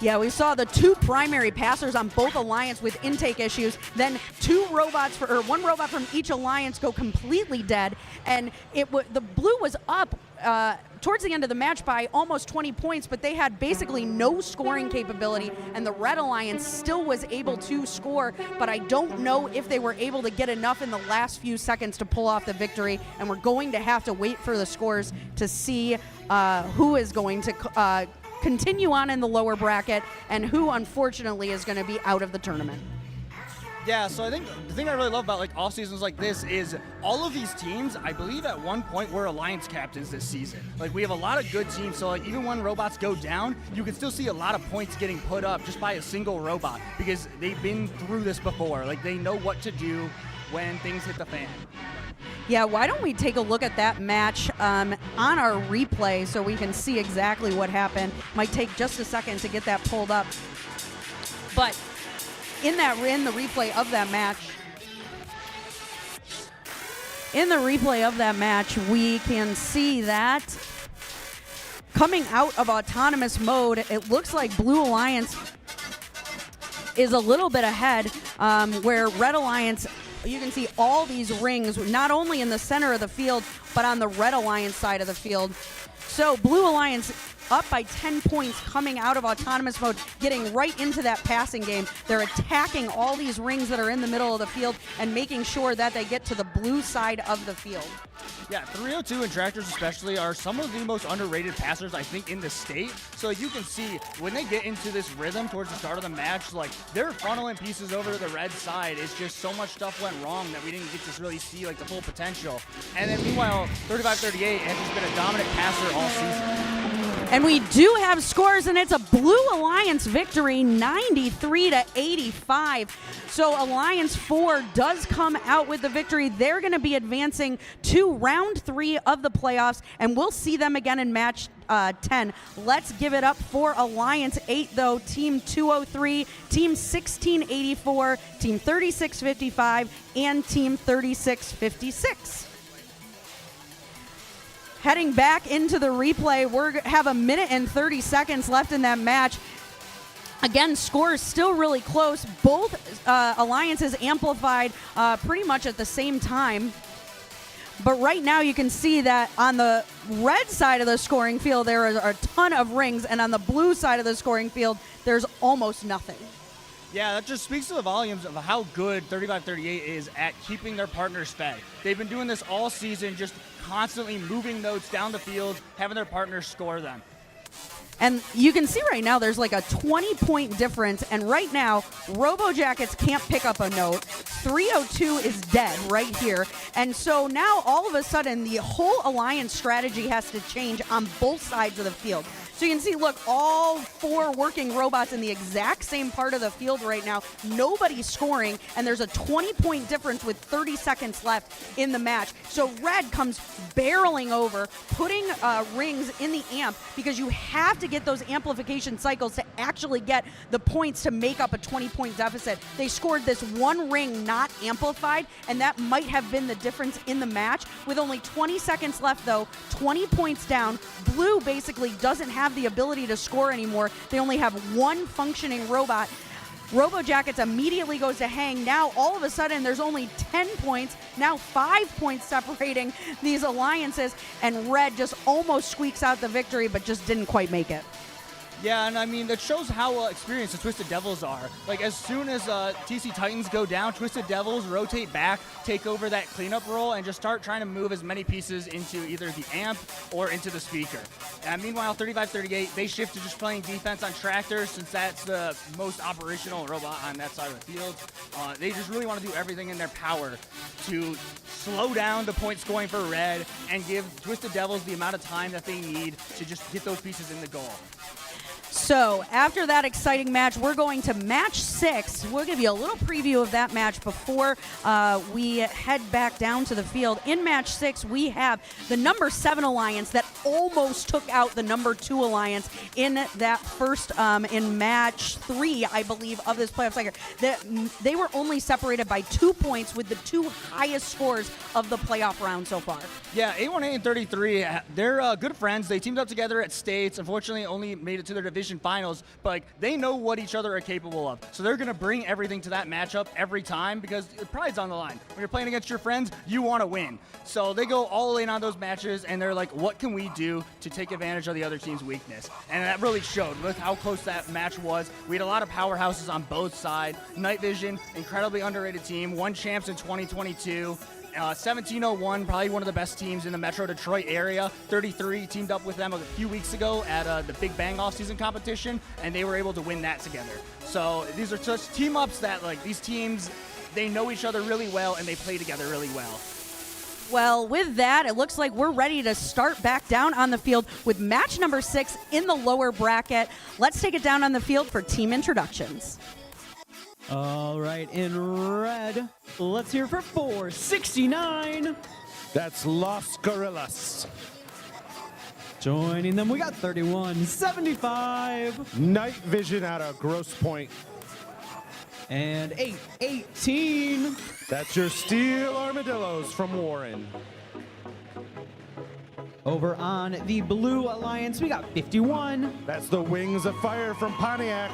Yeah, we saw the two primary passers on both alliance with intake issues, then one robot from each alliance go completely dead, and the blue was up towards the end of the match by almost 20 points, but they had basically no scoring capability, and the red alliance still was able to score, but I don't know if they were able to get enough in the last few seconds to pull off the victory, and we're going to have to wait for the scores to see who is going to continue on in the lower bracket and who unfortunately is going to be out of the tournament. Yeah, so I think the thing I really love about like off seasons like this is all of these teams, I believe at one point were alliance captains this season. Like we have a lot of good teams, so like even when robots go down, you can still see a lot of points getting put up just by a single robot because they've been through this before. Like they know what to do when things hit the fan. Yeah, why don't we take a look at that match on our replay so we can see exactly what happened. Might take just a second to get that pulled up. But in the replay of that match, we can see that coming out of autonomous mode, it looks like Blue Alliance is a little bit ahead, where Red Alliance, you can see all these rings, not only in the center of the field, but on the Red Alliance side of the field. So Blue Alliance up by 10 points coming out of autonomous mode, getting right into that passing game. They're attacking all these rings that are in the middle of the field and making sure that they get to the blue side of the field. Yeah, 302 and Tractors especially are some of the most underrated passers, I think, in the state. So you can see when they get into this rhythm towards the start of the match, like they're funneling pieces over to the red side. It's just so much stuff went wrong that we didn't get to really see like the full potential. And then meanwhile, 35-38 has just been a dominant passer all season. And we do have scores, and it's a Blue Alliance victory, 93-85. So Alliance 4 does come out with the victory. They're going to be advancing to round 3 of the playoffs, and we'll see them again in match 10. Let's give it up for Alliance 8, though. Team 203, Team 1684, Team 3655, and Team 3656. Heading back into the replay, we have a minute and 30 seconds left in that match. Again, scores still really close. Both alliances amplified pretty much at the same time. But right now you can see that on the red side of the scoring field, there are a ton of rings, and on the blue side of the scoring field, there's almost nothing. Yeah, that just speaks to the volumes of how good 35-38 is at keeping their partners fed. They've been doing this all season, just constantly moving notes down the field, having their partners score them. And you can see right now there's like a 20-point difference, and right now Robo Jackets can't pick up a note. 302 is dead right here, and so now all of a sudden the whole alliance strategy has to change on both sides of the field. So you can see, look, all 4 working robots in the exact same part of the field right now. Nobody's scoring, and there's a 20-point difference with 30 seconds left in the match. So Red comes barreling over, putting rings in the amp, because you have to get those amplification cycles to actually get the points to make up a 20-point deficit. They scored this 1 ring not amplified, and that might have been the difference in the match. With only 20 seconds left, though, 20 points down. Blue basically doesn't have the ability to score anymore. They only have 1 functioning robot. Robo Jackets immediately goes to hang. Now, all of a sudden, there's only 10 points. Now 5 points separating these alliances, and Red just almost squeaks out the victory, but just didn't quite make it. Yeah, and I mean, that shows how experienced the Twisted Devils are. Like, as soon as TC Titans go down, Twisted Devils rotate back, take over that cleanup role, and just start trying to move as many pieces into either the amp or into the speaker. And meanwhile, 35-38, they shift to just playing defense on Tractor, since that's the most operational robot on that side of the field. They just really want to do everything in their power to slow down the point scoring for Red and give Twisted Devils the amount of time that they need to just get those pieces in the goal. So after that exciting match, we're going to match 6. We'll give you a little preview of that match before we head back down to the field. In match 6, we have the number 7 alliance that almost took out the number 2 alliance in that first, in match 3, I believe, of this playoff cycle. They were only separated by 2 points with the 2 highest scores of the playoff round so far. Yeah, A18 and 33, they're good friends. They teamed up together at States. Unfortunately, only made it to their division finals, but like, they know what each other are capable of. So they're going to bring everything to that matchup every time, because pride's on the line. When you're playing against your friends, you want to win. So they go all in on those matches, and they're like, what can we do to take advantage of the other team's weakness? And that really showed. Look how close that match was. We had a lot of powerhouses on both sides. Night Vision, incredibly underrated team, won champs in 2022. 1701, probably one of the best teams in the Metro Detroit area. 33 teamed up with them a few weeks ago at the Big Bang off-season competition, and they were able to win that together. So these are such team-ups that, like, these teams, they know each other really well, and they play together really well. Well, with that, it looks like we're ready to start back down on the field with match number 6 in the lower bracket. Let's take it down on the field for team introductions. All right, in red, let's hear for 469. That's Los Gorillas. Joining them, we got 3175. Night Vision out of Grosse Pointe. And 818. That's your Steel Armadillos from Warren. Over on the Blue Alliance, we got 51. That's the Wings of Fire from Pontiac.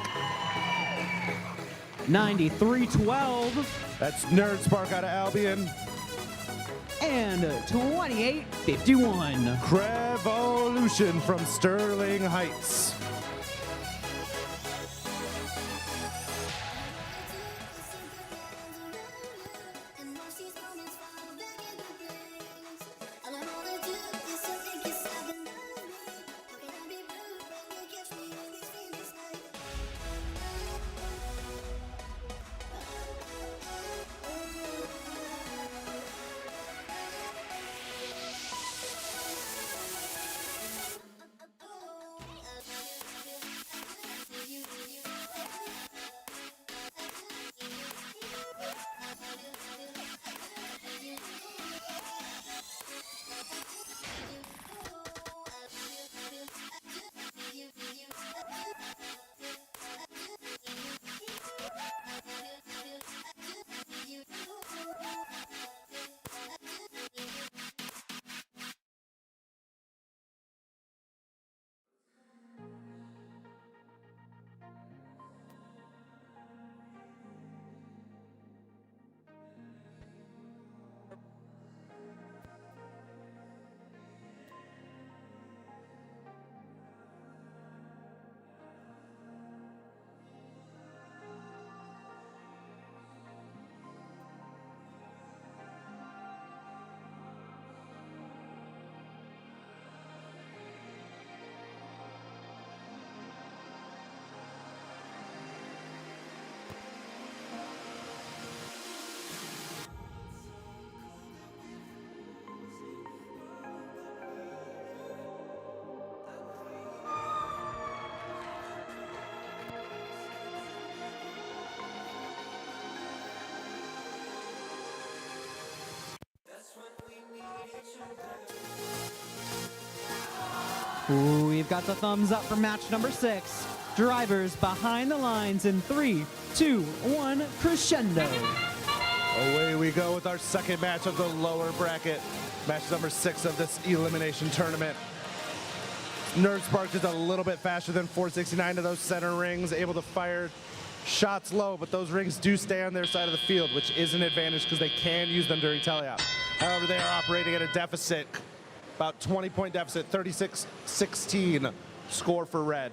9312. That's Nerd Spark out of Albion. And 2851. Crevolution from Sterling Heights. We've got the thumbs up for match number 6. Drivers behind the lines in 3, 2, 1, crescendo. Away we go with our second match of the lower bracket. Match number 6 of this elimination tournament. Nerd Spark just a little bit faster than 469 to those center rings, able to fire shots low, but those rings do stay on their side of the field, which is an advantage because they can use them during teleop. However, they are operating at a deficit, about 20-point deficit, 36-16 score for red.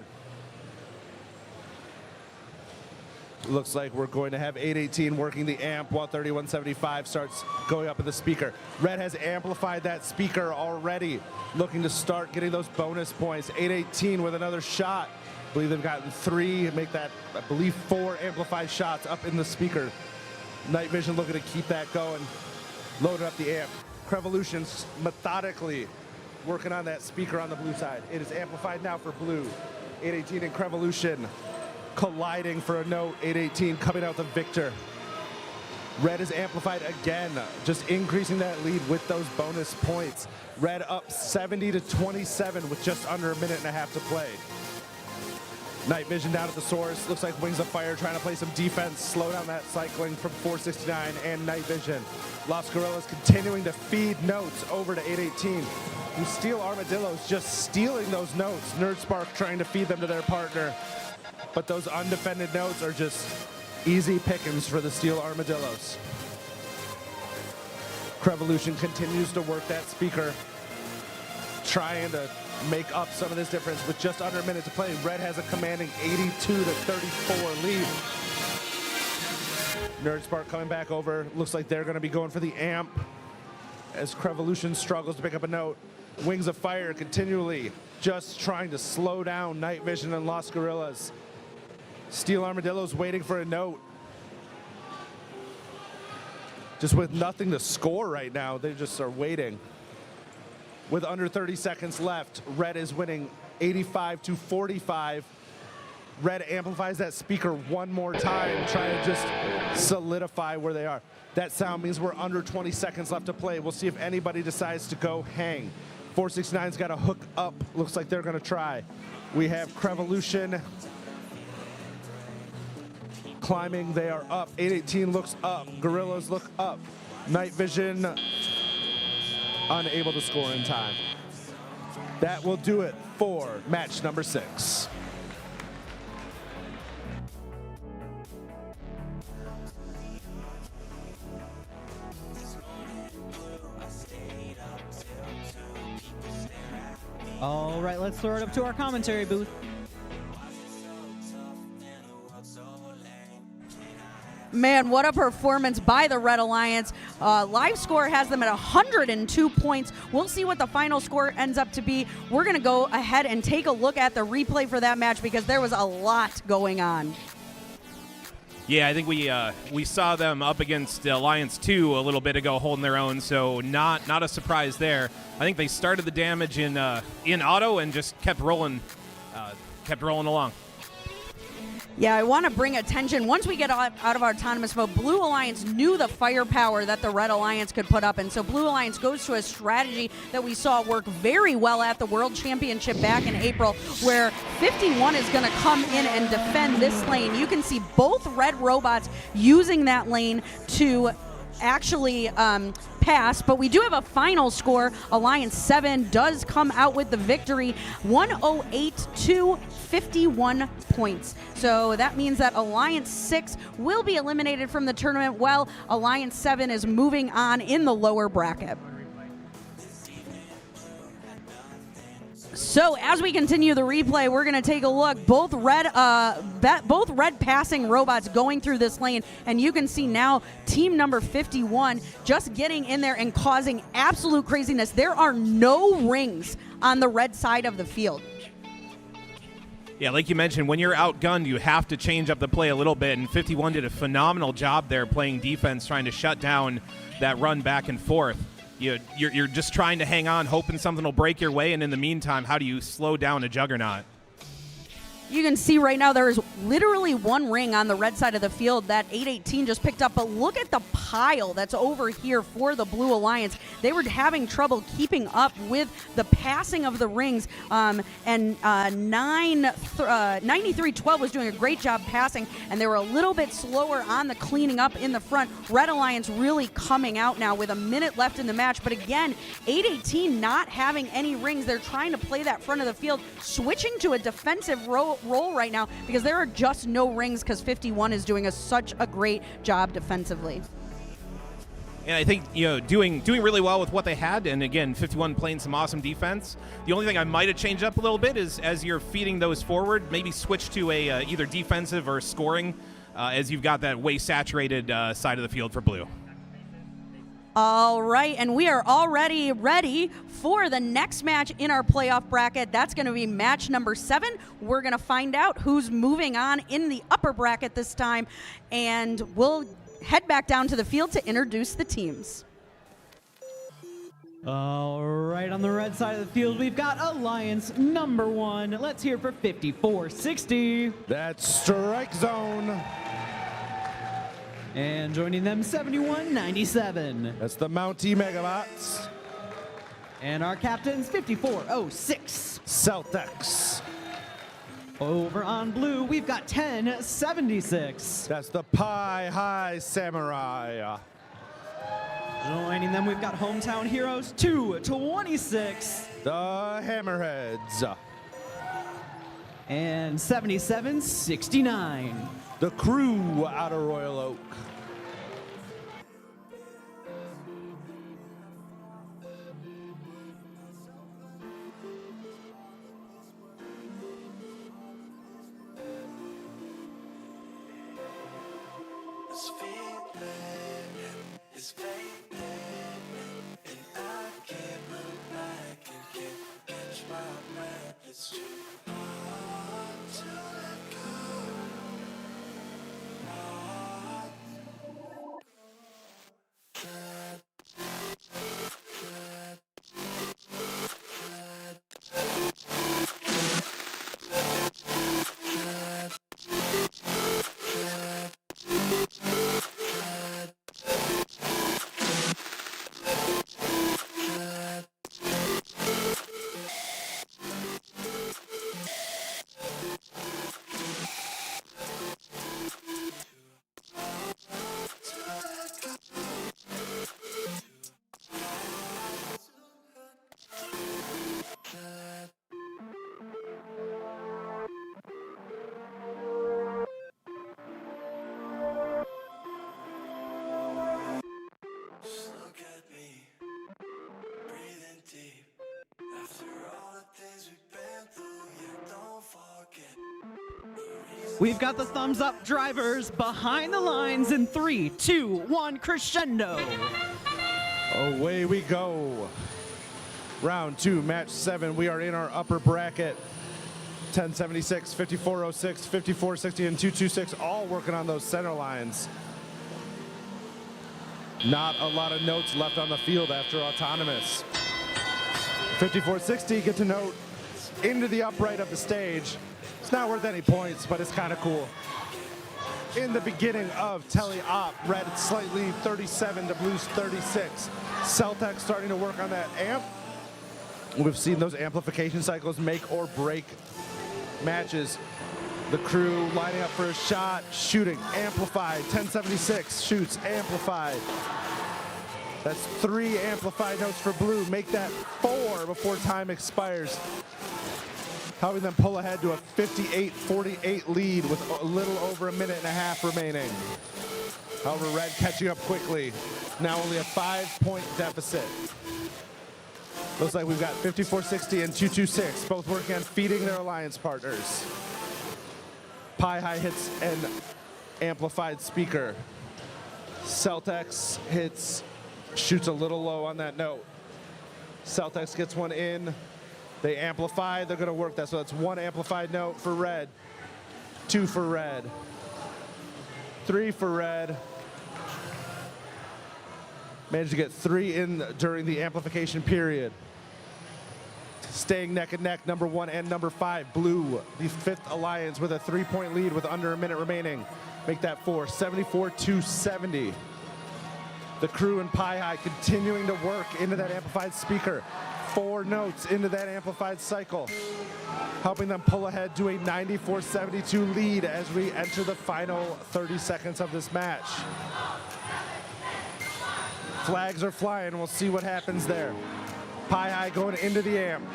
Looks like we're going to have 818 working the amp while 3175 starts going up in the speaker. Red has amplified that speaker already, looking to start getting those bonus points. 818 with another shot. I believe they've gotten 3, make that, I believe, 4 amplified shots up in the speaker. Night Vision looking to keep that going, loading up the amp. Crevolution's methodically working on that speaker on the blue side. It is amplified now for blue. 818 and Crevolution colliding for a note. 818 coming out the victor. Red is amplified again, just increasing that lead with those bonus points. Red up 70-27 with just under a minute and a half to play. Night Vision down at the source. Looks like Wings of Fire trying to play some defense, slow down that cycling from 469 and Night Vision. Los Gorillas continuing to feed notes over to 818. Who Steel Armadillos just stealing those notes. Nerd Spark trying to feed them to their partner. But those undefended notes are just easy pickings for the Steel Armadillos. Crevolution continues to work that speaker, trying to make up some of this difference with just under a minute to play. Red has a commanding 82-34 lead. Nerd Spark coming back over. Looks like they're going to be going for the amp as Crevolution struggles to pick up a note. Wings of Fire continually just trying to slow down Night Vision and Los Gorillas. Steel Armadillos waiting for a note. Just with nothing to score right now, they just are waiting. With under 30 seconds left, Red is winning 85-45. Red amplifies that speaker one more time, trying to just solidify where they are. That sound means we're under 20 seconds left to play. We'll see if anybody decides to go hang. 469's got a hook up. Looks like they're going to try. We have Crevolution climbing. They are up. 818 looks up. Gorillas look up. Night Vision unable to score in time. That will do it for match number 6. All right, let's throw it up to our commentary booth. Man, what a performance by the Red Alliance. Live score has them at 102 points. We'll see what the final score ends up to be. We're going to go ahead and take a look at the replay for that match because there was a lot going on. Yeah, I think we saw them up against Alliance 2 a little bit ago, holding their own, so not a surprise there. I think they started the damage in auto and just kept rolling along. Yeah, I want to bring attention. Once we get out of our autonomous mode, Blue Alliance knew the firepower that the Red Alliance could put up, and so Blue Alliance goes to a strategy that we saw work very well at the World Championship back in April, where 51 is going to come in and defend this lane. You can see both Red robots using that lane to actually pass, but we do have a final score. Alliance 7 does come out with the victory, 108-51 points. So that means that Alliance 6 will be eliminated from the tournament, while Alliance 7 is moving on in the lower bracket. So as we continue the replay, we're going to take a look. Both red passing robots going through this lane, and you can see now team number 51 just getting in there and causing absolute craziness. There are no rings on the red side of the field. Yeah, like you mentioned, when you're outgunned, you have to change up the play a little bit, and 51 did a phenomenal job there playing defense, trying to shut down that run back and forth. You're just trying to hang on, hoping something will break your way, and in the meantime, how do you slow down a juggernaut? You can see right now there is literally one ring on the red side of the field that 818 just picked up, but look at the pile that's over here for the Blue Alliance. They were having trouble keeping up with the passing of the rings, and 9312 was doing a great job passing, and they were a little bit slower on the cleaning up in the front. Red Alliance really coming out now with a minute left in the match, but again, 818 not having any rings. They're trying to play that front of the field, switching to a defensive role right now because there are just no rings because 51 is doing such a great job defensively. And I think, doing really well with what they had. And again, 51 playing some awesome defense. The only thing I might have changed up a little bit is as you're feeding those forward, maybe switch to a either defensive or scoring as you've got that way saturated side of the field for Blue. All right, and we are already ready for the next match in our playoff bracket. That's going to be match number 7. We're going to find out who's moving on in the upper bracket this time, and we'll head back down to the field to introduce the teams. All right, on the red side of the field, we've got Alliance number 1. Let's hear for 5460. That's Strike Zone. And joining them, 7197. That's the Mountie Megabots. And our captains, 5406. Celtics. Over on blue, we've got 1076. That's the Pie High Samurai. Joining them, we've got Hometown Heroes, 226. The Hammerheads. And 7769. The Crew out of Royal Oak. We've got the thumbs up drivers behind the lines in 3, 2, 1, crescendo. Away we go. Round 2, match 7. We are in our upper bracket. 1076, 5406, 5460, and 226, all working on those center lines. Not a lot of notes left on the field after autonomous. 5460 get to note into the upright of the stage. It's not worth any points, but it's kind of cool. In the beginning of tele-op, red slightly 37 to blues 36. Celtec starting to work on that amp. We've seen those amplification cycles make or break matches. The Crew lining up for a shot, shooting, amplified. 1076 shoots, amplified. That's 3 amplified notes for blue. Make that 4 before time expires. Helping them pull ahead to a 58-48 lead with a little over a minute and a half remaining. However, red catching up quickly. Now only a 5-point deficit. Looks like we've got 5460 and 226, both working on feeding their alliance partners. Pi High hits an amplified speaker. Celtex hits, shoots a little low on that note. Celtex gets one in. They amplify, they're gonna work that, so that's 1 amplified note for red, 2 for red, 3 for red. Managed to get 3 in during the amplification period. Staying neck and neck, number 1 and number 5. Blue, the 5th alliance with a 3-point lead with under a minute remaining. Make that 4, 74-70. The crew in Pi High continuing to work into that amplified speaker. 4 notes into that amplified cycle, helping them pull ahead to a 94-72 lead as we enter the final 30 seconds of this match. Flags are flying. We'll see what happens there. Pi High going into the amp.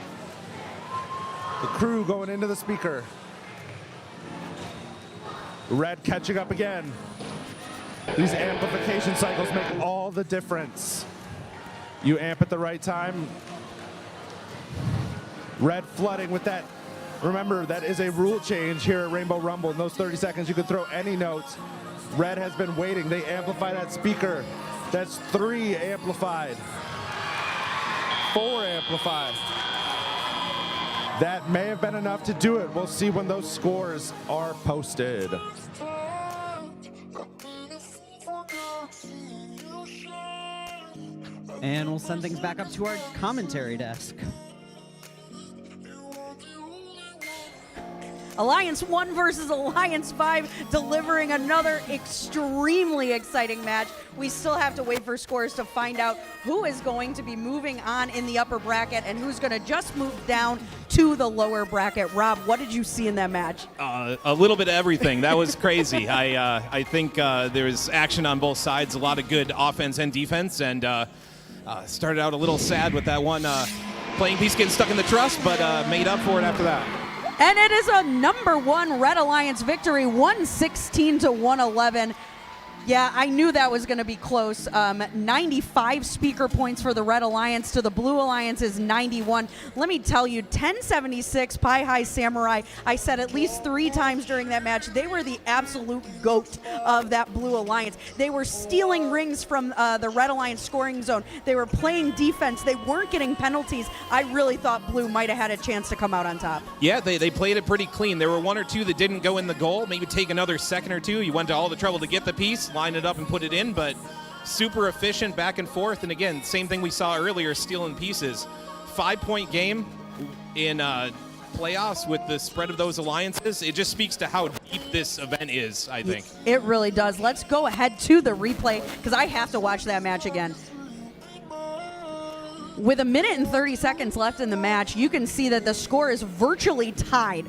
The crew going into the speaker. Red catching up again. These amplification cycles make all the difference. You amp at the right time. Red flooding with that. Remember, that is a rule change here at Rainbow Rumble. In those 30 seconds, you could throw any notes. Red has been waiting. They amplify that speaker. That's 3 amplified. 4 amplified. That may have been enough to do it. We'll see when those scores are posted. And we'll send things back up to our commentary desk. Alliance 1 versus Alliance 5, delivering another extremely exciting match. We still have to wait for scores to find out who is going to be moving on in the upper bracket and who's going to just move down to the lower bracket. Rob, what did you see in that match? A little bit of everything. That was crazy. I think there was action on both sides, a lot of good offense and defense, and started out a little sad with that one playing piece getting stuck in the truss, but made up for it after that. And it is a number 1 Red Alliance victory, 116-111. Yeah, I knew that was going to be close. 95 speaker points for the Red Alliance to the Blue Alliance is 91. Let me tell you, 1076 Pi High Samurai, I said at least 3 times during that match, they were the absolute GOAT of that Blue Alliance. They were stealing rings from the Red Alliance scoring zone. They were playing defense. They weren't getting penalties. I really thought Blue might have had a chance to come out on top. Yeah, they played it pretty clean. There were 1 or 2 that didn't go in the goal, maybe take another second or 2. You went to all the trouble to get the piece, line it up and put it in, but super efficient back and forth. And again, same thing we saw earlier, stealing pieces. 5-point game in playoffs with the spread of those alliances. It just speaks to how deep this event is, I think. It really does. Let's go ahead to the replay because I have to watch that match again. With 1 minute and 30 seconds left in the match, you can see that the score is virtually tied.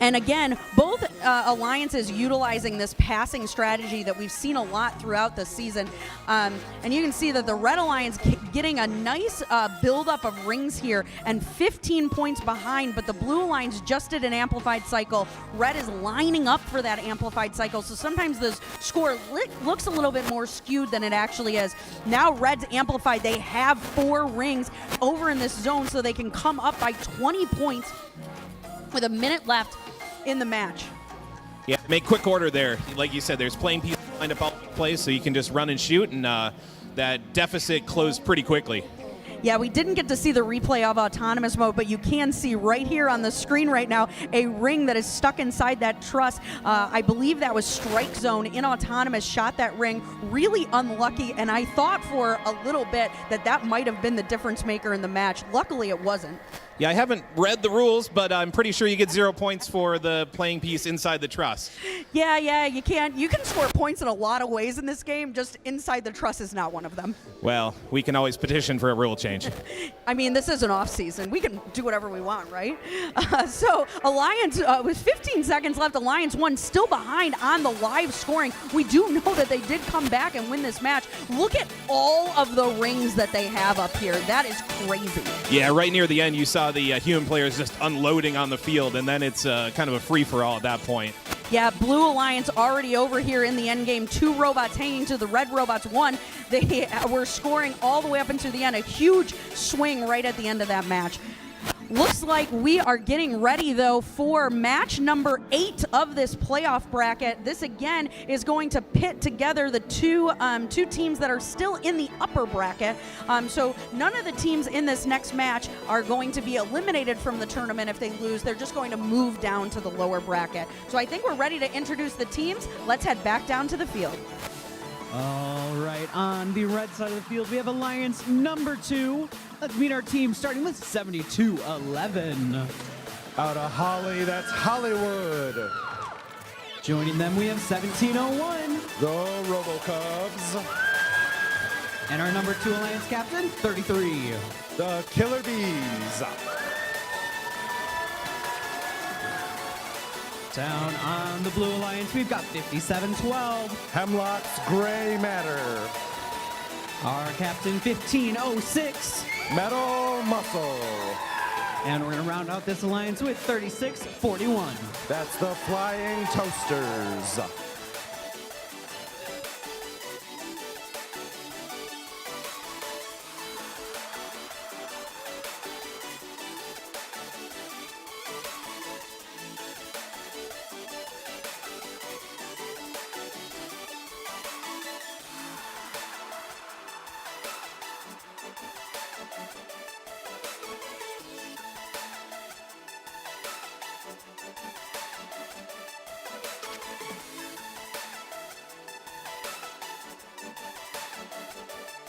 And again, both alliances utilizing this passing strategy that we've seen a lot throughout the season. And you can see that the Red Alliance getting a nice buildup of rings here and 15 points behind, but the Blue Alliance just did an amplified cycle. Red is lining up for that amplified cycle, so sometimes the score looks a little bit more skewed than it actually is. Now Red's amplified. They have 4 rings over in this zone, so they can come up by 20 points with 1 minute left in the match. Yeah, make quick order there. Like you said, there's playing pieces lined up all over the place, so you can just run and shoot, and that deficit closed pretty quickly. Yeah, we didn't get to see the replay of autonomous mode, but you can see right here on the screen right now a ring that is stuck inside that truss. I believe that was Strike Zone in autonomous, shot that ring. Really unlucky, and I thought for a little bit that might have been the difference maker in the match. Luckily, it wasn't. Yeah, I haven't read the rules, but I'm pretty sure you get 0 points for the playing piece inside the truss. Yeah, you can score points in a lot of ways in this game. Just inside the truss is not one of them. Well, we can always petition for a rule change. I mean, this is an off season. We can do whatever we want, right? So Alliance, with 15 seconds left, Alliance 1 still behind on the live scoring. We do know that they did come back and win this match. Look at all of the rings that they have up here. That is crazy. Yeah, right near the end, you saw the human players just unloading on the field, and then it's kind of a free-for-all at that point. Yeah, Blue Alliance already over here in the end game. 2 robots hanging to the Red Robots 1. They were scoring all the way up into the end. A huge swing right at the end of that match. Looks like we are getting ready, though, for match number 8 of this playoff bracket. This, again, is going to pit together the two teams that are still in the upper bracket. So none of the teams in this next match are going to be eliminated from the tournament if they lose. They're just going to move down to the lower bracket. So I think we're ready to introduce the teams. Let's head back down to the field. All right, on the red side of the field, we have Alliance number 2. Let's meet our team starting with 7211. Out of Holly, that's Hollywood. Joining them, we have 1701. The RoboCubs. And our number 2 Alliance captain, 33. The Killer Bees. Down on the Blue Alliance, we've got 5712. Hemlock's Gray Matter. Our captain, 1506. Metal Muscle. And we're going to round out this alliance with 3641. That's the Flying Toasters.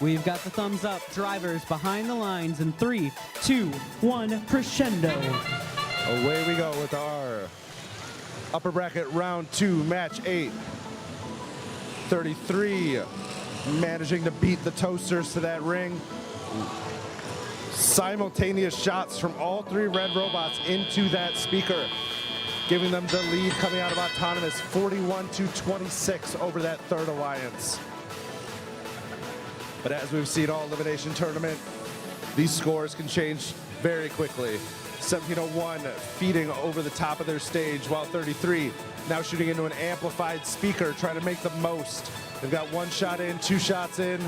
We've got the thumbs up. Drivers behind the lines in 3, 2, 1, crescendo. Away we go with our upper bracket round 2, match 8. 33 managing to beat the Toasters to that ring. Simultaneous shots from all 3 red robots into that speaker, giving them the lead coming out of Autonomous, 41-26 over that third alliance. But as we've seen all elimination tournament, these scores can change very quickly. 1701 feeding over the top of their stage, while 33 now shooting into an amplified speaker, trying to make the most. They've got 1 shot in, 2 shots in,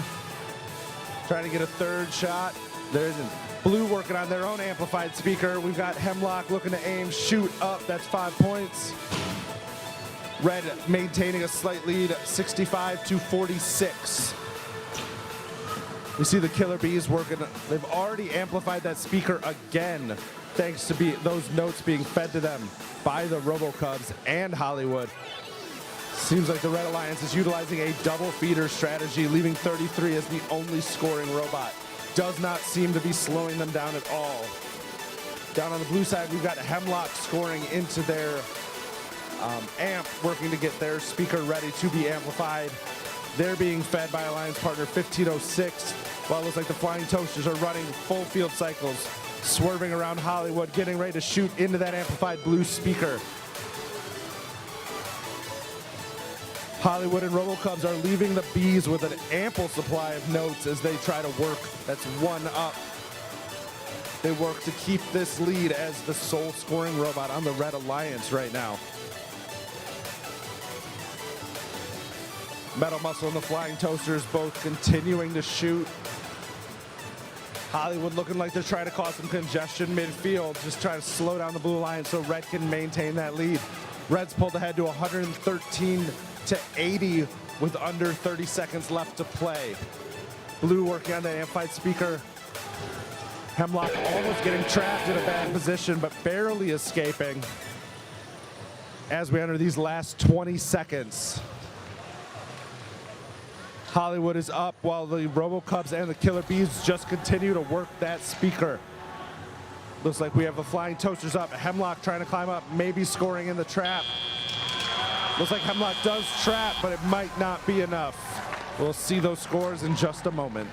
trying to get a 3rd shot. There isn't. Blue working on their own amplified speaker. We've got Hemlock looking to aim, shoot up, that's 5 points. Red maintaining a slight lead, 65-46. We see the Killer Bees working. They've already amplified that speaker again, thanks to those notes being fed to them by the RoboCubs and Hollywood. Seems like the Red Alliance is utilizing a double feeder strategy, leaving 33 as the only scoring robot. Does not seem to be slowing them down at all. Down on the blue side, we've got Hemlock scoring into their amp, working to get their speaker ready to be amplified. They're being fed by Alliance partner 1506, while it looks like the Flying Toasters are running full field cycles, swerving around Hollywood, getting ready to shoot into that amplified blue speaker. Hollywood and RoboCubs are leaving the Bees with an ample supply of notes as they try to work. That's 1 up. They work to keep this lead as the sole scoring robot on the Red Alliance right now. Metal Muscle and the Flying Toasters both continuing to shoot. Hollywood looking like they're trying to cause some congestion midfield, just trying to slow down the Blue Alliance so Red can maintain that lead. Red's pulled ahead to 113-80 with under 30 seconds left to play. Blue working on that amplified speaker. Hemlock almost getting trapped in a bad position, but barely escaping as we enter these last 20 seconds. Hollywood is up while the RoboCubs and the Killer Bees just continue to work that speaker. Looks like we have the Flying Toasters up. Hemlock trying to climb up, maybe scoring in the trap. Looks like Hemlock does trap, but it might not be enough. We'll see those scores in just a moment.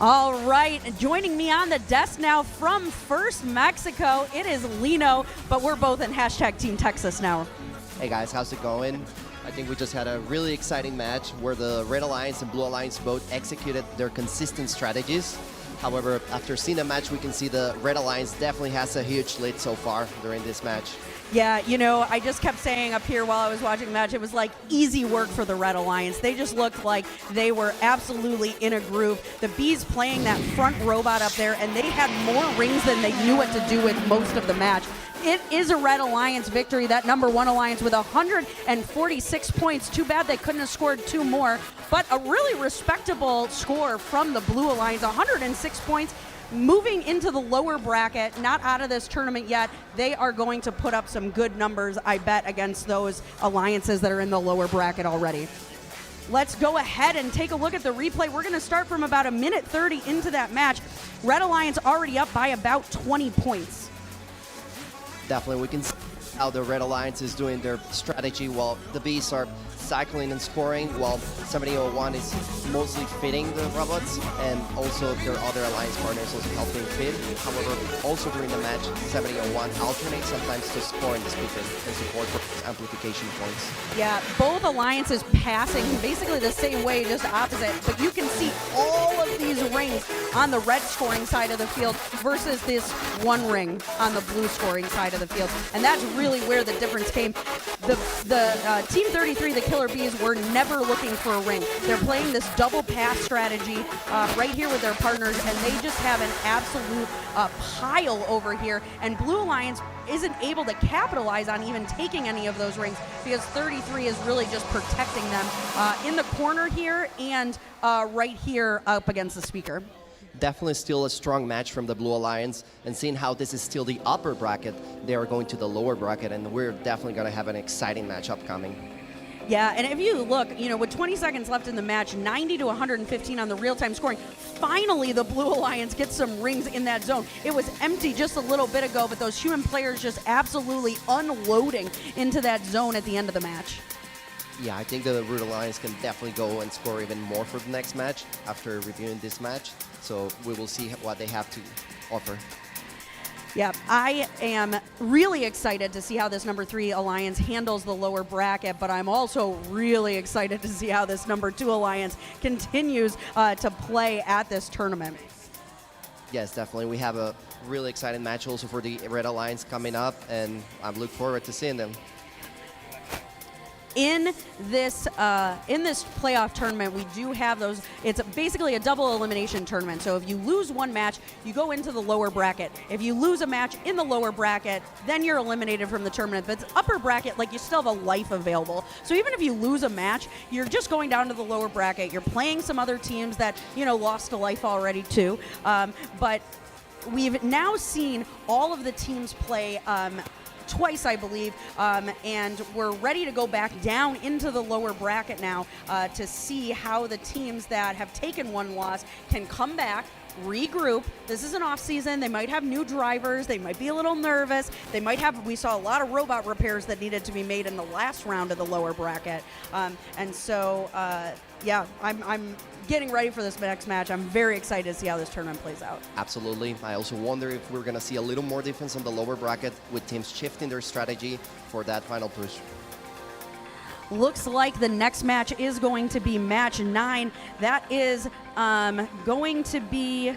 All right, joining me on the desk now from First Mexico, it is Lino, but we're both in hashtag Team Texas now. Hey guys, how's it going? I think we just had a really exciting match where the Red Alliance and Blue Alliance both executed their consistent strategies. However, after seeing the match, we can see the Red Alliance definitely has a huge lead so far during this match. Yeah, you know, I just kept saying up here while I was watching the match, it was like easy work for the Red Alliance. They just looked like they were absolutely in a groove. The Bees playing that front robot up there, and they had more rings than they knew what to do with most of the match. It is a Red Alliance victory, that #1 Alliance with 146 points. Too bad they couldn't have scored 2 more, but a really respectable score from the Blue Alliance, 106 points. moving into the lower bracket, not out of this tournament yet, they are going to put up some good numbers, I bet, against those alliances that are in the lower bracket already. Let's go ahead and take a look at the replay. We're going to start from about a minute 30 into that match. Red Alliance already up by about 20 points. Definitely, we can see how the Red Alliance is doing their strategy while the Bees are cycling and scoring, while 7001 is mostly feeding the robots, and also their other alliance partners also helping feed. However, also during the match, 7001 alternates sometimes to score in the speaker and support for amplification points. Yeah, both alliances passing basically the same way, just opposite, but you can see all of these rings on the red scoring side of the field versus this one ring on the blue scoring side of the field, and that's really where the difference came. The Team 33, the Killer Bees, were never looking for a ring. They're playing this double pass strategy right here with their partners, and they just have an absolute pile over here, and Blue Alliance isn't able to capitalize on even taking any of those rings because 33 is really just protecting them in the corner here and right here up against the speaker. Definitely still a strong match from the Blue Alliance, and seeing how this is still the upper bracket, they are going to the lower bracket, and we're definitely going to have an exciting match upcoming. Yeah, and if you look, with 20 seconds left in the match, 90 to 115 on the real-time scoring. Finally, the Blue Alliance gets some rings in that zone. It was empty just a little bit ago, but those human players just absolutely unloading into that zone at the end of the match. Yeah, I think the Red Alliance can definitely go and score even more for the next match after reviewing this match. So we will see what they have to offer. Yeah, I am really excited to see how this number 3 alliance handles the lower bracket, but I'm also really excited to see how this number 2 alliance continues to play at this tournament. Yes, definitely. We have a really exciting match also for the Red Alliance coming up, and I look forward to seeing them. In this playoff tournament, we do have those. It's basically a double elimination tournament. So if you lose one match, you go into the lower bracket. If you lose a match in the lower bracket, then you're eliminated from the tournament. But it's upper bracket, like you still have a life available. So even if you lose a match, you're just going down to the lower bracket. You're playing some other teams that lost a life already too. But we've now seen all of the teams play twice, I believe, and we're ready to go back down into the lower bracket now to see how the teams that have taken one loss can come back, regroup. This is an off season. They might have new drivers. They might be a little nervous. We saw a lot of robot repairs that needed to be made in the last round of the lower bracket. And so, yeah, I'm getting ready for this next match. I'm very excited to see how this tournament plays out. Absolutely. I also wonder if we're going to see a little more defense on the lower bracket with teams shifting their strategy for that final push. Looks like the next match is going to be match 9. That is going to be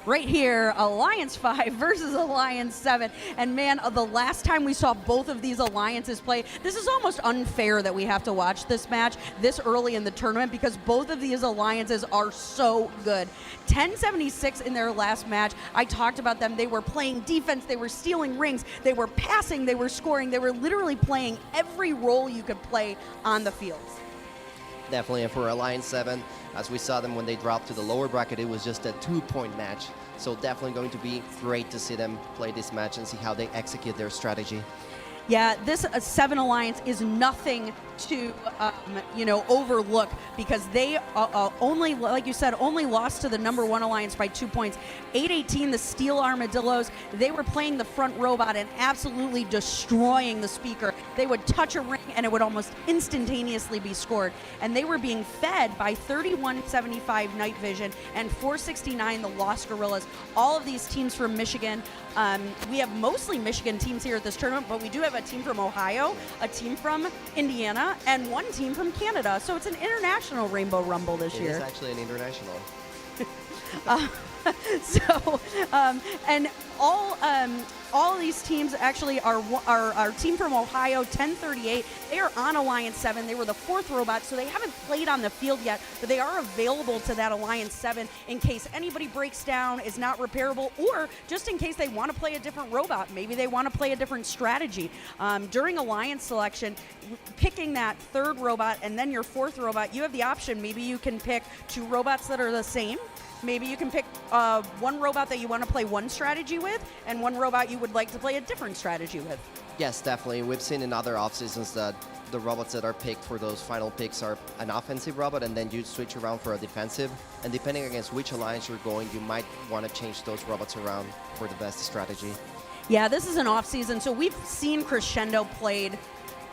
right here, Alliance 5 versus Alliance 7. And man, the last time we saw both of these alliances play, this is almost unfair that we have to watch this match this early in the tournament because both of these alliances are so good. 1076 in their last match. I talked about them. They were playing defense. They were stealing rings. They were passing. They were scoring. They were literally playing every role you could play on the field. Definitely, and for Alliance 7, as we saw them when they dropped to the lower bracket, it was just a 2-point match. So definitely going to be great to see them play this match and see how they execute their strategy. Yeah, this 7 alliance is nothing to overlook because they only, like you said, only lost to the number 1 alliance by 2 points. 818, the Steel Armadillos, they were playing the front robot and absolutely destroying the speaker. They would touch a ring and it would almost instantaneously be scored. And they were being fed by 3175 Night Vision and 469 the Lost Gorillas. All of these teams from Michigan. We have mostly Michigan teams here at this tournament, but we do have a team from Ohio, a team from Indiana, and one team from Canada. So it's an international Rainbow Rumble this year. It is actually an international. And all all of these teams actually are our team from Ohio, 1038. They are on Alliance 7. They were the 4th robot, so they haven't played on the field yet, but they are available to that Alliance 7 in case anybody breaks down, is not repairable, or just in case they want to play a different robot. Maybe they want to play a different strategy. During Alliance selection, picking that 3rd robot and then your 4th robot, you have the option. Maybe you can pick 2 robots that are the same. Maybe you can pick one robot that you want to play one strategy with and one robot you would like to play a different strategy with. Yes, definitely. We've seen in other off seasons that the robots that are picked for those final picks are an offensive robot, and then you switch around for a defensive. And depending against which alliance you're going, you might want to change those robots around for the best strategy. Yeah, this is an off season, so we've seen Crescendo played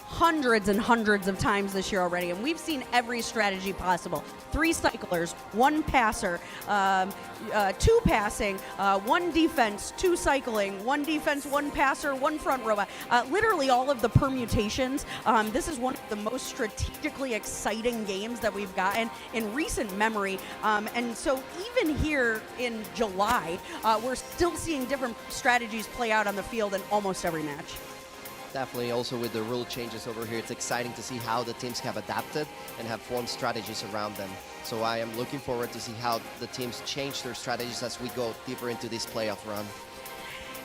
hundreds and hundreds of times this year already, and we've seen every strategy possible. 3 cyclers, 1 passer, 2 passing, 1 defense, 2 cycling, 1 defense, 1 passer, 1 front robot. Literally all of the permutations. This is one of the most strategically exciting games that we've gotten in recent memory. And so even here in July, we're still seeing different strategies play out on the field in almost every match. Definitely, also with the rule changes over here, it's exciting to see how the teams have adapted and have formed strategies around them. So I am looking forward to see how the teams change their strategies as we go deeper into this playoff run.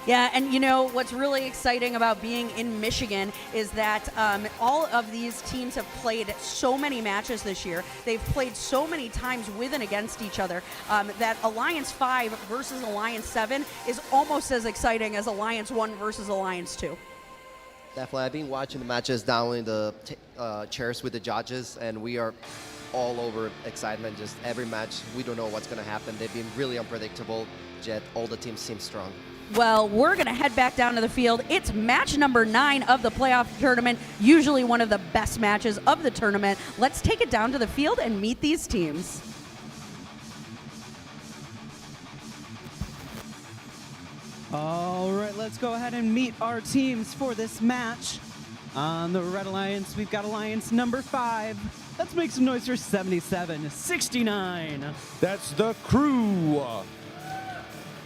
Yeah, and you know, what's really exciting about being in Michigan is that all of these teams have played so many matches this year. They've played so many times with and against each other that Alliance 5 versus Alliance 7 is almost as exciting as Alliance 1 versus Alliance 2. Definitely, I've been watching the matches down in the chairs with the judges, and we are all over excitement. Just every match, we don't know what's going to happen. They've been really unpredictable, yet all the teams seem strong. Well, we're going to head back down to the field. It's match number 9 of the playoff tournament, usually one of the best matches of the tournament. Let's take it down to the field and meet these teams. All right, let's go ahead and meet our teams for this match. On the Red Alliance, we've got Alliance number 5. Let's make some noise for 7769. That's the crew.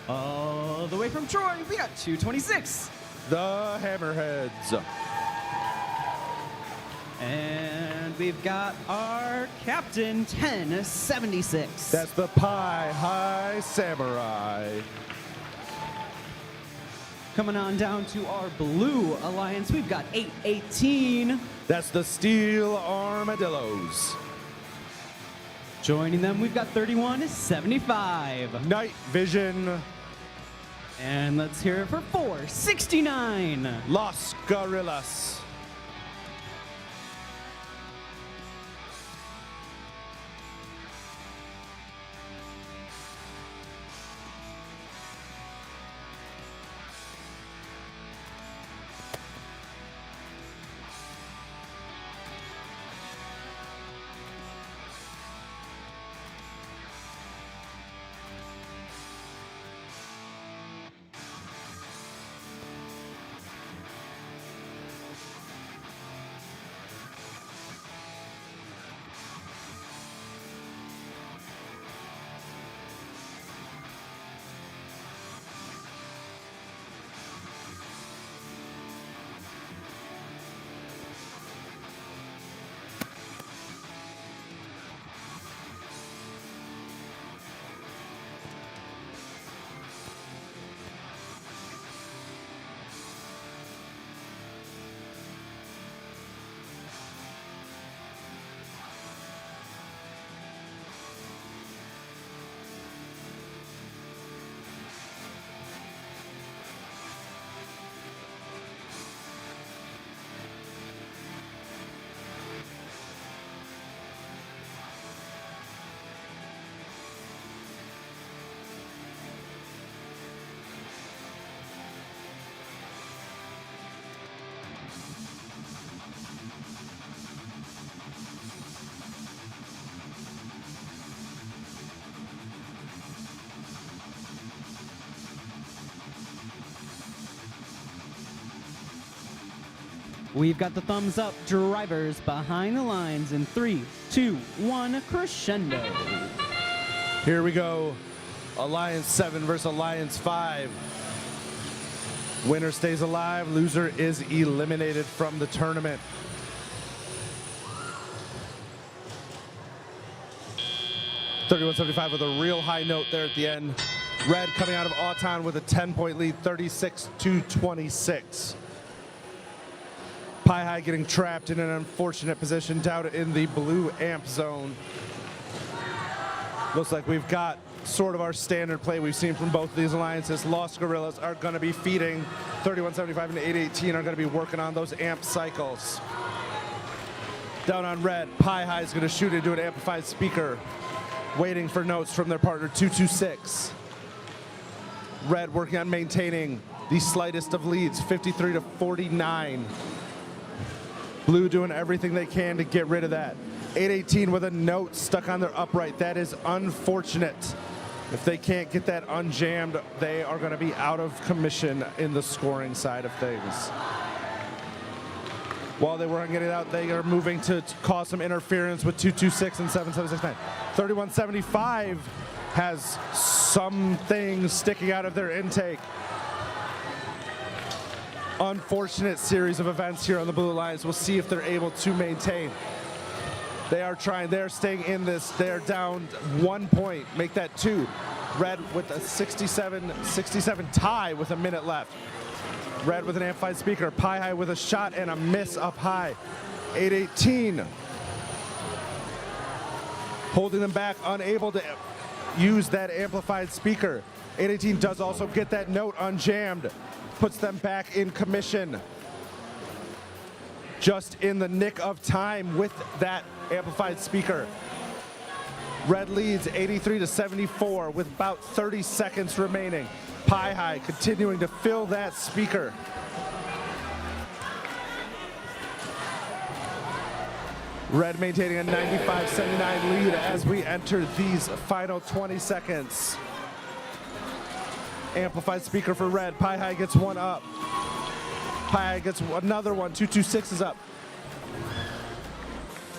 All the way from Troy, we got 226. The Hammerheads. And we've got our captain, 1076. That's the Pie High Samurai. Coming on down to our blue alliance, we've got 818. That's the Steel Armadillos. Joining them, we've got 3175. Night Vision. And let's hear it for 469. Los Gorillas. We've got the thumbs up drivers behind the lines in 3, 2, 1, crescendo. Here we go. Alliance 7 versus Alliance 5. Winner stays alive, loser is eliminated from the tournament. $31.75 with a real high note there at the end. Red coming out of Auton with a 10-point lead, 36-26. Pie High getting trapped in an unfortunate position down in the blue amp zone. Looks like we've got sort of our standard play we've seen from both of these alliances. Lost Gorillas are going to be feeding 3175 and 818 are going to be working on those amp cycles. Down on red, Pie High is going to shoot into an amplified speaker, waiting for notes from their partner 226. Red working on maintaining the slightest of leads, 53-49. Blue doing everything they can to get rid of that. 818 with a note stuck on their upright. That is unfortunate. If they can't get that unjammed, they are going to be out of commission in the scoring side of things. While they were on getting it out, they are moving to cause some interference with 226 and 7769. 3175 has some things sticking out of their intake. Unfortunate series of events here on the Blue Alliance. We'll see if they're able to maintain. They are trying, they're staying in this. They're down 1 point, make that 2. Red with a 67 tie with a minute left. Red with an amplified speaker, Pie High with a shot and a miss up high. 818 holding them back, unable to use that amplified speaker. 818 does also get that note unjammed, puts them back in commission. Just in the nick of time with that amplified speaker. Red leads 83-74 with about 30 seconds remaining. Pie High continuing to fill that speaker. Red maintaining a 95-79 lead as we enter these final 20 seconds. Amplified speaker for Red. Pie High gets one up. Pie High gets another one. 226 is up.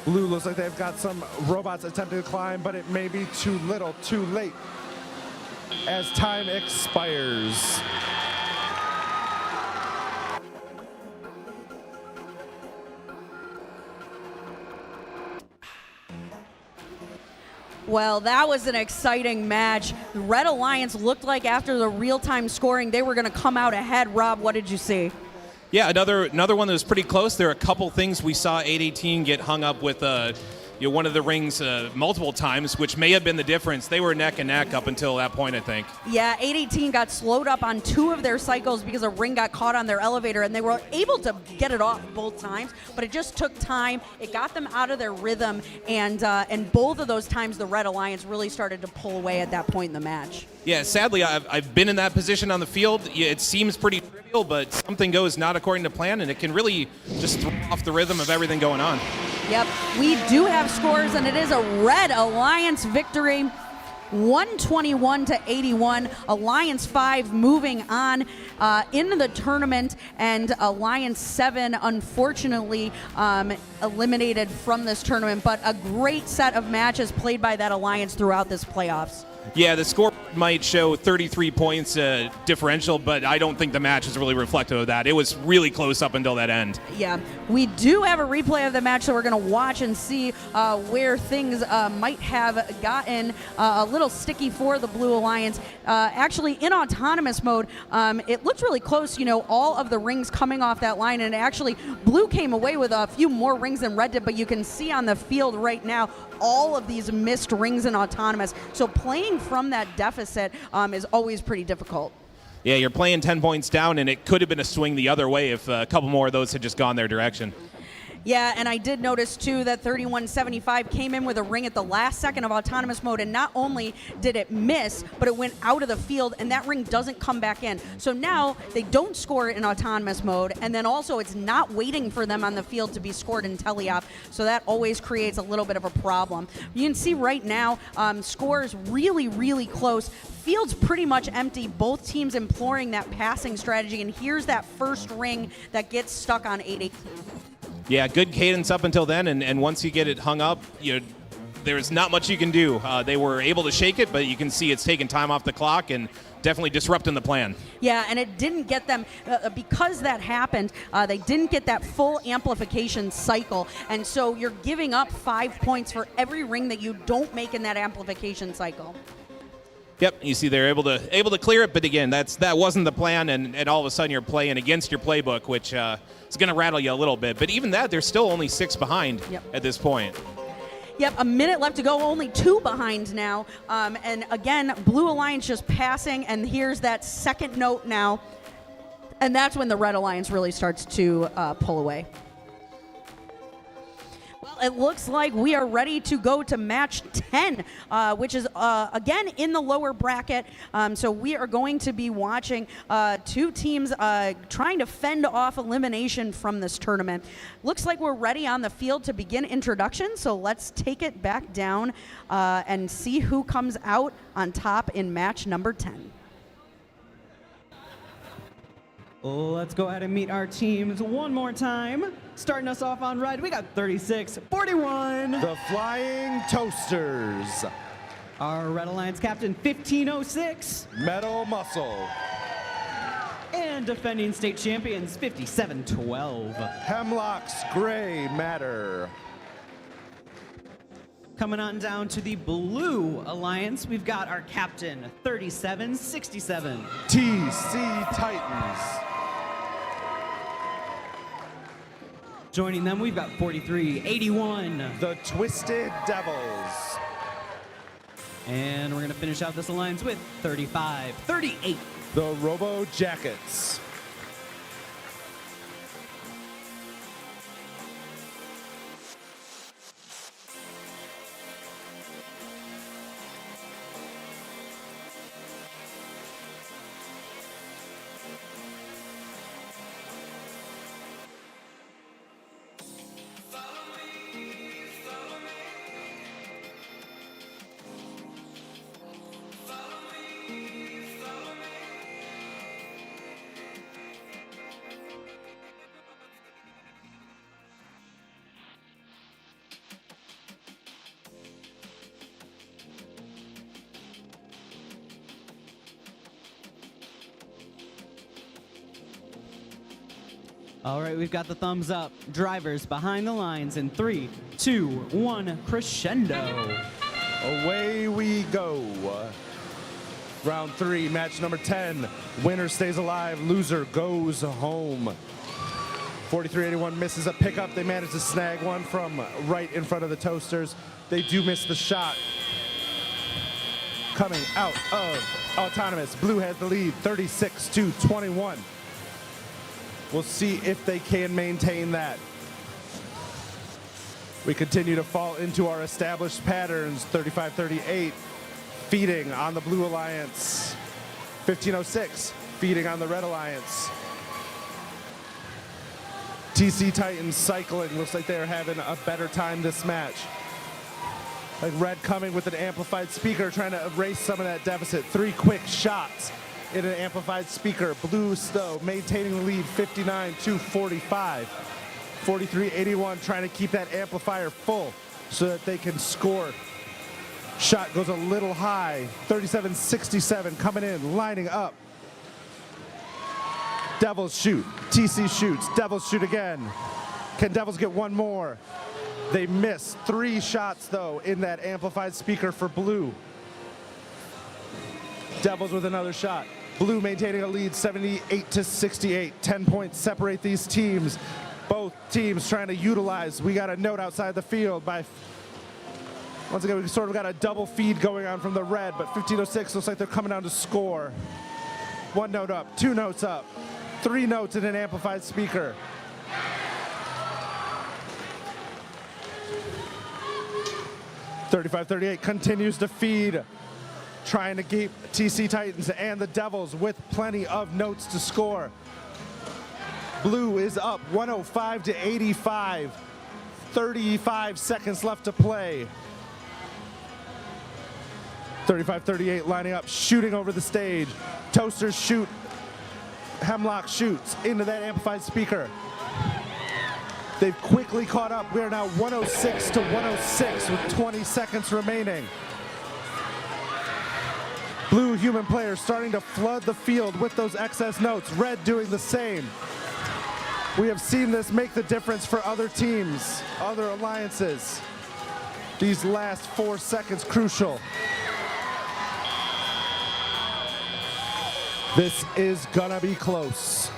Blue looks like they've got some robots attempting to climb, but it may be too little, too late as time expires. Well, that was an exciting match. The Red Alliance looked like after the real-time scoring, they were going to come out ahead. Rob, what did you see? Yeah, another one that was pretty close. There are a couple things we saw 818 get hung up with one of the rings multiple times, which may have been the difference. They were neck and neck up until that point, I think. Yeah, 818 got slowed up on 2 of their cycles because a ring got caught on their elevator, and they were able to get it off both times, but it just took time. It got them out of their rhythm, and both of those times the Red Alliance really started to pull away at that point in the match. Yeah, sadly, I've been in that position on the field. It seems pretty trivial, but something goes not according to plan, and it can really just throw off the rhythm of everything going on. Yep, we do have scores, and it is a Red Alliance victory, 121-81. Alliance 5 moving on into the tournament, and Alliance 7 unfortunately eliminated from this tournament, but a great set of matches played by that Alliance throughout this playoffs. Yeah, the score might show 33 points differential, but I don't think the match is really reflective of that. It was really close up until that end. Yeah, we do have a replay of the match that we're going to watch and see where things might have gotten a little sticky for the Blue Alliance. Actually, in autonomous mode, it looked really close, all of the rings coming off that line, and actually Blue came away with a few more rings than Red did, but you can see on the field right now all of these missed rings in autonomous. So playing from that deficit is always pretty difficult. Yeah, you're playing 10 points down, and it could have been a swing the other way if a couple more of those had just gone their direction. Yeah, and I did notice, too, that 3175 came in with a ring at the last second of autonomous mode, and not only did it miss, but it went out of the field, and that ring doesn't come back in. So now they don't score it in autonomous mode, and then also it's not waiting for them on the field to be scored in teleop, so that always creates a little bit of a problem. You can see right now, scores really, really close. Field's pretty much empty, both teams employing that passing strategy, and here's that first ring that gets stuck on 818. Yeah, good cadence up until then, and once you get it hung up, there's not much you can do. They were able to shake it, but you can see it's taking time off the clock and definitely disrupting the plan. Yeah, and it didn't get them, because that happened, they didn't get that full amplification cycle. And so you're giving up 5 points for every ring that you don't make in that amplification cycle. Yep, you see they're able to clear it, but again, that wasn't the plan, and all of a sudden you're playing against your playbook, which is going to rattle you a little bit. But even that, they're still only 6 behind at this point. Yep, a minute left to go, only 2 behind now. And again, Blue Alliance just passing, and here's that second note now. And that's when the Red Alliance really starts to pull away. Well, it looks like we are ready to go to match 10, which is, again, in the lower bracket. So we are going to be watching 2 teams trying to fend off elimination from this tournament. Looks like we're ready on the field to begin introductions, so let's take it back down and see who comes out on top in match number 10. Let's go ahead and meet our teams one more time. Starting us off on red, we got 36-41. The Flying Toasters. Our Red Alliance captain, 1506. Metal Muscle. And defending state champions, 57-12. Hemlock's Gray Matter. Coming on down to the Blue Alliance, we've got our captain, 3767. TC Titans. Joining them, we've got 4381. The Twisted Devils. And we're going to finish out this alliance with 3538. The Robo Jackets. All right, we've got the thumbs up. Drivers behind the lines in 3, 2, 1, crescendo. Away we go. Round 3, match number 10. Winner stays alive, loser goes home. 4381 misses a pickup. They manage to snag one from right in front of the Toasters. They do miss the shot. Coming out of Autonomous, Blue has the lead, 36-21. We'll see if they can maintain that. We continue to fall into our established patterns. 35-38, feeding on the Blue Alliance. 1506, feeding on the Red Alliance. TC Titans cycling. Looks like they're having a better time this match. Like Red coming with an amplified speaker, trying to erase some of that deficit. 3 quick shots in an amplified speaker. Blue though maintaining the lead, 59-45. 4381 trying to keep that amplifier full so that they can score. Shot goes a little high. 37-67 coming in, lining up. Devils shoot. TC shoots. Devils shoot again. Can Devils get one more? They miss 3 shots though in that amplified speaker for Blue. Devils with another shot. Blue maintaining a lead, 78-68. 10 points separate these teams. Both teams trying to utilize. We got a note outside the field by, once again, we sort of got a double feed going on from the Red, but 1506 looks like they're coming down to score. 1 note up, 2 notes up, 3 notes in an amplified speaker. .35-38 continues to feed, trying to keep TC Titans and the Devils with plenty of notes to score. Blue is up 105-85. 35 seconds left to play. 35-38 lining up, shooting over the stage. Toasters shoot. Hemlock shoots into that amplified speaker. They've quickly caught up. We are now 106 to 106 with 20 seconds remaining. Blue human players starting to flood the field with those excess notes. Red doing the same. We have seen this make the difference for other teams, other alliances. These last 4 seconds crucial. This is gonna be close.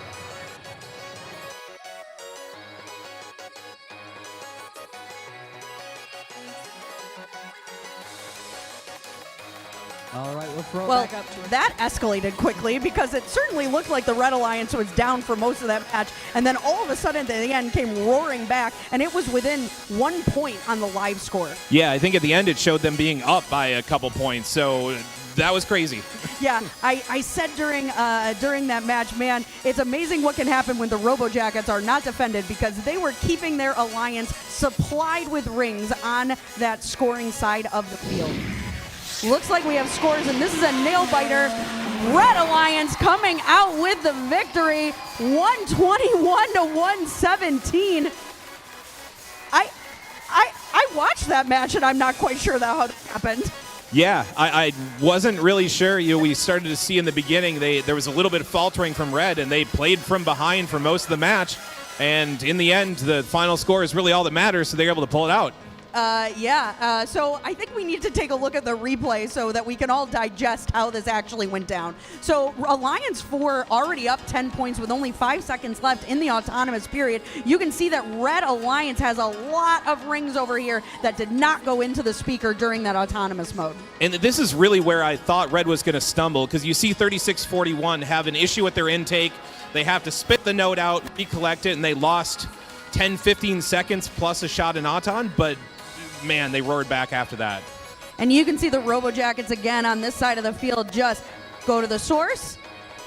All right, we'll throw it Well, back up to that escalated quickly because it certainly looked like the Red Alliance was down for most of that match, and then all of a sudden at the end came roaring back, and it was within 1 point on the live score. Yeah, I think at the end it showed them being up by a couple points, so that was crazy. Yeah, I said during that match, man, it's amazing what can happen when the Robo Jackets are not defended because they were keeping their alliance supplied with rings on that scoring side of the field. Looks like we have scores, and this is a nail-biter. Red Alliance coming out with the victory, 121 to 117. I watched that match, and I'm not quite sure how that happened. Yeah, I wasn't really sure. We started to see in the beginning there was a little bit of faltering from Red, and they played from behind for most of the match. And in the end, the final score is really all that matters, so they're able to pull it out. So I think we need to take a look at the replay so that we can all digest how this actually went down. So Alliance 4 already up 10 points with only 5 seconds left in the autonomous period. You can see that Red Alliance has a lot of rings over here that did not go into the speaker during that autonomous mode. And this is really where I thought Red was going to stumble, because you see 3641 have an issue with their intake. They have to spit the note out, recollect it, and they lost 10, 15 seconds plus a shot in Auton, but man, they roared back after that. And you can see the Robo Jackets again on this side of the field just go to the source,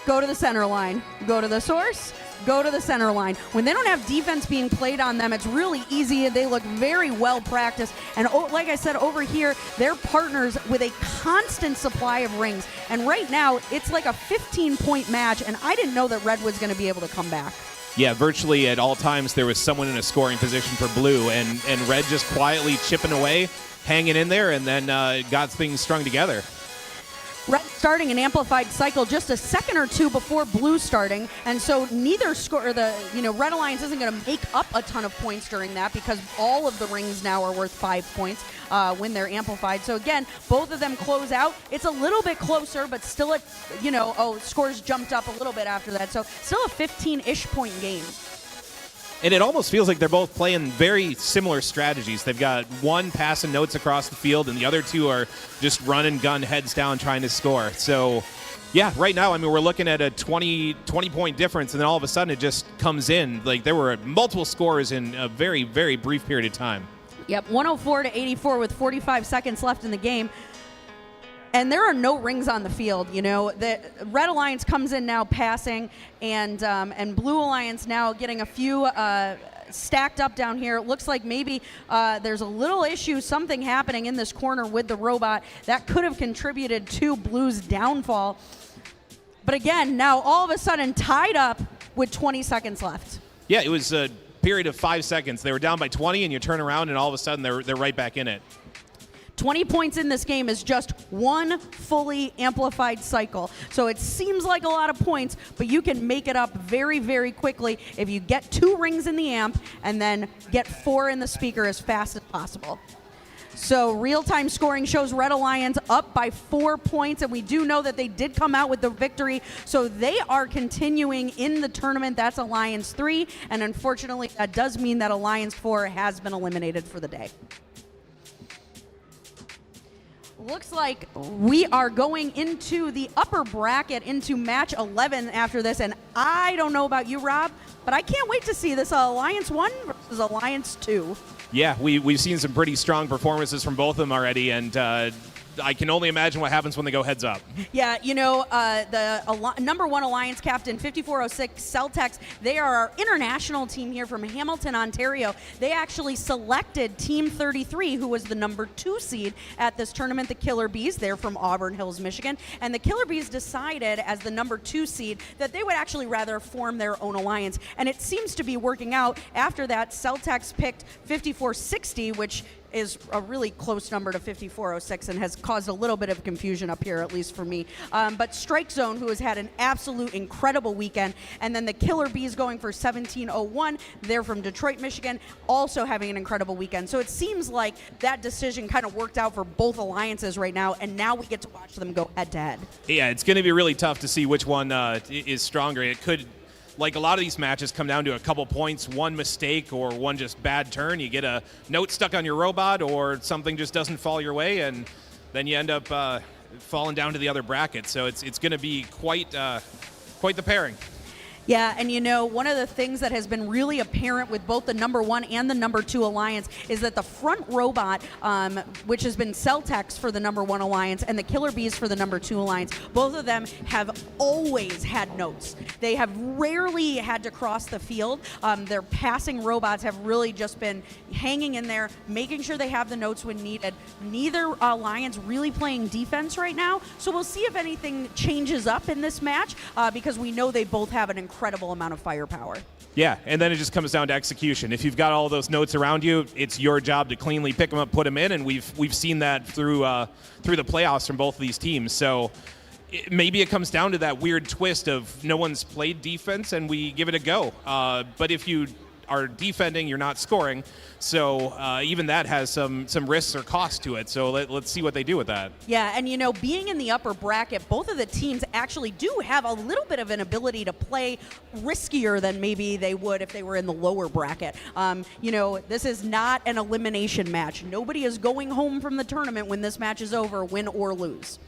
go to the center line, go to the source, go to the center line. When they don't have defense being played on them, it's really easy. They look very well practiced. And like I said, over here, they're partners with a constant supply of rings. And right now, it's like a 15-point match, and I didn't know that Red was going to be able to come back. Yeah, virtually at all times there was someone in a scoring position for Blue, and Red just quietly chipping away, hanging in there, and then got things strung together. Red starting an amplified cycle just a second or two before Blue starting, and so neither Red Alliance isn't going to make up a ton of points during that because all of the rings now are worth 5 points when they're amplified. So again, both of them close out. It's a little bit closer, but still scores jumped up a little bit after that. So still a 15-ish point game. And it almost feels like they're both playing very similar strategies. They've got one passing notes across the field, and the other two are just run and gun, heads down, trying to score. So, yeah, right now, I mean, we're looking at a 20-point difference, and then all of a sudden it just comes in. Like, there were multiple scores in a very, very brief period of time. Yep, 104 to 84 with 45 seconds left in the game. And there are no rings on the field, The Red Alliance comes in now passing, and Blue Alliance now getting a few stacked up down here. It looks like maybe there's a little issue, something happening in this corner with the robot that could have contributed to Blue's downfall. But again, now all of a sudden tied up with 20 seconds left. Yeah, it was a period of 5 seconds. They were down by 20, and you turn around, and all of a sudden they're right back in it. 20 points in this game is just one fully amplified cycle. So it seems like a lot of points, but you can make it up very, very quickly if you get 2 rings in the amp and then get 4 in the speaker as fast as possible. So real-time scoring shows Red Alliance up by 4 points, and we do know that they did come out with the victory. So they are continuing in the tournament. That's Alliance 3, and unfortunately, that does mean that Alliance 4 has been eliminated for the day. Looks like we are going into the upper bracket, into match 11 after this, and I don't know about you, Rob, but I can't wait to see this Alliance 1 versus Alliance 2. Yeah, we've seen some pretty strong performances from both of them already, and I can only imagine what happens when they go heads up. Yeah, the number 1 Alliance captain, 5406 Celtex, they are our international team here from Hamilton, Ontario. They actually selected Team 33, who was the number 2 seed at this tournament, the Killer Bees. They're from Auburn Hills, Michigan. And the Killer Bees decided, as the number 2 seed, that they would actually rather form their own alliance. And it seems to be working out. After that, Celtex picked 5460, which is a really close number to 5406 and has caused a little bit of confusion up here, at least for me. But Strike Zone, who has had an absolute incredible weekend, and then the Killer Bees going for 1701. They're from Detroit, Michigan, also having an incredible weekend. So it seems like that decision kind of worked out for both alliances right now, and now we get to watch them go head-to-head. Yeah, it's going to be really tough to see which one is stronger. It could, like a lot of these matches, come down to a couple points, one mistake or one just bad turn. You get a note stuck on your robot or something just doesn't fall your way, and then you end up falling down to the other bracket. So it's going to be quite the pairing. Yeah, and one of the things that has been really apparent with both the number 1 and the number 2 alliance is that the front robot, which has been Celtex for the number 1 alliance and the Killer Bees for the number 2 alliance, both of them have always had notes. They have rarely had to cross the field. Their passing robots have really just been hanging in there, making sure they have the notes when needed. Neither alliance really playing defense right now, so we'll see if anything changes up in this match because we know they both have an incredible amount of firepower. Yeah, and then it just comes down to execution. If you've got all those notes around you, it's your job to cleanly pick them up, put them in, and we've seen that through the playoffs from both of these teams. So maybe it comes down to that weird twist of no one's played defense and we give it a go. But if you are defending, you're not scoring. So even that has some risks or costs to it. So let's see what they do with that. Yeah, and being in the upper bracket, both of the teams actually do have a little bit of an ability to play riskier than maybe they would if they were in the lower bracket. This is not an elimination match. Nobody is going home from the tournament when this match is over, win or lose.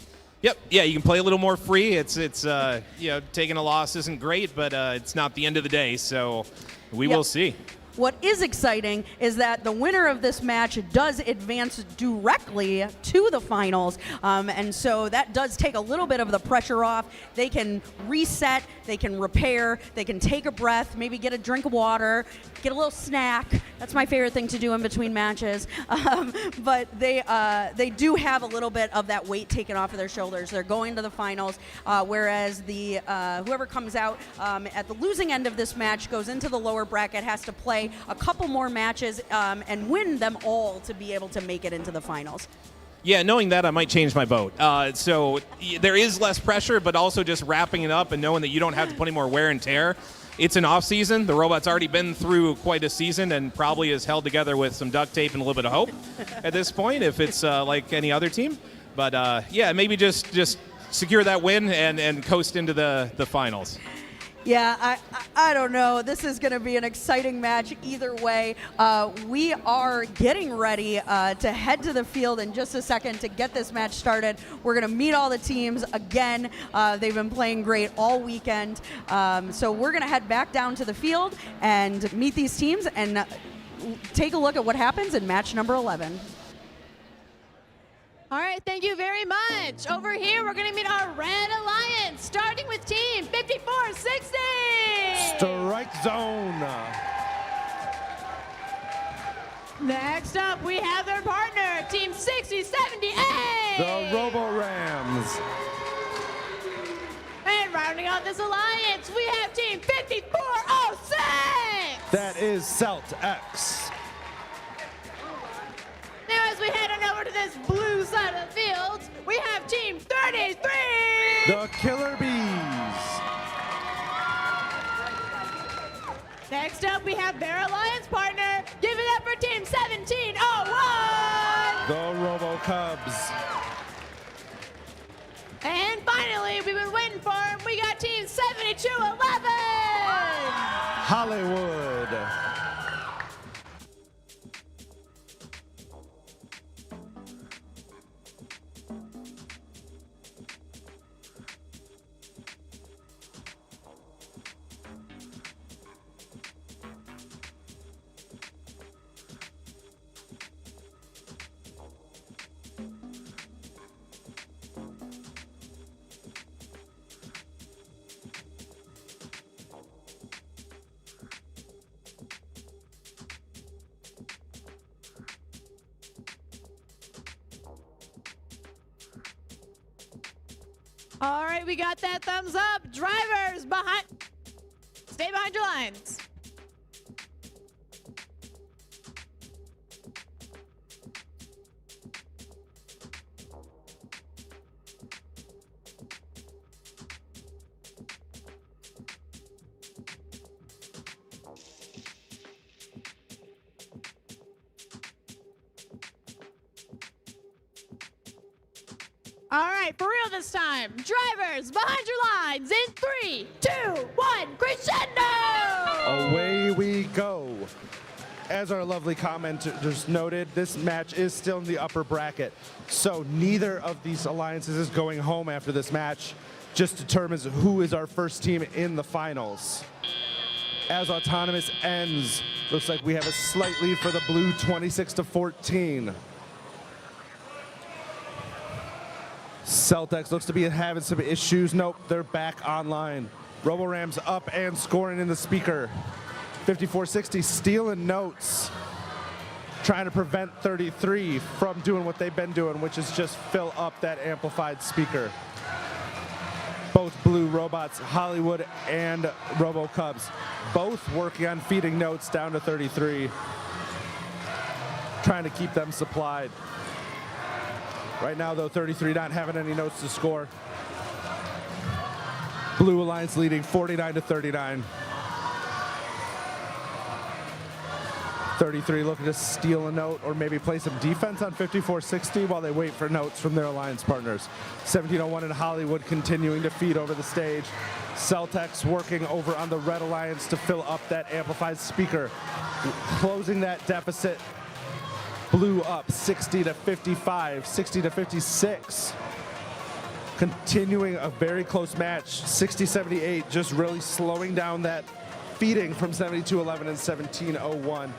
Yep. Yeah, you can play a little more free. It's taking a loss isn't great, but it's not the end of the day. So we will see. What is exciting is that the winner of this match does advance directly to the finals, and so that does take a little bit of the pressure off. They can reset, they can repair, they can take a breath, maybe get a drink of water, get a little snack. That's my favorite thing to do in between matches. But they do have a little bit of that weight taken off of their shoulders. They're going to the finals, whereas the whoever comes out at the losing end of this match goes into the lower bracket, has to play a couple more matches and win them all to be able to make it into the finals. Yeah, knowing that, I might change my vote. So there is less pressure, but also just wrapping it up and knowing that you don't have to put any more wear and tear. It's an off season. The robot's already been through quite a season and probably is held together with some duct tape and a little bit of hope at this point, if it's like any other team. But yeah, maybe just secure that win and coast into the finals. Yeah, I don't know. This is going to be an exciting match either way. We are getting ready to head to the field in just a second to get this match started. We're going to meet all the teams again. They've been playing great all weekend. So we're going to head back down to the field and meet these teams and take a look at what happens in match number 11. All right, thank you very much. Over here, we're going to meet our Red Alliance, starting with Team 5460. Strike Zone. Next up, we have their partner, Team 6078. The Robo Rams. And rounding out this alliance, we have Team 5406. That is Celtex. Now, as we head on over to this blue side of the field, we have Team 33. The Killer Bees. Next up, we have their alliance partner. Give it up for Team 1701. The Robo Cubs. And finally, we've been waiting for him. We got Team 7211. Hollywood. All right, we got that thumbs up. Drivers, stay behind your lines. All right, for real this time. Drivers, behind your lines in 3, 2, 1, crescendo! Away we go. As our lovely commenters noted, this match is still in the upper bracket, so neither of these alliances is going home after this match. Just determines who is our first team in the finals. As Autonomous ends, looks like we have a slight lead for the blue, 26-14. Celtex looks to be having some issues. Nope, they're back online. RoboRams up and scoring in the speaker. 5460 stealing notes, trying to prevent 33 from doing what they've been doing, which is just fill up that amplified speaker. Both blue robots, Hollywood and RoboCubs, both working on feeding notes down to 33, trying to keep them supplied. Right now, though, 33 not having any notes to score. Blue Alliance leading 49-39. 33 looking to steal a note or maybe play some defense on 5460 while they wait for notes from their alliance partners. 1701 in Hollywood continuing to feed over the stage. Celtex working over on the Red Alliance to fill up that amplified speaker, closing that deficit. Blue up 60-55, 60-56. Continuing a very close match, 60-78, just really slowing down that feeding from 7211 and 1701.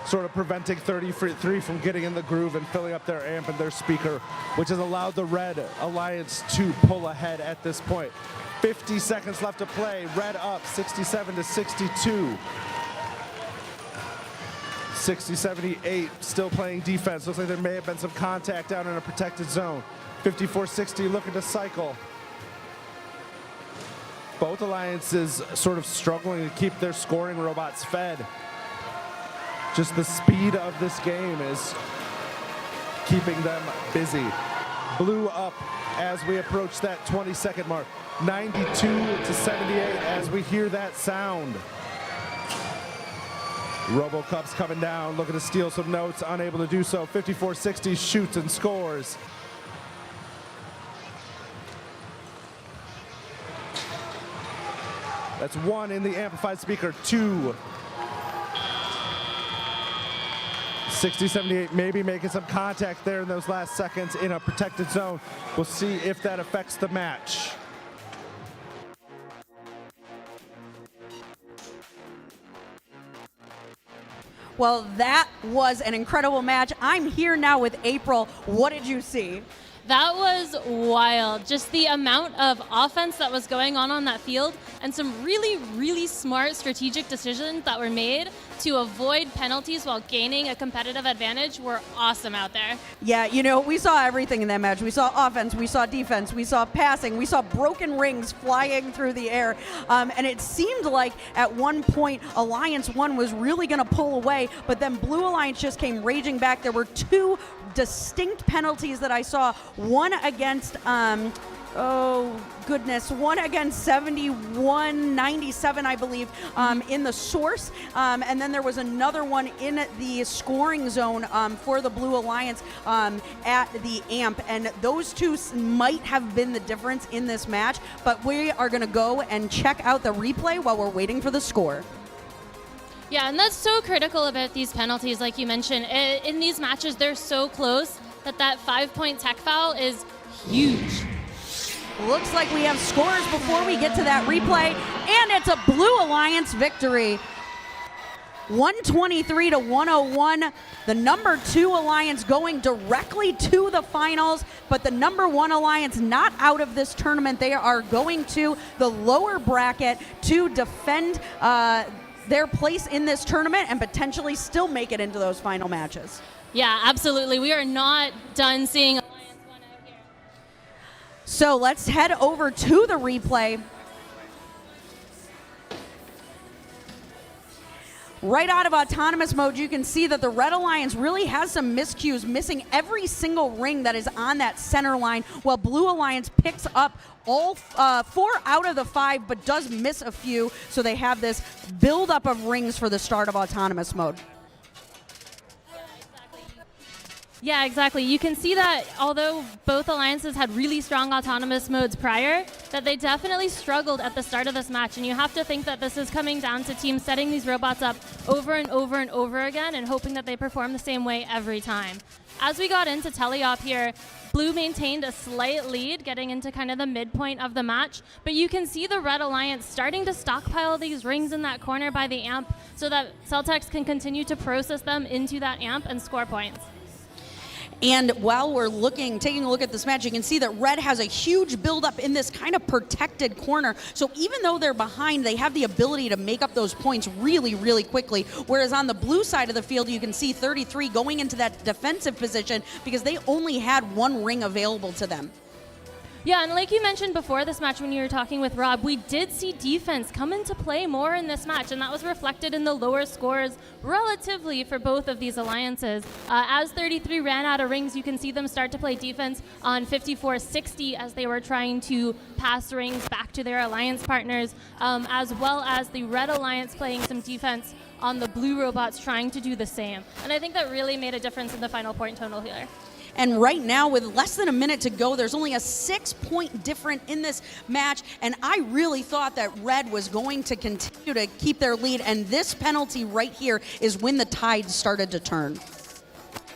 Sort of preventing 33 from getting in the groove and filling up their amp and their speaker, which has allowed the Red Alliance to pull ahead at this point. 50 seconds left to play. Red up 67-62. 60-78, still playing defense. Looks like there may have been some contact down in a protected zone. 5460 looking to cycle. Both alliances sort of struggling to keep their scoring robots fed. Just the speed of this game is keeping them busy. Blue up as we approach that 20-second mark. 92-78 as we hear that sound. RoboCub's coming down, looking to steal some notes, unable to do so. 5460 shoots and scores. That's 1 in the amplified speaker, 2. 60-78 maybe making some contact there in those last seconds in a protected zone. We'll see if that affects the match. Well, that was an incredible match. I'm here now with April. What did you see? That was wild. Just the amount of offense that was going on that field and some really, really smart strategic decisions that were made to avoid penalties while gaining a competitive advantage were awesome out there. Yeah, you know, we saw everything in that match. We saw offense, we saw defense, we saw passing, we saw broken rings flying through the air. And it seemed like at one point Alliance 1 was really going to pull away, but then Blue Alliance just came raging back. There were 2 distinct penalties that I saw. One against, one against 7197, I believe, in the source. And then there was another one in the scoring zone for the Blue Alliance at the amp. And those 2 might have been the difference in this match, but we are going to go and check out the replay while we're waiting for the score. Yeah, and that's so critical about these penalties, like you mentioned. In these matches, they're so close that 5-point tech foul is huge. Looks like we have scores before we get to that replay, and it's a Blue Alliance victory. 123-101. The number 2 Alliance going directly to the finals, but the number 1 Alliance not out of this tournament. They are going to the lower bracket to defend their place in this tournament and potentially still make it into those final matches. Yeah, absolutely. We are not done seeing Alliance 1 out here. So let's head over to the replay. Right out of autonomous mode, you can see that the Red Alliance really has some miscues, missing every single ring that is on that center line, while Blue Alliance picks up all 4 out of the 5, but does miss a few, so they have this buildup of rings for the start of autonomous mode. Yeah, exactly. You can see that although both alliances had really strong autonomous modes prior, that they definitely struggled at the start of this match. And you have to think that this is coming down to teams setting these robots up over and over and over again and hoping that they perform the same way every time. As we got into teleop here, Blue maintained a slight lead, getting into kind of the midpoint of the match, but you can see the Red Alliance starting to stockpile these rings in that corner by the amp so that Celtex can continue to process them into that amp and score points. And while we're taking a look at this match, you can see that Red has a huge buildup in this kind of protected corner. So even though they're behind, they have the ability to make up those points really, really quickly. Whereas on the Blue side of the field, you can see 33 going into that defensive position because they only had 1 ring available to them. Yeah, and like you mentioned before this match when you were talking with Rob, we did see defense come into play more in this match, and that was reflected in the lower scores relatively for both of these alliances. As 33 ran out of rings, you can see them start to play defense on 54-60 as they were trying to pass rings back to their alliance partners, as well as the Red Alliance playing some defense on the Blue robots trying to do the same. And I think that really made a difference in the final point total here. And right now, with less than a minute to go, there's only a 6-point difference in this match. And I really thought that Red was going to continue to keep their lead. And this penalty right here is when the tide started to turn.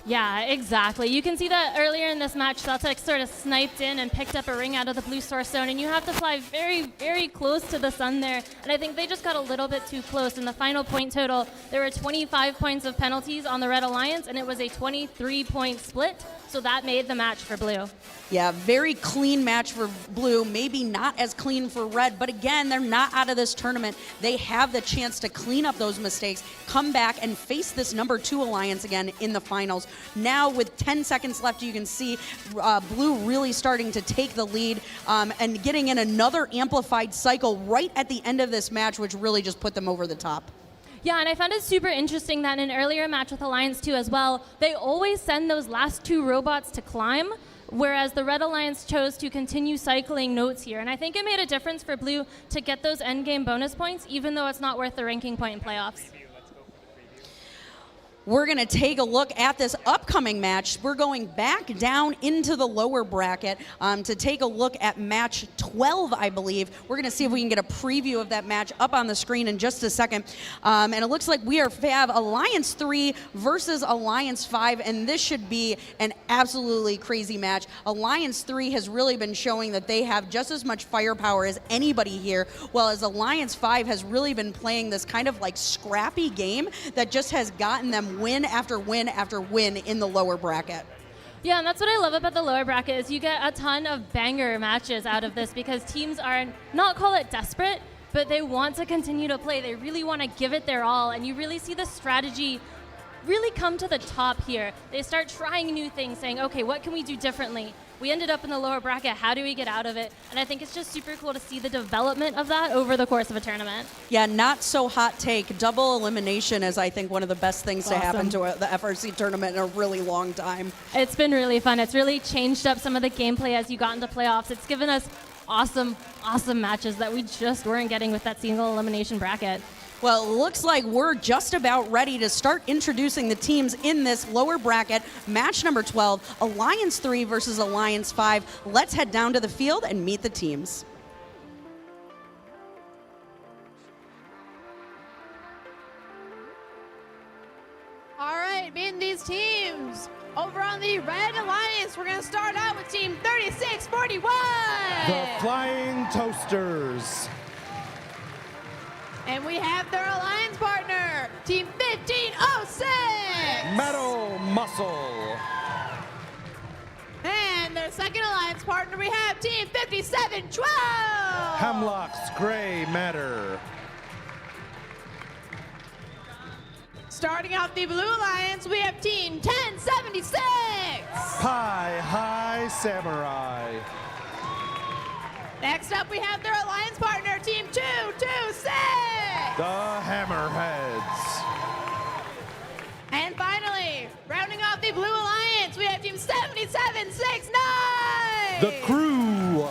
Yeah, exactly. You can see that earlier in this match, Celtics sort of sniped in and picked up a ring out of the Blue source zone, and you have to fly very, very close to the sun there. And I think they just got a little bit too close. In the final point total, there were 25 points of penalties on the Red Alliance, and it was a 23-point split, so that made the match for Blue. Yeah, very clean match for Blue, maybe not as clean for Red, but again, they're not out of this tournament. They have the chance to clean up those mistakes, come back and face this number 2 alliance again in the finals. Now with 10 seconds left, you can see Blue really starting to take the lead and getting in another amplified cycle right at the end of this match, which really just put them over the top. Yeah, and I found it super interesting that in an earlier match with Alliance 2 as well, they always send those last 2 robots to climb, whereas the Red Alliance chose to continue cycling notes here. And I think it made a difference for Blue to get those endgame bonus points, even though it's not worth the ranking point in playoffs. We're going to take a look at this upcoming match. We're going back down into the lower bracket to take a look at match 12, I believe. We're going to see if we can get a preview of that match up on the screen in just a second. And it looks like we have Alliance 3 versus Alliance 5, and this should be an absolutely crazy match. Alliance 3 has really been showing that they have just as much firepower as anybody here, while as Alliance 5 has really been playing this kind of like scrappy game that just has gotten them win after win after win in the lower bracket. Yeah, and that's what I love about the lower bracket is you get a ton of banger matches out of this because teams are, not call it desperate, but they want to continue to play. They really want to give it their all, and you really see the strategy really come to the top here. They start trying new things, saying, okay, what can we do differently? We ended up in the lower bracket. How do we get out of it? And I think it's just super cool to see the development of that over the course of a tournament. Yeah, not so hot take. Double elimination is, I think, one of the best things to happen to the FRC tournament in a really long time. It's been really fun. It's really changed up some of the gameplay as you got into playoffs. It's given us awesome, awesome matches that we just weren't getting with that single elimination bracket. Well, it looks like we're just about ready to start introducing the teams in this lower bracket. Match number 12, Alliance 3 versus Alliance 5. Let's head down to the field and meet the teams. All right, meeting these teams. Over on the Red Alliance, we're going to start out with Team 3641. The Flying Toasters. And we have their alliance partner, Team 1506. Metal Muscle. And their second alliance partner, we have Team 5712. Hemlock's Gray Matter. Starting out the Blue Alliance, we have Team 1076. Pie High Samurai. Next up, we have their alliance partner, Team 226. The Hammerheads. And finally, rounding off the Blue Alliance, we have Team 7769. The Crew.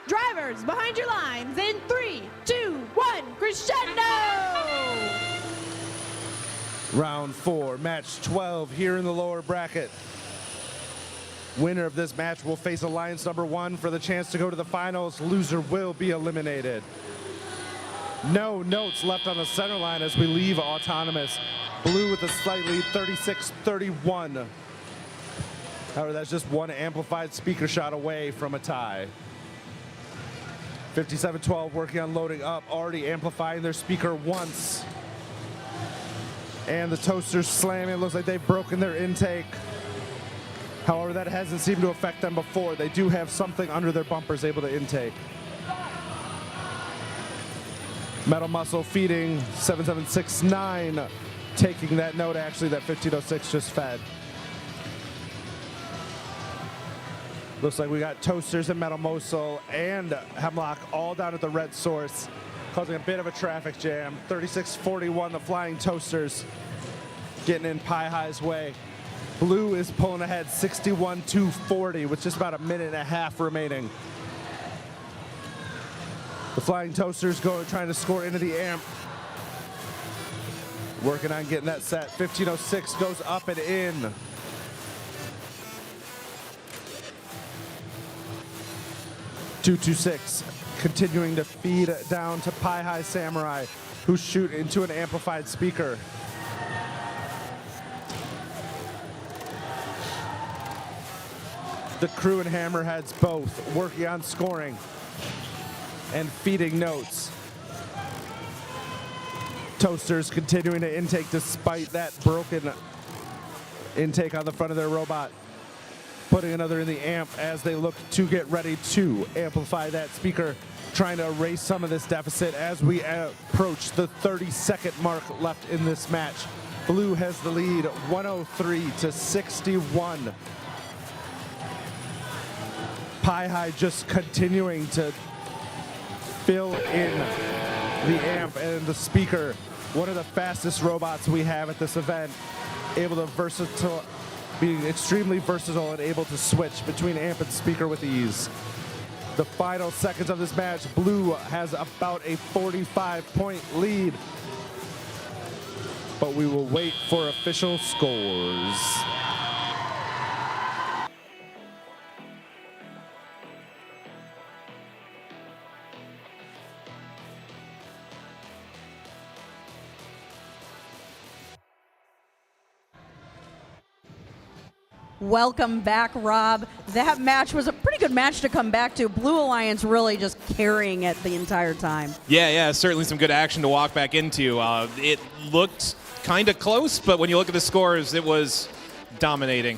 Drivers, behind your lines in 3, 2, 1, crescendo! Round 4, match 12 here in the lower bracket. Winner of this match will face Alliance number 1 for the chance to go to the finals. Loser will be eliminated. No notes left on the center line as we leave Autonomous. Blue with a slight lead, 36-31. However, that's just one amplified speaker shot away from a tie. 5712 working on loading up, already amplifying their speaker once. And the Toasters slamming. It looks like they've broken their intake. However, that hasn't seemed to affect them before. They do have something under their bumpers able to intake. Metal Muscle feeding 7769, taking that note actually that 1506 just fed. Looks like we got Toasters and Metal Muscle and Hemlock all down at the red source, causing a bit of a traffic jam. 36-41, the Flying Toasters getting in Pie High's way. Blue is pulling ahead 61-40 with just about a minute and a half remaining. The Flying Toasters trying to score into the amp. Working on getting that set. 1506 goes up and in. .226 continuing to feed down to Pie High Samurai, who shoot into an amplified speaker. The Crew and Hammerheads both working on scoring and feeding notes. Toasters continuing to intake despite that broken intake on the front of their robot. Putting another in the amp as they look to get ready to amplify that speaker, trying to erase some of this deficit as we approach the 30-second mark left in this match. Blue has the lead, 103-61. Pie High just continuing to fill in the amp and the speaker. One of the fastest robots we have at this event, able to being extremely versatile and able to switch between amp and speaker with ease. The final seconds of this match, Blue has about a 45-point lead, but we will wait for official scores. Welcome back, Rob. That match was a pretty good match to come back to. Blue Alliance really just carrying it the entire time. Yeah, certainly some good action to walk back into. It looked kind of close, but when you look at the scores, it was dominating.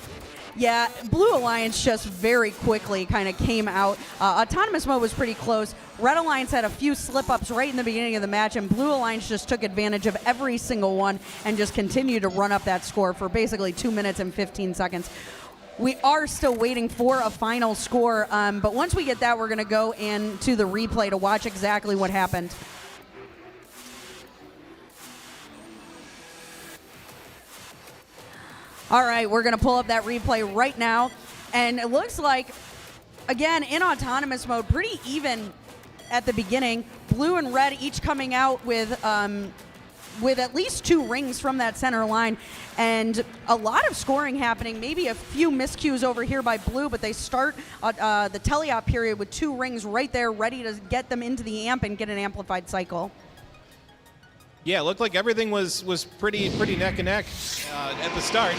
Yeah, Blue Alliance just very quickly kind of came out. Autonomous Mode was pretty close. Red Alliance had a few slip-ups right in the beginning of the match, and Blue Alliance just took advantage of every single one and just continued to run up that score for basically 2 minutes and 15 seconds. We are still waiting for a final score, but once we get that, we're going to go into the replay to watch exactly what happened. All right, we're going to pull up that replay right now, and it looks like, again, in Autonomous Mode, pretty even at the beginning. Blue and Red each coming out with with at least 2 rings from that center line, and a lot of scoring happening. Maybe a few miscues over here by Blue, but they start the teleop period with 2 rings right there, ready to get them into the amp and get an amplified cycle. Yeah, it looked like everything was pretty neck and neck at the start.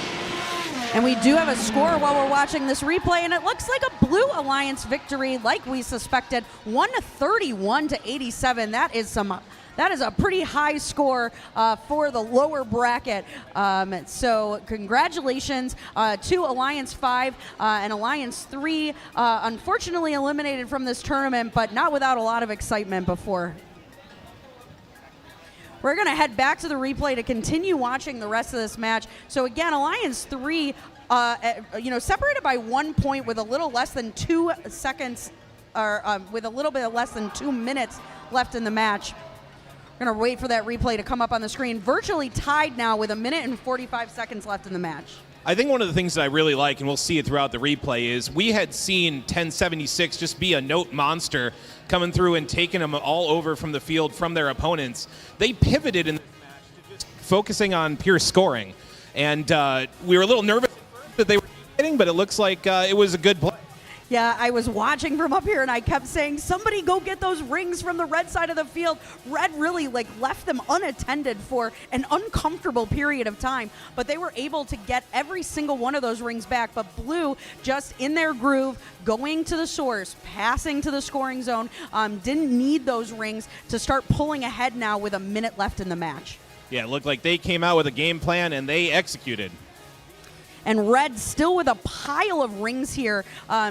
And we do have a score while we're watching this replay, and it looks like a Blue Alliance victory, like we suspected, 131-87. That is a pretty high score for the lower bracket. So congratulations to Alliance 5 and Alliance 3. Unfortunately eliminated from this tournament, but not without a lot of excitement before. We're going to head back to the replay to continue watching the rest of this match. So again, Alliance 3, separated by 1 point with a little less than 2 seconds, or with a little bit less than 2 minutes left in the match. We're going to wait for that replay to come up on the screen. Virtually tied now with 1 minute and 45 seconds left in the match. I think one of the things that I really like, and we'll see it throughout the replay, is we had seen 1076 just be a note monster coming through and taking them all over from the field from their opponents. They pivoted in this match to just focusing on pure scoring. And we were a little nervous that they were hitting, but it looks like it was a good play. Yeah, I was watching from up here, and I kept saying, somebody go get those rings from the red side of the field. Red really left them unattended for an uncomfortable period of time, but they were able to get every single one of those rings back. But Blue, just in their groove, going to the source, passing to the scoring zone, didn't need those rings to start pulling ahead now with 1 minute left in the match. Yeah, it looked like they came out with a game plan, and they executed. And Red still with a pile of rings here,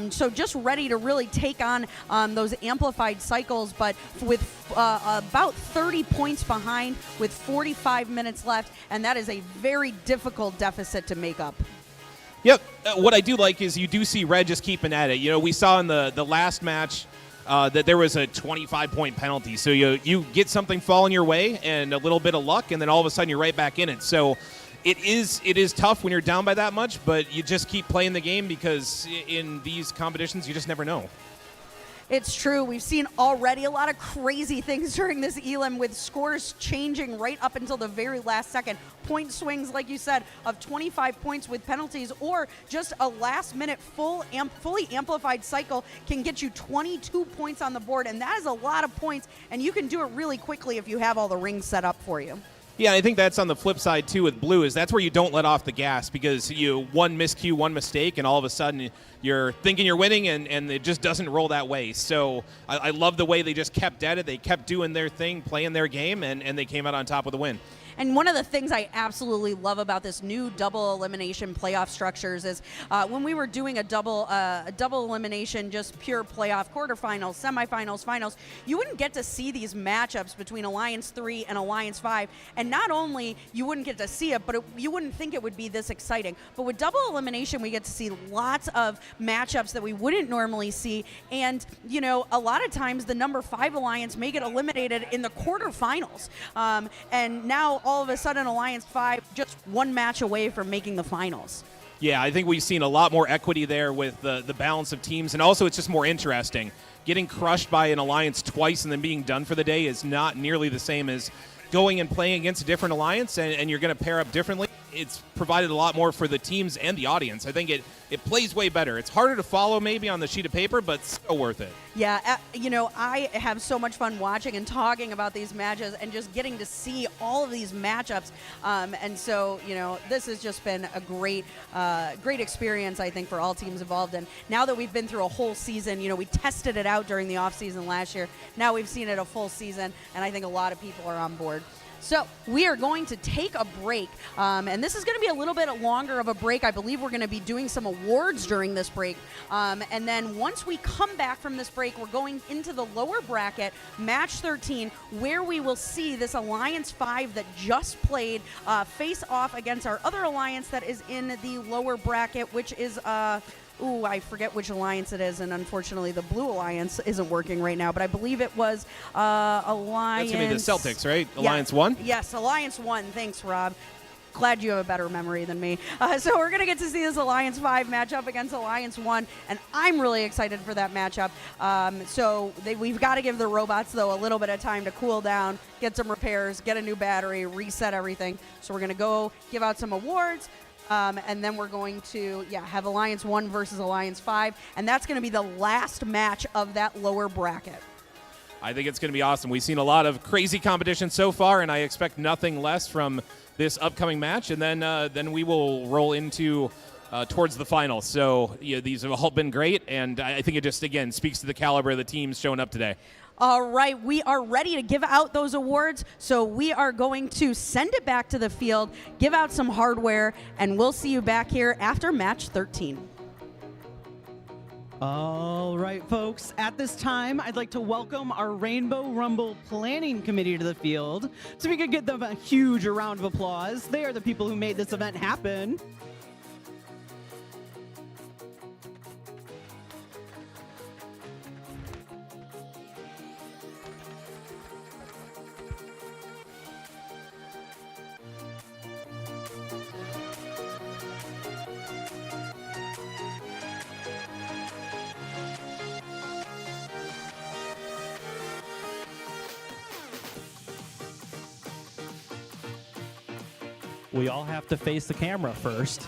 so just ready to really take on those amplified cycles, but with about 30 points behind with 45 minutes left, and that is a very difficult deficit to make up. Yep. What I do like is you do see Red just keeping at it. You know, we saw in the last match that there was a 25-point penalty. So you get something falling your way and a little bit of luck, and then all of a sudden you're right back in it. So it is tough when you're down by that much, but you just keep playing the game because in these competitions you just never know. It's true. We've seen already a lot of crazy things during this elim with scores changing right up until the very last second. Point swings, like you said, of 25 points with penalties, or just a last-minute fully amplified cycle can get you 22 points on the board, and that is a lot of points, and you can do it really quickly if you have all the rings set up for you. Yeah, I think that's on the flip side, too, with Blue, is that's where you don't let off the gas because one miscue, one mistake, and all of a sudden you're thinking you're winning, and it just doesn't roll that way. So I love the way they just kept at it. They kept doing their thing, playing their game, and they came out on top with a win. And one of the things I absolutely love about this new double elimination playoff structures is when we were doing a double elimination, just pure playoff, quarterfinals, semifinals, finals, you wouldn't get to see these matchups between Alliance 3 and Alliance 5. And not only you wouldn't get to see it, but you wouldn't think it would be this exciting. But with double elimination, we get to see lots of matchups that we wouldn't normally see. And, you know, a lot of times the number 5 Alliance may get eliminated in the quarterfinals. And now all of a sudden Alliance 5 just one match away from making the finals. Yeah, I think we've seen a lot more equity there with the balance of teams, and also it's just more interesting. Getting crushed by an Alliance twice and then being done for the day is not nearly the same as going and playing against a different Alliance, and you're going to pair up differently. It's provided a lot more for the teams and the audience. I think it plays way better. It's harder to follow maybe on the sheet of paper, but still worth it. Yeah, you know, I have so much fun watching and talking about these matches and just getting to see all of these matchups. And so, you know, this has just been a great experience, I think, for all teams involved. And now that we've been through a whole season, you know, we tested it out during the off season last year. Now we've seen it a full season, and I think a lot of people are on board. So we are going to take a break, and this is going to be a little bit longer of a break. I believe we're going to be doing some awards during this break, and then once we come back from this break, we're going into the lower bracket, match 13, where we will see this Alliance 5 that just played face off against our other Alliance that is in the lower bracket, which is I forget which Alliance it is, and unfortunately the Blue Alliance isn't working right now, but I believe it was Alliance... That's going to be the Celtics, right? Yeah. Alliance 1? Yes, Alliance 1. Thanks, Rob. Glad you have a better memory than me. So we're going to get to see this Alliance 5 matchup against Alliance 1, and I'm really excited for that matchup. We've got to give the robots, though, a little bit of time to cool down, get some repairs, get a new battery, reset everything. So we're going to go give out some awards. And then we're going to, have Alliance 1 versus Alliance 5, and that's going to be the last match of that lower bracket. I think it's going to be awesome. We've seen a lot of crazy competition so far, and I expect nothing less from this upcoming match. And then we will roll into towards the finals. So these have all been great, and I think it just, again, speaks to the caliber of the teams showing up today. All right, we are ready to give out those awards, so we are going to send it back to the field, give out some hardware, and we'll see you back here after match 13. All right, folks, at this time, I'd like to welcome our Rainbow Rumble Planning Committee to the field. So we could give them a huge round of applause. They are the people who made this event happen. We all have to face the camera first.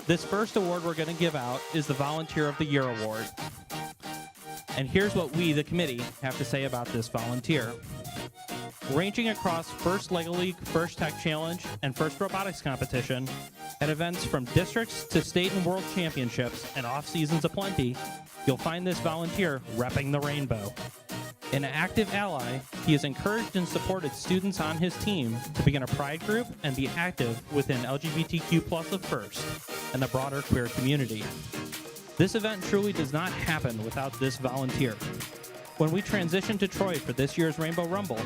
This first award we're going to give out is the Volunteer of the Year Award. And here's what we, the committee, have to say about this volunteer. Ranging across First Lego League, First Tech Challenge, and First Robotics Competition, at events from districts to state and world championships and off-seasons aplenty, you'll find this volunteer repping the rainbow. An active ally, he has encouraged and supported students on his team to begin a pride group and be active within LGBTQ+ of First and the broader queer community. This event truly does not happen without this volunteer. When we transitioned to Troy for this year's Rainbow Rumble,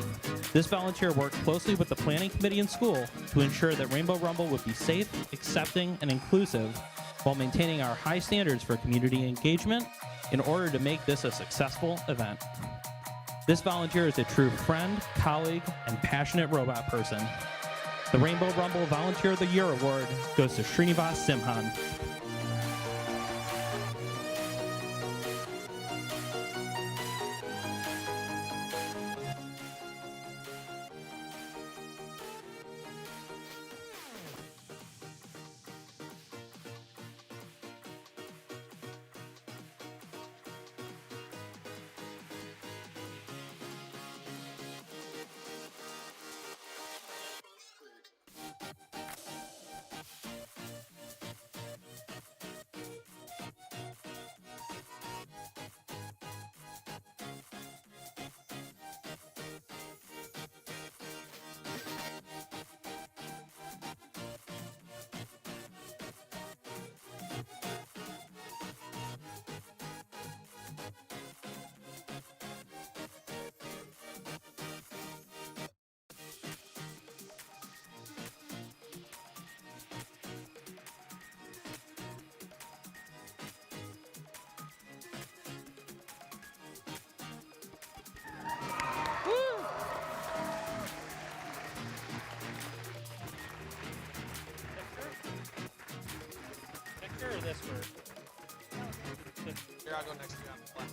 this volunteer worked closely with the planning committee in school to ensure that Rainbow Rumble would be safe, accepting, and inclusive while maintaining our high standards for community engagement in order to make this a successful event. This volunteer is a true friend, colleague, and passionate robot person. The Rainbow Rumble Volunteer of the Year Award goes to Srinivas Simhan. Or this first? Here, I'll go next to you on the left.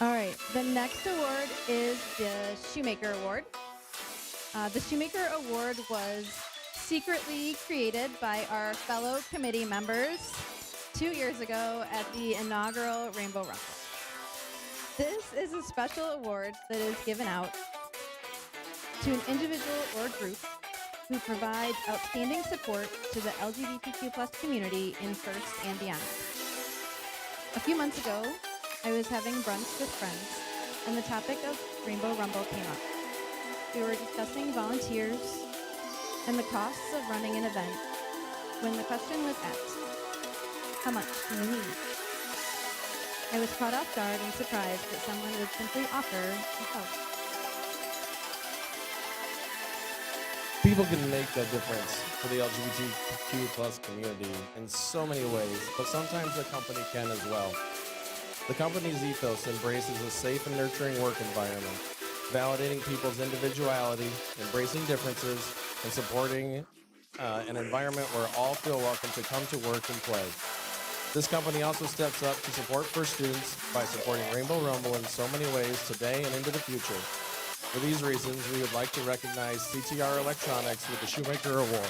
All right, the next award is the Shoemaker Award. The Shoemaker Award was secretly created by our fellow committee members 2 years ago at the inaugural Rainbow Rumble. This is a special award that is given out to an individual or group who provides outstanding support to the LGBTQ+ community in First and beyond. A few months ago, I was having brunch with friends, and the topic of Rainbow Rumble came up. We were discussing volunteers and the costs of running an event when the question was asked, how much do you need? I was caught off guard and surprised that someone would simply offer to help. People can make a difference for the LGBTQ plus community in so many ways, but sometimes the company can as well. The company's ethos embraces a safe and nurturing work environment, validating people's individuality, embracing differences, and supporting an environment where all feel welcome to come to work and play. This company also steps up to support First students by supporting Rainbow Rumble in so many ways today and into the future. For these reasons, we would like to recognize CTR Electronics with the Shoemaker Award.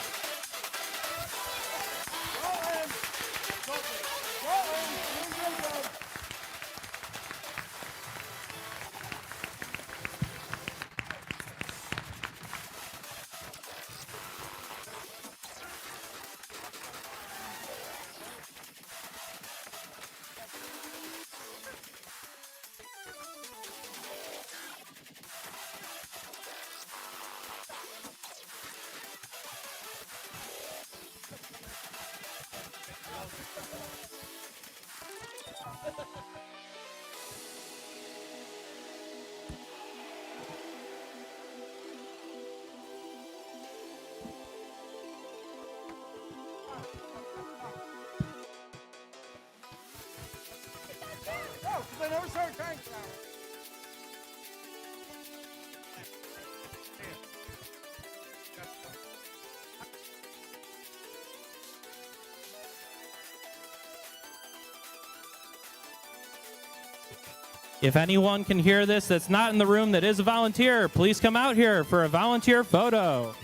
If anyone can hear this that's not in the room that is a volunteer, please come out here for a volunteer photo.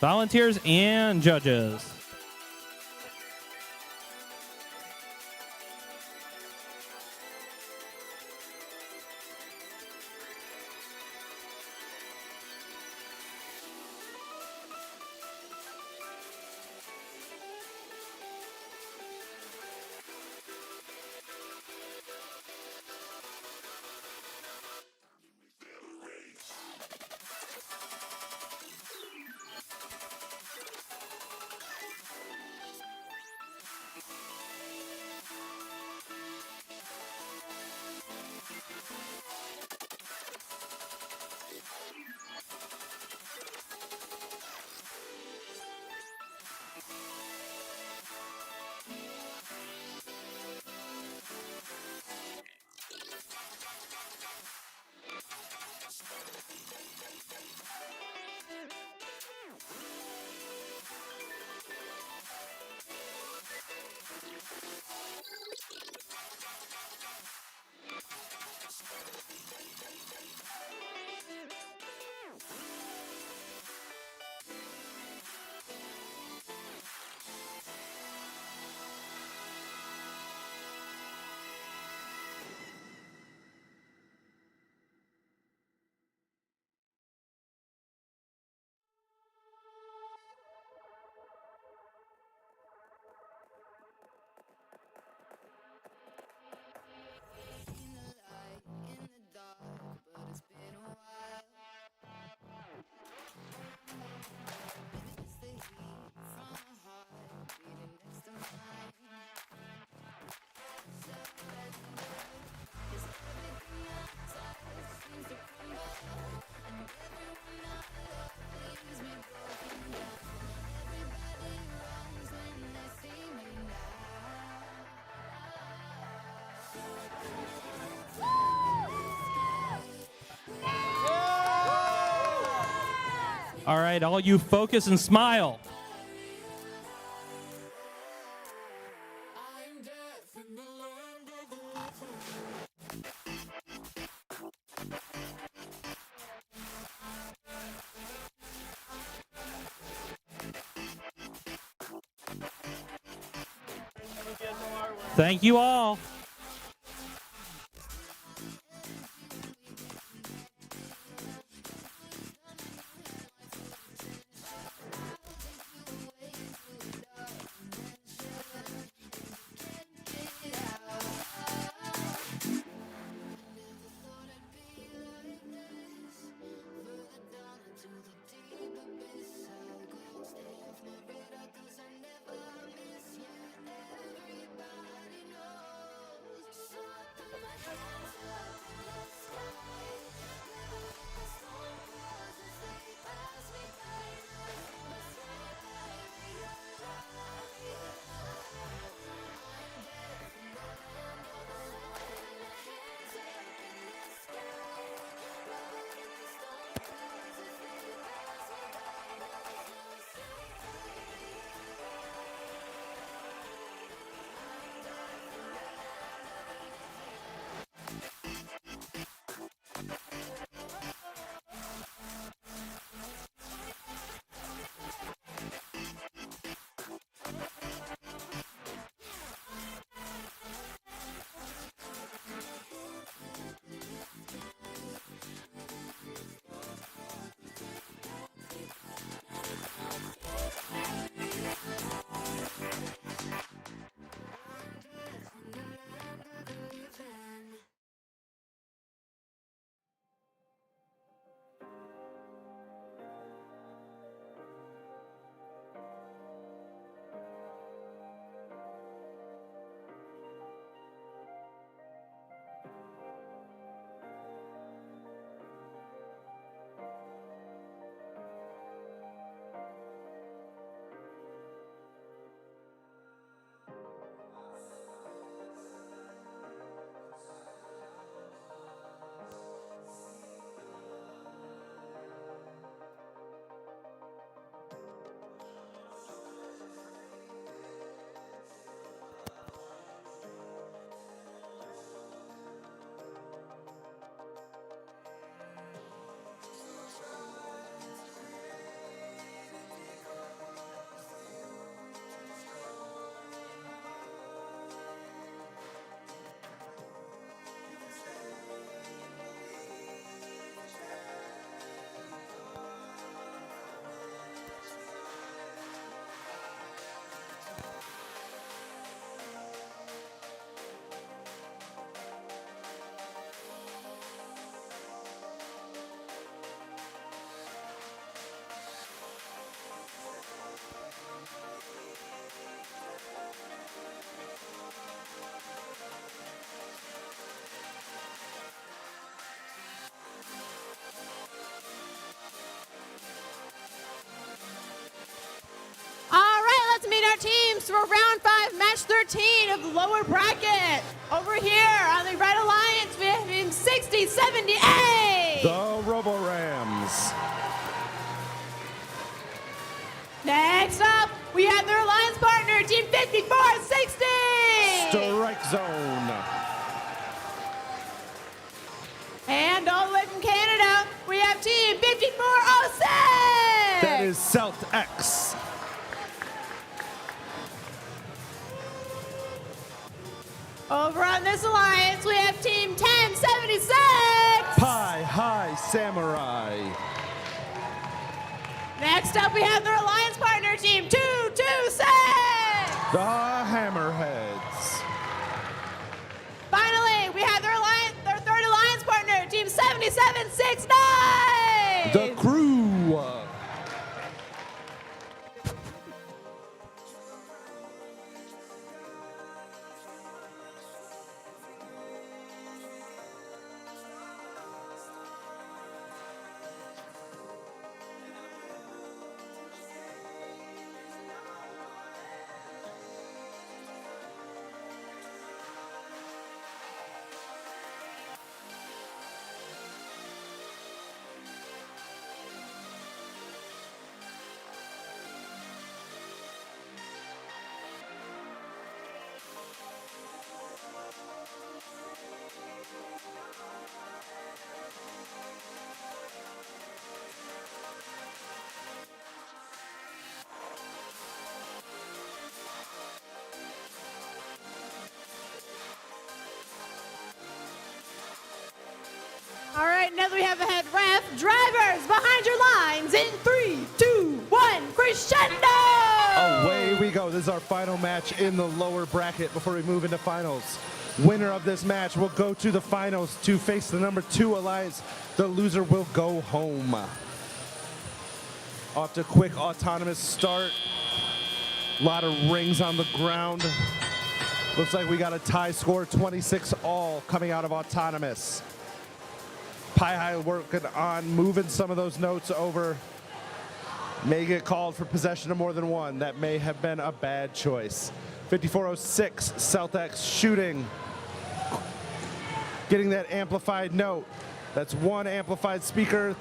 Volunteers and judges. All right, all you focus and smile. Thank you all. teams for round 5, match 13 of the lower bracket. Over here on the Red Alliance, we have team 6078. The Robo Rams. Next up, we have their alliance partner, team 5460. Strike Zone. And all the way from Canada, we have team 5406. That is Celt X. Over on this alliance, we have team 1076. Pie High Samurai. Next up, we have their alliance partner, team 226. The Hammerheads. Finally, we have their third alliance partner, team 7769. The Crew. All right, now that we have a head ref, drivers behind your lines in 3, 2, 1, crescendo! Away we go. This is our final match in the lower bracket before we move into finals. Winner of this match will go to the finals to face the number 2 alliance. The loser will go home. Off to a quick autonomous start. A lot of rings on the ground. Looks like we got a tie score, 26 all coming out of autonomous. Pie High working on moving some of those notes over. May get called for possession of more than one. That may have been a bad choice. 5406, Celtex shooting. Getting that amplified note. That's 1 amplified speaker,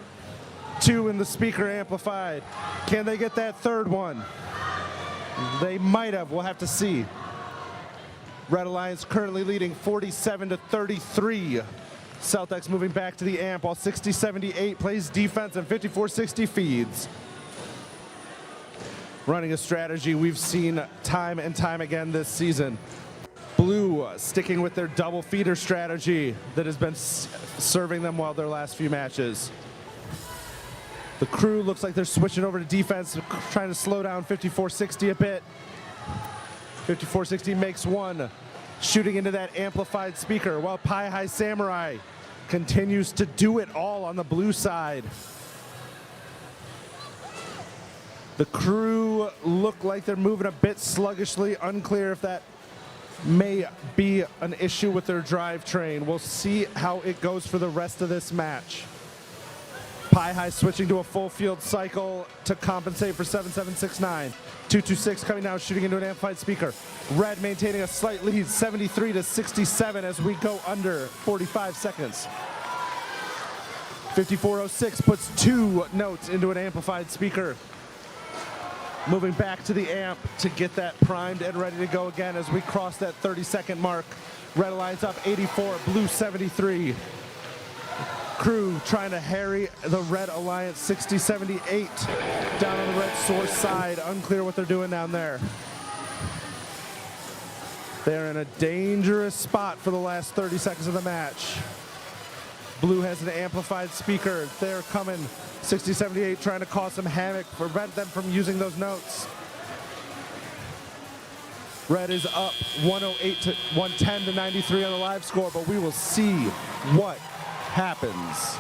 2 in the speaker amplified. Can they get that third one? They might have. We'll have to see. Red Alliance currently leading 47-33. Celtex moving back to the amp while 6078 plays defense and 5460 feeds. Running a strategy we've seen time and time again this season. Blue sticking with their double feeder strategy that has been serving them well their last few matches. The Crew looks like they're switching over to defense, trying to slow down 5460 a bit. 5460 makes one. Shooting into that amplified speaker while Pie High Samurai continues to do it all on the blue side. The Crew look like they're moving a bit sluggishly. Unclear if that may be an issue with their drivetrain. We'll see how it goes for the rest of this match. Pie High switching to a full field cycle to compensate for 7769. 226 coming down, shooting into an amplified speaker. Red maintaining a slight lead, 73-67 as we go under 45 seconds. 5406 puts 2 notes into an amplified speaker. Moving back to the amp to get that primed and ready to go again as we cross that 30-second mark. Red Alliance up 84, blue 73. Crew trying to harry the Red Alliance 6078 down on the red source side. Unclear what they're doing down there. They're in a dangerous spot for the last 30 seconds of the match. Blue has an amplified speaker. They're coming. 6078 trying to cause some havoc, prevent them from using those notes. Red is up 108 to 110 to 93 on the live score, but we will see what happens.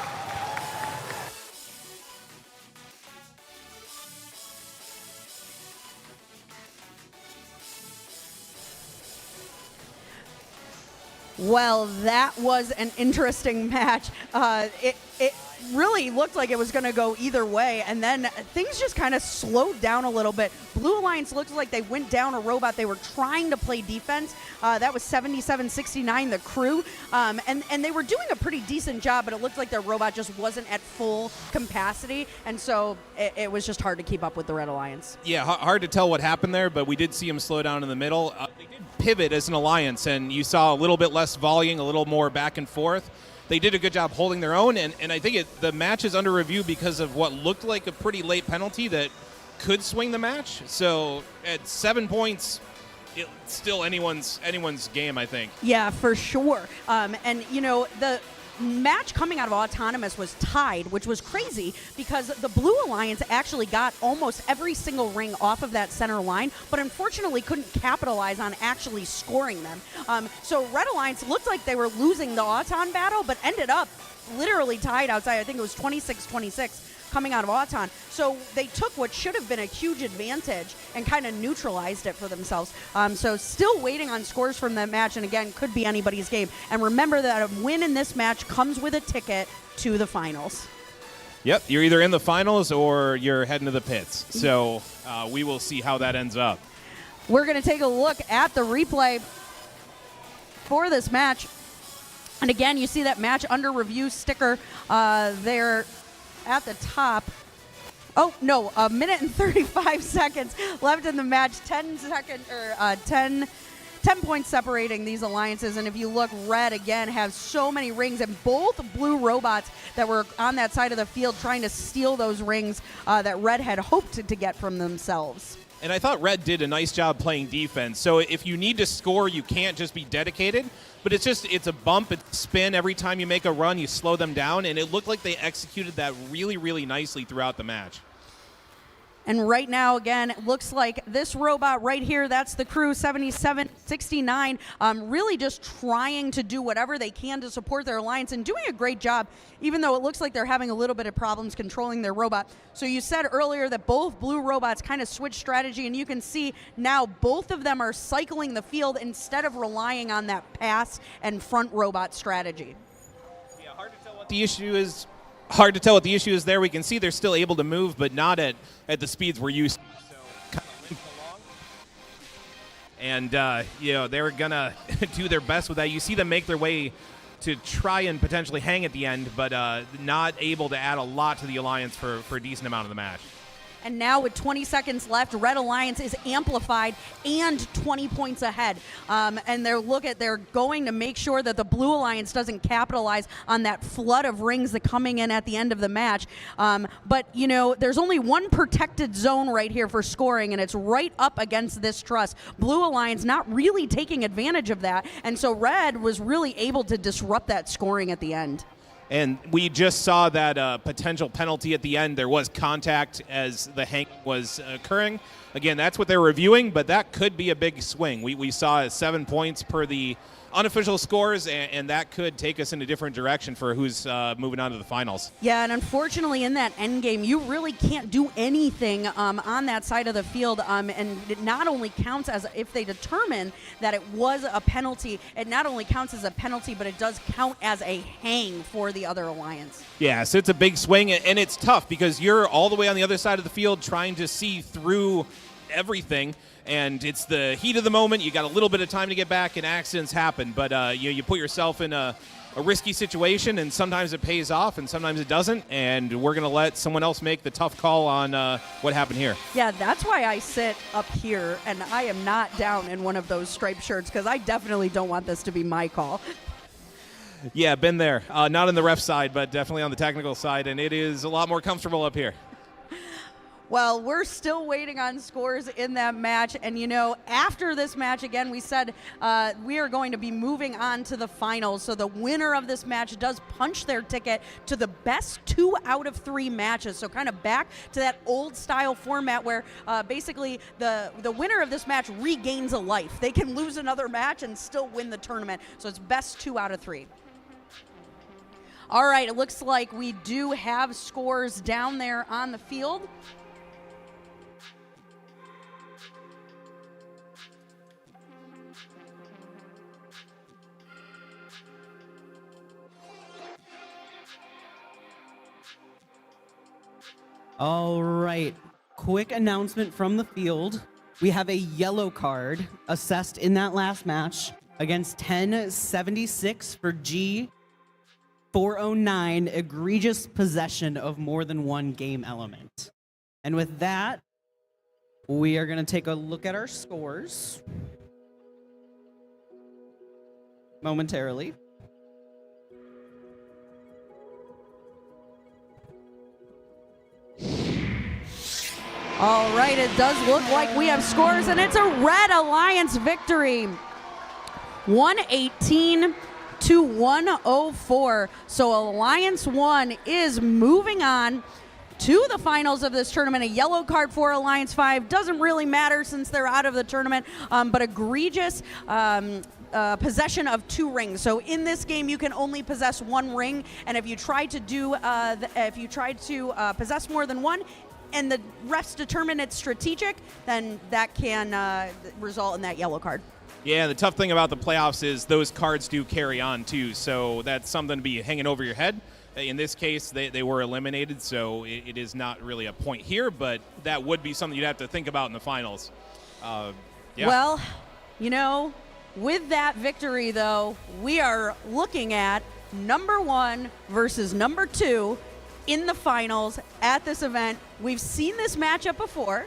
Well, that was an interesting match. It really looked like it was going to go either way, and then things just kind of slowed down a little bit. Blue Alliance looked like they went down a robot. They were trying to play defense. That was 77-69, the crew, and they were doing a pretty decent job, but it looked like their robot just wasn't at full capacity, and so it was just hard to keep up with the Red Alliance. Yeah, hard to tell what happened there, but we did see them slow down in the middle. They did pivot as an alliance, and you saw a little bit less volleying, a little more back and forth. They did a good job holding their own, and I think the match is under review because of what looked like a pretty late penalty that could swing the match. So at 7 points, it's still anyone's game, I think. Yeah, for sure. And, you know, the match coming out of Autonomous was tied, which was crazy because the Blue Alliance actually got almost every single ring off of that center line, but unfortunately couldn't capitalize on actually scoring them. So Red Alliance looked like they were losing the Auton battle, but ended up literally tied outside. I think it was 26-26 coming out of Auton. So they took what should have been a huge advantage and kind of neutralized it for themselves. So still waiting on scores from that match, and again, could be anybody's game. And remember that a win in this match comes with a ticket to the finals. Yep, you're either in the finals or you're heading to the pits. So we will see how that ends up. We're going to take a look at the replay for this match. And again, you see that match under review sticker there at the top. Oh, no, a minute and 35 seconds left in the match. 10 points separating these alliances. And if you look, Red, again, has so many rings. And both blue robots that were on that side of the field trying to steal those rings that Red had hoped to get from themselves. And I thought Red did a nice job playing defense. So if you need to score, you can't just be dedicated. But it's a bump, it's a spin. Every time you make a run, you slow them down. And it looked like they executed that really, really nicely throughout the match. And right now, again, it looks like this robot right here, that's the crew, 77-69, really just trying to do whatever they can to support their alliance and doing a great job, even though it looks like they're having a little bit of problems controlling their robot. So you said earlier that both blue robots kind of switched strategy, and you can see now both of them are cycling the field instead of relying on that pass and front robot strategy. Yeah, hard to tell what the issue is. Hard to tell what the issue is there. We can see they're still able to move, but not at the speeds we're used to. So kind of limp along. And, you know, they're going to do their best with that. You see them make their way to try and potentially hang at the end, but not able to add a lot to the alliance for a decent amount of the match. And now with 20 seconds left, Red Alliance is amplified and 20 points ahead. And they're going to make sure that the Blue Alliance doesn't capitalize on that flood of rings that coming in at the end of the match. But, you know, there's only one protected zone right here for scoring, and it's right up against this truss. Blue Alliance not really taking advantage of that. And so Red was really able to disrupt that scoring at the end. And we just saw that potential penalty at the end. There was contact as the hang was occurring. Again, that's what they're reviewing, but that could be a big swing. We saw 7 points per the unofficial scores, and that could take us in a different direction for who's moving on to the finals. Yeah, and unfortunately in that end game, you really can't do anything on that side of the field, and it not only counts as if they determine that it was a penalty, it not only counts as a penalty, but it does count as a hang for the other alliance. Yeah, so it's a big swing, and it's tough because you're all the way on the other side of the field trying to see through everything. And it's the heat of the moment. You got a little bit of time to get back, and accidents happen. But you put yourself in a risky situation, and sometimes it pays off, and sometimes it doesn't. And we're going to let someone else make the tough call on what happened here. Yeah, that's why I sit up here, and I am not down in one of those striped shirts because I definitely don't want this to be my call. Yeah, been there. Not on the ref side, but definitely on the technical side, and it is a lot more comfortable up here. Well, we're still waiting on scores in that match. And, you know, after this match, again, we said we are going to be moving on to the finals. So the winner of this match does punch their ticket to the best 2 out of 3 matches. So kind of back to that old style format where basically the winner of this match regains a life. They can lose another match and still win the tournament. So it's best 2 out of 3. All right, it looks like we do have scores down there on the field. All right. Quick announcement from the field. We have a yellow card assessed in that last match against 1076 for G409, egregious possession of more than one game element. And with that, we are going to take a look at our scores momentarily. All right, it does look like we have scores, and it's a Red Alliance victory. 118 to 104. So Alliance 1 is moving on to the finals of this tournament. A yellow card for Alliance 5 doesn't really matter since they're out of the tournament, but egregious possession of 2 rings. So in this game, you can only possess 1 ring, and if you try to possess more than one, and the refs determine it's strategic, then that can result in that yellow card. Yeah, the tough thing about the playoffs is those cards do carry on too, so that's something to be hanging over your head. In this case, they were eliminated, so it is not really a point here, but that would be something you'd have to think about in the finals. Yeah. Well, you know, with that victory, though, we are looking at number 1 versus number 2 in the finals at this event. We've seen this matchup before.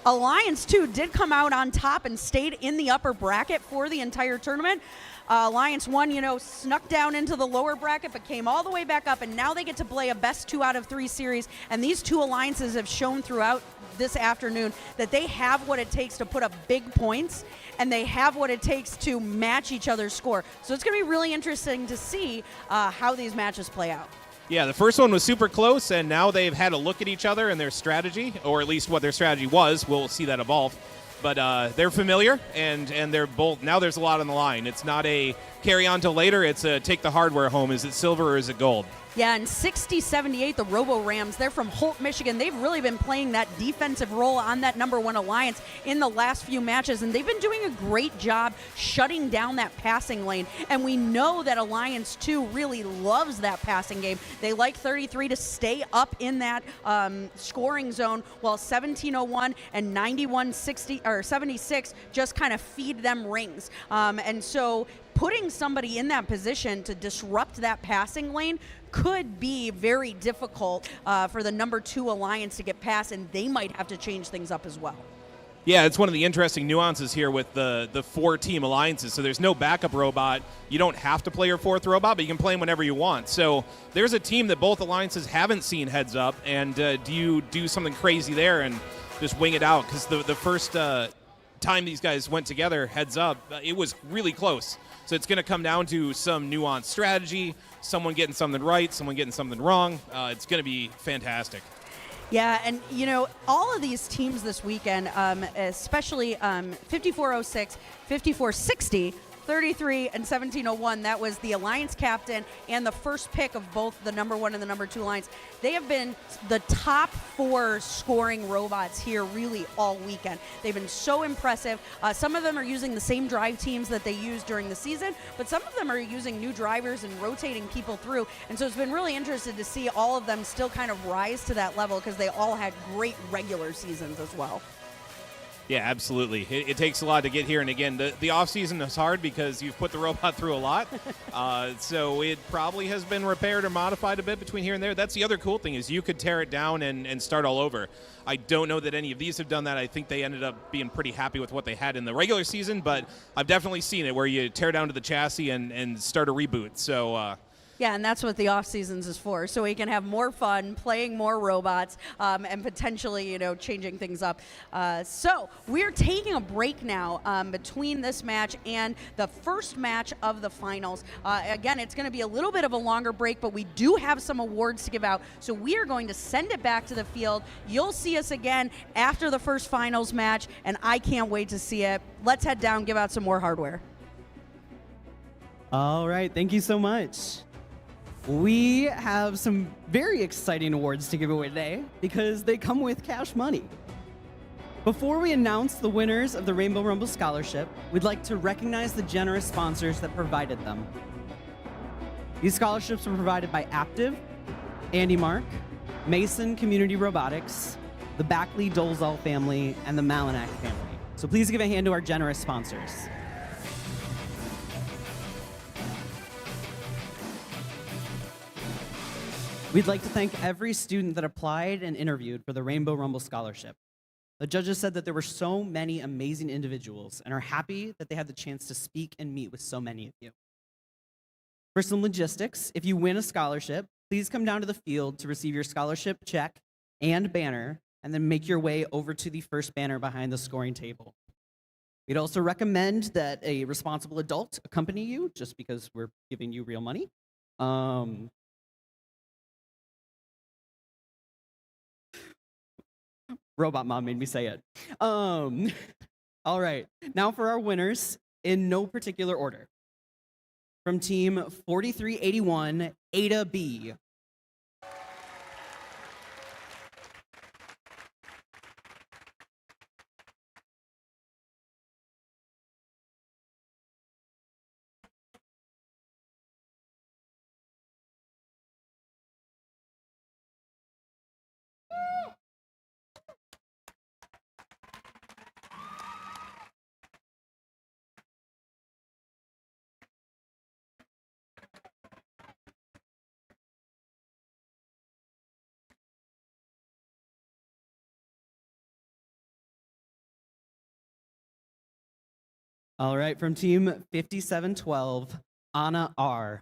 Alliance 2 did come out on top and stayed in the upper bracket for the entire tournament. Alliance 1, you know, snuck down into the lower bracket but came all the way back up, and now they get to play a best 2 out of 3 series. And these 2 alliances have shown throughout this afternoon that they have what it takes to put up big points, and they have what it takes to match each other's score. So it's going to be really interesting to see how these matches play out. Yeah, the first one was super close, and now they've had a look at each other and their strategy, or at least what their strategy was. We'll see that evolve. But they're familiar, and they're both. Now there's a lot on the line. It's not a carry on till later. It's a take the hardware home. Is it silver or is it gold? Yeah, and 60-78, the Robo Rams, they're from Holt, Michigan. They've really been playing that defensive role on that number 1 alliance in the last few matches, and they've been doing a great job shutting down that passing lane. And we know that Alliance 2 really loves that passing game. They like 33 to stay up in that scoring zone, while 1701 and 76 just kind of feed them rings. And so putting somebody in that position to disrupt that passing lane could be very difficult for the number 2 alliance to get past, and they might have to change things up as well. Yeah, it's one of the interesting nuances here with the 4-team alliances. So there's no backup robot. You don't have to play your 4th robot, but you can play him whenever you want. So there's a team that both alliances haven't seen heads up, and do you do something crazy there and just wing it out? Because the first time these guys went together heads up, it was really close. So it's going to come down to some nuanced strategy, someone getting something right, someone getting something wrong. It's going to be fantastic. Yeah, and you know, all of these teams this weekend, especially 5406, 5460, 33 and 1701, that was the alliance captain and the first pick of both the number 1 and the number 2 alliance. They have been the top 4 scoring robots here really all weekend. They've been so impressive. Some of them are using the same drive teams that they used during the season, but some of them are using new drivers and rotating people through. And so it's been really interesting to see all of them still kind of rise to that level, because they all had great regular seasons as well. Yeah, absolutely. It takes a lot to get here. And again, the off season is hard because you've put the robot through a lot. So it probably has been repaired or modified a bit between here and there. That's the other cool thing, is you could tear it down and start all over. I don't know that any of these have done that. I think they ended up being pretty happy with what they had in the regular season, but I've definitely seen it where you tear down to the chassis and start a reboot. So yeah, and that's what the off seasons is for, so we can have more fun playing more robots and potentially, you know, changing things up. So we're taking a break now between this match and the first match of the finals. Again, it's going to be a little bit of a longer break, but we do have some awards to give out, so we are going to send it back to the field. You'll see us again after the first finals match, and I can't wait to see it. Let's head down, give out some more hardware. All right, thank you so much. We have some very exciting awards to give away today because they come with cash money. Before we announce the winners of the Rainbow Rumble Scholarship, we'd like to recognize the generous sponsors that provided them. These scholarships were provided by Aptiv, Andy Mark, Mason Community Robotics, the Backley Dolezal family, and the Malinak family. So please give a hand to our generous sponsors. We'd like to thank every student that applied and interviewed for the Rainbow Rumble Scholarship. The judges said that there were so many amazing individuals and are happy that they had the chance to speak and meet with so many of you. For some logistics, if you win a scholarship, please come down to the field to receive your scholarship check and banner, and then make your way over to the first banner behind the scoring table. We'd also recommend that a responsible adult accompany you, just because we're giving you real money. Robot Mom made me say it. All right, now for our winners in no particular order. From team 4381, Ada B. All right, from team 5712, Anna R.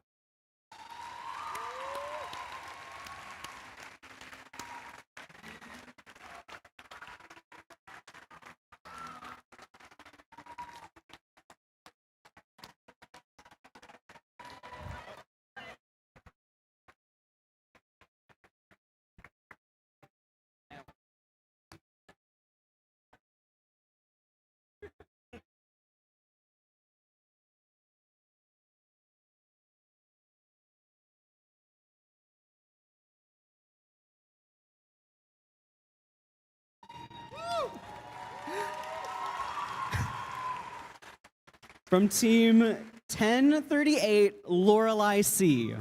From team 1038, Lorelei C.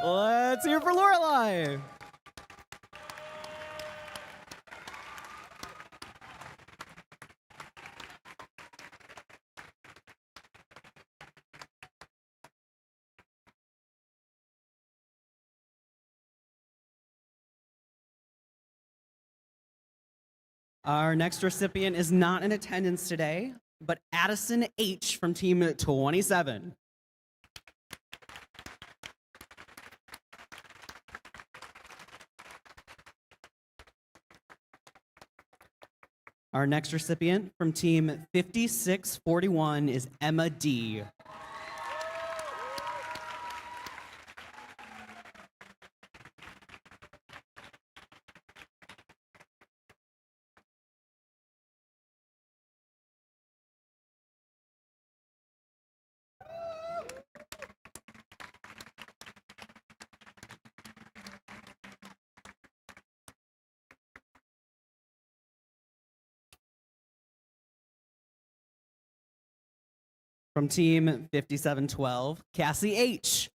Let's hear for Lorelei. Our next recipient is not in attendance today, but Addison H. from team 27. Our next recipient from team 5641 is Emma D. From team 5712, Cassie H.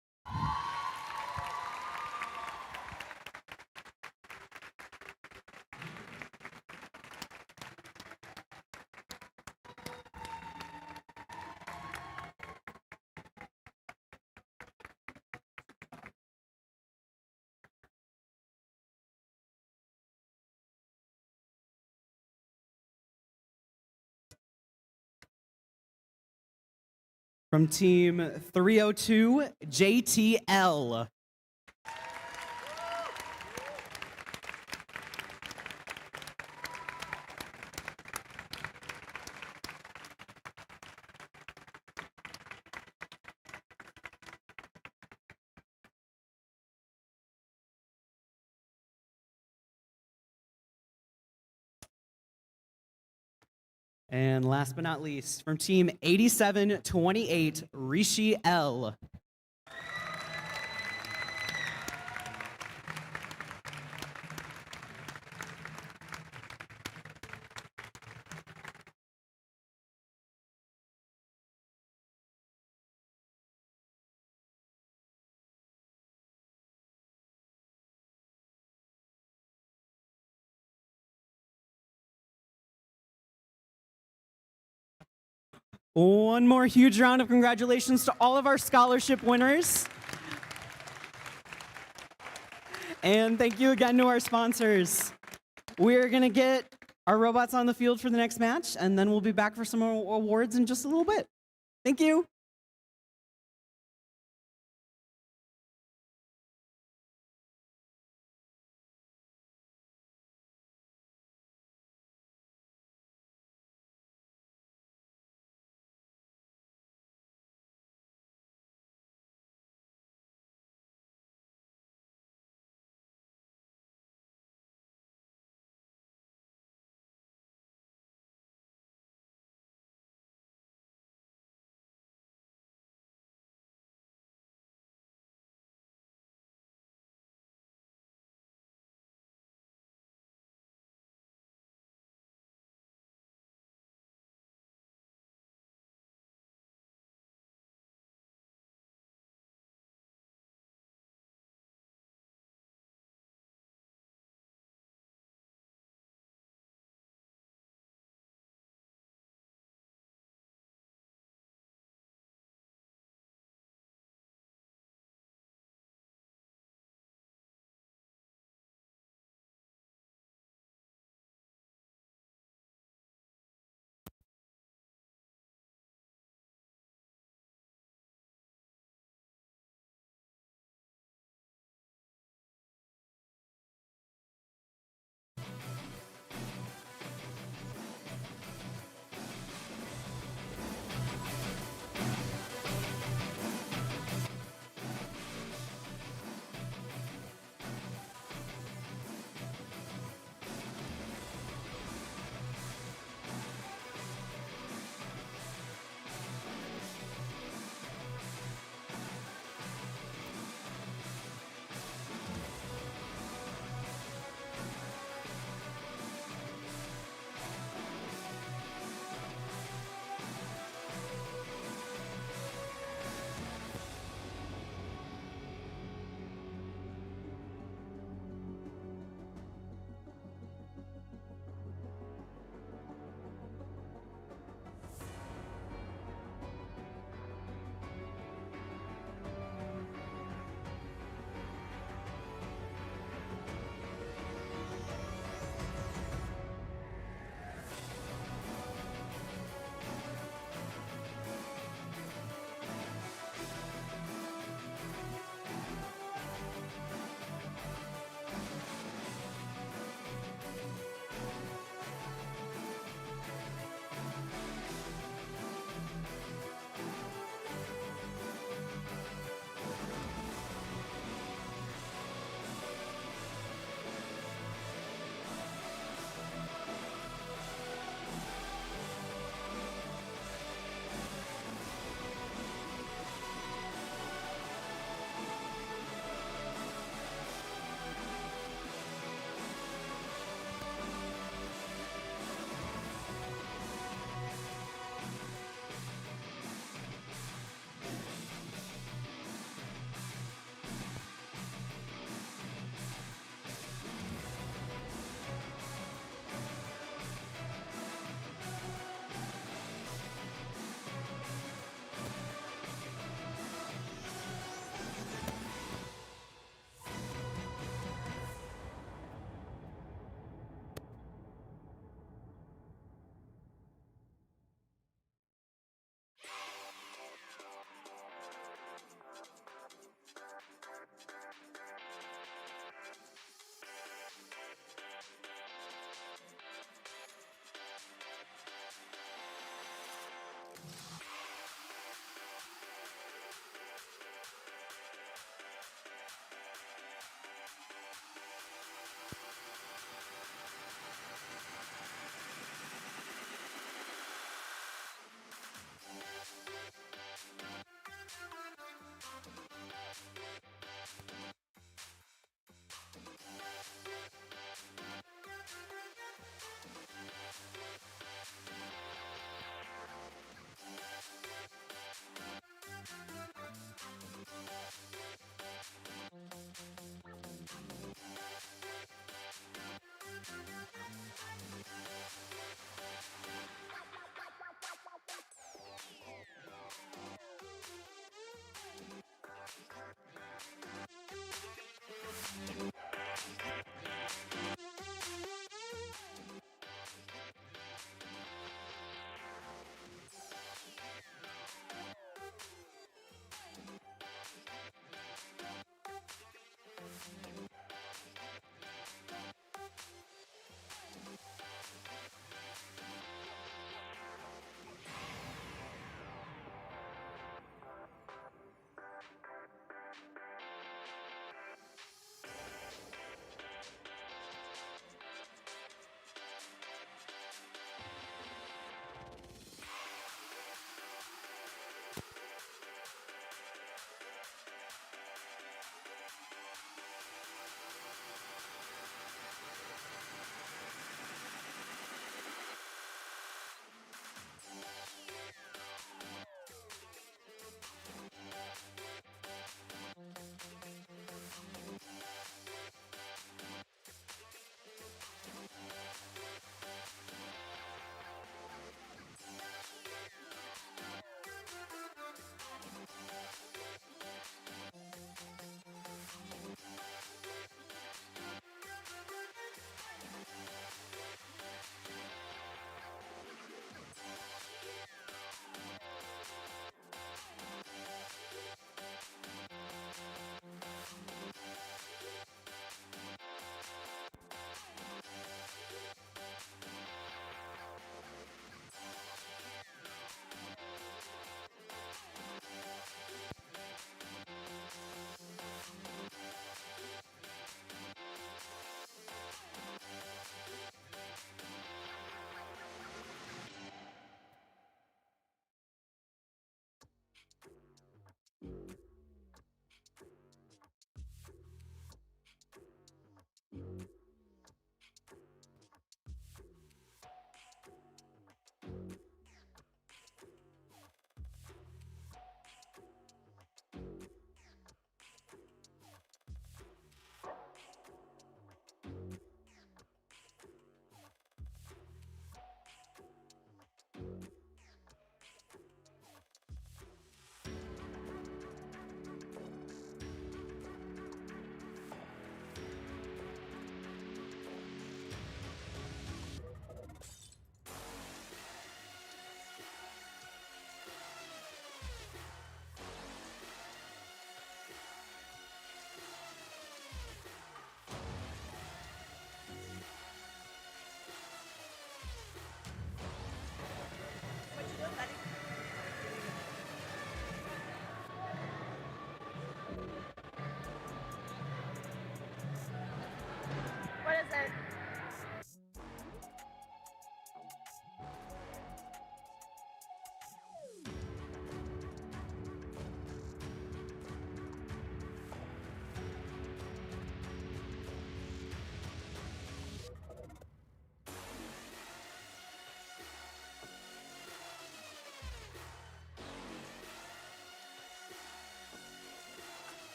From team 302, JTL. And last but not least, from team 8728, Rishi L. One more huge round of congratulations to all of our scholarship winners. And thank you again to our sponsors. We're going to get our robots on the field for the next match, and then we'll be back for some more awards in just a little bit. Thank you.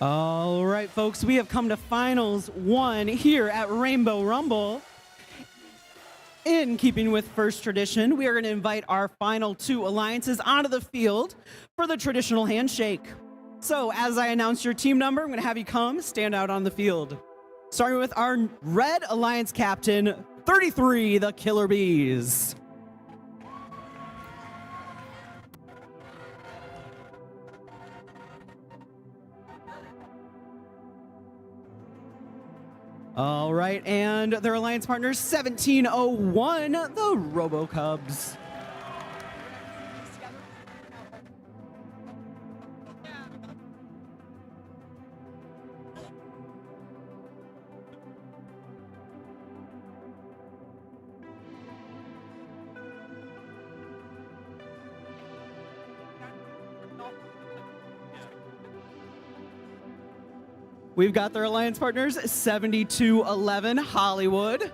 All right, folks, we have come to Finals 1 here at Rainbow Rumble. In keeping with first tradition, we are going to invite our final 2 alliances onto the field for the traditional handshake. So, as I announce your team number, I'm going to have you come stand out on the field. Starting with our Red Alliance captain, 33, the Killer Bees. All right, and their alliance partners, 1701, the Robo Cubs. We've got their alliance partners, 7211 Hollywood.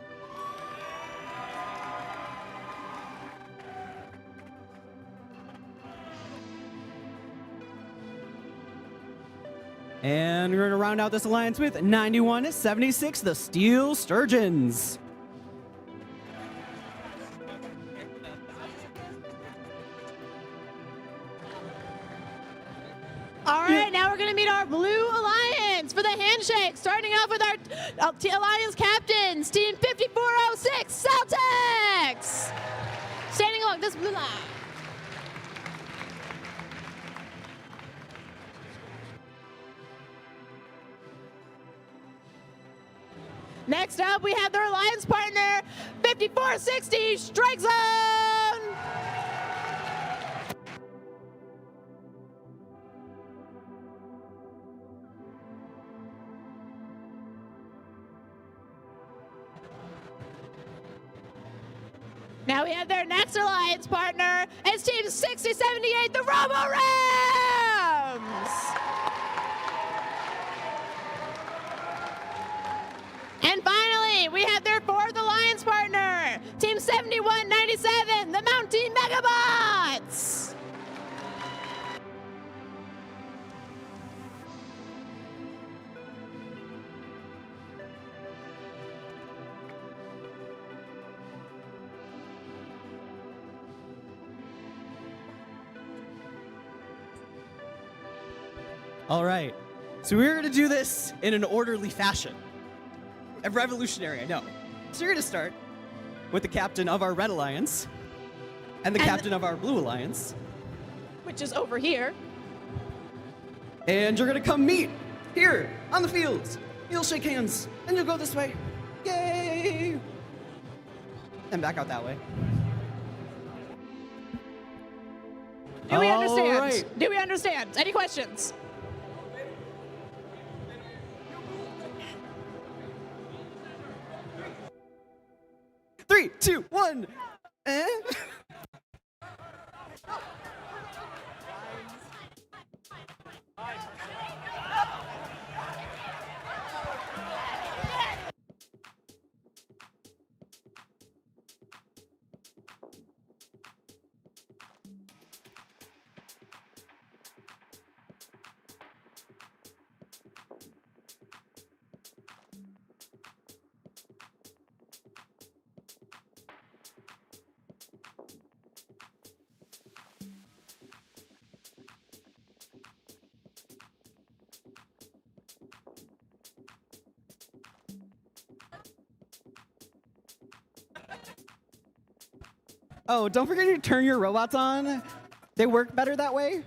And we're going to round out this alliance with 9176, the Steel Sturgeons. All right, now we're going to meet our Blue Alliance for the handshake. Starting off with our Alliance captains, Team 5406, Celtics. Standing along this blue line. Next up, we have their alliance partner, 5460, Strike Zone. Now we have their next alliance partner. It's Team 6078, the Robo Rams. And finally, we have their 4th alliance partner, Team 7197, the Mountie Megabots. All right, so we're going to do this in an orderly fashion. A revolutionary, I know. So you're going to start with the captain of our Red Alliance and the captain of our Blue Alliance. Which is over here. And you're going to come meet here on the fields. You'll shake hands, and you'll go this way. Yay! And back out that way. Do we understand? right. Do we understand? Any questions? Three, two, one. Oh, don't forget to turn your robots on. They work better that way.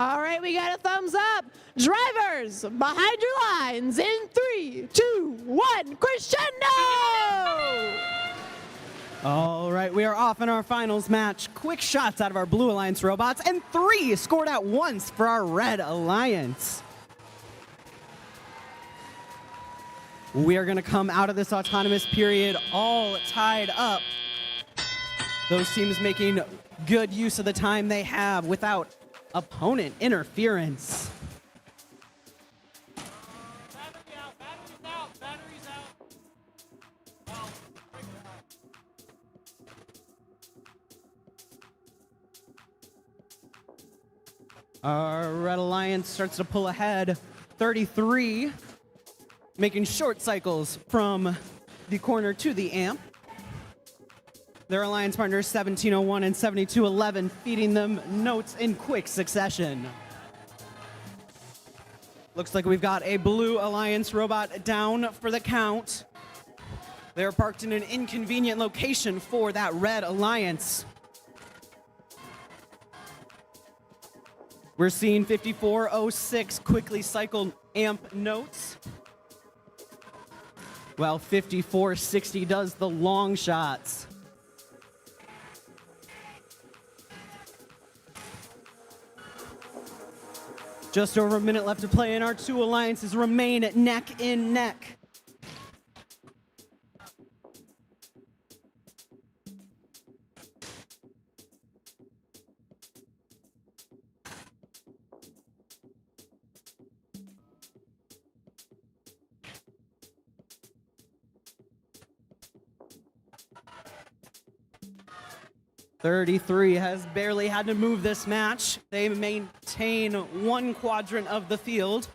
All right, we got a thumbs up. Drivers, behind your lines in 3, 2, 1, crescendo! All right, we are off in our finals match. Quick shots out of our Blue Alliance robots, and 3 scored at once for our Red Alliance. We are going to come out of this autonomous period all tied up. Those teams making good use of the time they have without opponent interference. Our Red Alliance starts to pull ahead, 33, making short cycles from the corner to the amp. Their alliance partners 1701 and 7211 feeding them notes in quick succession. Looks like we've got a Blue Alliance robot down for the count. They're parked in an inconvenient location for that Red Alliance. We're seeing 5406 quickly cycle amp notes, while 5460 does the long shots. Just over a minute left to play, and our 2 alliances remain neck and neck. .33 has barely had to move this match. They maintain 1 quadrant of the field.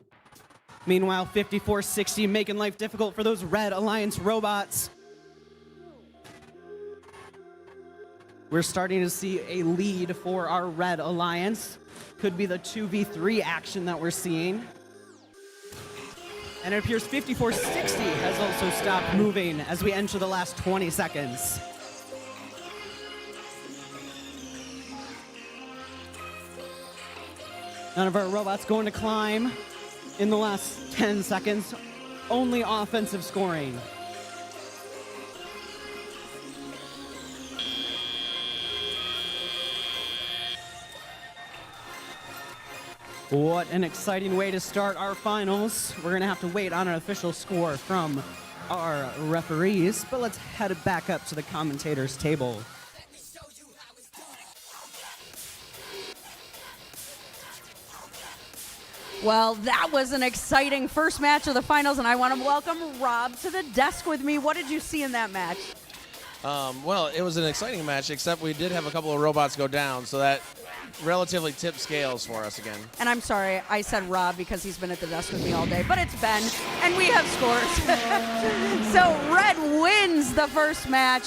Meanwhile, 5460 making life difficult for those Red Alliance robots. We're starting to see a lead for our Red Alliance. Could be the 2v3 action that we're seeing. And it appears 5460 has also stopped moving as we enter the last 20 seconds. None of our robots going to climb in the last 10 seconds. Only offensive scoring. What an exciting way to start our finals. We're going to have to wait on an official score from our referees, but let's head back up to the commentators' table. Well, that was an exciting first match of the finals, and I want to welcome Rob to the desk with me. What did you see in that match? Well, it was an exciting match, except we did have a couple of robots go down, so that relatively tipped scales for us again. And I'm sorry, I said Rob because he's been at the desk with me all day, but it's Ben, and we have scores. So Red wins the first match,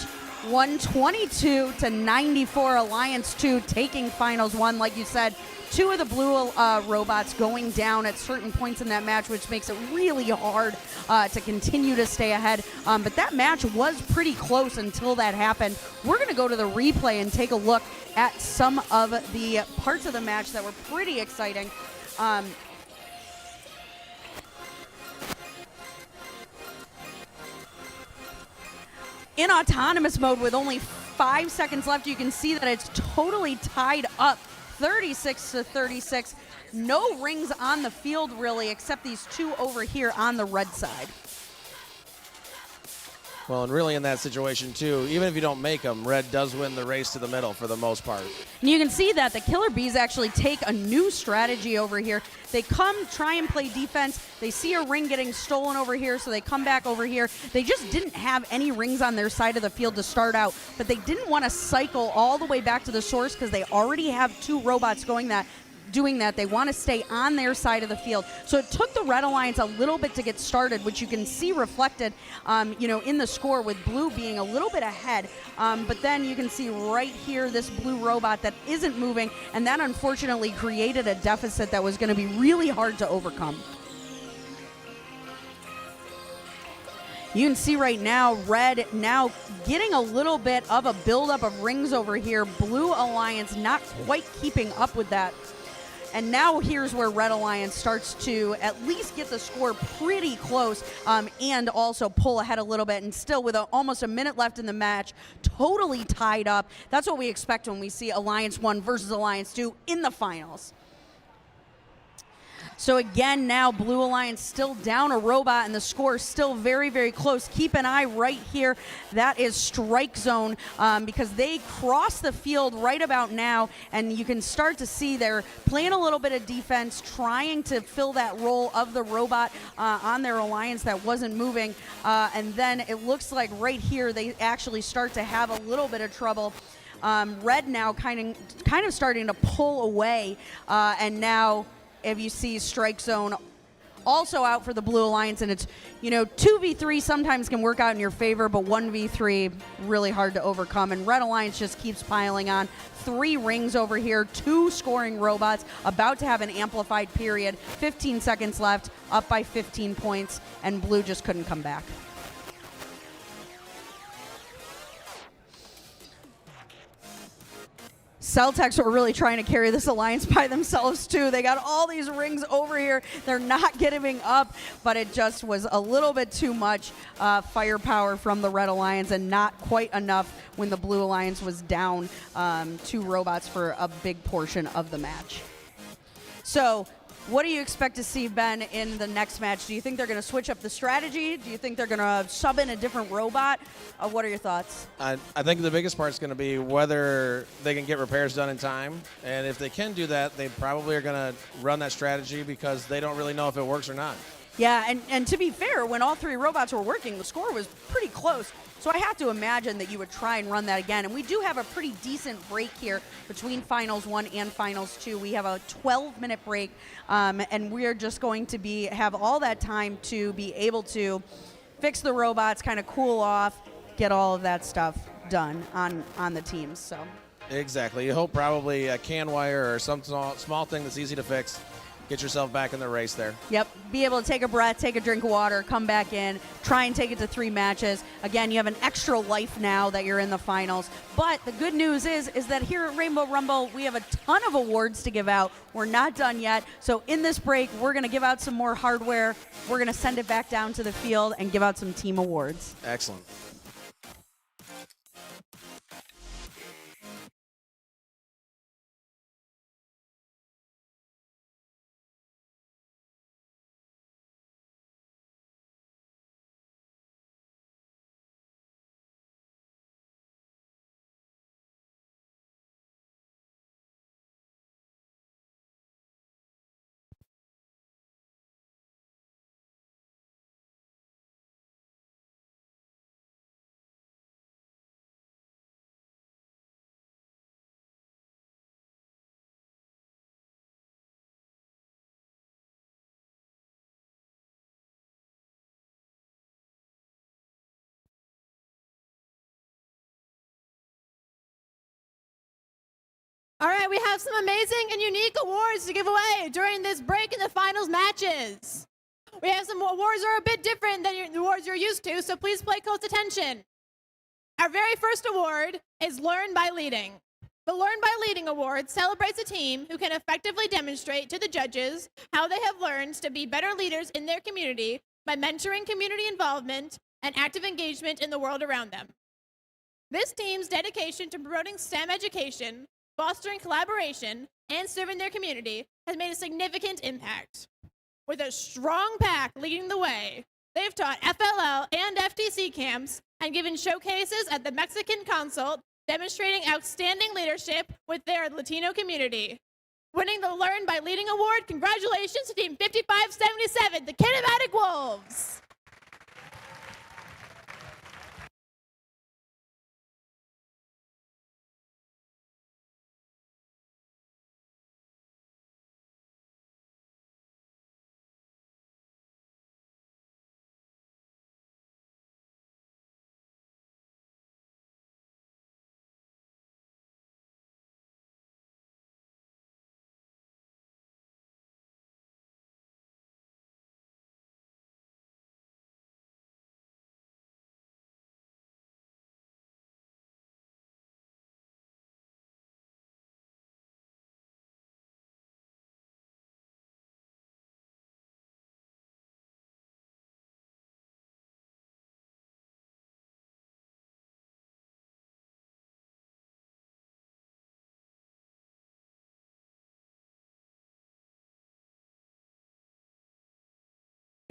122 to 94. Alliance 2 taking finals 1, like you said. 2 of the Blue robots going down at certain points in that match, which makes it really hard to continue to stay ahead. But that match was pretty close until that happened. We're going to go to the replay and take a look at some of the parts of the match that were pretty exciting. In autonomous mode with only 5 seconds left, you can see that it's totally tied up. 36 to 36. No rings on the field really, except these 2 over here on the red side. Well, and really in that situation too, even if you don't make them, Red does win the race to the middle for the most part. And you can see that the Killer Bees actually take a new strategy over here. They come, try and play defense. They see a ring getting stolen over here, so they come back over here. They just didn't have any rings on their side of the field to start out, but they didn't want to cycle all the way back to the source because they already have 2 robots doing that. They want to stay on their side of the field. So it took the Red Alliance a little bit to get started, which you can see reflected, in the score with Blue being a little bit ahead. But then you can see right here this Blue robot that isn't moving, and that unfortunately created a deficit that was going to be really hard to overcome. You can see right now, Red now getting a little bit of a buildup of rings over here. Blue Alliance not quite keeping up with that. And now here's where Red Alliance starts to at least get the score pretty close and also pull ahead a little bit. And still with almost a minute left in the match, totally tied up. That's what we expect when we see Alliance 1 versus Alliance 2 in the finals. So again, now Blue Alliance still down a robot, and the score is still very, very close. Keep an eye right here. That is strike zone because they cross the field right about now, and you can start to see they're playing a little bit of defense, trying to fill that role of the robot on their alliance that wasn't moving. And then it looks like right here they actually start to have a little bit of trouble. Red now kind of starting to pull away, and now if you see strike zone also out for the Blue Alliance, and it's, 2v3 sometimes can work out in your favor, but 1v3 really hard to overcome, and Red Alliance just keeps piling on. 3 rings over here, 2 scoring robots, about to have an amplified period, 15 seconds left, up by 15 points, and Blue just couldn't come back. Celtics were really trying to carry this alliance by themselves too. They got all these rings over here. They're not giving up, but it just was a little bit too much firepower from the Red Alliance and not quite enough when the Blue Alliance was down 2 robots for a big portion of the match. So what do you expect to see, Ben, in the next match? Do you think they're going to switch up the strategy? Do you think they're going to sub in a different robot? What are your thoughts? I think the biggest part is going to be whether they can get repairs done in time. And if they can do that, they probably are going to run that strategy because they don't really know if it works or not. Yeah, and to be fair, when all 3 robots were working, the score was pretty close. So I have to imagine that you would try and run that again. And we do have a pretty decent break here between Finals 1 and Finals 2. We have a 12-minute break, and we're just going to have all that time to be able to fix the robots, kind of cool off, get all of that stuff done on the teams. So Exactly. You hope probably a can wire or some small thing that's easy to fix. Get yourself back in the race there. Yep. Be able to take a breath, take a drink of water, come back in, try and take it to 3 matches. Again, you have an extra life now that you're in the finals. But the good news is that here at Rainbow Rumble, we have a ton of awards to give out. We're not done yet. So in this break, we're going to give out some more hardware. We're going to send it back down to the field and give out some team awards. Excellent. All right, we have some amazing and unique awards to give away during this break in the finals matches. We have some awards that are a bit different than the awards you're used to, so please pay close attention. Our very first award is Learn by Leading. The Learn by Leading Award celebrates a team who can effectively demonstrate to the judges how they have learned to be better leaders in their community by mentoring community involvement and active engagement in the world around them. This team's dedication to promoting STEM education, fostering collaboration, and serving their community has made a significant impact. With a strong pack leading the way, they've taught FLL and FTC camps and given showcases at the Mexican Consult, demonstrating outstanding leadership with their Latino community. Winning the Learn by Leading Award, congratulations to Team 5577, the Kinematic Wolves!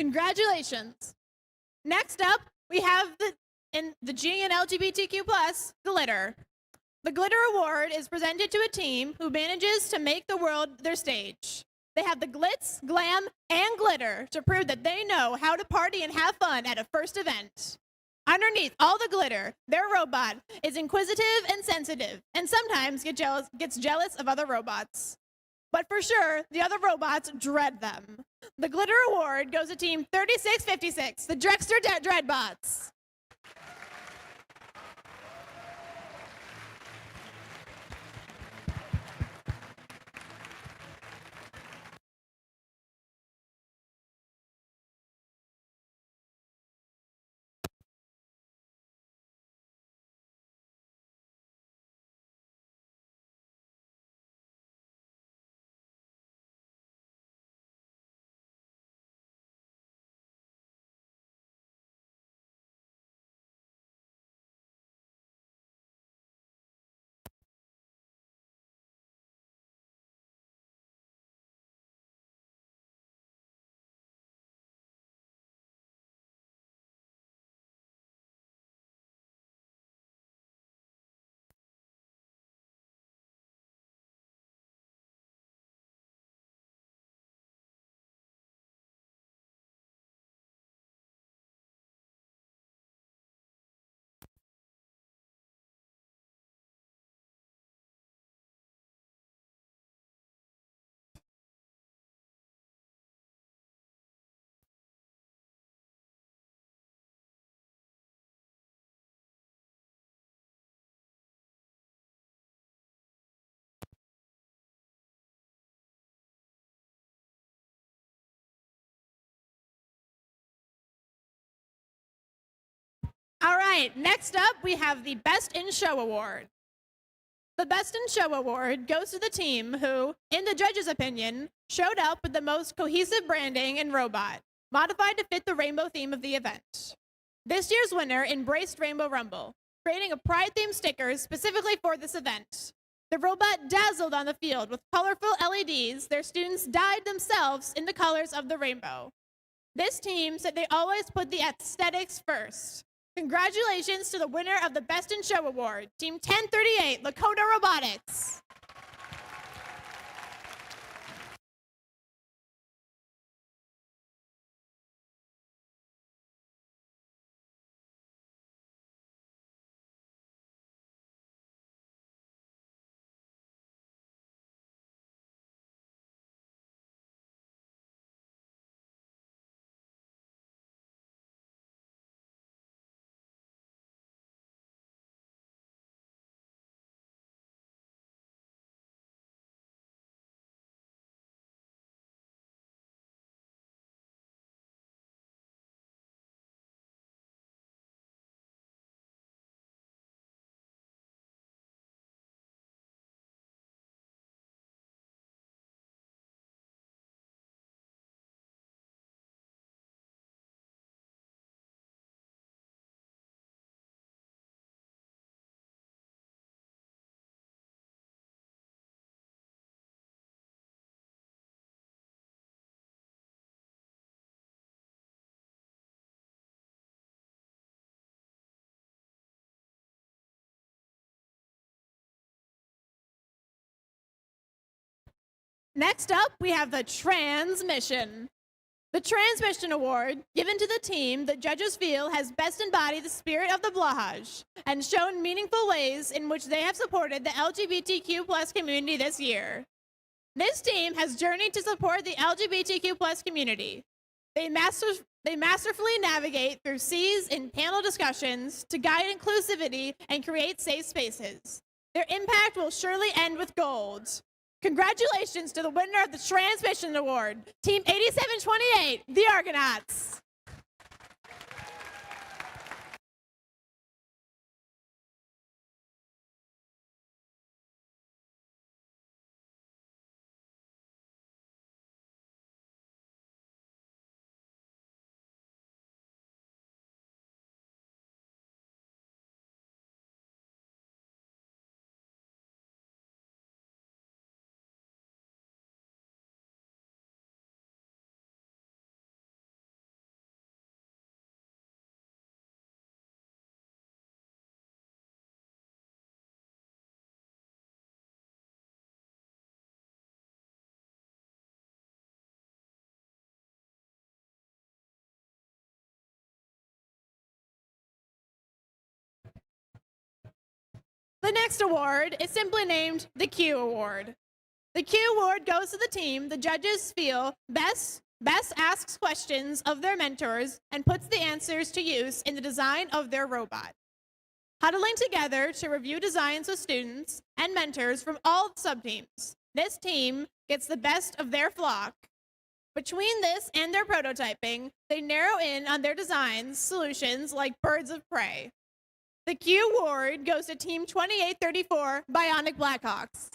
Congratulations. Next up, we have the G and LGBTQ plus glitter. The glitter award is presented to a team who manages to make the world their stage. They have the glitz, glam, and glitter to prove that they know how to party and have fun at a first event. Underneath all the glitter, their robot is inquisitive and sensitive, and sometimes gets jealous of other robots. But for sure, the other robots dread them. The glitter award goes to Team 3656, the Drexter Dreadbots. All right, next up, we have the Best in Show Award. The Best in Show Award goes to the team who, in the judges' opinion, showed up with the most cohesive branding and robot, modified to fit the rainbow theme of the event. This year's winner embraced Rainbow Rumble, creating a Pride-themed stickers specifically for this event. The robot dazzled on the field with colorful LEDs their students dyed themselves in the colors of the rainbow. This team said they always put the aesthetics first. Congratulations to the winner of the Best in Show Award, Team 1038, Lakota Robotics. Next up, we have the Transmission. The Transmission Award, given to the team that judges feel has best embodied the spirit of the Blahaj and shown meaningful ways in which they have supported the LGBTQ plus community this year. This team has journeyed to support the LGBTQ plus community. They masterfully navigate through C's in panel discussions to guide inclusivity and create safe spaces. Their impact will surely end with gold. Congratulations to the winner of the Transmission Award, Team 8728, the Argonauts. The next award is simply named the Q Award. The Q Award goes to the team the judges feel best asks questions of their mentors and puts the answers to use in the design of their robot. Huddling together to review designs with students and mentors from all subteams, this team gets the best of their flock. Between this and their prototyping, they narrow in on their designs, solutions like birds of prey. The Q Award goes to Team 2834 Bionic Blackhawks.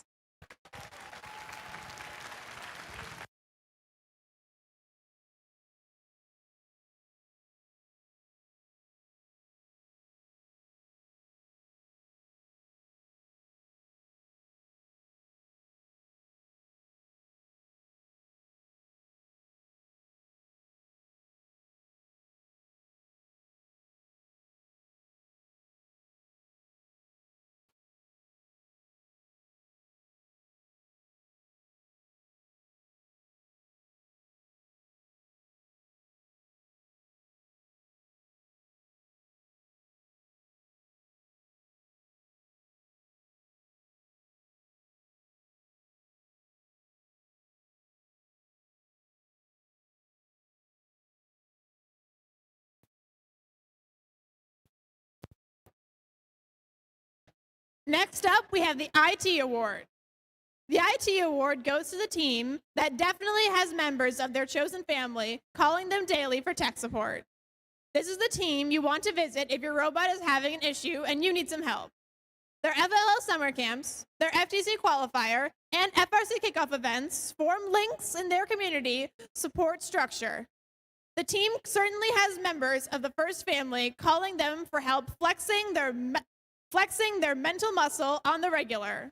Next up, we have the IT Award. The IT Award goes to the team that definitely has members of their chosen family calling them daily for tech support. This is the team you want to visit if your robot is having an issue and you need some help. Their FLL summer camps, their FTC qualifier, and FRC kickoff events form links in their community support structure. The team certainly has members of the first family calling them for help flexing their mental muscle on the regular.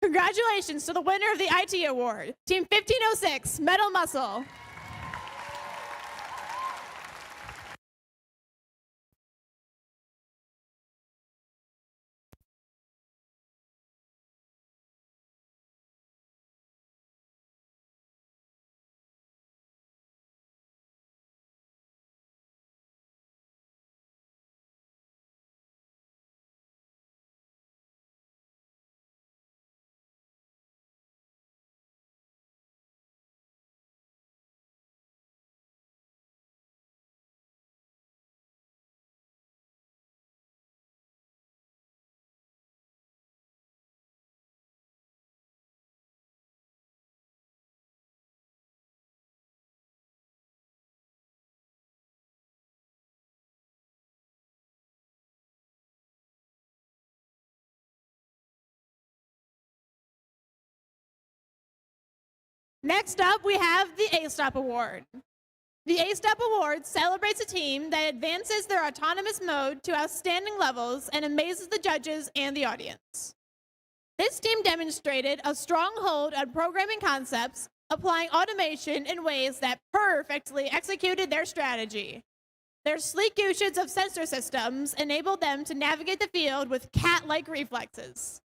Congratulations to the winner of the IT Award, Team 1506, Metal Muscle. Next up, we have the A-Stop Award. The A-Stop Award celebrates a team that advances their autonomous mode to outstanding levels and amazes the judges and the audience. This team demonstrated a strong hold on programming concepts, applying automation in ways that perfectly executed their strategy. Their sleek usage of sensor systems enabled them to navigate the field with cat-like reflexes.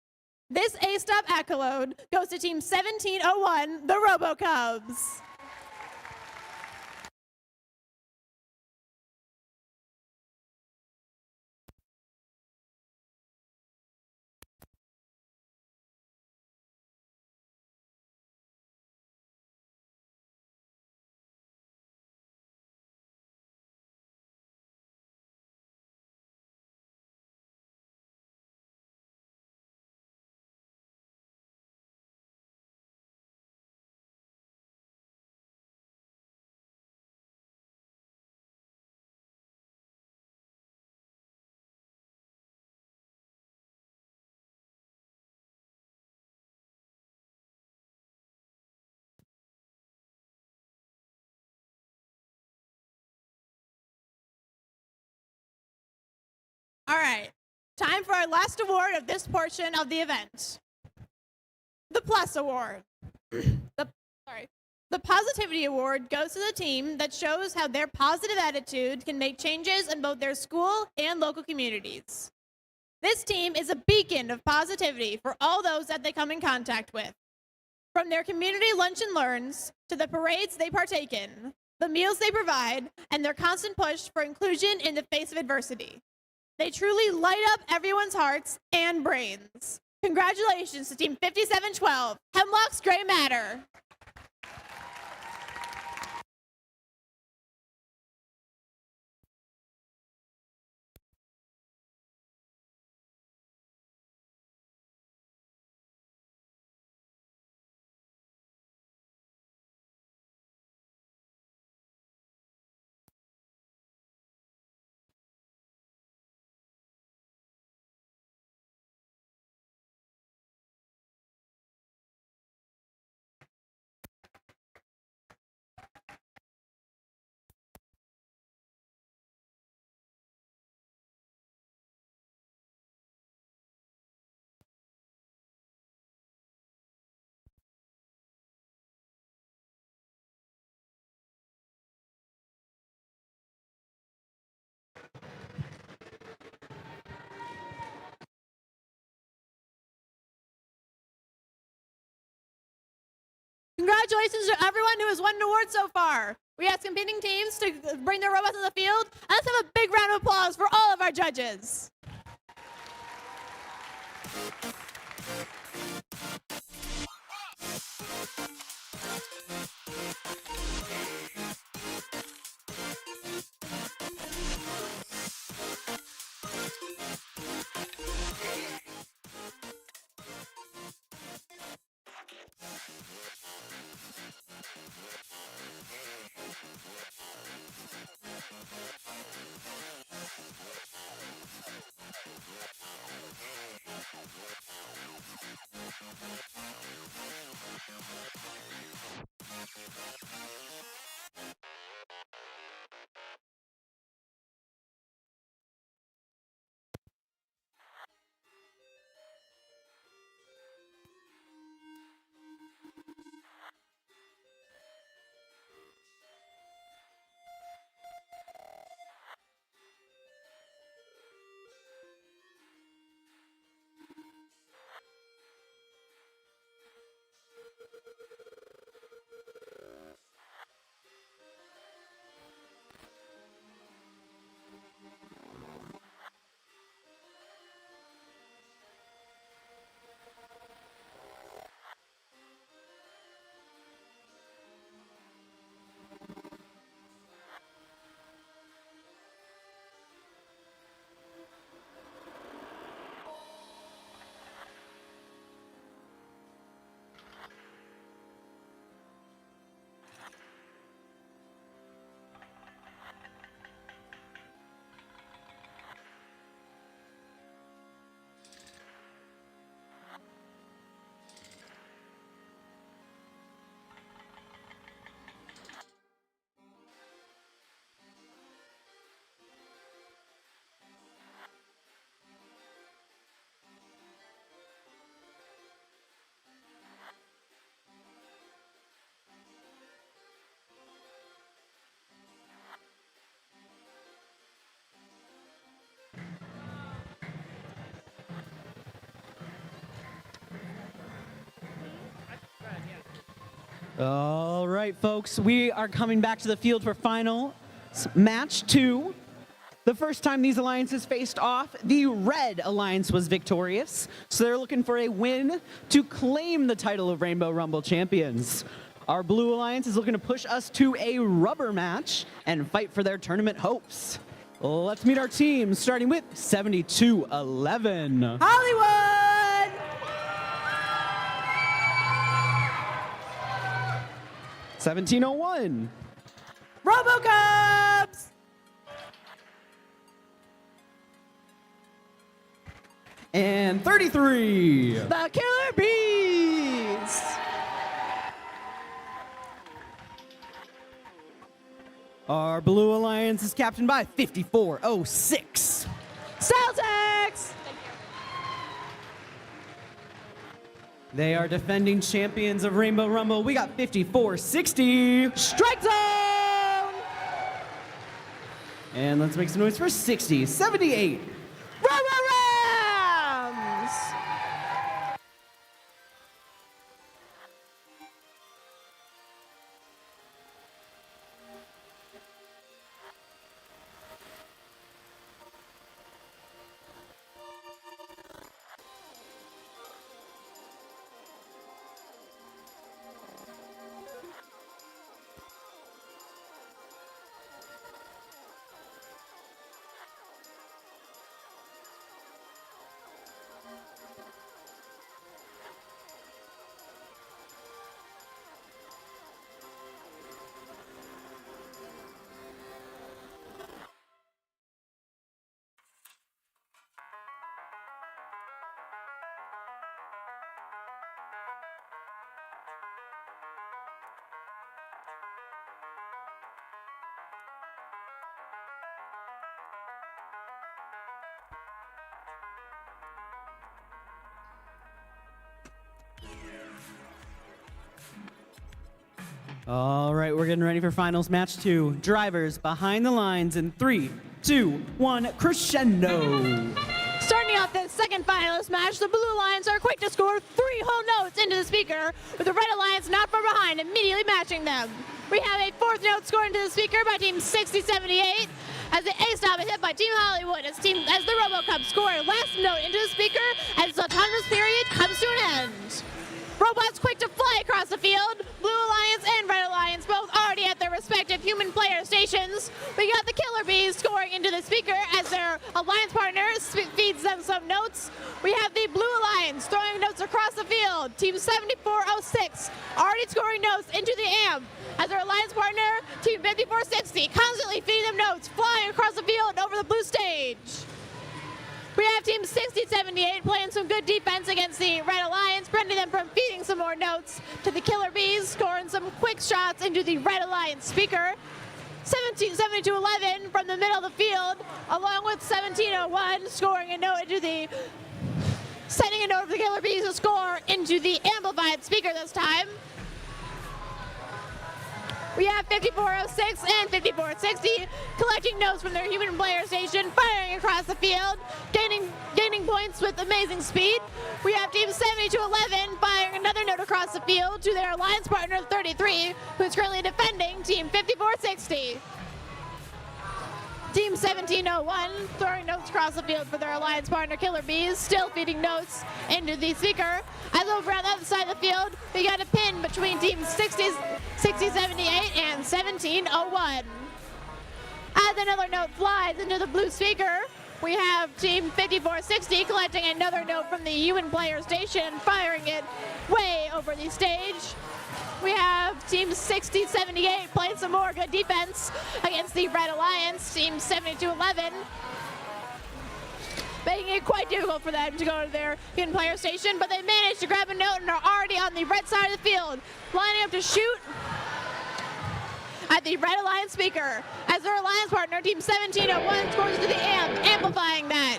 This A-Stop accolade goes to Team 1701, the RoboCubs. All right, time for our last award of this portion of the event. The Plus Award. The Positivity Award goes to the team that shows how their positive attitude can make changes in both their school and local communities. This team is a beacon of positivity for all those that they come in contact with. From their community lunch and learns, to the parades they partake in, the meals they provide, and their constant push for inclusion in the face of adversity. They truly light up everyone's hearts and brains. Congratulations to Team 5712, Hemlock's Gray Matter. Congratulations to everyone who has won an award so far. We ask competing teams to bring their robots on the field, and let's have a big round of applause for all of our judges. All right, folks, we are coming back to the field for final match 2. The first time these alliances faced off, the Red Alliance was victorious, so they're looking for a win to claim the title of Rainbow Rumble champions. Our Blue Alliance is looking to push us to a rubber match and fight for their tournament hopes. Let's meet our team, starting with 7211. Hollywood! 1701. RoboCups! And 33. The Killer Bees! Our Blue Alliance is captained by 5406. Celtics! They are defending champions of Rainbow Rumble. We got 5460. Strike Zone! And let's make some noise for 6078. Rams! All right, we're getting ready for finals match 2. Drivers behind the lines in 3, 2, 1, crescendo. Starting off this second finals match, the Blue Alliance are quick to score 3 whole notes into the speaker, with the Red Alliance not far behind, immediately matching them. We have a 4th note scored into the speaker by Team 6078, as the A stop is hit by Team Hollywood, as the RoboCup score last note into the speaker as the autonomous period comes to an end. Robots quick to fly across the field. Blue Alliance and Red Alliance both already at their respective human player stations. We got the Killer Bees scoring into the speaker as their alliance partner feeds them some notes. We have the Blue Alliance throwing notes across the field. Team 7406 already scoring notes into the amp as their alliance partner, Team 5460, constantly feeding them notes, flying across the field over the blue stage. We have Team 6078 playing some good defense against the Red Alliance, preventing them from feeding some more notes to the Killer Bees, scoring some quick shots into the Red Alliance speaker. 7211 from the middle of the field, along with 1701 scoring a note into the, sending a note for the Killer Bees to score into the amplified speaker this time. We have 5406 and 5460 collecting notes from their human player station, firing across the field, gaining points with amazing speed. We have Team 7211 firing another note across the field to their alliance partner 33, who's currently defending Team 5460. Team 1701 throwing notes across the field for their alliance partner Killer Bees, still feeding notes into the speaker. As over on the other side of the field, we got a pin between Team 6078 and 1701. As another note flies into the blue speaker, we have Team 5460 collecting another note from the human player station, firing it way over the stage. We have Team 6078 playing some more good defense against the Red Alliance, Team 7211, making it quite difficult for them to go to their human player station, but they managed to grab a note and are already on the red side of the field, lining up to shoot at the Red Alliance speaker, as their alliance partner, Team 1701, scores to the amp, amplifying that.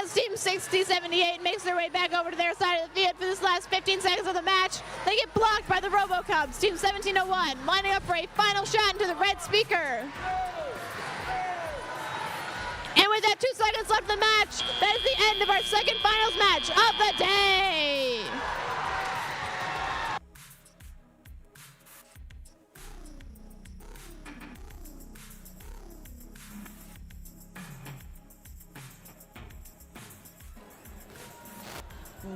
As Team 6078 makes their way back over to their side of the field for this last 15 seconds of the match, they get blocked by the RoboCubs, Team 1701, lining up for a final shot into the red speaker. And with that 2 seconds left in the match, that is the end of our second finals match of the day.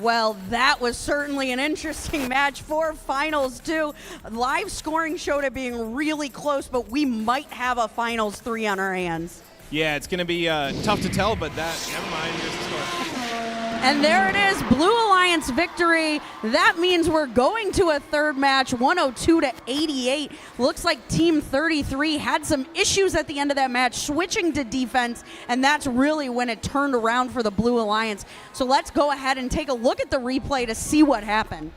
Well, that was certainly an interesting match for finals 2. Live scoring showed it being really close, but we might have a finals 3 on our hands. Yeah, it's going to be tough to tell, but never mind. Here's the score. And there it is, Blue Alliance victory. That means we're going to a third match, 102-88. Looks like Team 33 had some issues at the end of that match, switching to defense, and that's really when it turned around for the Blue Alliance. So let's go ahead and take a look at the replay to see what happened.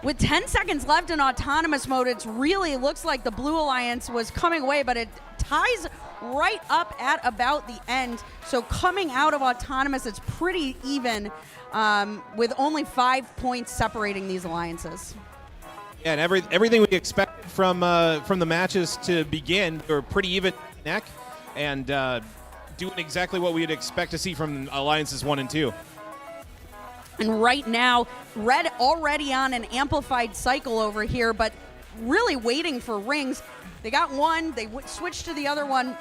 With 10 seconds left in autonomous mode, it really looks like the Blue Alliance was coming away, but it ties right up at about the end. So coming out of autonomous, it's pretty even with only 5 points separating these alliances. Yeah, and everything we expected from the matches to begin were pretty even neck, and doing exactly what we'd expect to see from alliances 1 and 2. And right now, Red already on an amplified cycle over here, but really waiting for rings. They got one, they switched to the other one,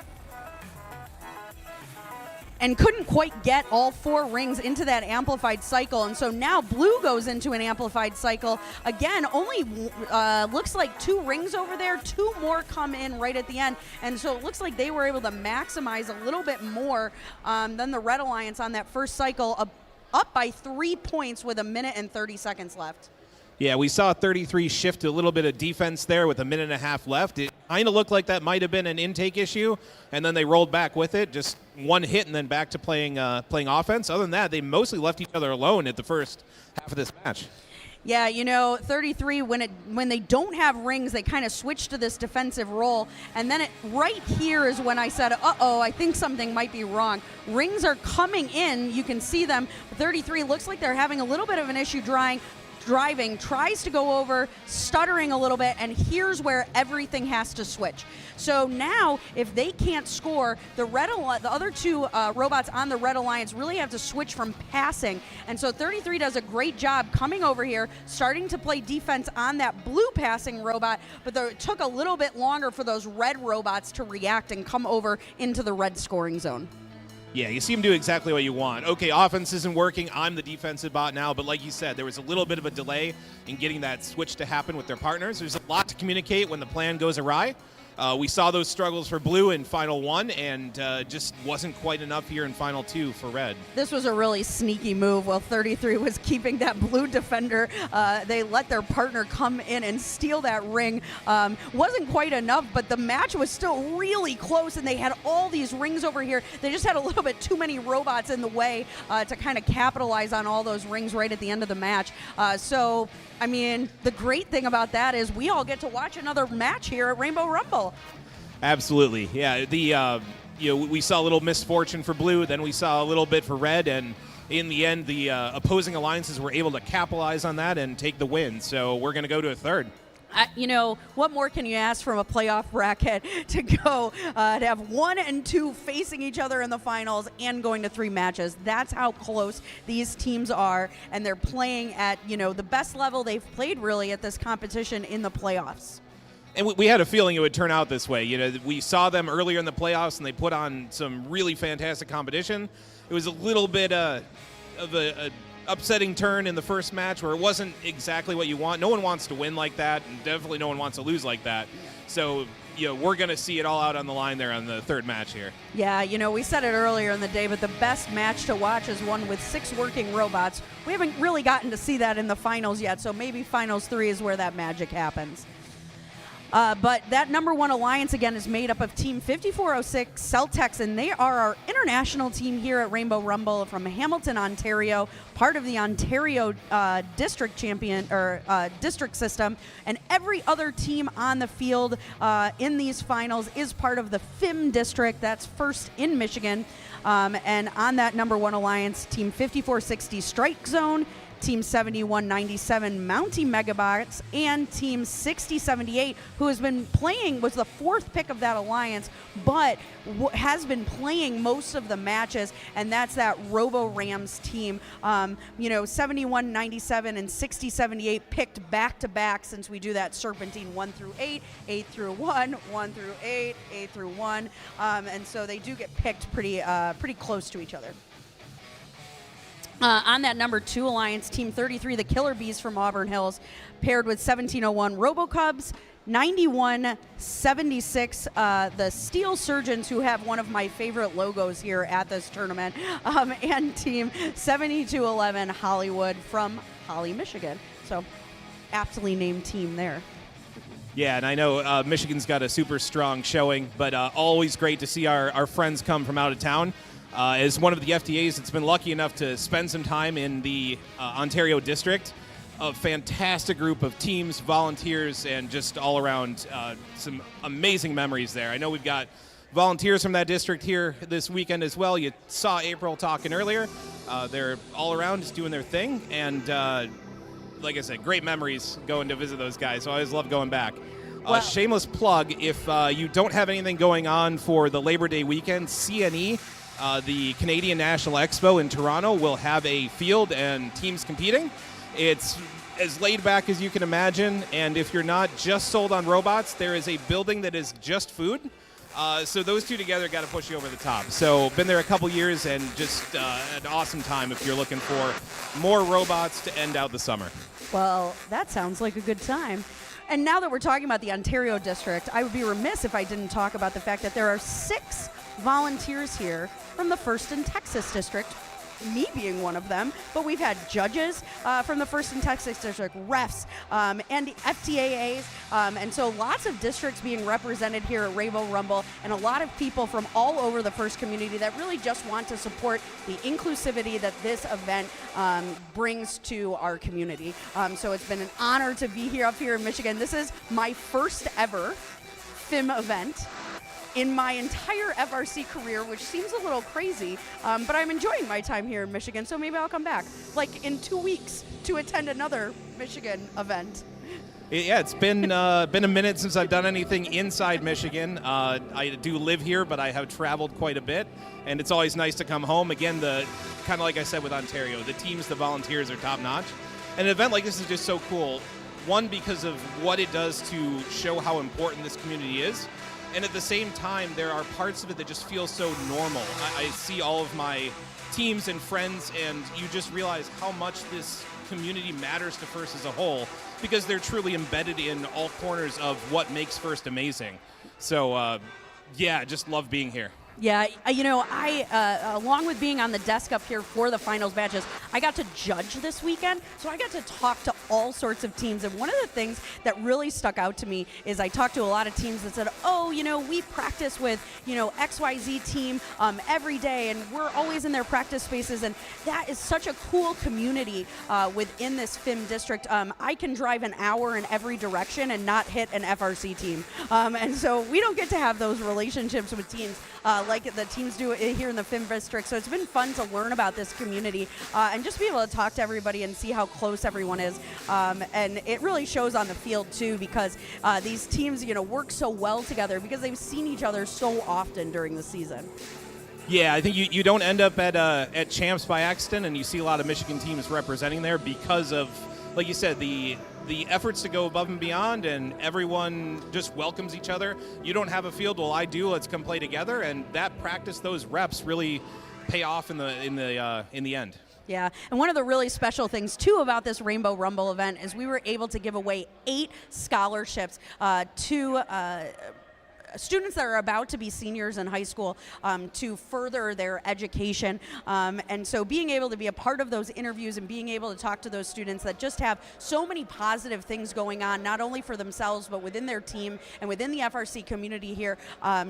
and couldn't quite get all 4 rings into that amplified cycle. And so now Blue goes into an amplified cycle. Again, only looks like 2 rings over there. 2 more come in right at the end. And so it looks like they were able to maximize a little bit more than the Red Alliance on that first cycle, up by 3 points with 1 minute and 30 seconds left. Yeah, we saw 33 shift to a little bit of defense there with 1.5 minutes left. It kind of looked like that might have been an intake issue, and then they rolled back with it, just 1 hit and then back to playing offense. Other than that, they mostly left each other alone at the first half of this match. Yeah, 33, when they don't have rings, they kind of switch to this defensive role. And then right here is when I said, uh-oh, I think something might be wrong. Rings are coming in. You can see them. 33 looks like they're having a little bit of an issue driving, tries to go over, stuttering a little bit, and here's where everything has to switch. So now, if they can't score, the other two robots on the Red Alliance really have to switch from passing. And so 33 does a great job coming over here, starting to play defense on that blue passing robot, but it took a little bit longer for those red robots to react and come over into the red scoring zone. Yeah, you see him do exactly what you want. Okay, offense isn't working. I'm the defensive bot now. But like you said, there was a little bit of a delay in getting that switch to happen with their partners. There's a lot to communicate when the plan goes awry. We saw those struggles for blue in Final 1, and just wasn't quite enough here in Final 2 for red. This was a really sneaky move. While 33 was keeping that blue defender, they let their partner come in and steal that ring. Wasn't quite enough, but the match was still really close, and they had all these rings over here. They just had a little bit too many robots in the way to kind of capitalize on all those rings right at the end of the match. I mean, the great thing about that is we all get to watch another match here at Rainbow Rumble. Absolutely, yeah. We saw a little misfortune for blue, then we saw a little bit for red, and in the end, the opposing alliances were able to capitalize on that and take the win. So we're going to go to a third. What more can you ask from a playoff bracket to go to have 1 and 2 facing each other in the finals and going to 3 matches? That's how close these teams are, and they're playing at, the best level they've played really at this competition in the playoffs. And we had a feeling it would turn out this way. We saw them earlier in the playoffs, and they put on some really fantastic competition. It was a little bit of a upsetting turn in the first match where it wasn't exactly what you want. No one wants to win like that, and definitely no one wants to lose like that. So, we're going to see it all out on the line there on the third match here. Yeah, we said it earlier in the day, but the best match to watch is one with 6 working robots. We haven't really gotten to see that in the finals yet, so maybe Finals 3 is where that magic happens. But that number 1 alliance, again, is made up of Team 5406 Celtex, and they are our international team here at Rainbow Rumble from Hamilton, Ontario, part of the Ontario district district system. And every other team on the field in these finals is part of the FIM district. That's first in Michigan. And on that number 1 alliance, Team 5460 Strike Zone, Team 7197 Mountie Megabots, and Team 6078, who has been playing, was the 4th pick of that alliance, but has been playing most of the matches, and that's that Robo Rams team. 7197 and 6078 picked back-to-back since we do that Serpentine 1 through 8, 8 through 1, 1 through 8, 8 through 1, and so they do get picked pretty close to each other. On that number 2 alliance, Team 33, the Killer Bees from Auburn Hills, paired with 1701 RoboCubs, 9176, the Steel Surgeons, who have one of my favorite logos here at this tournament, and Team 7211 Hollywood from Holly, Michigan. So, aptly named team there. Yeah, and I know Michigan's got a super strong showing, but always great to see our friends come from out of town. As one of the FDAs that's been lucky enough to spend some time in the Ontario district, a fantastic group of teams, volunteers, and just all around some amazing memories there. I know we've got volunteers from that district here this weekend as well. You saw April talking earlier. They're all around just doing their thing, and like I said, great memories going to visit those guys, so I always love going back. Shameless plug, if you don't have anything going on for the Labor Day weekend, CNE, the Canadian National Expo in Toronto, will have a field and teams competing. It's as laid back as you can imagine, and if you're not just sold on robots, there is a building that is just food. So those two together got to push you over the top. So been there a couple years, and just an awesome time if you're looking for more robots to end out the summer. Well, that sounds like a good time. And now that we're talking about the Ontario district, I would be remiss if I didn't talk about the fact that there are 6 volunteers here from the First and Texas district me being one of them, but we've had judges from the 1st and Texas District, refs, and FTAAs, and so lots of districts being represented here at Rainbow Rumble, and a lot of people from all over the FIRST community that really just want to support the inclusivity that this event brings to our community. So it's been an honor to be here up here in Michigan. This is my first ever FIM event in my entire FRC career, which seems a little crazy, but I'm enjoying my time here in Michigan, so maybe I'll come back, like in 2 weeks, to attend another Michigan event. Yeah, it's been a minute since I've done anything inside Michigan. I do live here, but I have traveled quite a bit, and it's always nice to come home. Again, the kind of like I said with Ontario, the teams, the volunteers are top-notch. And an event like this is just so cool. One, because of what it does to show how important this community is, and at the same time, there are parts of it that just feel so normal. I see all of my teams and friends, and you just realize how much this community matters to FIRST as a whole, because they're truly embedded in all corners of what makes FIRST amazing. So, yeah, just love being here. Yeah, you know, along with being on the desk up here for the finals matches, I got to judge this weekend, so I got to talk to all sorts of teams. And one of the things that really stuck out to me is I talked to a lot of teams that said, oh, you know, we practice with, you know, XYZ team every day, and we're always in their practice spaces. And that is such a cool community within this FIM district. I can drive an hour in every direction and not hit an FRC team. And so we don't get to have those relationships with teams like the teams do here in the FIM district. So it's been fun to learn about this community and just be able to talk to everybody and see how close everyone is. And it really shows on the field too, because these teams, you know, work so well together because they've seen each other so often during the season. Yeah, I think you don't end up at champs by accident, and you see a lot of Michigan teams representing there because of, like you said, the efforts to go above and beyond, and everyone just welcomes each other. You don't have a field, well, I do. Let's come play together, and that practice, those reps, really pay off in the end. Yeah, and one of the really special things too about this Rainbow Rumble event is we were able to give away 8 scholarships to students that are about to be seniors in high school to further their education. And so being able to be a part of those interviews and being able to talk to those students that just have so many positive things going on, not only for themselves, but within their team and within the FRC community here,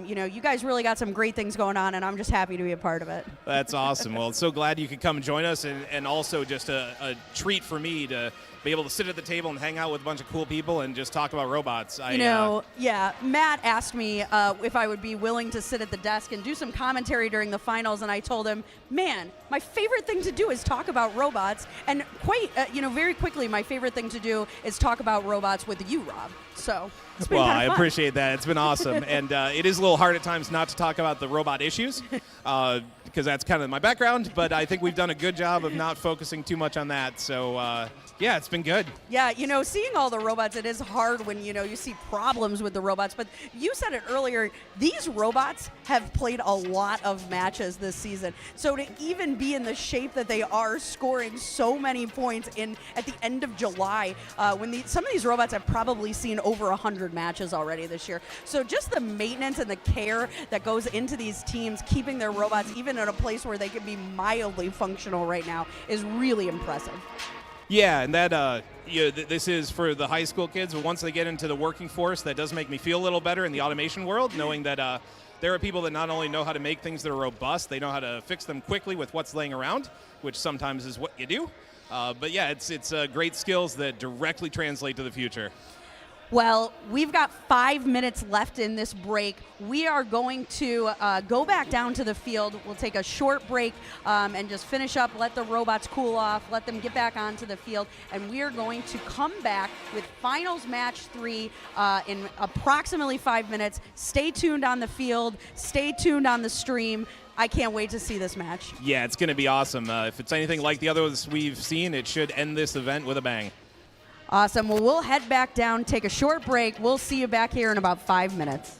you know, you guys really got some great things going on, and I'm just happy to be a part of it. That's awesome. Well, so glad you could come and join us, and also just a treat for me to be able to sit at the table and hang out with a bunch of cool people and just talk about robots. You know, yeah, Matt asked me if I would be willing to sit at the desk and do some commentary during the finals, and I told him, man, my favorite thing to do is talk about robots, and quite, you know, very quickly, my favorite thing to do is talk about robots with you, Rob. So it's been kind of fun. I appreciate that. It's been awesome. And it is a little hard at times not to talk about the robot issues because that's kind of my background, but I think we've done a good job of not focusing too much on that. So, yeah, it's been good. Yeah, you know, seeing all the robots, it is hard when, you know, you see problems with the robots. But you said it earlier, these robots have played a lot of matches this season. So to even be in the shape that they are, scoring so many points at the end of July, when some of these robots have probably seen over 100 matches already this year. So just the maintenance and the care that goes into these teams, keeping their robots even at a place where they can be mildly functional right now, is really impressive. Yeah, and that this is for the high school kids, but once they get into the working force, that does make me feel a little better in the automation world, knowing that there are people that not only know how to make things that are robust, they know how to fix them quickly with what's laying around, which sometimes is what you do. But yeah, it's great skills that directly translate to the future. Well, we've got 5 minutes left in this break. We are going to go back down to the field. We'll take a short break and just finish up, let the robots cool off, let them get back onto the field, and we are going to come back with finals match 3 in approximately 5 minutes. Stay tuned on the field. Stay tuned on the stream. I can't wait to see this match. Yeah, it's going to be awesome. If it's anything like the others we've seen, it should end this event with a bang. Awesome. Well, we'll head back down, take a short break. We'll see you back here in about 5 minutes.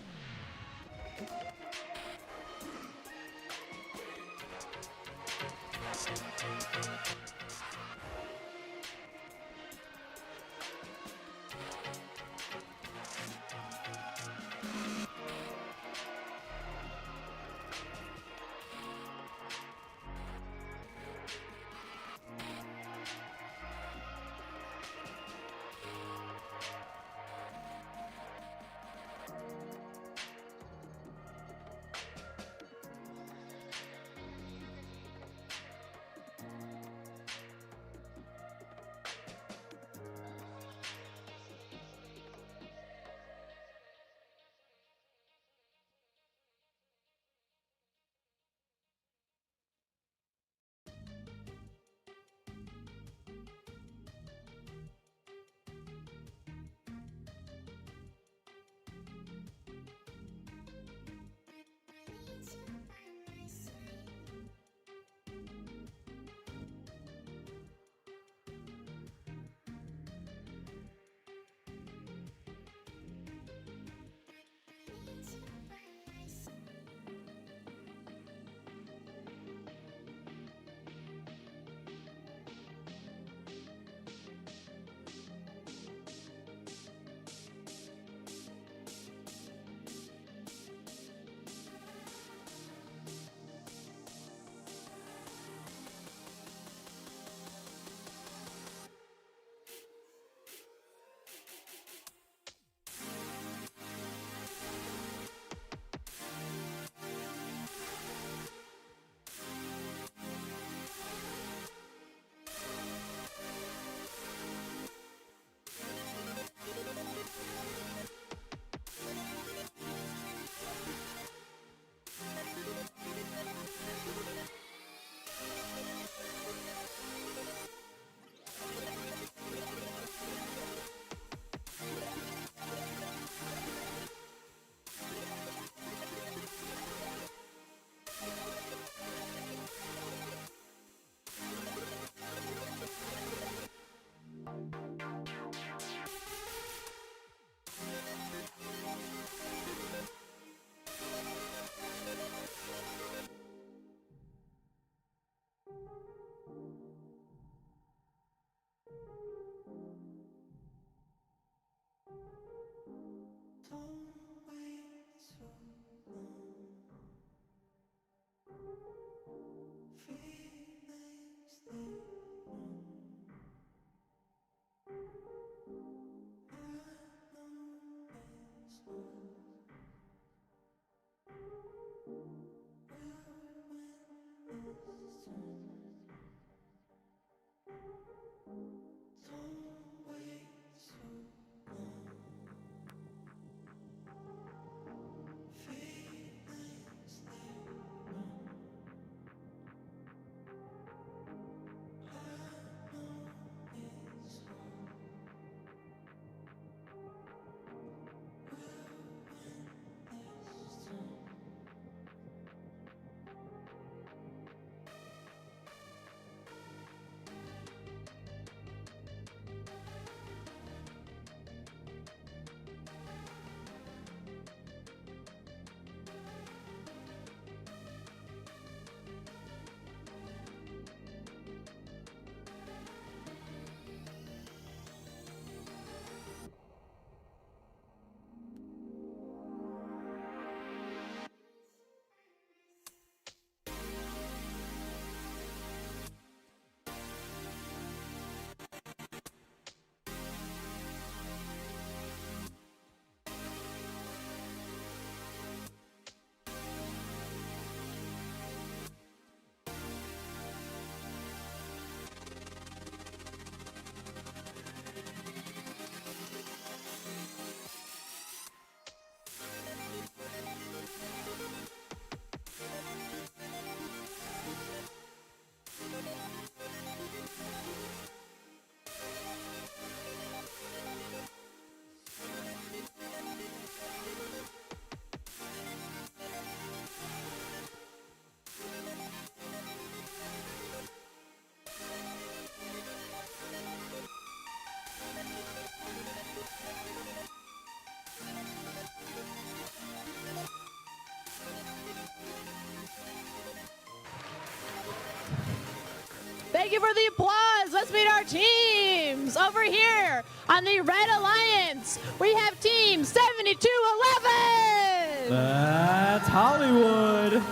Thank you for the applause. Let's meet our teams. Over here on the Red Alliance, we have Team 7211. That's Hollywood.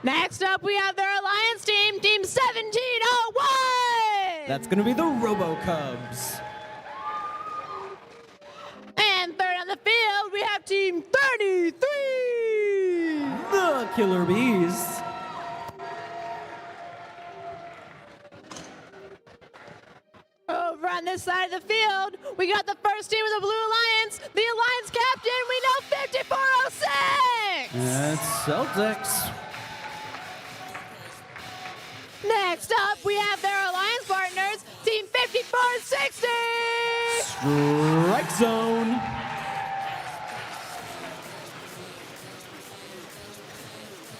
Next up, we have their Alliance team, Team 1701. That's going to be the Robo Cubs. And third on the field, we have Team 33. The Killer Bees. Over on this side of the field, we got the first team of the Blue Alliance, the Alliance captain, we know 5406. That's Celtics. Next up, we have their Alliance partners, Team 5460. Strike Zone.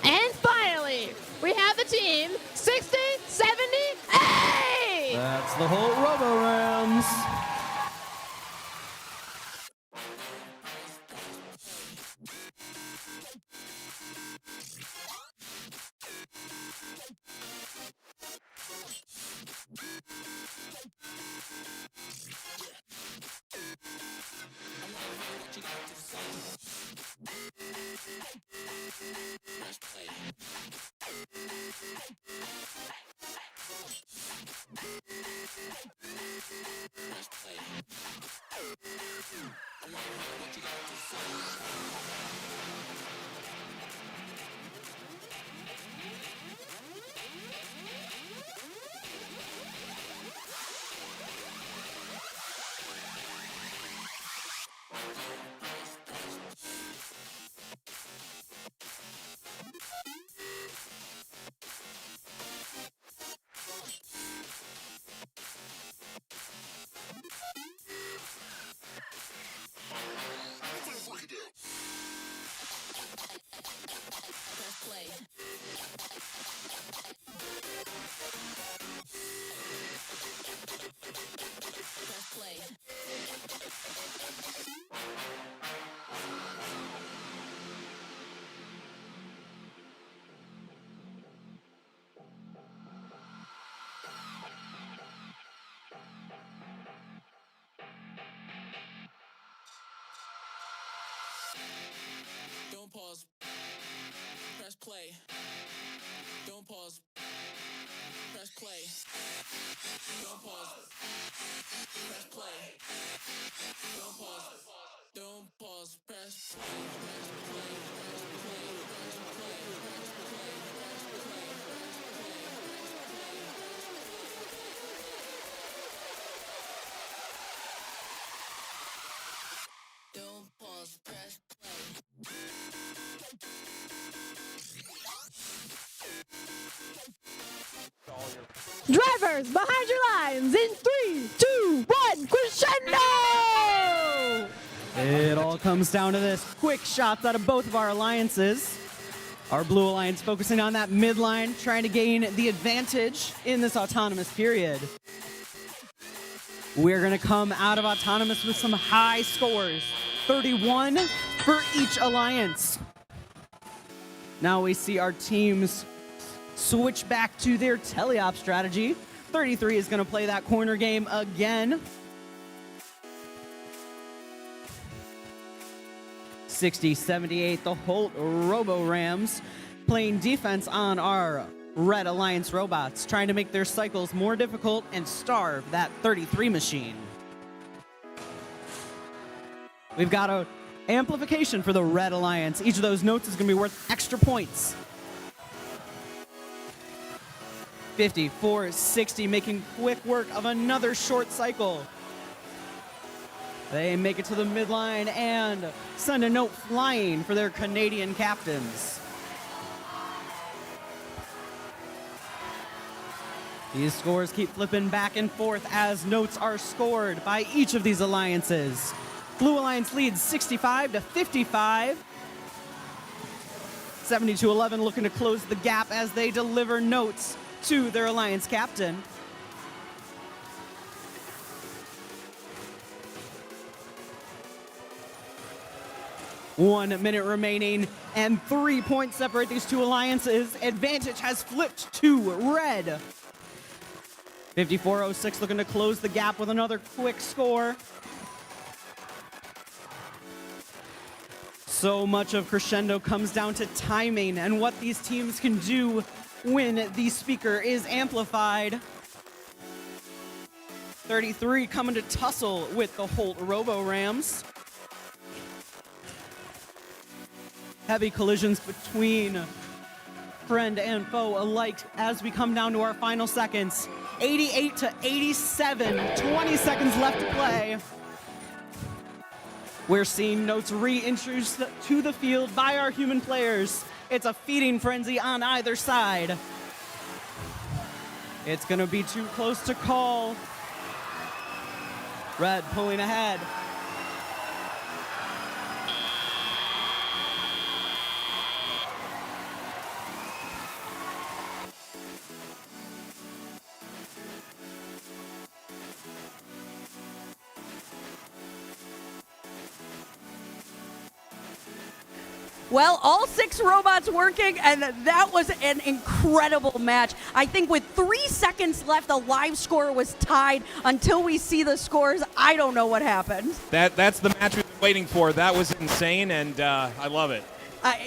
And finally, we have the team 6078. That's the whole Robo Rams. Don't pause. Press play. Don't pause. Press play. Don't pause. Press play. Don't pause. Don't pause. Press play. Don't pause. Press Drivers behind your lines in 3, 2, 1, crescendo! It all comes down to this. Quick shots out of both of our alliances. Our Blue Alliance focusing on that midline, trying to gain the advantage in this autonomous period. We're going to come out of autonomous with some high scores. 31 for each alliance. Now we see our teams switch back to their teleop strategy. 33 is going to play that corner game again. 60-78, the Holt Robo Rams playing defense on our Red Alliance robots, trying to make their cycles more difficult and starve that 33 machine. We've got a amplification for the Red Alliance. Each of those notes is going to be worth extra points. 54-60, making quick work of another short cycle. They make it to the midline and send a note flying for their Canadian captains. These scores keep flipping back and forth as notes are scored by each of these alliances. Blue Alliance leads 65-55. 72-11 looking to close the gap as they deliver notes to their alliance captain. 1 minute remaining, and 3 points separate these two alliances. Advantage has flipped to red. 54-06 looking to close the gap with another quick score. So much of crescendo comes down to timing and what these teams can do when the speaker is amplified. 33 coming to tussle with the Holt Robo-Rams. Heavy collisions between friend and foe alike as we come down to our final seconds. 88 to 87, 20 seconds left to play. We're seeing notes reintroduced to the field by our human players. It's a feeding frenzy on either side. It's gonna be too close to call. Red pulling ahead. Well, all 6 robots working, and that was an incredible match. I think with 3 seconds left, the live score was tied. Until we see the scores, I don't know what happened. That's the match we've been waiting for. That was insane, and I love it.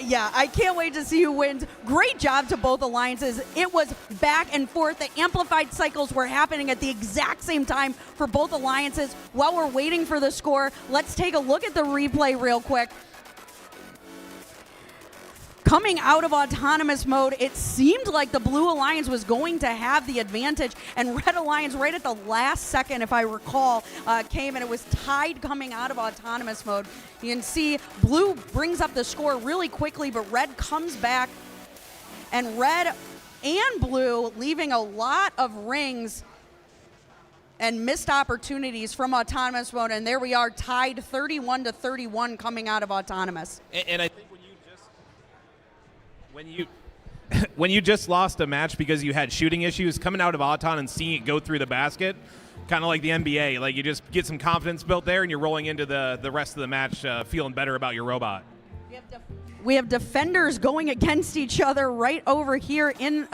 Yeah, I can't wait to see who wins. Great job to both alliances. It was back and forth. The amplified cycles were happening at the exact same time for both alliances. While we're waiting for the score, let's take a look at the replay real quick. Coming out of autonomous mode, it seemed like the Blue Alliance was going to have the advantage, and Red Alliance right at the last second, if I recall, came, and it was tied coming out of autonomous mode. You can see Blue brings up the score really quickly, but Red comes back, and Red and Blue leaving a lot of rings and missed opportunities from autonomous mode, and there we are tied 31 to 31 coming out of autonomous. And I think when you just lost a match because you had shooting issues, coming out of Auton and seeing it go through the basket, kind of like the NBA, like you just get some confidence built there and you're rolling into the rest of the match feeling better about your robot. We have defenders going against each other right over here in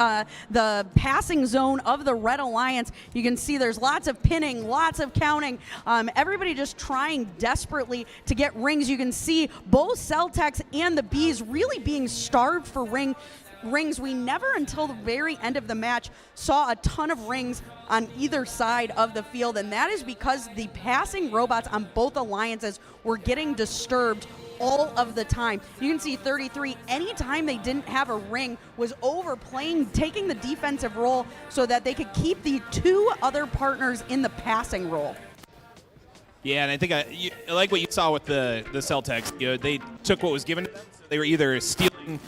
the passing zone of the Red Alliance. You can see there's lots of pinning, lots of counting. Everybody just trying desperately to get rings. You can see both Celtex and the Bees really being starved for rings. We never until the very end of the match saw a ton of rings on either side of the field, and that is because the passing robots on both alliances were getting disturbed all of the time. You can see 33, anytime they didn't have a ring, was overplaying, taking the defensive role so that they could keep the 2 other partners in the passing role. Yeah, and I think I like what you saw with the Celtex. You know, they took what was given to them. So they were either stealing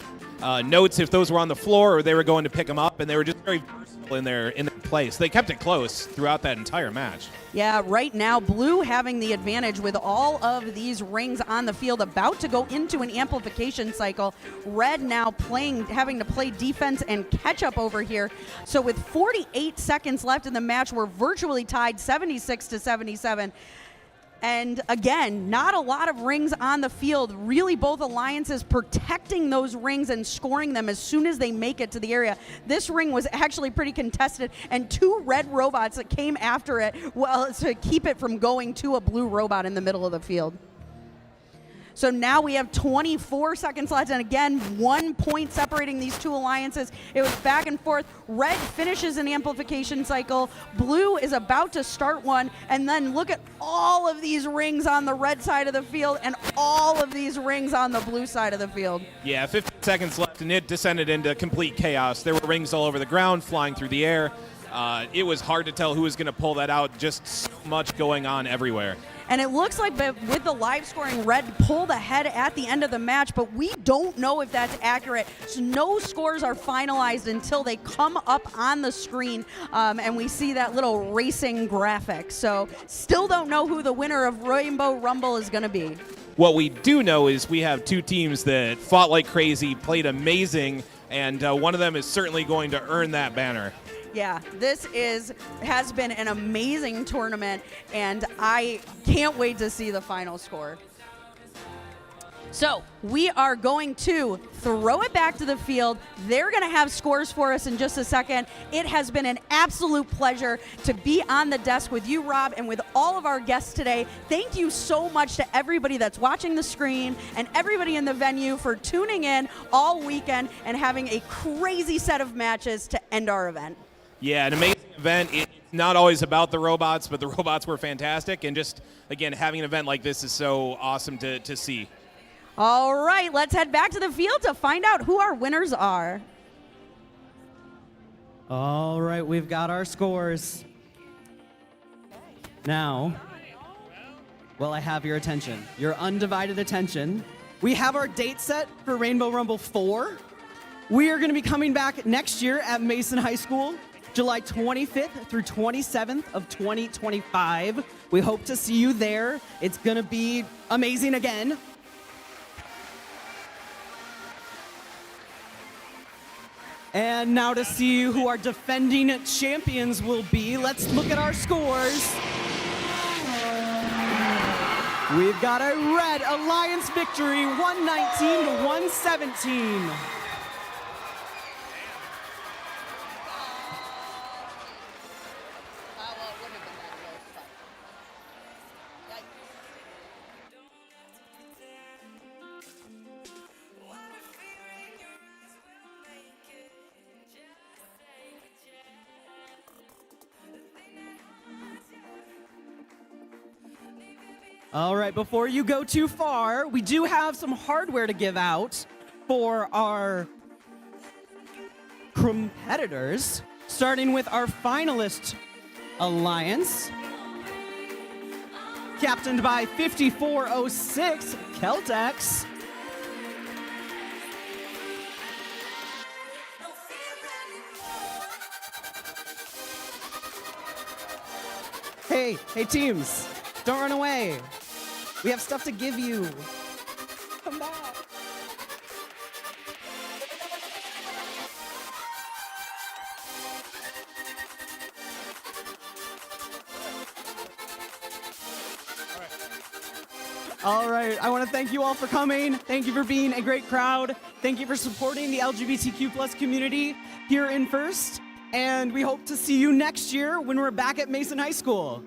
notes if those were on the floor, or they were going to pick them up, and they were just very versatile in their play. So they kept it close throughout that entire match. Yeah, right now, Blue having the advantage with all of these rings on the field, about to go into an amplification cycle. Red now having to play defense and catch up over here. So with 48 seconds left in the match, we're virtually tied 76 to 77. And again, not a lot of rings on the field. Really, both alliances protecting those rings and scoring them as soon as they make it to the area. This ring was actually pretty contested, and 2 red robots that came after it, well, to keep it from going to a blue robot in the middle of the field. So now we have 24 seconds left, and again, 1 point separating these 2 alliances. It was back and forth. Red finishes an amplification cycle. Blue is about to start one, and then look at all of these rings on the red side of the field and all of these rings on the blue side of the field. Yeah, 15 seconds left, and it descended into complete chaos. There were rings all over the ground, flying through the air. It was hard to tell who was going to pull that out. Just so much going on everywhere. And it looks like with the live scoring, Red pulled ahead at the end of the match, but we don't know if that's accurate. So no scores are finalized until they come up on the screen, and we see that little racing graphic. So still don't know who the winner of Rainbow Rumble is going to be. What we do know is we have 2 teams that fought like crazy, played amazing, and one of them is certainly going to earn that banner. Yeah, this has been an amazing tournament, and I can't wait to see the final score. So we are going to throw it back to the field. They're going to have scores for us in just a second. It has been an absolute pleasure to be on the desk with you, Rob, and with all of our guests today. Thank you so much to everybody that's watching the screen and everybody in the venue for tuning in all weekend and having a crazy set of matches to end our event. Yeah, an amazing event. It's not always about the robots, but the robots were fantastic. And just, again, having an event like this is so awesome to see. All right, let's head back to the field to find out who our winners are. All right, we've got our scores. Now, well, I have your attention, your undivided attention. We have our date set for Rainbow Rumble 4. We are going to be coming back next year at Mason High School, July 25th through 27th of 2025. We hope to see you there. It's going to be amazing again. And now to see who our defending champions will be, let's look at our scores. We've got a Red Alliance victory, 119 to 117. All right, before you go too far, we do have some hardware to give out for our competitors, starting with our finalist alliance, captained by 5406 Celtex. Hey teams, don't run away. We have stuff to give you. Come back. All right, I want to thank you all for coming. Thank you for being a great crowd. Thank you for supporting the LGBTQ plus community here in First. And we hope to see you next year when we're back at Mason High School.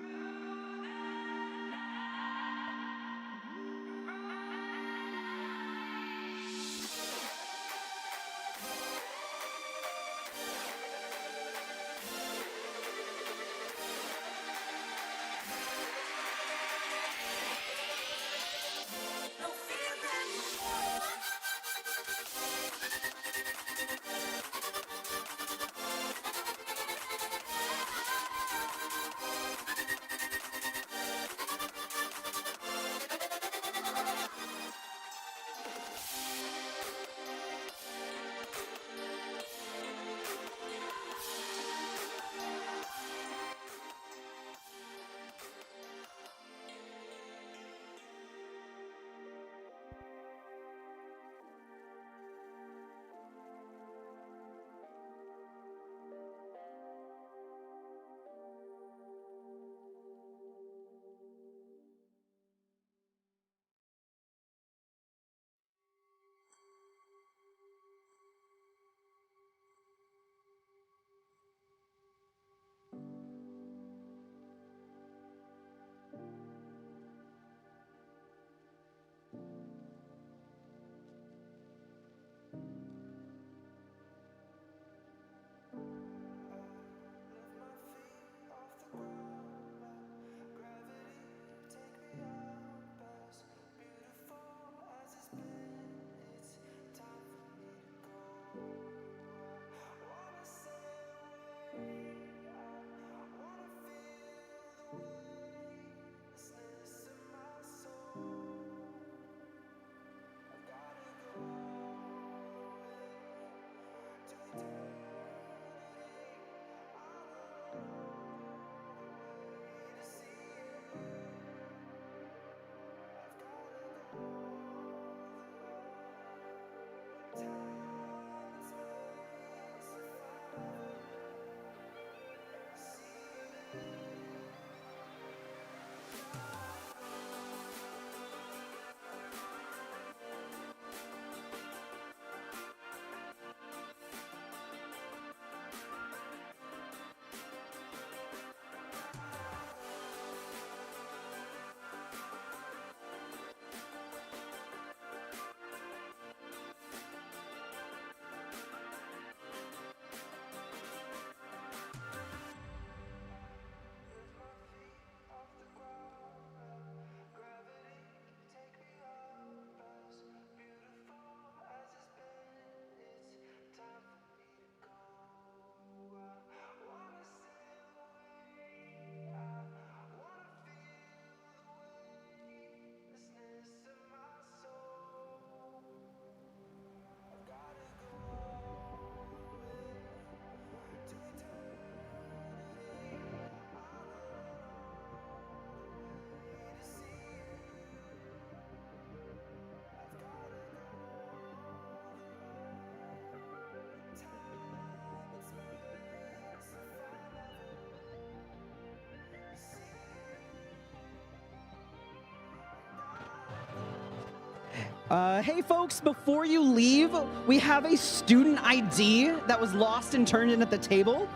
Hey folks, before you leave, we have a student ID that was lost and turned in at the table.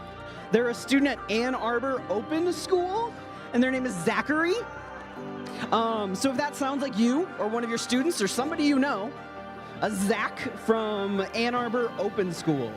They're a student at Ann Arbor Open School, and their name is Zachary. So if that sounds like you or one of your students or somebody you know, a Zach from Ann Arbor Open School.